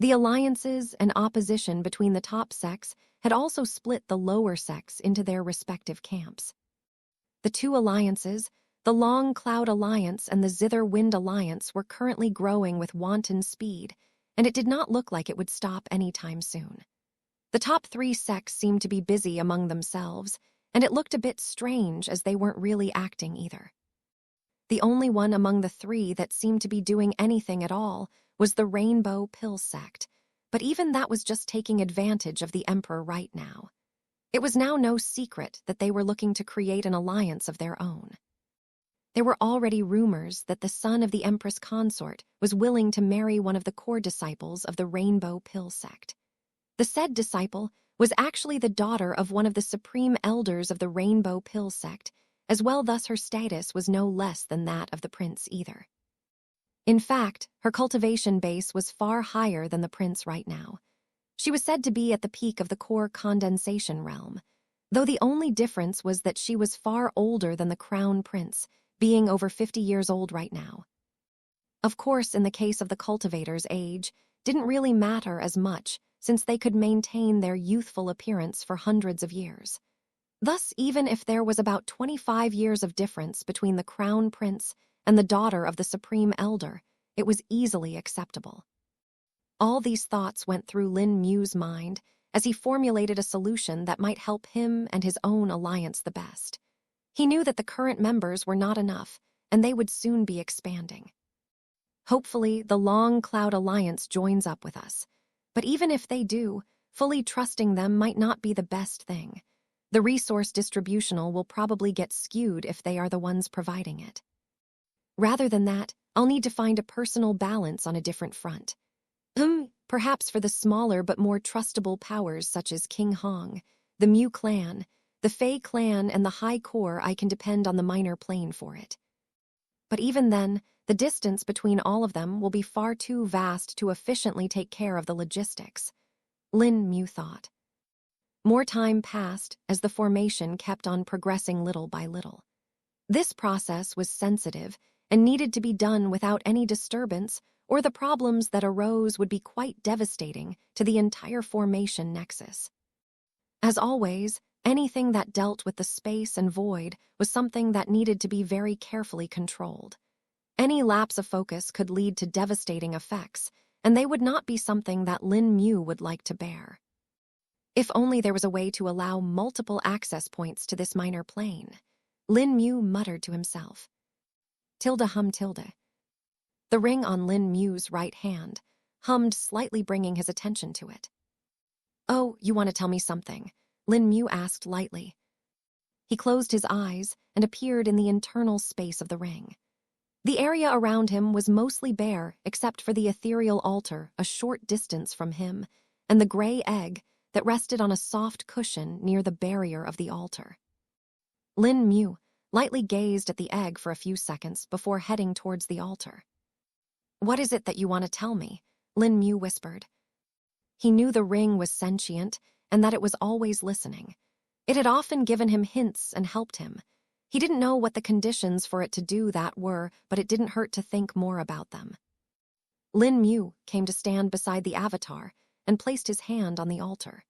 The alliances and opposition between the top sects had also split the lower sects into their respective camps. The two alliances, the Long Cloud Alliance and the Zither Wind Alliance, were currently growing with wanton speed, and it did not look like it would stop anytime soon. The top three sects seemed to be busy among themselves, and it looked a bit strange as they weren't really acting either. The only one among the three that seemed to be doing anything at all was the Rainbow Pill sect, but even that was just taking advantage of the Emperor right now. It was now no secret that they were looking to create an alliance of their own. There were already rumors that the son of the Empress Consort was willing to marry one of the core disciples of the Rainbow Pill sect. The said disciple was actually the daughter of one of the supreme elders of the Rainbow Pill sect, as well, thus her status was no less than that of the prince either. In fact, her cultivation base was far higher than the prince right now. She was said to be at the peak of the core condensation realm, though the only difference was that she was far older than the crown prince, being over 50 years old right now. Of course, in the case of the cultivator's age, didn't really matter as much since they could maintain their youthful appearance for hundreds of years. Thus, even if there was about 25 years of difference between the crown prince and the daughter of the supreme elder, it was easily acceptable. All these thoughts went through Lin Mu's mind as he formulated a solution that might help him and his own alliance the best. He knew that the current members were not enough, and they would soon be expanding. Hopefully, the Long Cloud Alliance joins up with us. But even if they do, fully trusting them might not be the best thing. The resource distributional will probably get skewed if they are the ones providing it. Rather than that, I'll need to find a personal balance on a different front. Perhaps for the smaller but more trustable powers such as King Hong, the Mu clan, the Fei clan, and the High Core, I can depend on the minor plane for it. But even then, the distance between all of them will be far too vast to efficiently take care of the logistics, Lin Mu thought. More time passed as the formation kept on progressing little by little. This process was sensitive and needed to be done without any disturbance, or the problems that arose would be quite devastating to the entire formation nexus. As always, anything that dealt with the space and void was something that needed to be very carefully controlled. Any lapse of focus could lead to devastating effects, and they would not be something that Lin Mu would like to bear. If only there was a way to allow multiple access points to this minor plane, Lin Mu muttered to himself. Tilde. The ring on Lin Mu's right hand hummed slightly, bringing his attention to it. Oh, you want to tell me something? Lin Mu asked lightly. He closed his eyes and appeared in the internal space of the ring. The area around him was mostly bare except for the ethereal altar a short distance from him and the gray egg that rested on a soft cushion near the barrier of the altar. Lin Mu lightly gazed at the egg for a few seconds before heading towards the altar. What is it that you want to tell me? Lin Mu whispered. He knew the ring was sentient and that it was always listening. It had often given him hints and helped him. He didn't know what the conditions for it to do that were, but it didn't hurt to think more about them. Lin Mu came to stand beside the avatar and placed his hand on the altar.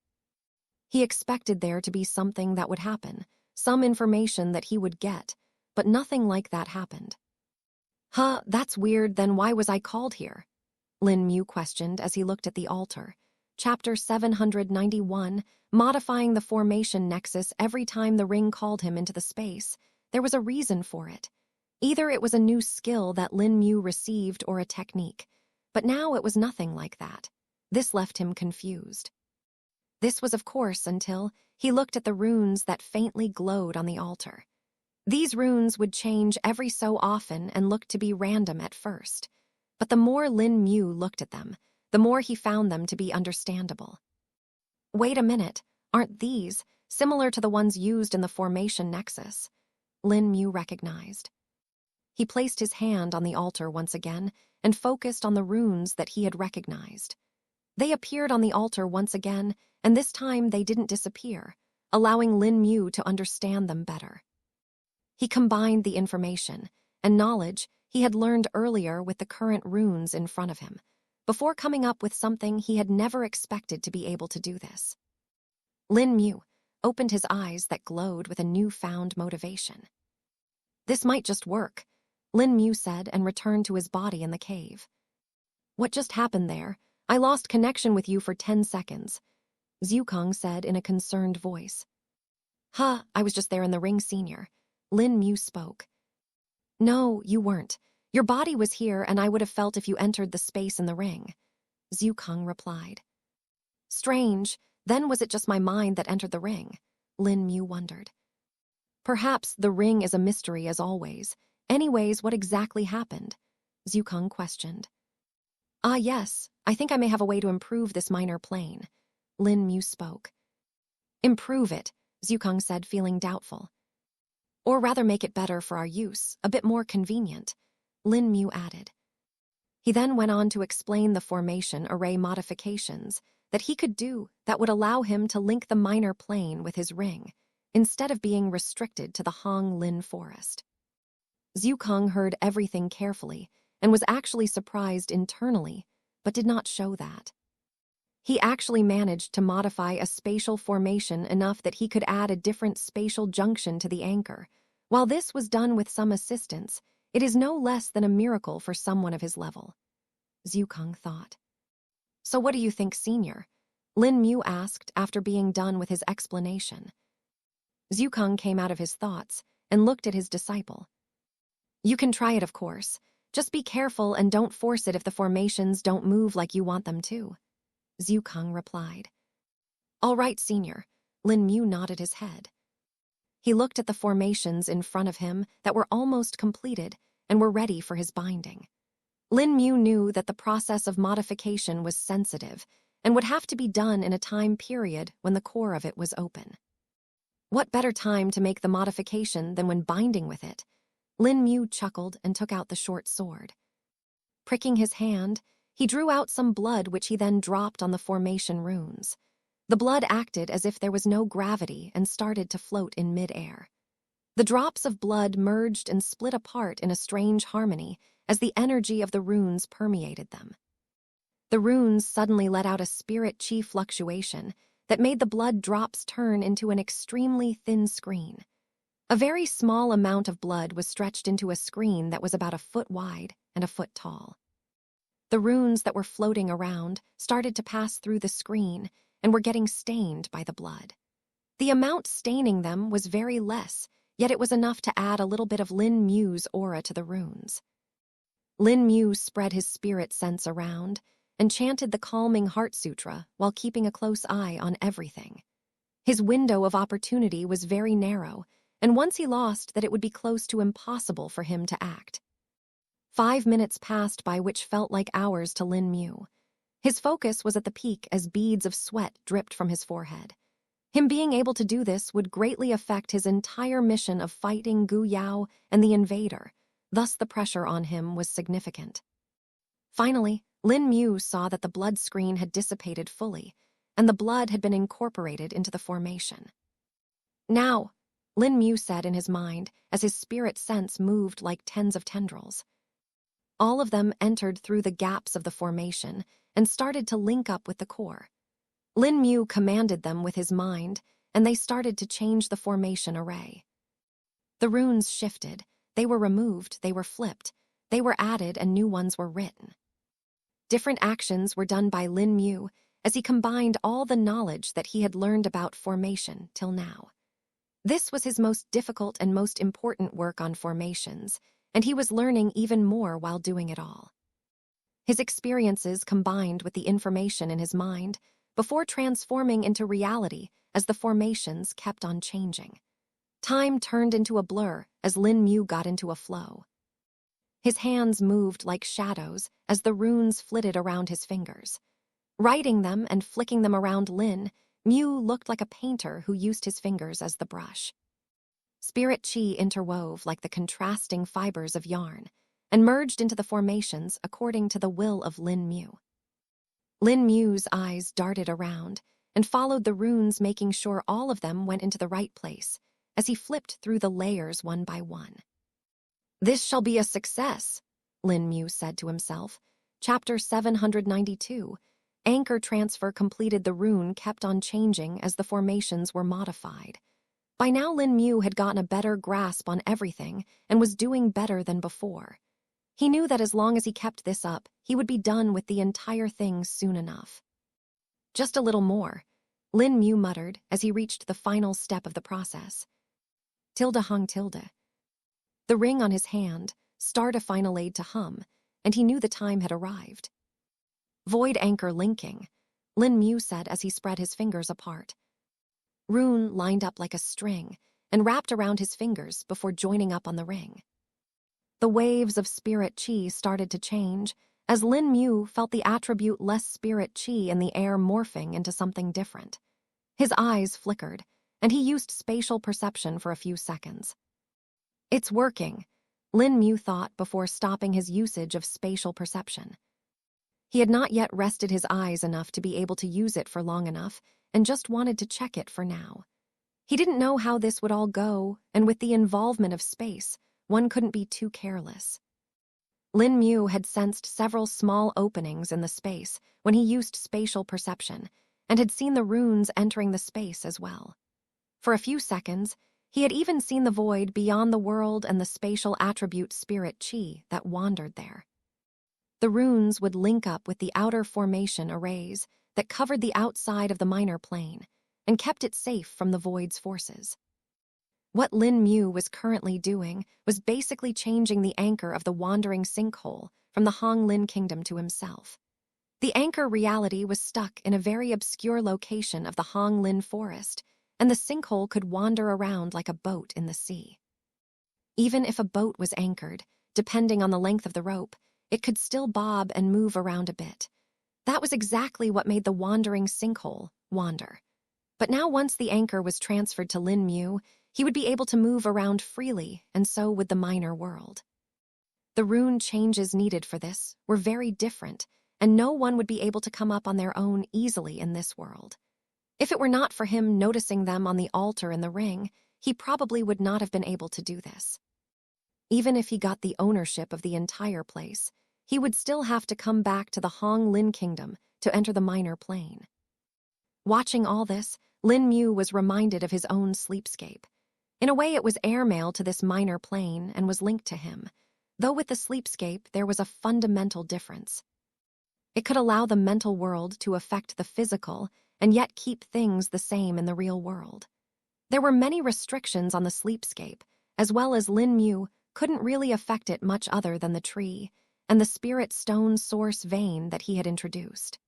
He expected there to be something that would happen, some information that he would get, but nothing like that happened. That's weird, then why was I called here? Lin Mu questioned as he looked at the altar. Chapter 791, modifying the formation nexus every time the ring called him into the space. There was a reason for it. Either it was a new skill that Lin Mu received or a technique, but now it was nothing like that. This left him confused. This was, of course, until he looked at the runes that faintly glowed on the altar. These runes would change every so often and looked to be random at first, but the more Lin Mu looked at them, the more he found them to be understandable. Wait a minute, aren't these similar to the ones used in the formation nexus? Lin Mu recognized. He placed his hand on the altar once again and focused on the runes that he had recognized. They appeared on the altar once again, and this time they didn't disappear, allowing Lin Mu to understand them better. He combined the information and knowledge he had learned earlier with the current runes in front of him, before coming up with something he had never expected to be able to do this. Lin Mu opened his eyes that glowed with a newfound motivation. This might just work, Lin Mu said and returned to his body in the cave. What just happened there? I lost connection with you for 10 seconds, Zhukong said in a concerned voice. I was just there in the ring, Senior. Lin Mu spoke. No, you weren't. Your body was here and I would have felt if you entered the space in the ring, Zhukong replied. Strange, then was it just my mind that entered the ring? Lin Mu wondered. Perhaps the ring is a mystery as always. Anyways, what exactly happened? Zhukong questioned. Yes, I think I may have a way to improve this minor plane, Lin Mu spoke. Improve it, Zhukong said, feeling doubtful. Or rather make it better for our use, a bit more convenient, Lin Mu added. He then went on to explain the formation array modifications that he could do that would allow him to link the minor plane with his ring, instead of being restricted to the Hong Lin forest. Zhukong heard everything carefully and was actually surprised internally, but did not show that. He actually managed to modify a spatial formation enough that he could add a different spatial junction to the anchor. While this was done with some assistance, it is no less than a miracle for someone of his level, Zhukang thought. So what do you think, Senior? Lin Mu asked after being done with his explanation. Zhukang came out of his thoughts and looked at his disciple. You can try it, of course. Just be careful and don't force it if the formations don't move like you want them to, Zhukang replied. All right, Senior. Lin Mu nodded his head. He looked at the formations in front of him that were almost completed and were ready for his binding. Lin Mu knew that the process of modification was sensitive and would have to be done in a time period when the core of it was open. What better time to make the modification than when binding with it? Lin Mu chuckled and took out the short sword. Pricking his hand, he drew out some blood which he then dropped on the formation runes. The blood acted as if there was no gravity and started to float in mid-air. The drops of blood merged and split apart in a strange harmony as the energy of the runes permeated them. The runes suddenly let out a spirit chi fluctuation that made the blood drops turn into an extremely thin screen. A very small amount of blood was stretched into a screen that was about a foot wide and a foot tall. The runes that were floating around started to pass through the screen and were getting stained by the blood. The amount staining them was very less, yet it was enough to add a little bit of Lin Mu's aura to the runes. Lin Mu spread his spirit sense around and chanted the calming Heart Sutra while keeping a close eye on everything. His window of opportunity was very narrow, and once he lost that, it would be close to impossible for him to act. 5 minutes passed by, which felt like hours to Lin Mu. His focus was at the peak as beads of sweat dripped from his forehead. Him being able to do this would greatly affect his entire mission of fighting Gu Yao and the invader, thus the pressure on him was significant. Finally, Lin Mu saw that the blood screen had dissipated fully, and the blood had been incorporated into the formation. Now, Lin Mu said in his mind as his spirit sense moved like tens of tendrils. All of them entered through the gaps of the formation and started to link up with the core. Lin Mu commanded them with his mind, and they started to change the formation array. The runes shifted, they were removed, they were flipped, they were added, and new ones were written. Different actions were done by Lin Mu as he combined all the knowledge that he had learned about formation till now. This was his most difficult and most important work on formations, and he was learning even more while doing it all. His experiences combined with the information in his mind before transforming into reality as the formations kept on changing. Time turned into a blur as Lin Mu got into a flow. His hands moved like shadows as the runes flitted around his fingers. Writing them and flicking them around Lin Mu looked like a painter who used his fingers as the brush. Spirit chi interwove like the contrasting fibers of yarn and merged into the formations according to the will of Lin Mu. Lin Mu's eyes darted around and followed the runes, making sure all of them went into the right place as he flipped through the layers one by one. This shall be a success, Lin Mu said to himself. Chapter 792. Anchor transfer completed. The rune kept on changing as the formations were modified. By now Lin Mu had gotten a better grasp on everything and was doing better than before. He knew that as long as he kept this up, he would be done with the entire thing soon enough. Just a little more, Lin Mu muttered as he reached the final step of the process. Tilde hung tilde. The ring on his hand starred a final aid to hum, and he knew the time had arrived. Void anchor linking, Lin Mu said as he spread his fingers apart. Rune lined up like a string and wrapped around his fingers before joining up on the ring. The waves of spirit chi started to change as Lin Mu felt the attribute less spirit chi in the air morphing into something different. His eyes flickered, and he used spatial perception for a few seconds. It's working, Lin Mu thought before stopping his usage of spatial perception. He had not yet rested his eyes enough to be able to use it for long enough and just wanted to check it for now. He didn't know how this would all go, and with the involvement of space, one couldn't be too careless. Lin Mu had sensed several small openings in the space when he used spatial perception, and had seen the runes entering the space as well. For a few seconds, he had even seen the void beyond the world and the spatial attribute spirit chi that wandered there. The runes would link up with the outer formation arrays that covered the outside of the minor plane and kept it safe from the void's forces. What Lin Mu was currently doing was basically changing the anchor of the wandering sinkhole from the Hong Lin kingdom to himself. The anchor reality was stuck in a very obscure location of the Hong Lin forest, and the sinkhole could wander around like a boat in the sea. Even if a boat was anchored, depending on the length of the rope, it could still bob and move around a bit. That was exactly what made the wandering sinkhole wander. But now once the anchor was transferred to Lin Mu, he would be able to move around freely, and so would the minor world. The rune changes needed for this were very different, and no one would be able to come up on their own easily in this world. If it were not for him noticing them on the altar in the ring, he probably would not have been able to do this. Even if he got the ownership of the entire place, he would still have to come back to the Hong Lin kingdom to enter the minor plane. Watching all this, Lin Mu was reminded of his own sleepscape. In a way, it was airmail to this minor plane and was linked to him, though with the sleepscape there was a fundamental difference. It could allow the mental world to affect the physical and yet keep things the same in the real world. There were many restrictions on the sleepscape, as well as Lin Mu couldn't really affect it much other than the tree and the spirit stone source vein that he had introduced.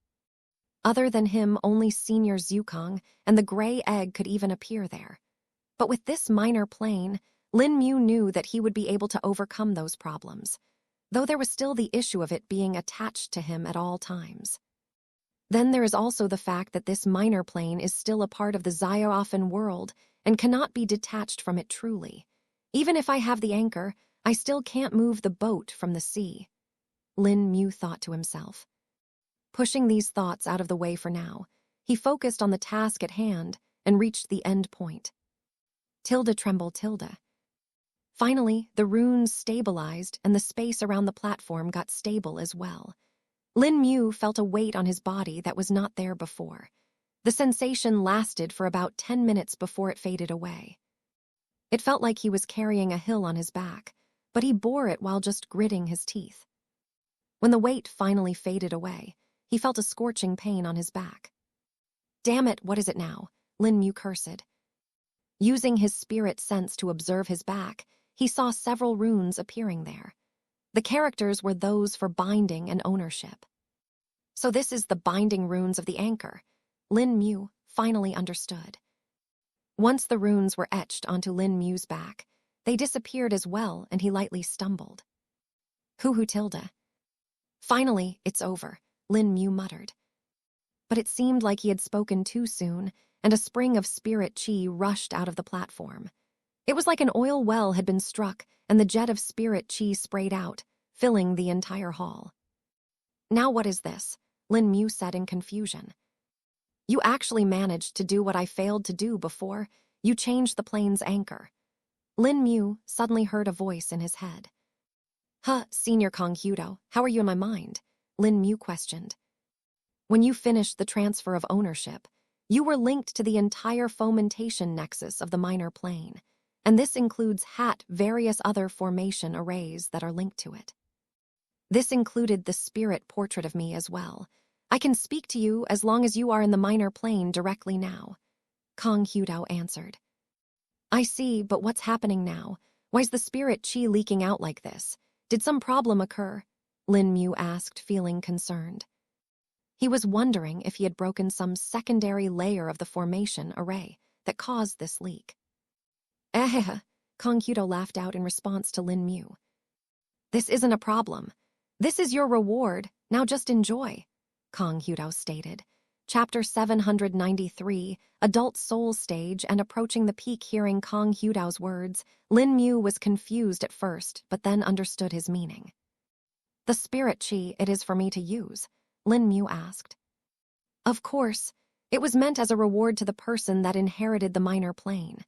Other than him, only Senior Zukong and the gray egg could even appear there. But with this minor plane, Lin Mu knew that he would be able to overcome those problems, though there was still the issue of it being attached to him at all times. Then there is also the fact that this minor plane is still a part of the Zioafen world and cannot be detached from it truly. Even if I have the anchor, I still can't move the boat from the sea. Lin Mu thought to himself. Pushing these thoughts out of the way for now, he focused on the task at hand and reached the end point. Tilde tremble tilde. Finally, the runes stabilized and the space around the platform got stable as well. Lin Mu felt a weight on his body that was not there before. The sensation lasted for about 10 minutes before it faded away. It felt like he was carrying a hill on his back, but he bore it while just gritting his teeth. When the weight finally faded away, he felt a scorching pain on his back. Damn it, what is it now? Lin Mu cursed. Using his spirit sense to observe his back, he saw several runes appearing there. The characters were those for binding and ownership. So this is the binding runes of the anchor. Lin Mu finally understood. Once the runes were etched onto Lin Mu's back, they disappeared as well and he lightly stumbled. Hoo tilde. Finally, it's over, Lin Mu muttered. But it seemed like he had spoken too soon, and a spring of spirit chi rushed out of the platform. It was like an oil well had been struck, and the jet of spirit chi sprayed out, filling the entire hall. Now what is this? Lin Mu said in confusion. You actually managed to do what I failed to do before. You changed the plane's anchor. Lin Mu suddenly heard a voice in his head. Huh, Senior Kong Hudo, how are you in my mind? Lin Mu questioned. When you finished the transfer of ownership, you were linked to the entire fomentation nexus of the minor plane, and this includes various other formation arrays that are linked to it. This included the spirit portrait of me as well. I can speak to you as long as you are in the minor plane directly now, Kong Hudo answered. I see, but what's happening now? Why's the spirit chi leaking out like this? Did some problem occur? Lin Mu asked, feeling concerned. He was wondering if he had broken some secondary layer of the formation array that caused this leak. Kong Hudo laughed out in response to Lin Mu. This isn't a problem. This is your reward, now just enjoy, Kong Hudo stated. Chapter 793, Adult Soul Stage, and approaching the peak. Hearing Kong Hudo's words, Lin Mu was confused at first, but then understood his meaning. The spirit chi it is for me to use, Lin Mu asked. Of course, it was meant as a reward to the person that inherited the minor plane.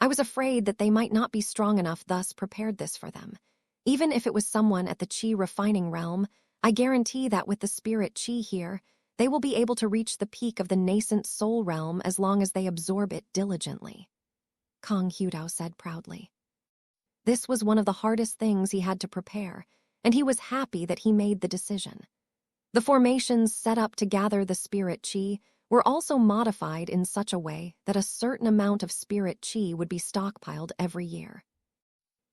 I was afraid that they might not be strong enough, thus prepared this for them. Even if it was someone at the Qi refining realm, I guarantee that with the spirit Qi here, they will be able to reach the peak of the nascent soul realm as long as they absorb it diligently, Kang Hudao said proudly. This was one of the hardest things he had to prepare, and he was happy that he made the decision. The formations set up to gather the spirit Qi were also modified in such a way that a certain amount of spirit Qi would be stockpiled every year.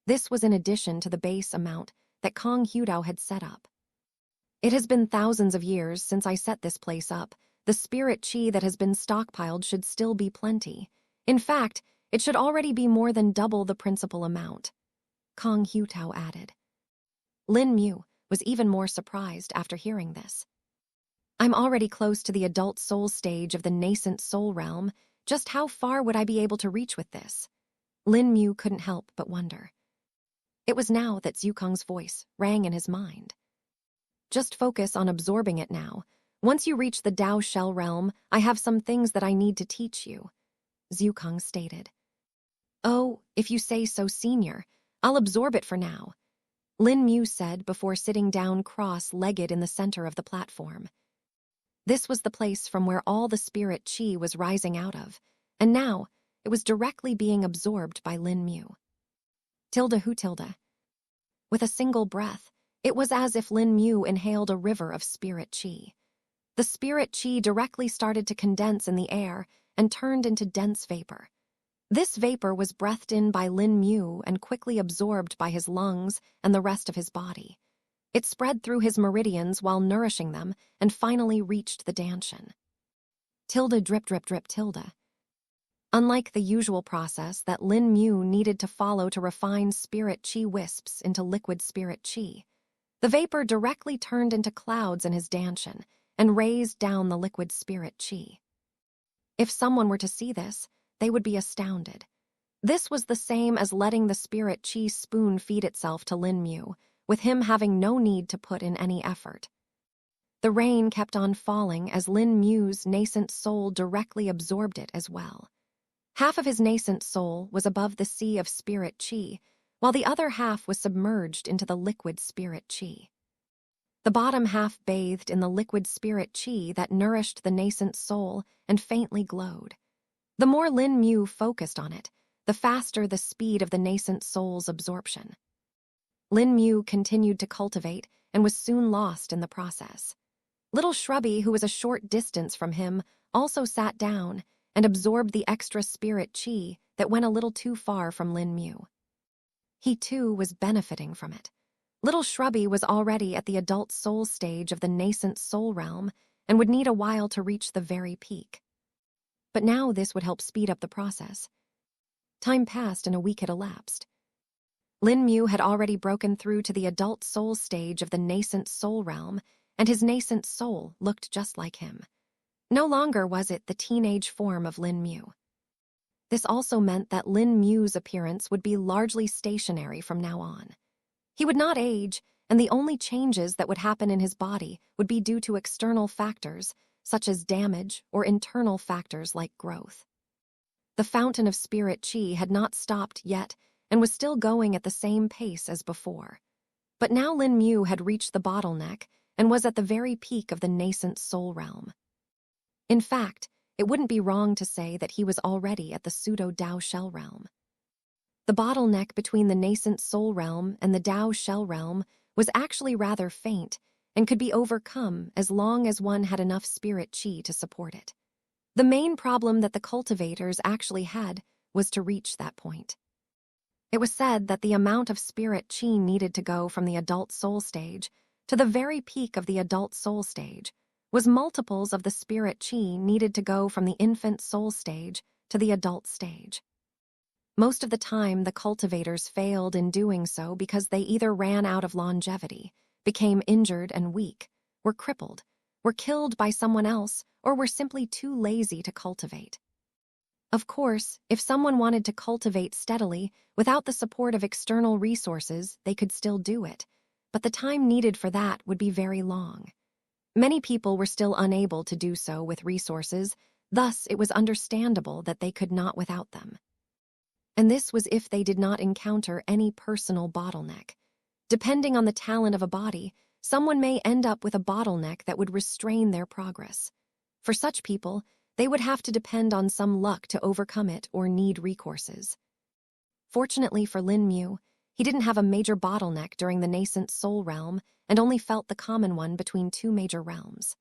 This was in addition to the base amount that Kang Hudao had set up. It has been thousands of years since I set this place up. The spirit Qi that has been stockpiled should still be plenty. In fact, it should already be more than double the principal amount, Kang Hudao added. Lin Mu was even more surprised after hearing this. I'm already close to the adult soul stage of the nascent soul realm. Just how far would I be able to reach with this? Lin Mu couldn't help but wonder. It was now that Zukong's voice rang in his mind. Just focus on absorbing it now. Once you reach the Dao Shell realm, I have some things that I need to teach you, Zukong stated. Oh, if you say so, senior, I'll absorb it for now, Lin Mu said before sitting down cross-legged in the center of the platform. This was the place from where all the spirit Qi was rising out of, and now it was directly being absorbed by Lin Mu. Tilde hu tilde. With a single breath, it was as if Lin Mu inhaled a river of spirit Qi. The spirit Qi directly started to condense in the air and turned into dense vapor. This vapor was breathed in by Lin Mu and quickly absorbed by his lungs and the rest of his body. It spread through his meridians while nourishing them and finally reached the Danshan. Tilde drip drip drip tilde. Unlike the usual process that Lin Mu needed to follow to refine spirit Qi wisps into liquid spirit Qi, the vapor directly turned into clouds in his Danshan and raised down the liquid spirit Qi. If someone were to see this, they would be astounded. This was the same as letting the spirit Qi spoon feed itself to Lin Mu, with him having no need to put in any effort. The rain kept on falling as Lin Mu's nascent soul directly absorbed it as well. Half of his nascent soul was above the sea of spirit Qi, while the other half was submerged into the liquid spirit Qi. The bottom half bathed in the liquid spirit Qi that nourished the nascent soul and faintly glowed. The more Lin Mu focused on it, the faster the speed of the nascent soul's absorption. Lin Mu continued to cultivate and was soon lost in the process. Little Shrubby, who was a short distance from him, also sat down and absorbed the extra spirit Qi that went a little too far from Lin Mu. He too was benefiting from it. Little Shrubby was already at the adult soul stage of the nascent soul realm and would need a while to reach the very peak. But now this would help speed up the process. Time passed and a week had elapsed. Lin Mu had already broken through to the adult soul stage of the nascent soul realm, and his nascent soul looked just like him. No longer was it the teenage form of Lin Mu. This also meant that Lin Mu's appearance would be largely stationary from now on. He would not age, and the only changes that would happen in his body would be due to external factors, such as damage or internal factors like growth. The fountain of spirit Qi had not stopped yet and was still going at the same pace as before. But now Lin Mu had reached the bottleneck and was at the very peak of the nascent soul realm. In fact, it wouldn't be wrong to say that he was already at the pseudo-Dao Shell realm. The bottleneck between the nascent soul realm and the Dao Shell realm was actually rather faint and could be overcome as long as one had enough spirit Qi to support it. The main problem that the cultivators actually had was to reach that point. It was said that the amount of spirit Qi needed to go from the adult soul stage to the very peak of the adult soul stage was multiples of the spirit Qi needed to go from the infant soul stage to the adult stage. Most of the time, the cultivators failed in doing so because they either ran out of longevity, became injured and weak, were crippled, were killed by someone else, or were simply too lazy to cultivate. Of course, if someone wanted to cultivate steadily, without the support of external resources, they could still do it, but the time needed for that would be very long. Many people were still unable to do so with resources, thus it was understandable that they could not without them. And this was if they did not encounter any personal bottleneck. Depending on the talent of a body, someone may end up with a bottleneck that would restrain their progress. For such people, they would have to depend on some luck to overcome it or need recourses. Fortunately for Lin Mu, he didn't have a major bottleneck during the nascent soul realm and only felt the common one between two major realms.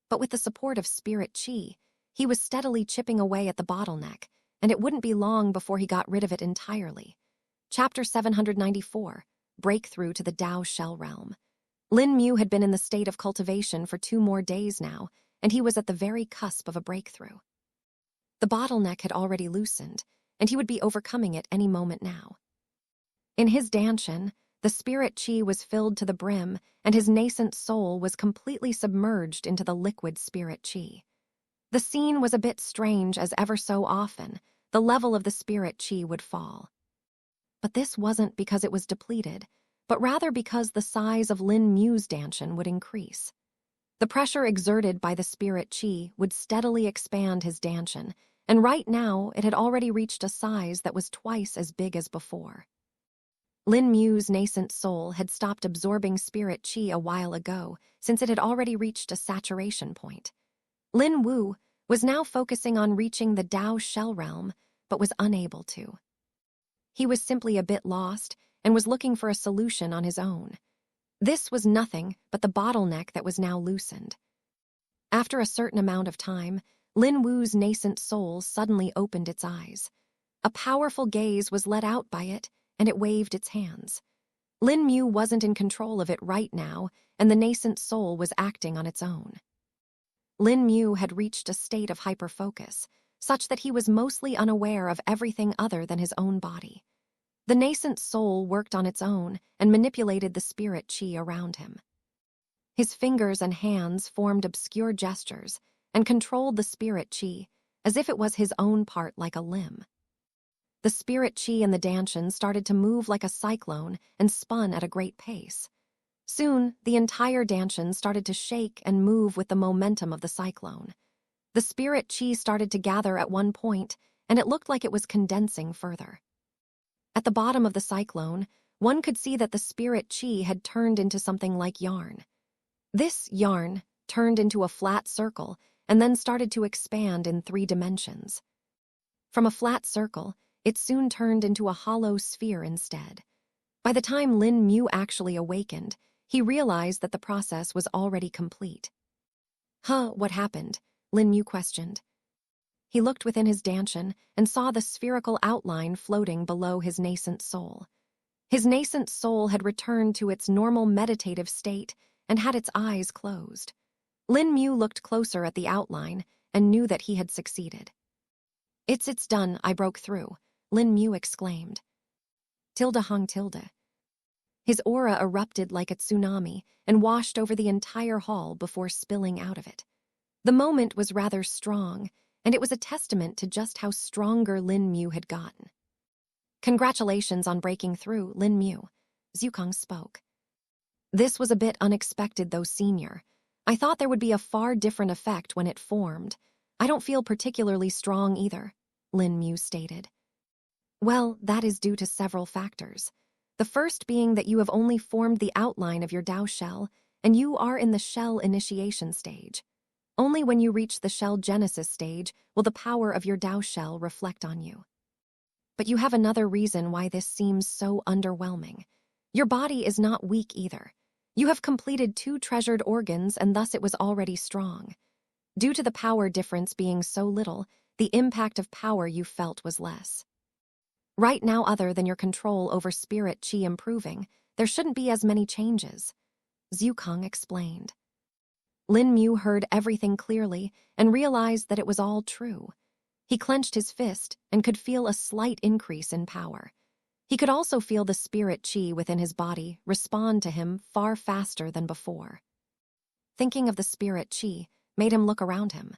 But with the support of spirit qi, he was steadily chipping away at the bottleneck, and it wouldn't be long before he got rid of it entirely. Chapter 794, Breakthrough to the Tao Shell Realm. Lin Mu had been in the state of cultivation for 2 more days now, and he was at the very cusp of a breakthrough. The bottleneck had already loosened, and he would be overcoming it any moment now. In his danshan, the spirit qi was filled to the brim, and his nascent soul was completely submerged into the liquid spirit qi. The scene was a bit strange as ever so often, the level of the spirit qi would fall. But this wasn't because it was depleted, but rather because the size of Lin Mu's danshan would increase. The pressure exerted by the spirit qi would steadily expand his danshan, and right now it had already reached a size that was twice as big as before. Lin Mu's nascent soul had stopped absorbing spirit qi a while ago, since it had already reached a saturation point. Lin Wu was now focusing on reaching the Tao Shell Realm, but was unable to. He was simply a bit lost and was looking for a solution on his own. This was nothing but the bottleneck that was now loosened. After a certain amount of time, Lin Wu's nascent soul suddenly opened its eyes. A powerful gaze was let out by it, and it waved its hands. Lin Mu wasn't in control of it right now, and the nascent soul was acting on its own. Lin Mu had reached a state of hyperfocus, such that he was mostly unaware of everything other than his own body. The nascent soul worked on its own and manipulated the spirit qi around him. His fingers and hands formed obscure gestures and controlled the spirit qi as if it was his own part like a limb. The spirit qi in the danshan started to move like a cyclone and spun at a great pace. Soon, the entire danshan started to shake and move with the momentum of the cyclone. The spirit qi started to gather at one point, and it looked like it was condensing further. At the bottom of the cyclone, one could see that the spirit qi had turned into something like yarn. This yarn turned into a flat circle and then started to expand in 3 dimensions. From a flat circle, it soon turned into a hollow sphere instead. By the time Lin Mu actually awakened, he realized that the process was already complete. What happened? Lin Mu questioned. He looked within his danshan and saw the spherical outline floating below his nascent soul. His nascent soul had returned to its normal meditative state and had its eyes closed. Lin Mu looked closer at the outline and knew that he had succeeded. It's done, I broke through, Lin Mu exclaimed. Tilde hung tilde. His aura erupted like a tsunami and washed over the entire hall before spilling out of it. The moment was rather strong, and it was a testament to just how stronger Lin Mu had gotten. Congratulations on breaking through, Lin Mu, Zukong spoke. This was a bit unexpected though, senior. I thought there would be a far different effect when it formed. I don't feel particularly strong either, Lin Mu stated. Well, that is due to several factors. The first being that you have only formed the outline of your Tao shell, and you are in the shell initiation stage. Only when you reach the shell genesis stage will the power of your Tao shell reflect on you. But you have another reason why this seems so underwhelming. Your body is not weak either. You have completed 2 treasured organs, and thus it was already strong. Due to the power difference being so little, the impact of power you felt was less. Right now, other than your control over spirit qi improving, there shouldn't be as many changes, Zukong explained. Lin Mu heard everything clearly and realized that it was all true. He clenched his fist and could feel a slight increase in power. He could also feel the spirit qi within his body respond to him far faster than before. Thinking of the spirit qi made him look around him.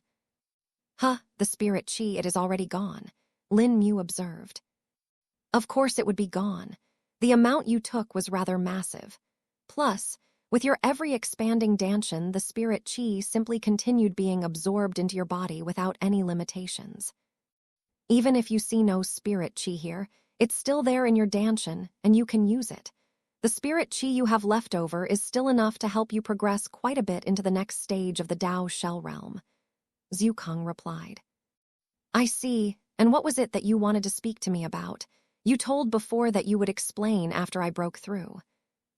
The spirit qi, it is already gone, Lin Mu observed. Of course it would be gone. The amount you took was rather massive. Plus, with your every expanding danshan, the spirit qi simply continued being absorbed into your body without any limitations. Even if you see no spirit qi here, it's still there in your danshan, and you can use it. The spirit qi you have left over is still enough to help you progress quite a bit into the next stage of the Tao shell realm. Zhukang replied. I see, and what was it that you wanted to speak to me about? You told before that you would explain after I broke through.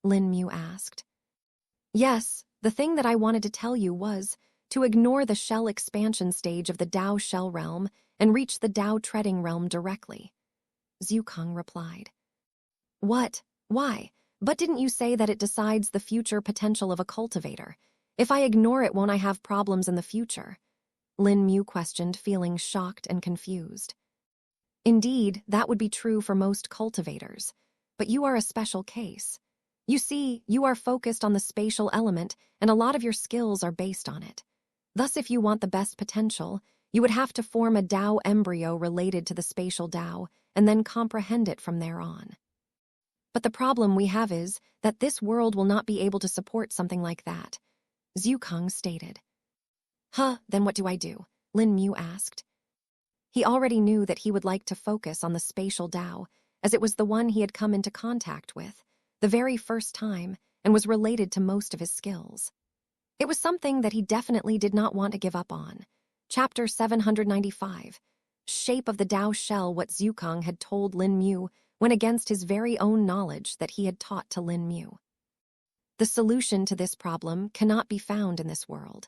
Lin Mu asked. Yes, the thing that I wanted to tell you was to ignore the shell expansion stage of the Tao shell realm and reach the Tao treading realm directly. Zhukang replied. What? Why? But didn't you say that it decides the future potential of a cultivator? If I ignore it, won't I have problems in the future? Lin Mu questioned, feeling shocked and confused. Indeed, that would be true for most cultivators, but you are a special case. You see, you are focused on the spatial element, and a lot of your skills are based on it. Thus, if you want the best potential, you would have to form a Tao embryo related to the spatial Tao, and then comprehend it from there on. But the problem we have is that this world will not be able to support something like that, Zhukang stated. Then what do I do? Lin Mu asked. He already knew that he would like to focus on the spatial Tao, as it was the one he had come into contact with, the very first time, and was related to most of his skills. It was something that he definitely did not want to give up on. Chapter 795. Shape of the Tao shell. What Zhukang had told Lin Mu went against his very own knowledge that he had taught to Lin Mu. The solution to this problem cannot be found in this world.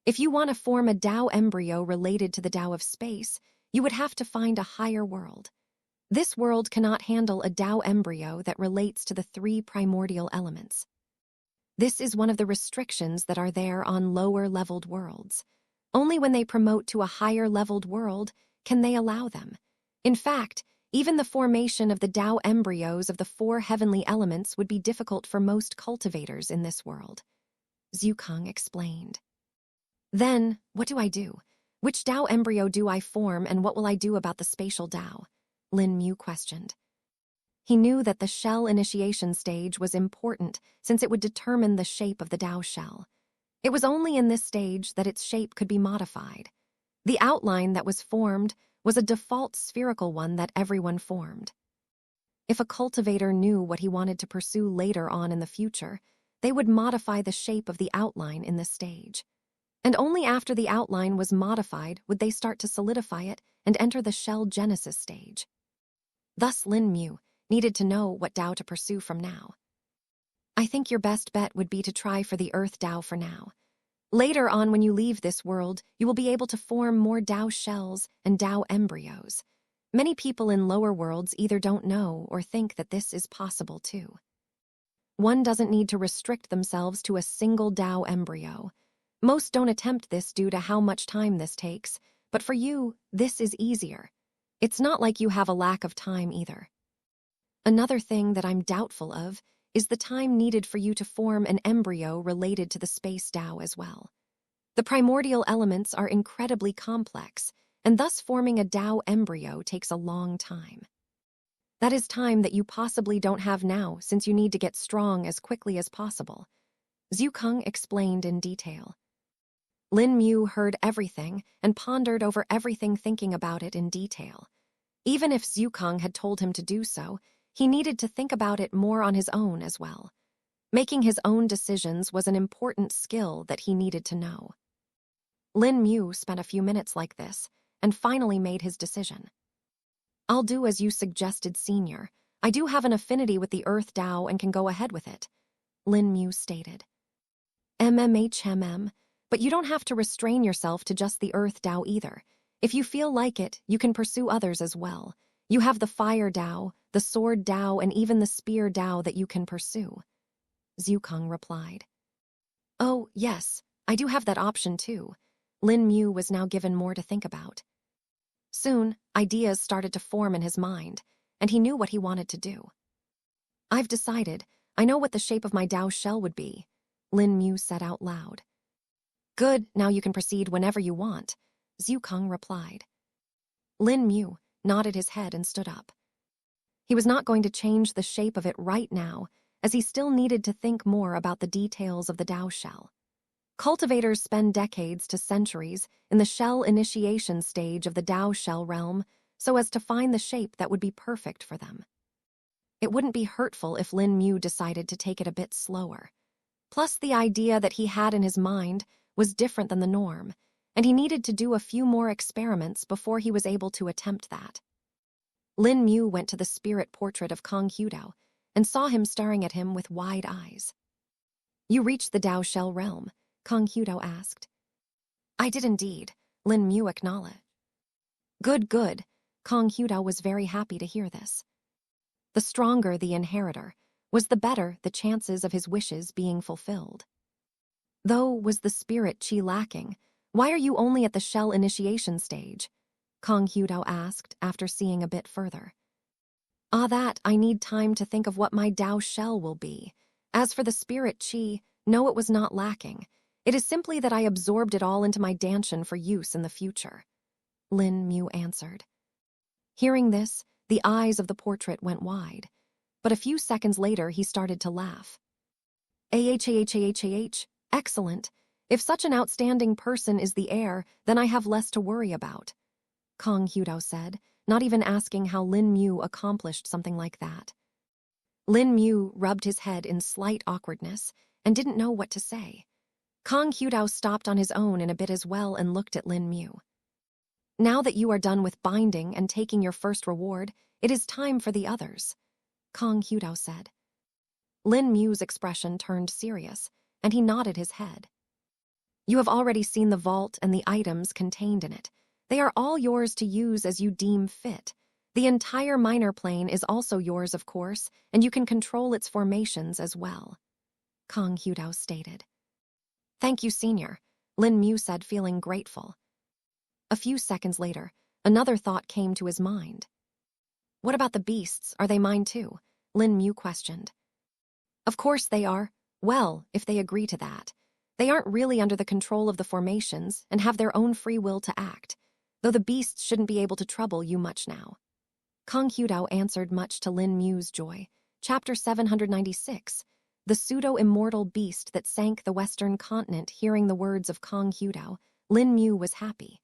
If you want to form a Tao embryo related to the Tao of space, you would have to find a higher world. This world cannot handle a Tao embryo that relates to the three primordial elements. This is one of the restrictions that are there on lower-leveled worlds. Only when they promote to a higher-leveled world can they allow them. In fact, even the formation of the Tao embryos of the four heavenly elements would be difficult for most cultivators in this world. Zhukang explained. Then, what do I do? Which Tao embryo do I form, and what will I do about the spatial Tao? Lin Mu questioned. He knew that the shell initiation stage was important since it would determine the shape of the Tao shell. It was only in this stage that its shape could be modified. The outline that was formed was a default spherical one that everyone formed. If a cultivator knew what he wanted to pursue later on in the future, they would modify the shape of the outline in this stage. And only after the outline was modified would they start to solidify it and enter the shell genesis stage. Thus, Lin Mu needed to know what Tao to pursue from now. I think your best bet would be to try for the Earth Tao for now. Later on, when you leave this world, you will be able to form more Tao shells and Tao embryos. Many people in lower worlds either don't know or think that this is possible too. One doesn't need to restrict themselves to a single Tao embryo. Most don't attempt this due to how much time this takes, but for you, this is easier. It's not like you have a lack of time either. Another thing that I'm doubtful of is the time needed for you to form an embryo related to the space Tao as well. The primordial elements are incredibly complex, and thus forming a Tao embryo takes a long time. That is time that you possibly don't have now, since you need to get strong as quickly as possible. Zhukang explained in detail. Lin Mu heard everything and pondered over everything, thinking about it in detail. Even if Zhukang had told him to do so, he needed to think about it more on his own as well. Making his own decisions was an important skill that he needed to know. Lin Mu spent a few minutes like this and finally made his decision. I'll do as you suggested, Senior. I do have an affinity with the Earth Tao and can go ahead with it, Lin Mu stated. But you don't have to restrain yourself to just the Earth Tao either. If you feel like it, you can pursue others as well. You have the Fire Tao, the Sword Tao, and even the Spear Tao that you can pursue, Zhukang replied. Oh, yes, I do have that option too. Lin Mu was now given more to think about. Soon, ideas started to form in his mind, and he knew what he wanted to do. I've decided. I know what the shape of my Tao shell would be, Lin Mu said out loud. Good, now you can proceed whenever you want, Zhukang replied. Lin Mu nodded his head and stood up. He was not going to change the shape of it right now, as he still needed to think more about the details of the Tao shell. Cultivators spend decades to centuries in the shell initiation stage of the Tao shell realm so as to find the shape that would be perfect for them. It wouldn't be hurtful if Lin Mu decided to take it a bit slower. Plus, the idea that he had in his mind was different than the norm, and he needed to do a few more experiments before he was able to attempt that. Lin Mu went to the spirit portrait of Kong Hudao and saw him staring at him with wide eyes. "You reached the Dao Shell realm?" Kong Hudao asked. "I did indeed," Lin Mu acknowledged. Good, good. Kong Hudao was very happy to hear this. The stronger the inheritor was, the better the chances of his wishes being fulfilled. Though, was the spirit chi lacking? Why are you only at the shell initiation stage? Kong Hudao asked after seeing a bit further. That I need time to think of what my Dao shell will be. As for the spirit chi, no, it was not lacking. It is simply that I absorbed it all into my danshan for use in the future, Lin Mu answered. Hearing this, the eyes of the portrait went wide, but a few seconds later he started to laugh. Excellent. If such an outstanding person is the heir, then I have less to worry about, Kong Hudao said, not even asking how Lin Mu accomplished something like that. Lin Mu rubbed his head in slight awkwardness and didn't know what to say. Kong Hudao stopped on his own in a bit as well and looked at Lin Mu. Now that you are done with binding and taking your first reward, it is time for the others, Kong Hudao said. Lin Mu's expression turned serious, and he nodded his head. You have already seen the vault and the items contained in it. They are all yours to use as you deem fit. The entire minor plane is also yours, of course, and you can control its formations as well, Kong Hudao stated. Thank you, Senior, Lin Mu said, feeling grateful. A few seconds later, another thought came to his mind. What about the beasts? Are they mine too? Lin Mu questioned. Of course they are. Well, if they agree to that. They aren't really under the control of the formations and have their own free will to act, though the beasts shouldn't be able to trouble you much now. Kong Hudao answered, much to Lin Mu's joy. Chapter 796. The pseudo-immortal beast that sank the Western continent. Hearing the words of Kong Hudao, Lin Mu was happy.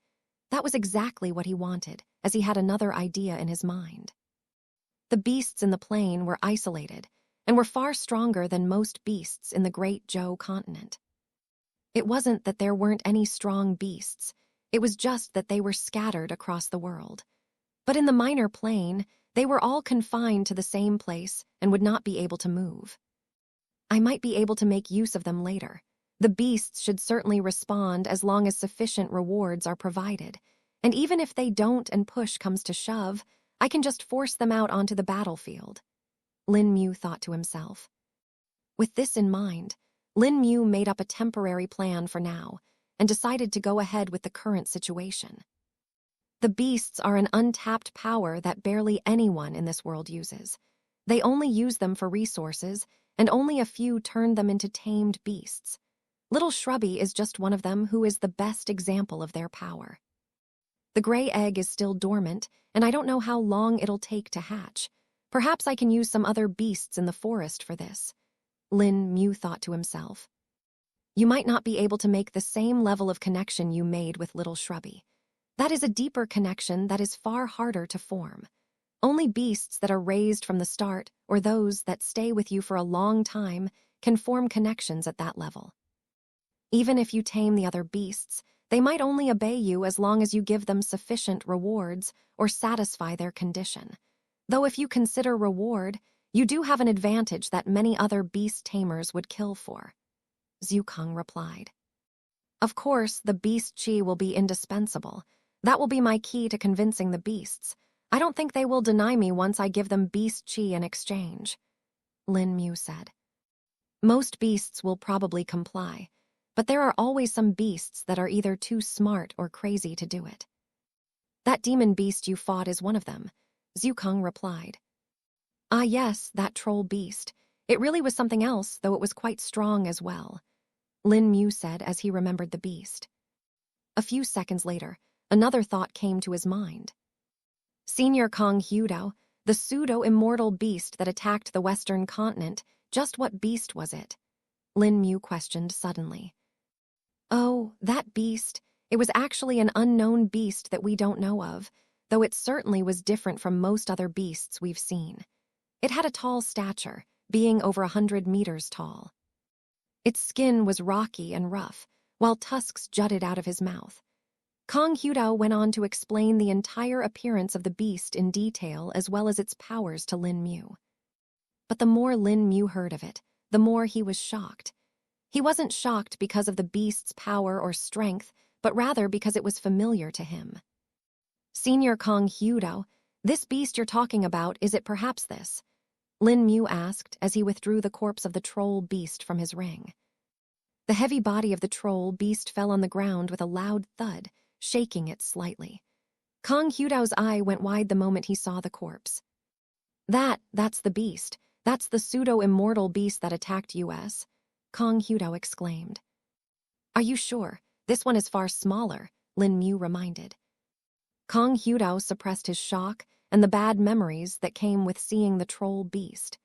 That was exactly what he wanted, as he had another idea in his mind. The beasts in the plain were isolated and were far stronger than most beasts in the Great Zhou continent. It wasn't that there weren't any strong beasts, it was just that they were scattered across the world. But in the minor plane, they were all confined to the same place and would not be able to move. I might be able to make use of them later. The beasts should certainly respond as long as sufficient rewards are provided, and even if they don't and push comes to shove, I can just force them out onto the battlefield, Lin Mu thought to himself. With this in mind, Lin Mu made up a temporary plan for now and decided to go ahead with the current situation. The beasts are an untapped power that barely anyone in this world uses. They only use them for resources, and only a few turn them into tamed beasts. Little Shrubby is just one of them, who is the best example of their power. The gray egg is still dormant, and I don't know how long it'll take to hatch. Perhaps I can use some other beasts in the forest for this, Lin Mu thought to himself. You might not be able to make the same level of connection you made with Little Shrubby. That is a deeper connection that is far harder to form. Only beasts that are raised from the start, or those that stay with you for a long time, can form connections at that level. Even if you tame the other beasts, they might only obey you as long as you give them sufficient rewards or satisfy their condition. Though if you consider reward, you do have an advantage that many other beast tamers would kill for, Zhukong replied. Of course, the beast chi will be indispensable. That will be my key to convincing the beasts. I don't think they will deny me once I give them beast chi in exchange, Lin Mu said. Most beasts will probably comply, but there are always some beasts that are either too smart or crazy to do it. That demon beast you fought is one of them, Zhukong replied. Ah yes, that troll beast. It really was something else, though it was quite strong as well, Lin Mu said as he remembered the beast. A few seconds later, another thought came to his mind. Senior Kong Hudao, the pseudo-immortal beast that attacked the Western continent, just what beast was it? Lin Mu questioned suddenly. Oh, that beast. It was actually an unknown beast that we don't know of, though it certainly was different from most other beasts we've seen. It had a tall stature, being over 100 meters tall. Its skin was rocky and rough, while tusks jutted out of his mouth. Kong Hyudao went on to explain the entire appearance of the beast in detail as well as its powers to Lin Mu. But the more Lin Mu heard of it, the more he was shocked. He wasn't shocked because of the beast's power or strength, but rather because it was familiar to him. "Senior Kong Hyudao, this beast you're talking about, is it perhaps this?" Lin Mu asked as he withdrew the corpse of the troll beast from his ring. The heavy body of the troll beast fell on the ground with a loud thud, shaking it slightly. Kong Hyudao's eye went wide the moment he saw the corpse. That's the beast. That's the pseudo-immortal beast that attacked us," Kong Hyudao exclaimed. "Are you sure? This one is far smaller," Lin Mu reminded. Kong Hyudao suppressed his shock and the bad memories that came with seeing the troll beast.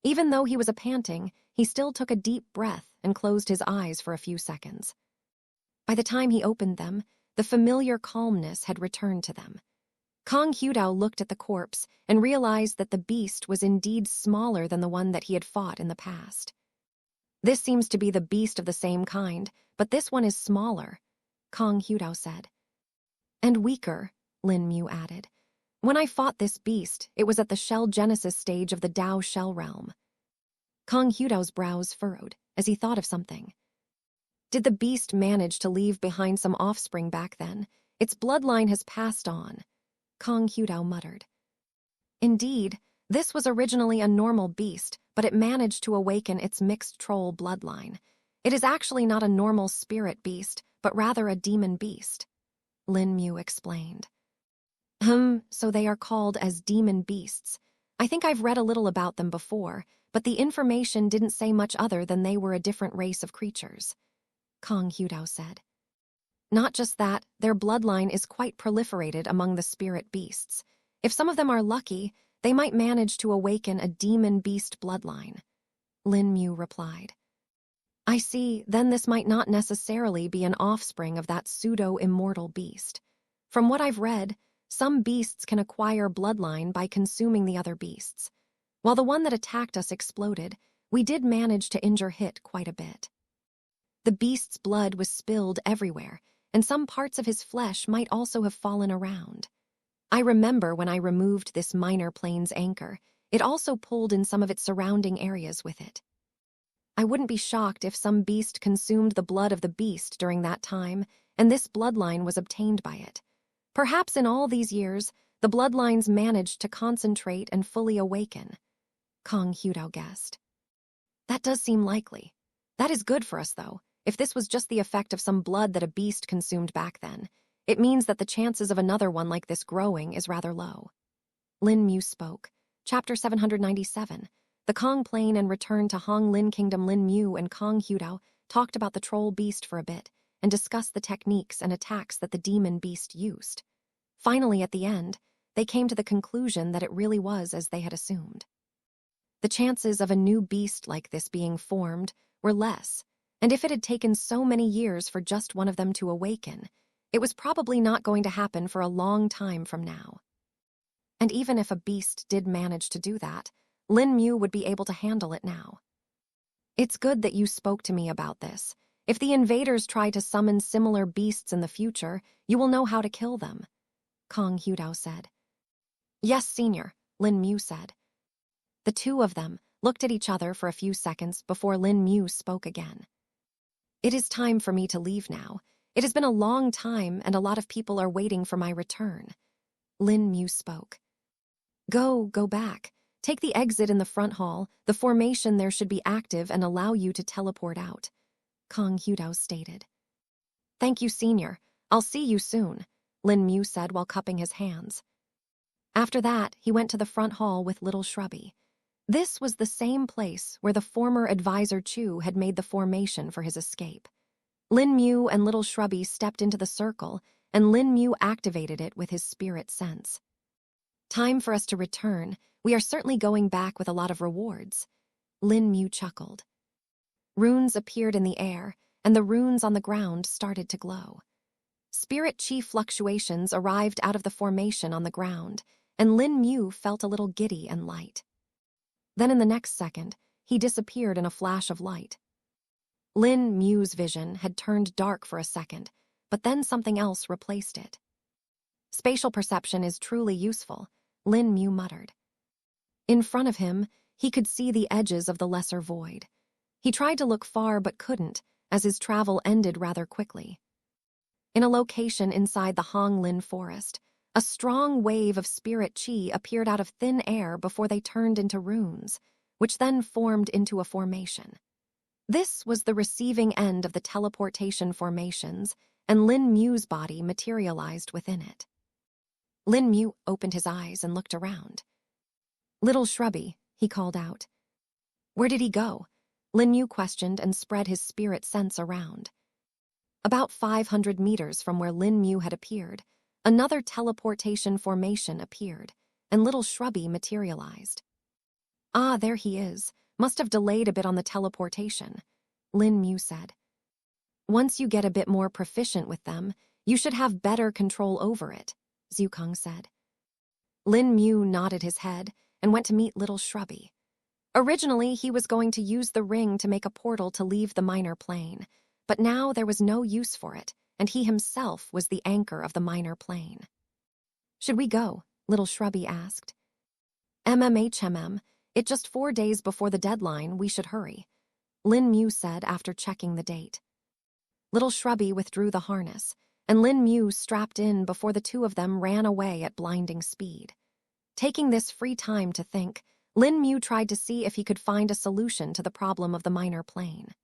Even though he was panting, he still took a deep breath and closed his eyes for a few seconds. By the time he opened them, the familiar calmness had returned to them. Kong Hyudao looked at the corpse and realized that the beast was indeed smaller than the one that he had fought in the past. "This seems to be the beast of the same kind, but this one is smaller," Kong Hyudao said. "And weaker," Lin Mu added. "When I fought this beast, it was at the shell genesis stage of the Dao shell realm." Kong Hyudao's brows furrowed as he thought of something. Did the beast manage to leave behind some offspring back then? Its bloodline has passed on, Kong Hyudao muttered. Indeed, this was originally a normal beast, but it managed to awaken its mixed troll bloodline. It is actually not a normal spirit beast, but rather a demon beast, Lin Mu explained. So they are called as demon beasts. I think I've read a little about them before, but the information didn't say much other than they were a different race of creatures, Kong Hyudao said. Not just that, their bloodline is quite proliferated among the spirit beasts. If some of them are lucky, they might manage to awaken a demon beast bloodline, Lin Mu replied. I see, then this might not necessarily be an offspring of that pseudo-immortal beast. From what I've read, some beasts can acquire bloodline by consuming the other beasts. While the one that attacked us exploded, we did manage to injure Hit quite a bit. The beast's blood was spilled everywhere, and some parts of his flesh might also have fallen around. I remember when I removed this minor plane's anchor, it also pulled in some of its surrounding areas with it. I wouldn't be shocked if some beast consumed the blood of the beast during that time, and this bloodline was obtained by it. Perhaps in all these years, the bloodlines managed to concentrate and fully awaken, Kong Hyudao guessed. That does seem likely. That is good for us, though. If this was just the effect of some blood that a beast consumed back then, it means that the chances of another one like this growing is rather low. Lin Mu spoke. Chapter 797. The Kong Plain and return to Hong Lin Kingdom. Lin Mu and Kong Hyudao talked about the troll beast for a bit and discussed the techniques and attacks that the demon beast used. Finally, at the end, they came to the conclusion that it really was as they had assumed. The chances of a new beast like this being formed were less, and if it had taken so many years for just one of them to awaken, it was probably not going to happen for a long time from now. And even if a beast did manage to do that, Lin Mu would be able to handle it now. It's good that you spoke to me about this. If the invaders try to summon similar beasts in the future, you will know how to kill them, Kong Hyudao said. Yes, Senior, Lin Mu said. The two of them looked at each other for a few seconds before Lin Mu spoke again. It is time for me to leave now. It has been a long time and a lot of people are waiting for my return, Lin Mu spoke. Go back. Take the exit in the front hall. The formation there should be active and allow you to teleport out, Kong Hyudao stated. Thank you, Senior. I'll see you soon, Lin Mu said while cupping his hands. After that, he went to the front hall with Little Shrubby. This was the same place where the former advisor Chu had made the formation for his escape. Lin Mu and Little Shrubby stepped into the circle, and Lin Mu activated it with his spirit sense. Time for us to return. We are certainly going back with a lot of rewards, Lin Mu chuckled. Runes appeared in the air, and the runes on the ground started to glow. Spirit chi fluctuations arrived out of the formation on the ground, and Lin Mu felt a little giddy and light. Then in the next second, he disappeared in a flash of light. Lin Mu's vision had turned dark for a second, but then something else replaced it. Spatial perception is truly useful, Lin Mu muttered. In front of him, he could see the edges of the lesser void. He tried to look far but couldn't, as his travel ended rather quickly. In a location inside the Honglin forest, a strong wave of spirit qi appeared out of thin air before they turned into runes, which then formed into a formation. This was the receiving end of the teleportation formations, and Lin Mu's body materialized within it. Lin Mu opened his eyes and looked around. "Little Shrubby," he called out. "Where did he go?" Lin Mu questioned and spread his spirit sense around. About 500 meters from where Lin Mu had appeared, another teleportation formation appeared, and Little Shrubby materialized. "Ah, there he is. Must have delayed a bit on the teleportation," Lin Mu said. "Once you get a bit more proficient with them, you should have better control over it," Zukong said. Lin Mu nodded his head and went to meet Little Shrubby. Originally, he was going to use the ring to make a portal to leave the minor plane, but now there was no use for it, and he himself was the anchor of the minor plane. "Should we go?" Little Shrubby asked. "MMHMM, it's just 4 days before the deadline, we should hurry," Lin Mu said after checking the date. Little Shrubby withdrew the harness, and Lin Mu strapped in before the two of them ran away at blinding speed. Taking this free time to think, Lin Mu tried to see if he could find a solution to the problem of the minor plane.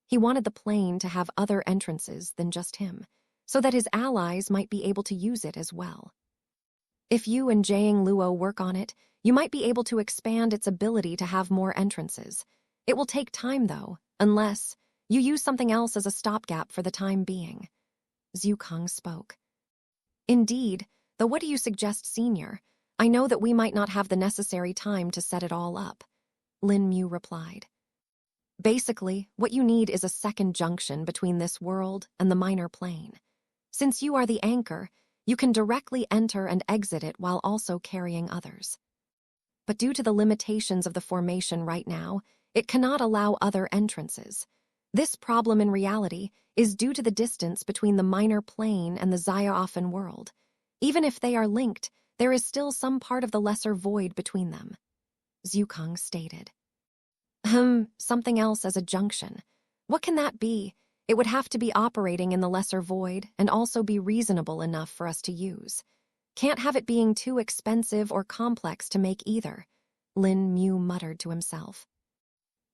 He wanted the plane to have other entrances than just him, so that his allies might be able to use it as well. If you and Jiang Luo work on it, you might be able to expand its ability to have more entrances. It will take time, though, unless you use something else as a stopgap for the time being. Zukong spoke. "Indeed, though what do you suggest, Senior? I know that we might not have the necessary time to set it all up," Lin Mu replied. "Basically, what you need is a second junction between this world and the minor plane. Since you are the anchor, you can directly enter and exit it while also carrying others. But due to the limitations of the formation right now, it cannot allow other entrances. This problem in reality is due to the distance between the minor plane and the Zayaafen world. Even if they are linked, there is still some part of the lesser void between them," Zukong stated. Something else as a junction. What can that be? It would have to be operating in the lesser void and also be reasonable enough for us to use. Can't have it being too expensive or complex to make either, Lin Mu muttered to himself.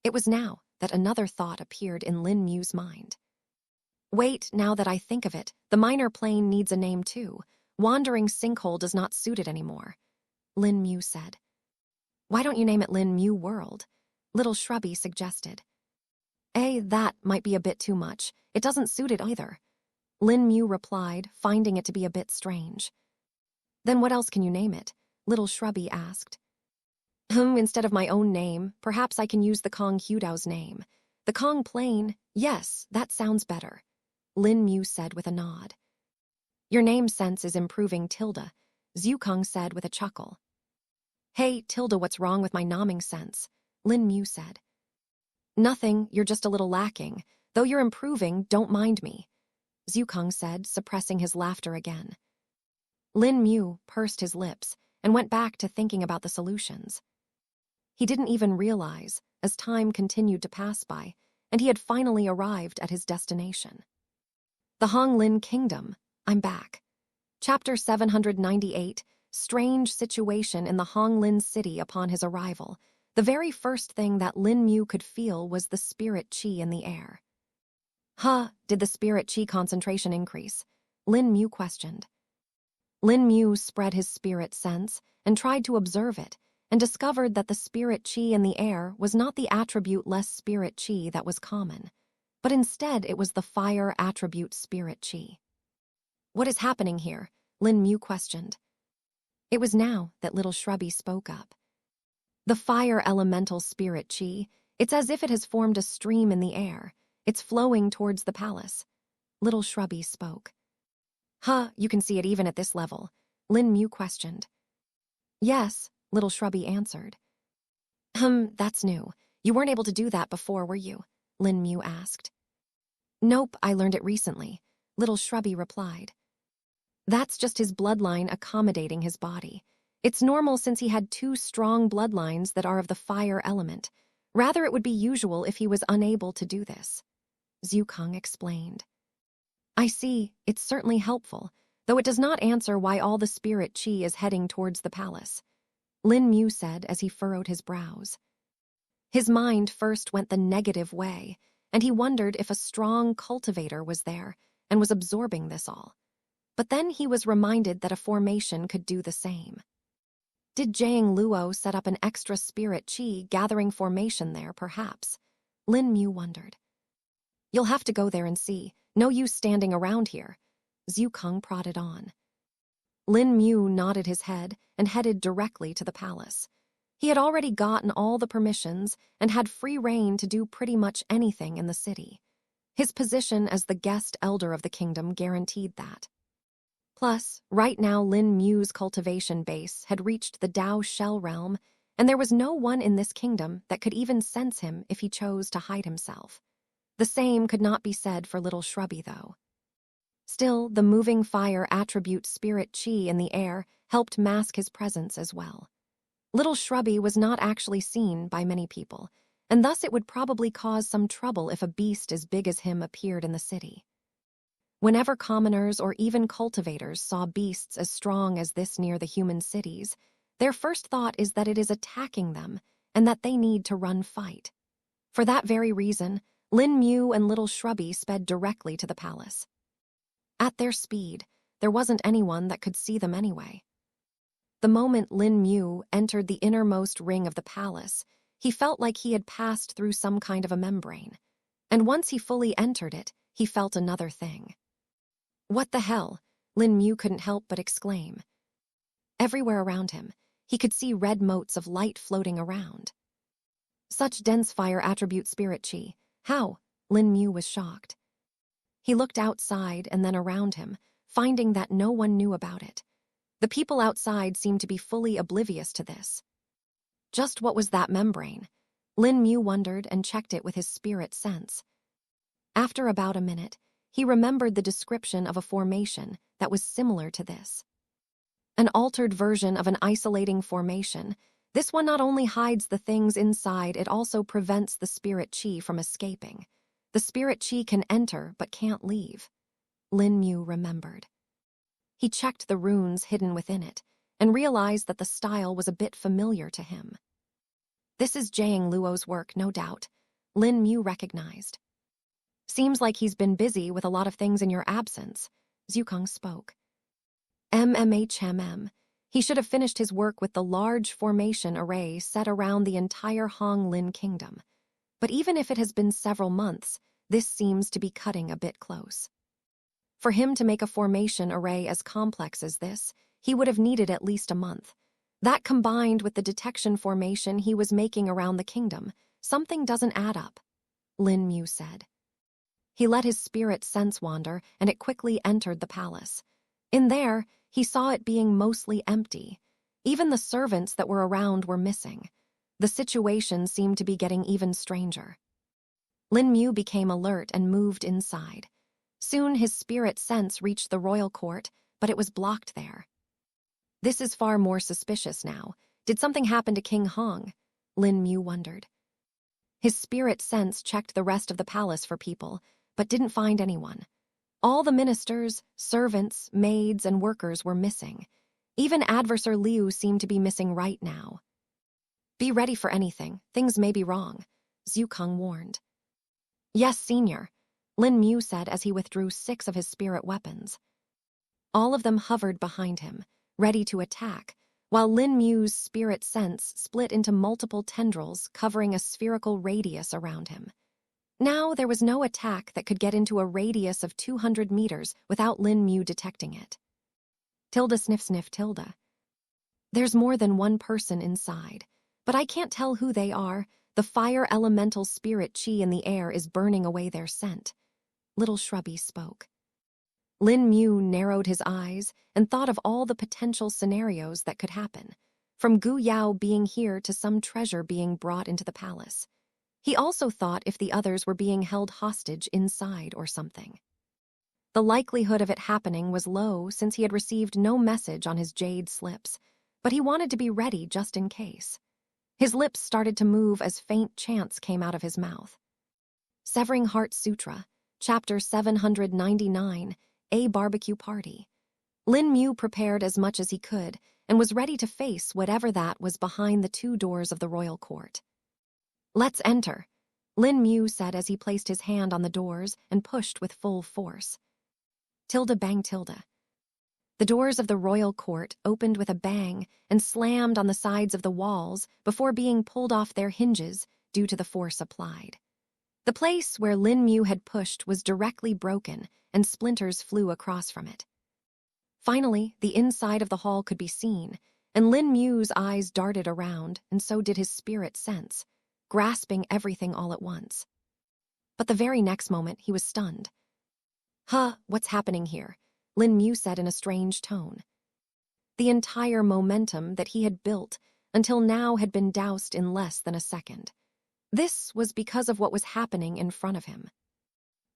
It was now that another thought appeared in Lin Mu's mind. "Wait, now that I think of it, the minor plane needs a name too. Wandering Sinkhole does not suit it anymore," Lin Mu said. "Why don't you name it Lin Mu World?" Little Shrubby suggested. That might be a bit too much. It doesn't suit it either," Lin Mu replied, finding it to be a bit strange. "Then what else can you name it?" Little Shrubby asked. Instead of my own name, perhaps I can use the Kong Hudao's name. The Kong Plain, yes, that sounds better," Lin Mu said with a nod. "Your name sense is improving, Tilda," Zukong said with a chuckle. "Hey, Tilda, what's wrong with my nomming sense?" Lin Mu said. "Nothing, you're just a little lacking. Though you're improving, don't mind me," Zukong said, suppressing his laughter again. Lin Mu pursed his lips and went back to thinking about the solutions. He didn't even realize, as time continued to pass by, and he had finally arrived at his destination. The Honglin Kingdom. I'm back. Chapter 798, Strange Situation in the Honglin City upon his arrival. The very first thing that Lin Mu could feel was the spirit qi in the air. Did the spirit qi concentration increase? Lin Mu questioned. Lin Mu spread his spirit sense and tried to observe it, and discovered that the spirit qi in the air was not the attribute less spirit qi that was common, but instead it was the fire attribute spirit qi. "What is happening here?" Lin Mu questioned. It was now that Little Shrubby spoke up. "The fire elemental spirit qi, it's as if it has formed a stream in the air. It's flowing towards the palace," Little Shrubby spoke. You can see it even at this level?" Lin Mu questioned. "Yes," Little Shrubby answered. That's new. You weren't able to do that before, were you? Lin Mu asked. Nope, I learned it recently, Little Shrubby replied. That's just his bloodline accommodating his body. It's normal since he had two strong bloodlines that are of the fire element. Rather, it would be usual if he was unable to do this. Zhukang explained. I see, it's certainly helpful, though it does not answer why all the spirit chi is heading towards the palace, Lin Mu said as he furrowed his brows. His mind first went the negative way, and he wondered if a strong cultivator was there and was absorbing this all. But then he was reminded that a formation could do the same. Did Jiang Luo set up an extra spirit chi gathering formation there, perhaps? Lin Mu wondered. You'll have to go there and see. No use standing around here. Zhukang prodded on. Lin Mu nodded his head and headed directly to the palace. He had already gotten all the permissions and had free rein to do pretty much anything in the city. His position as the guest elder of the kingdom guaranteed that. Plus, right now Lin Mu's cultivation base had reached the Dao Shell realm, and there was no one in this kingdom that could even sense him if he chose to hide himself. The same could not be said for Little Shrubby, though. Still, the moving fire attribute spirit chi in the air helped mask his presence as well. Little Shrubby was not actually seen by many people, and thus it would probably cause some trouble if a beast as big as him appeared in the city. Whenever commoners or even cultivators saw beasts as strong as this near the human cities, their first thought is that it is attacking them and that they need to run fight. For that very reason, Lin Mu and Little Shrubby sped directly to the palace. At their speed, there wasn't anyone that could see them anyway. The moment Lin Mu entered the innermost ring of the palace, he felt like he had passed through some kind of a membrane. And once he fully entered it, he felt another thing. What the hell? Lin Mu couldn't help but exclaim. Everywhere around him, he could see red motes of light floating around. Such dense fire attribute spirit chi. How? Lin Mu was shocked. He looked outside and then around him, finding that no one knew about it. The people outside seemed to be fully oblivious to this. Just what was that membrane? Lin Mu wondered and checked it with his spirit sense. After about a minute, he remembered the description of a formation that was similar to this. An altered version of an isolating formation, this one not only hides the things inside, it also prevents the spirit chi from escaping. The spirit chi can enter but can't leave. Lin Mu remembered. He checked the runes hidden within it and realized that the style was a bit familiar to him. This is Jiang Luo's work, no doubt, Lin Mu recognized. Seems like he's been busy with a lot of things in your absence, Zhukang spoke. He should have finished his work with the large formation array set around the entire Hong Lin kingdom. But even if it has been several months, this seems to be cutting a bit close. For him to make a formation array as complex as this, he would have needed at least a month. That combined with the detection formation he was making around the kingdom, something doesn't add up, Lin Mu said. He let his spirit sense wander, and it quickly entered the palace. In there, he saw it being mostly empty. Even the servants that were around were missing. The situation seemed to be getting even stranger. Lin Mu became alert and moved inside. Soon his spirit sense reached the royal court, but it was blocked there. This is far more suspicious now. Did something happen to King Hong? Lin Mu wondered. His spirit sense checked the rest of the palace for people, but didn't find anyone. All the ministers, servants, maids, and workers were missing. Even Adversar Liu seemed to be missing right now. Be ready for anything. Things may be wrong, Zhukang warned. Yes, Senior, Lin Mu said as he withdrew 6 of his spirit weapons. All of them hovered behind him, ready to attack, while Lin Mu's spirit sense split into multiple tendrils covering a spherical radius around him. Now there was no attack that could get into a radius of 200 meters without Lin Mu detecting it. Tilda sniff sniff Tilda. There's more than one person inside, but I can't tell who they are. The fire elemental spirit chi in the air is burning away their scent. Little Shrubby spoke. Lin Mu narrowed his eyes and thought of all the potential scenarios that could happen. from Gu Yao being here to some treasure being brought into the palace. He also thought if the others were being held hostage inside or something. The likelihood of it happening was low since he had received no message on his jade slips, but he wanted to be ready just in case. His lips started to move as faint chants came out of his mouth. Severing Heart Sutra, Chapter 799, A Barbecue Party. Lin Mu prepared as much as he could and was ready to face whatever that was behind the two doors of the royal court. "Let's enter," Lin Mu said as he placed his hand on the doors and pushed with full force. Tilde bang tilde. The doors of the royal court opened with a bang and slammed on the sides of the walls before being pulled off their hinges due to the force applied. The place where Lin Mu had pushed was directly broken and splinters flew across from it. Finally, the inside of the hall could be seen, and Lin Mu's eyes darted around, and so did his spirit sense, grasping everything all at once. But the very next moment, he was stunned. "Huh, what's happening here?" Lin Mu said in a strange tone. The entire momentum that he had built until now had been doused in less than a second. This was because of what was happening in front of him.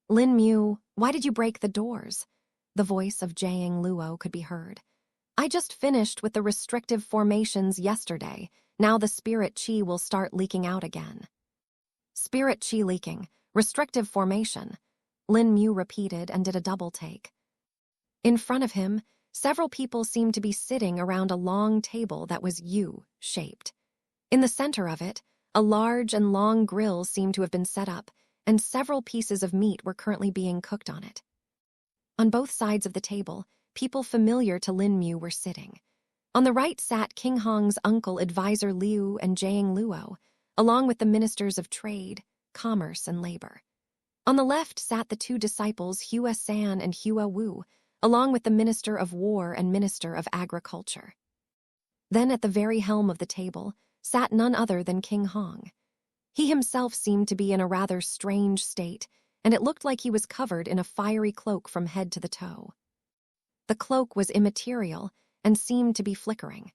"Lin Mu, why did you break the doors?" The voice of Jiang Luo could be heard. "I just finished with the restrictive formations yesterday. Now the spirit chi will start leaking out again." "Spirit chi leaking, restrictive formation," Lin Mu repeated and did a double take. In front of him, several people seemed to be sitting around a long table that was U-shaped. In the center of it, a large and long grill seemed to have been set up, and several pieces of meat were currently being cooked on it. On both sides of the table, people familiar to Lin Mu were sitting. On the right sat King Hong's uncle advisor Liu and Jiang Luo, along with the ministers of trade, commerce, and labor. On the left sat the two disciples Hua San and Hua Wu, along with the minister of war and minister of agriculture. Then at the very helm of the table sat none other than King Hong. He himself seemed to be in a rather strange state, and it looked like he was covered in a fiery cloak from head to the toe. The cloak was immaterial and seemed to be flickering.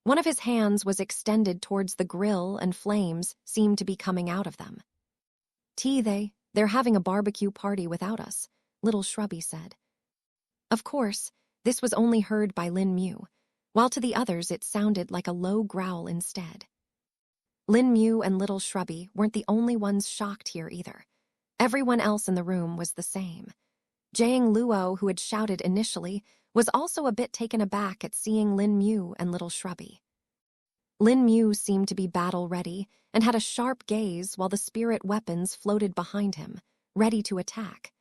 One of his hands was extended towards the grill and flames seemed to be coming out of them. They're having a barbecue party without us," Little Shrubby said. Of course, this was only heard by Lin Mu, while to the others it sounded like a low growl instead. Lin Mu and Little Shrubby weren't the only ones shocked here either. Everyone else in the room was the same. Jiang Luo, who had shouted initially, was also a bit taken aback at seeing Lin Mu and Little Shrubby. Lin Mu seemed to be battle-ready and had a sharp gaze while the spirit weapons floated behind him, ready to attack.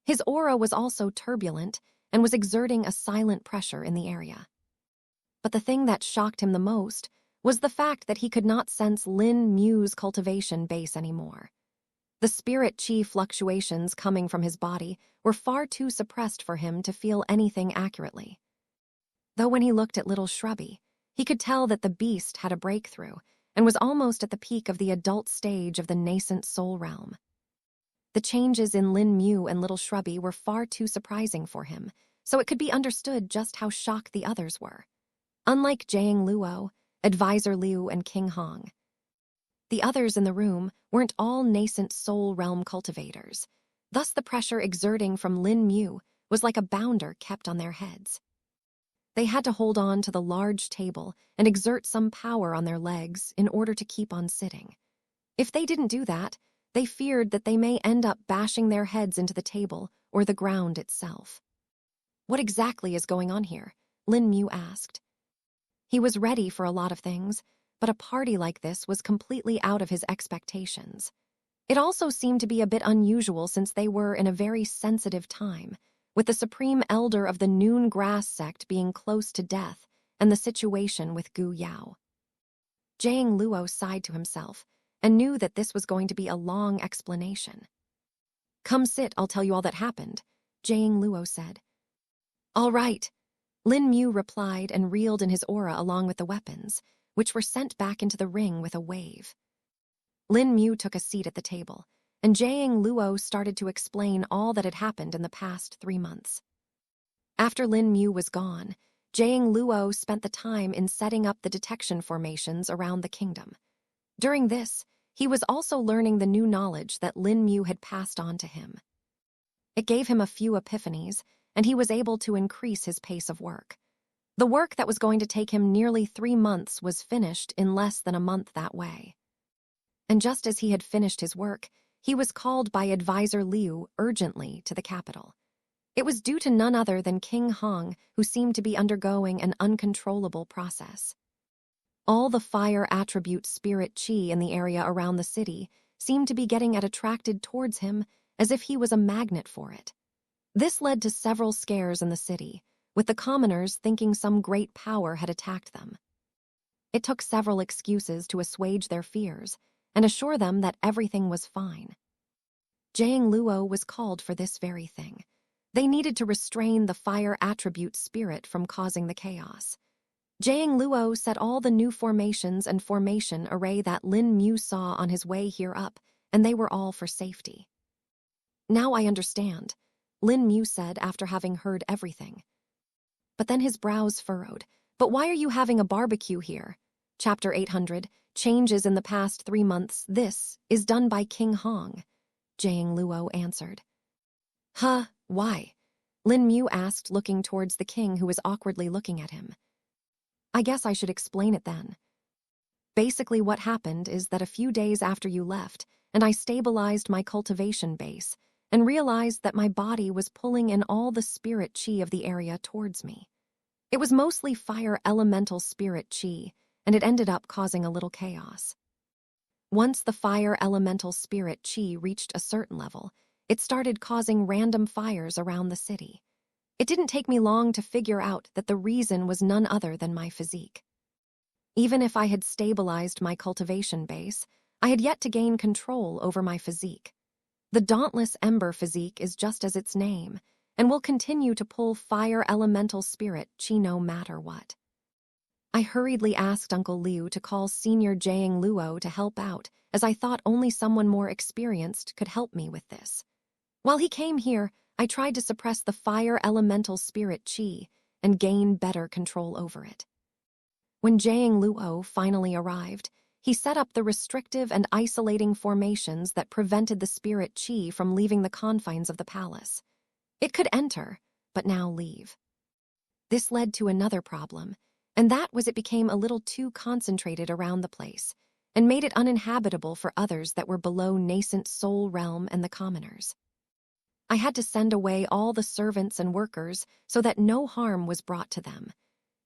His aura was also turbulent and was exerting a silent pressure in the area. But the thing that shocked him the most was the fact that he could not sense Lin Mu's cultivation base anymore. The spirit chi fluctuations coming from his body were far too suppressed for him to feel anything accurately. Though when he looked at Little Shrubby, he could tell that the beast had a breakthrough and was almost at the peak of the adult stage of the nascent soul realm. The changes in Lin Mu and Little Shrubby were far too surprising for him, so it could be understood just how shocked the others were. Unlike Jiang Luo, Advisor Liu, and King Hong, the others in the room weren't all nascent soul realm cultivators. Thus the pressure exerting from Lin Mu was like a bounder kept on their heads. They had to hold on to the large table and exert some power on their legs in order to keep on sitting. If they didn't do that, they feared that they may end up bashing their heads into the table or the ground itself. "What exactly is going on here?" Lin Mu asked. He was ready for a lot of things, but a party like this was completely out of his expectations. It also seemed to be a bit unusual since they were in a very sensitive time, with the supreme elder of the Noon Grass sect being close to death and the situation with Gu Yao. Jiang Luo sighed to himself and knew that this was going to be a long explanation. "Come sit, I'll tell you all that happened," Jiang Luo said. "All right," Lin Mu replied and reeled in his aura along with the weapons, which were sent back into the ring with a wave. Lin Mu took a seat at the table, and Jiang Luo started to explain all that had happened in the past 3 months. After Lin Mu was gone, Jiang Luo spent the time in setting up the detection formations around the kingdom. During this, he was also learning the new knowledge that Lin Mu had passed on to him. It gave him a few epiphanies, and he was able to increase his pace of work. The work that was going to take him nearly 3 months was finished in less than a month that way. And just as he had finished his work, he was called by Advisor Liu urgently to the capital. It was due to none other than King Hong, who seemed to be undergoing an uncontrollable process. All the fire attribute spirit qi in the area around the city seemed to be getting attracted towards him as if he was a magnet for it. This led to several scares in the city, with the commoners thinking some great power had attacked them. It took several excuses to assuage their fears and assure them that everything was fine. Jiang Luo was called for this very thing. They needed to restrain the fire attribute spirit from causing the chaos. Jiang Luo set all the new formations and formation array that Lin Mu saw on his way here up, and they were all for safety. Now I understand, Lin Mu said after having heard everything. But then his brows furrowed. But why are you having a barbecue here? Chapter 800, Changes in the past 3 months. This is done by King Hong, Jiang Luo answered. Huh, why? Lin Mu asked, looking towards the king who was awkwardly looking at him. I guess I should explain it then. Basically what happened is that a few days after you left, and I stabilized my cultivation base, and realized that my body was pulling in all the spirit qi of the area towards me. It was mostly fire elemental spirit qi, and it ended up causing a little chaos. Once the fire elemental spirit qi reached a certain level, it started causing random fires around the city. It didn't take me long to figure out that the reason was none other than my physique. Even if I had stabilized my cultivation base, I had yet to gain control over my physique. The Dauntless Ember physique is just as its name, and will continue to pull fire elemental spirit qi no matter what. I hurriedly asked Uncle Liu to call Senior Jiang Luo to help out, as I thought only someone more experienced could help me with this. While he came here, I tried to suppress the fire elemental spirit qi and gain better control over it. When Jiang Luo finally arrived, he set up the restrictive and isolating formations that prevented the spirit qi from leaving the confines of the palace. It could enter, but now leave. This led to another problem, and that was it became a little too concentrated around the place, and made it uninhabitable for others that were below nascent soul realm and the commoners. I had to send away all the servants and workers so that no harm was brought to them.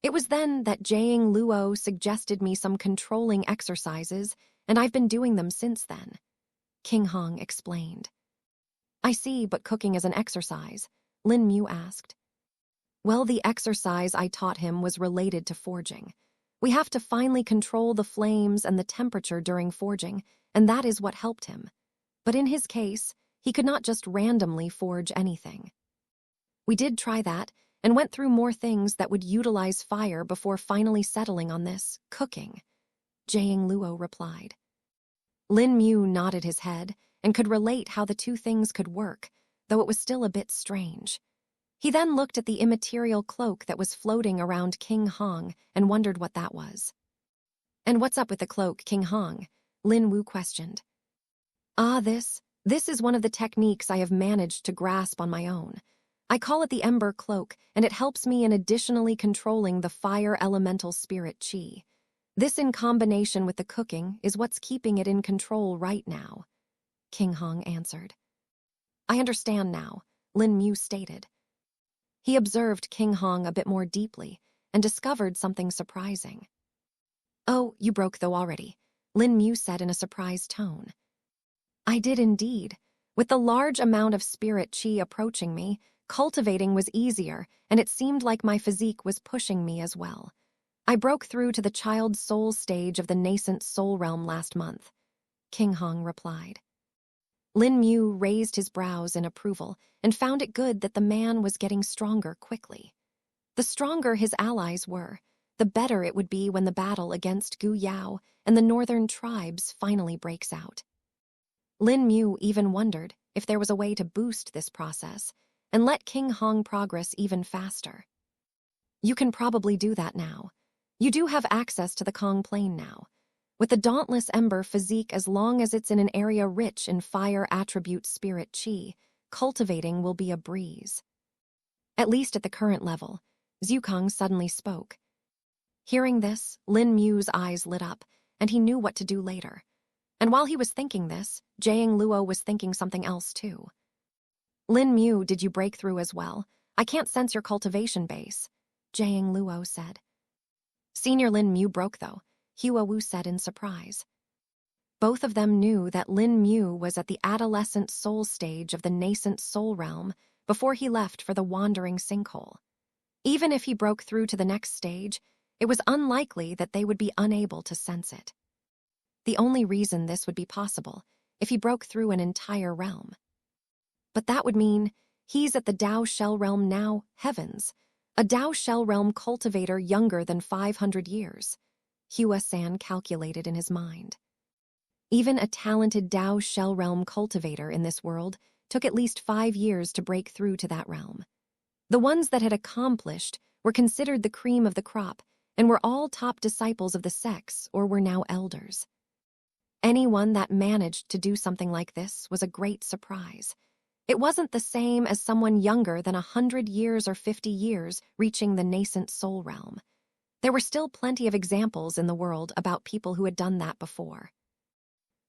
It was then that Jiang Luo suggested me some controlling exercises, and I've been doing them since then, King Hong explained. I see, but cooking is an exercise, Lin Mu asked. Well, the exercise I taught him was related to forging. We have to finally control the flames and the temperature during forging, and that is what helped him. But in his case, he could not just randomly forge anything. We did try that, and went through more things that would utilize fire before finally settling on this, cooking, Jiang Luo replied. Lin Mu nodded his head and could relate how the two things could work, though it was still a bit strange. He then looked at the immaterial cloak that was floating around King Hong and wondered what that was. And what's up with the cloak, King Hong? Lin Wu questioned. This is one of the techniques I have managed to grasp on my own. I call it the Ember Cloak, and it helps me in additionally controlling the fire elemental spirit qi. This in combination with the cooking is what's keeping it in control right now, King Hong answered. I understand now, Lin Mu stated. He observed King Hong a bit more deeply and discovered something surprising. Oh, you broke though already, Lin Mu said in a surprised tone. I did indeed. With the large amount of spirit qi approaching me, cultivating was easier, and it seemed like my physique was pushing me as well. I broke through to the child soul stage of the nascent soul realm last month, King Hong replied. Lin Mu raised his brows in approval and found it good that the man was getting stronger quickly. The stronger his allies were, the better it would be when the battle against Gu Yao and the northern tribes finally breaks out. Lin Mu even wondered if there was a way to boost this process and let King Hong progress even faster. You can probably do that now. You do have access to the Kong plane now. With the dauntless ember physique, as long as it's in an area rich in fire attribute spirit chi, cultivating will be a breeze. At least at the current level, Zukong suddenly spoke. Hearing this, Lin Mu's eyes lit up, and he knew what to do later. And while he was thinking this, Jiang Luo was thinking something else too. Lin Mu, did you break through as well? I can't sense your cultivation base, Jiang Luo said. Senior Lin Mu broke though, Hua Wu said in surprise. Both of them knew that Lin Mu was at the adolescent soul stage of the nascent soul realm before he left for the wandering sinkhole. Even if he broke through to the next stage, it was unlikely that they would be unable to sense it. The only reason this would be possible if he broke through an entire realm. But that would mean he's at the Dao Shell realm now, heavens. A Dao Shell realm cultivator younger than 500 years. Hua San calculated in his mind. Even a talented Dao Shell realm cultivator in this world took at least 5 years to break through to that realm. The ones that had accomplished were considered the cream of the crop and were all top disciples of the sects or were now elders. Anyone that managed to do something like this was a great surprise. It wasn't the same as someone younger than 100 years or 50 years reaching the nascent soul realm. There were still plenty of examples in the world about people who had done that before.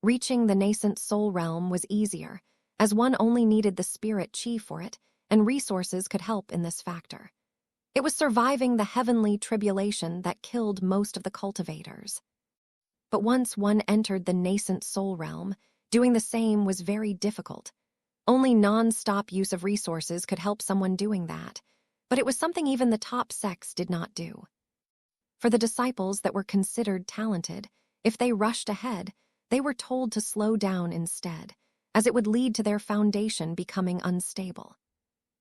Reaching the nascent soul realm was easier, as one only needed the spirit chi for it, and resources could help in this factor. It was surviving the heavenly tribulation that killed most of the cultivators. But once one entered the nascent soul realm, doing the same was very difficult. Only non-stop use of resources could help someone doing that, but it was something even the top sects did not do. For the disciples that were considered talented, if they rushed ahead, they were told to slow down instead, as it would lead to their foundation becoming unstable.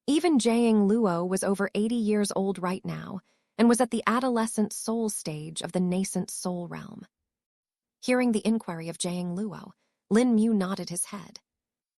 Even Jiang Luo was over 80 years old right now and was at the adolescent soul stage of the nascent soul realm. Hearing the inquiry of Jiang Luo, Lin Mu nodded his head.